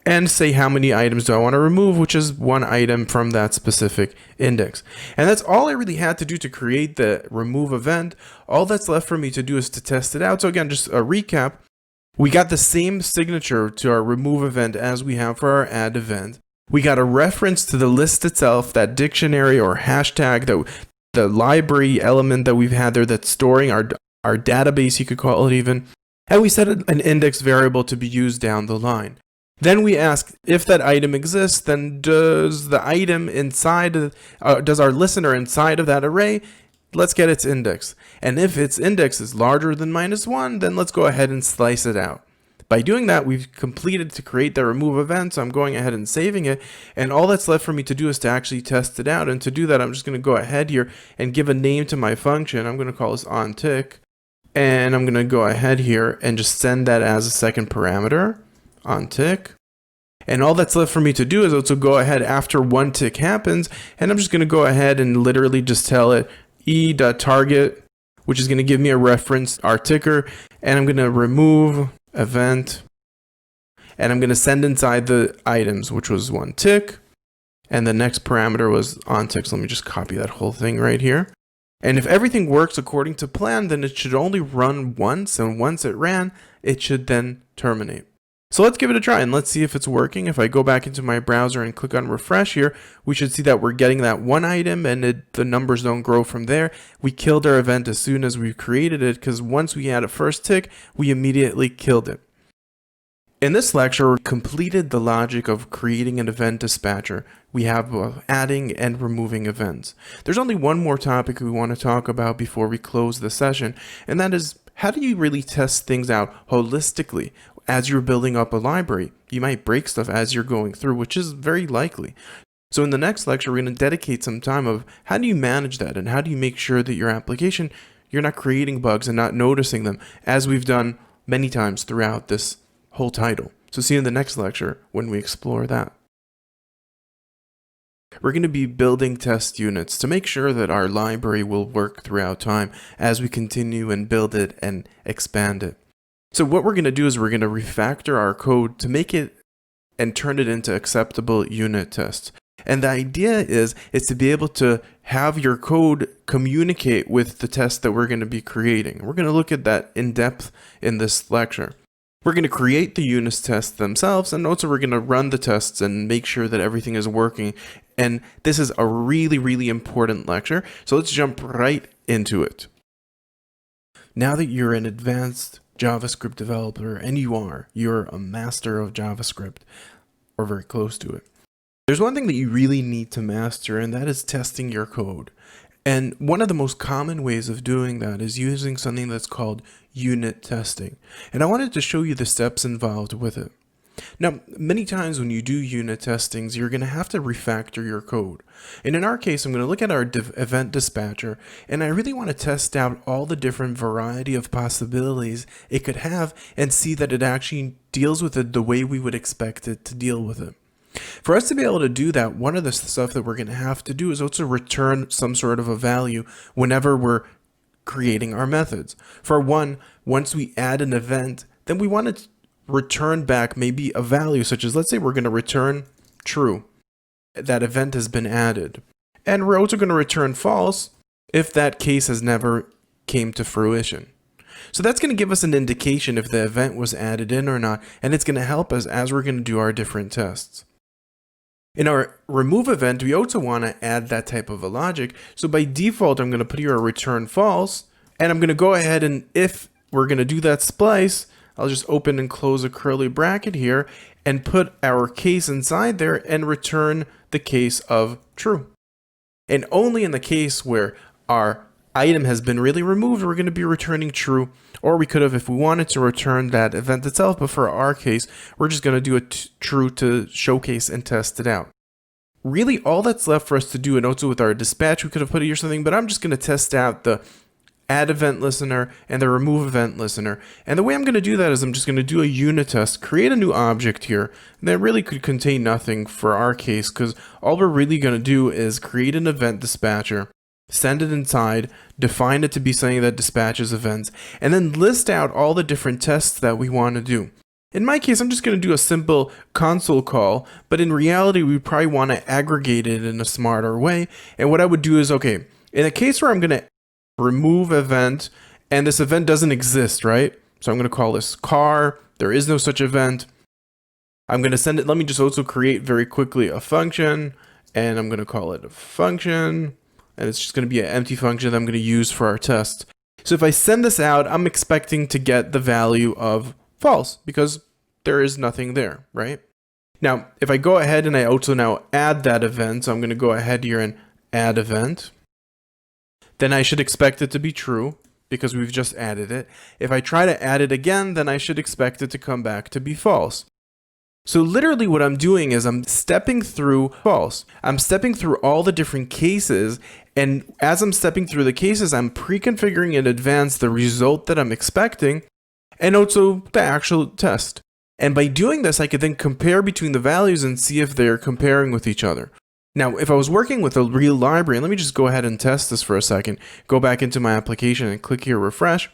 and say how many items do I want to remove, which is one item from that specific index. And that's all I really had to do to create the remove event. All that's left for me to do is to test it out. So again, just a recap. We got the same signature to our remove event as we have for our add event. We got a reference to the list itself, that dictionary or hashtag, the library element that we've had there that's storing our database, you could call it even. And we set an index variable to be used down the line. Then we ask if that item exists, then does the item inside, does our listener inside of that array, let's get its index. And if its index is larger than -1, then let's go ahead and slice it out. By doing that, we've completed to create the remove event, so I'm going ahead and saving it. And all that's left for me to do is to actually test it out. And to do that, I'm just going to go ahead here and give a name to my function. I'm going to call this onTick. And I'm going to go ahead here and just send that as a second parameter. On tick. And all that's left for me to do is also go ahead after one tick happens, and I'm just going to go ahead and literally just tell it e.target, which is going to give me a reference, our ticker, and I'm going to remove event, and I'm going to send inside the items, which was one tick, and the next parameter was on tick. So let me just copy that whole thing right here. And if everything works according to plan, then it should only run once, and once it ran, it should then terminate. So let's give it a try and let's see if it's working. If I go back into my browser and click on refresh here, we should see that we're getting that one item and the numbers don't grow from there. We killed our event as soon as we created it because once we had a first tick, we immediately killed it. In this lecture, we completed the logic of creating an event dispatcher. We have adding and removing events. There's only one more topic we want to talk about before we close the session, and that is how do you really test things out holistically? As you're building up a library, you might break stuff as you're going through, which is very likely. So in the next lecture, we're going to dedicate some time of how do you manage that and how do you make sure that your application, you're not creating bugs and not noticing them as we've done many times throughout this whole title. So see you in the next lecture when we explore that. We're going to be building test units to make sure that our library will work throughout time as we continue and build it and expand it. So what we're going to do is we're going to refactor our code to make it and turn it into acceptable unit tests. And the idea is to be able to have your code communicate with the test that we're going to be creating. We're going to look at that in depth in this lecture. We're going to create the unit tests themselves, and also we're going to run the tests and make sure that everything is working. And this is a really, really important lecture. So let's jump right into it. Now that you're an advanced JavaScript developer, and you're a master of JavaScript, or very close to it. There's one thing that you really need to master, and that is testing your code. And one of the most common ways of doing that is using something that's called unit testing. And I wanted to show you the steps involved with it. Now, many times when you do unit testings, you're going to have to refactor your code. And in our case, I'm going to look at our event dispatcher, and I really want to test out all the different variety of possibilities it could have and see that it actually deals with it the way we would expect it to deal with it. For us to be able to do that, one of the stuff that we're going to have to do is also return some sort of a value whenever we're creating our methods. For one, once we add an event, then we want to return back maybe a value, such as let's say we're going to return true. That event has been added. And we're also going to return false if that case has never came to fruition. So that's going to give us an indication if the event was added in or not, and it's going to help us as we're going to do our different tests. In our remove event, we also want to add that type of a logic. So by default, I'm going to put here a return false, and I'm going to go ahead and if we're going to do that splice, I'll just open and close a curly bracket here and put our case inside there and return the case of true. And only in the case where our item has been really removed, we're going to be returning true. Or we could have, if we wanted to, return that event itself, but for our case, we're just going to do a true to showcase and test it out. Really, all that's left for us to do, and also with our dispatch, we could have put here something, but I'm just going to test out the add event listener and the remove event listener. And the way I'm going to do that is I'm just going to do a unit test, create a new object here that really could contain nothing for our case, because all we're really going to do is create an event dispatcher, send it inside, define it to be something that dispatches events, and then list out all the different tests that we want to do. In my case, I'm just going to do a simple console call, but in reality, we probably want to aggregate it in a smarter way. And what I would do is, okay, in a case where I'm going to remove event, and this event doesn't exist, right? So I'm going to call this car. There is no such event. I'm going to send it. Let me just also create very quickly a function, and I'm going to call it a function, and it's just going to be an empty function that I'm going to use for our test. So if I send this out, I'm expecting to get the value of false because there is nothing there, right? Now, if I go ahead and I also now add that event, so I'm going to go ahead here and add event, then I should expect it to be true because we've just added it. If I try to add it again, then I should expect it to come back to be false. So literally what I'm doing is I'm stepping through false. I'm stepping through all the different cases, and as I'm stepping through the cases, I'm pre-configuring in advance the result that I'm expecting and also the actual test. And by doing this, I could then compare between the values and see if they're comparing with each other. Now, if I was working with a real library, let me just go ahead and test this for a second, go back into my application and click here, refresh.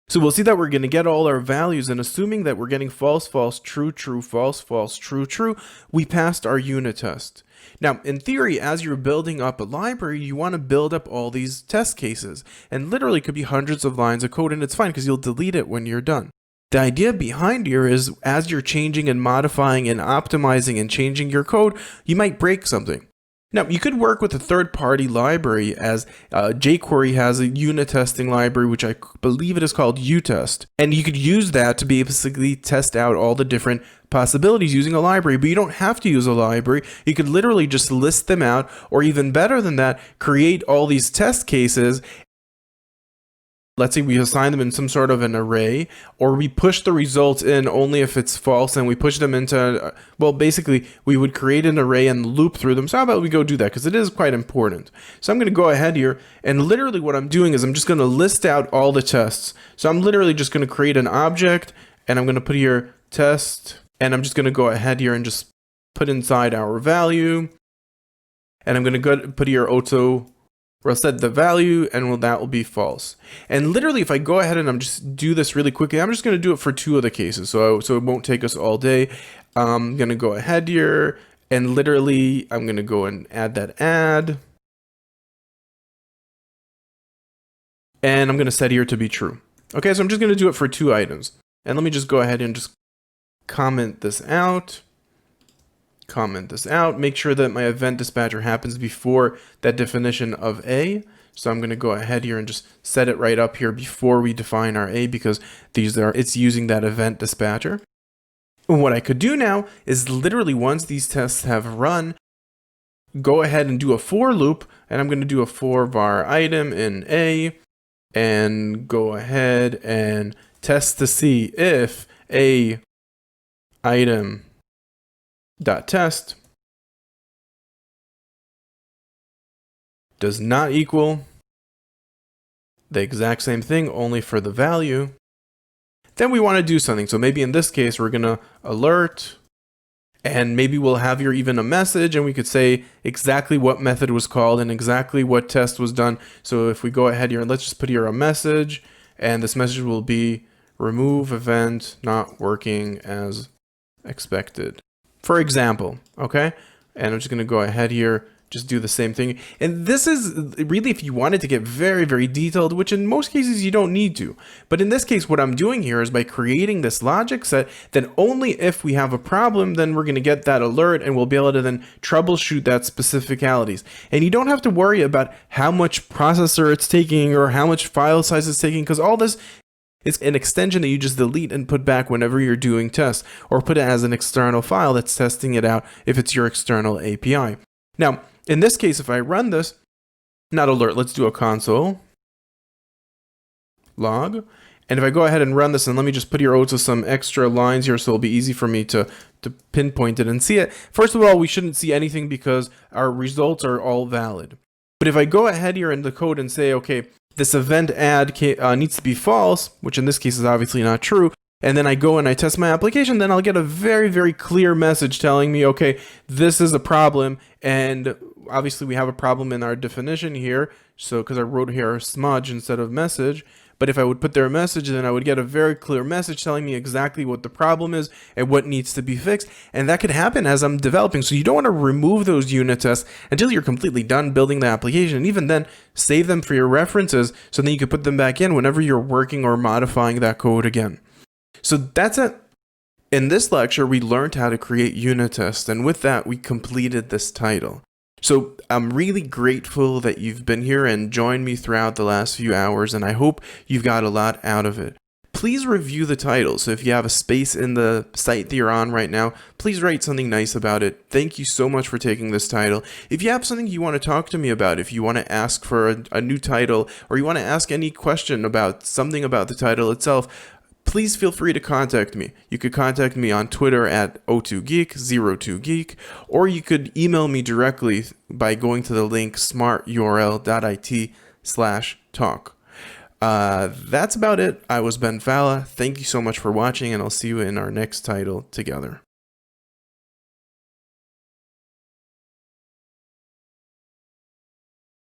So we'll see that we're going to get all our values, and assuming that we're getting false, false, true, true, false, false, true, true, we passed our unit test. Now, in theory, as you're building up a library, you want to build up all these test cases, and literally could be hundreds of lines of code, and it's fine because you'll delete it when you're done. The idea behind here is as you're changing and modifying and optimizing and changing your code, you might break something. Now, you could work with a third-party library, as jQuery has a unit testing library, which I believe it is called utest. And you could use that to basically test out all the different possibilities using a library, but you don't have to use a library. You could literally just list them out, or even better than that, create all these test cases. Let's say we assign them in some sort of an array, or we push the results in only if it's false, and we push them into, well, basically, we would create an array and loop through them. So how about we go do that, because it is quite important. So I'm going to go ahead here, and literally what I'm doing is I'm just going to list out all the tests. So I'm literally just going to create an object, and I'm going to put here test, and I'm just going to go ahead here and just put inside our value, and I'm going to go put here auto. We'll set the value, and that will be false. And literally, if I go ahead and I'm just do this really quickly, I'm just going to do it for two of the cases, so it won't take us all day. I'm going to go ahead here, and literally, I'm going to go and add that add. And I'm going to set here to be true. Okay, so I'm just going to do it for two items. And let me just go ahead and just comment this out. Make sure that my event dispatcher happens before that definition of A. So I'm going to go ahead here and just set it right up here before we define our A, because it's using that event dispatcher. And what I could do now is literally once these tests have run, go ahead and do a for loop, and I'm going to do a for var item in A, and go ahead and test to see if A item dot test does not equal the exact same thing, only for the value. Then we want to do something. So maybe in this case, we're going to alert, and maybe we'll have here even a message, and we could say exactly what method was called and exactly what test was done. So if we go ahead here and let's just put here a message, and this message will be remove event not working as expected, for example. Okay, and I'm just going to go ahead here, just do the same thing. And this is really if you wanted to get very, very detailed, which in most cases you don't need to. But in this case, what I'm doing here is by creating this logic set, then only if we have a problem, then we're going to get that alert, and we'll be able to then troubleshoot that specificalities. And you don't have to worry about how much processor it's taking or how much file size it's taking, because all this, it's an extension that you just delete and put back whenever you're doing tests, or put it as an external file that's testing it out if it's your external API. Now, in this case, if I run this, not alert, let's do a console log. And if I go ahead and run this, and let me just put here also some extra lines here so it'll be easy for me to pinpoint it and see it. First of all, we shouldn't see anything because our results are all valid. But if I go ahead here in the code and say, okay, this event add needs to be false, which in this case is obviously not true, and then I go and I test my application, then I'll get a very, very clear message telling me, okay, this is a problem, and obviously we have a problem in our definition here, so because I wrote here smudge instead of message. But if I would put their message, then I would get a very clear message telling me exactly what the problem is and what needs to be fixed. And that could happen as I'm developing. So you don't want to remove those unit tests until you're completely done building the application. And even then, save them for your references so then you can put them back in whenever you're working or modifying that code again. So that's it. In this lecture, we learned how to create unit tests. And with that, we completed this title. So I'm really grateful that you've been here and joined me throughout the last few hours, and I hope you've got a lot out of it. Please review the title. So if you have a space in the site that you're on right now, please write something nice about it. Thank you so much for taking this title. If you have something you want to talk to me about, if you want to ask for a new title, or you want to ask any question about something about the title itself, please feel free to contact me. You could contact me on Twitter at O2Geek02Geek, or you could email me directly by going to the link smarturl.it/talk. That's about it. I was Ben Falla. Thank you so much for watching, and I'll see you in our next title together.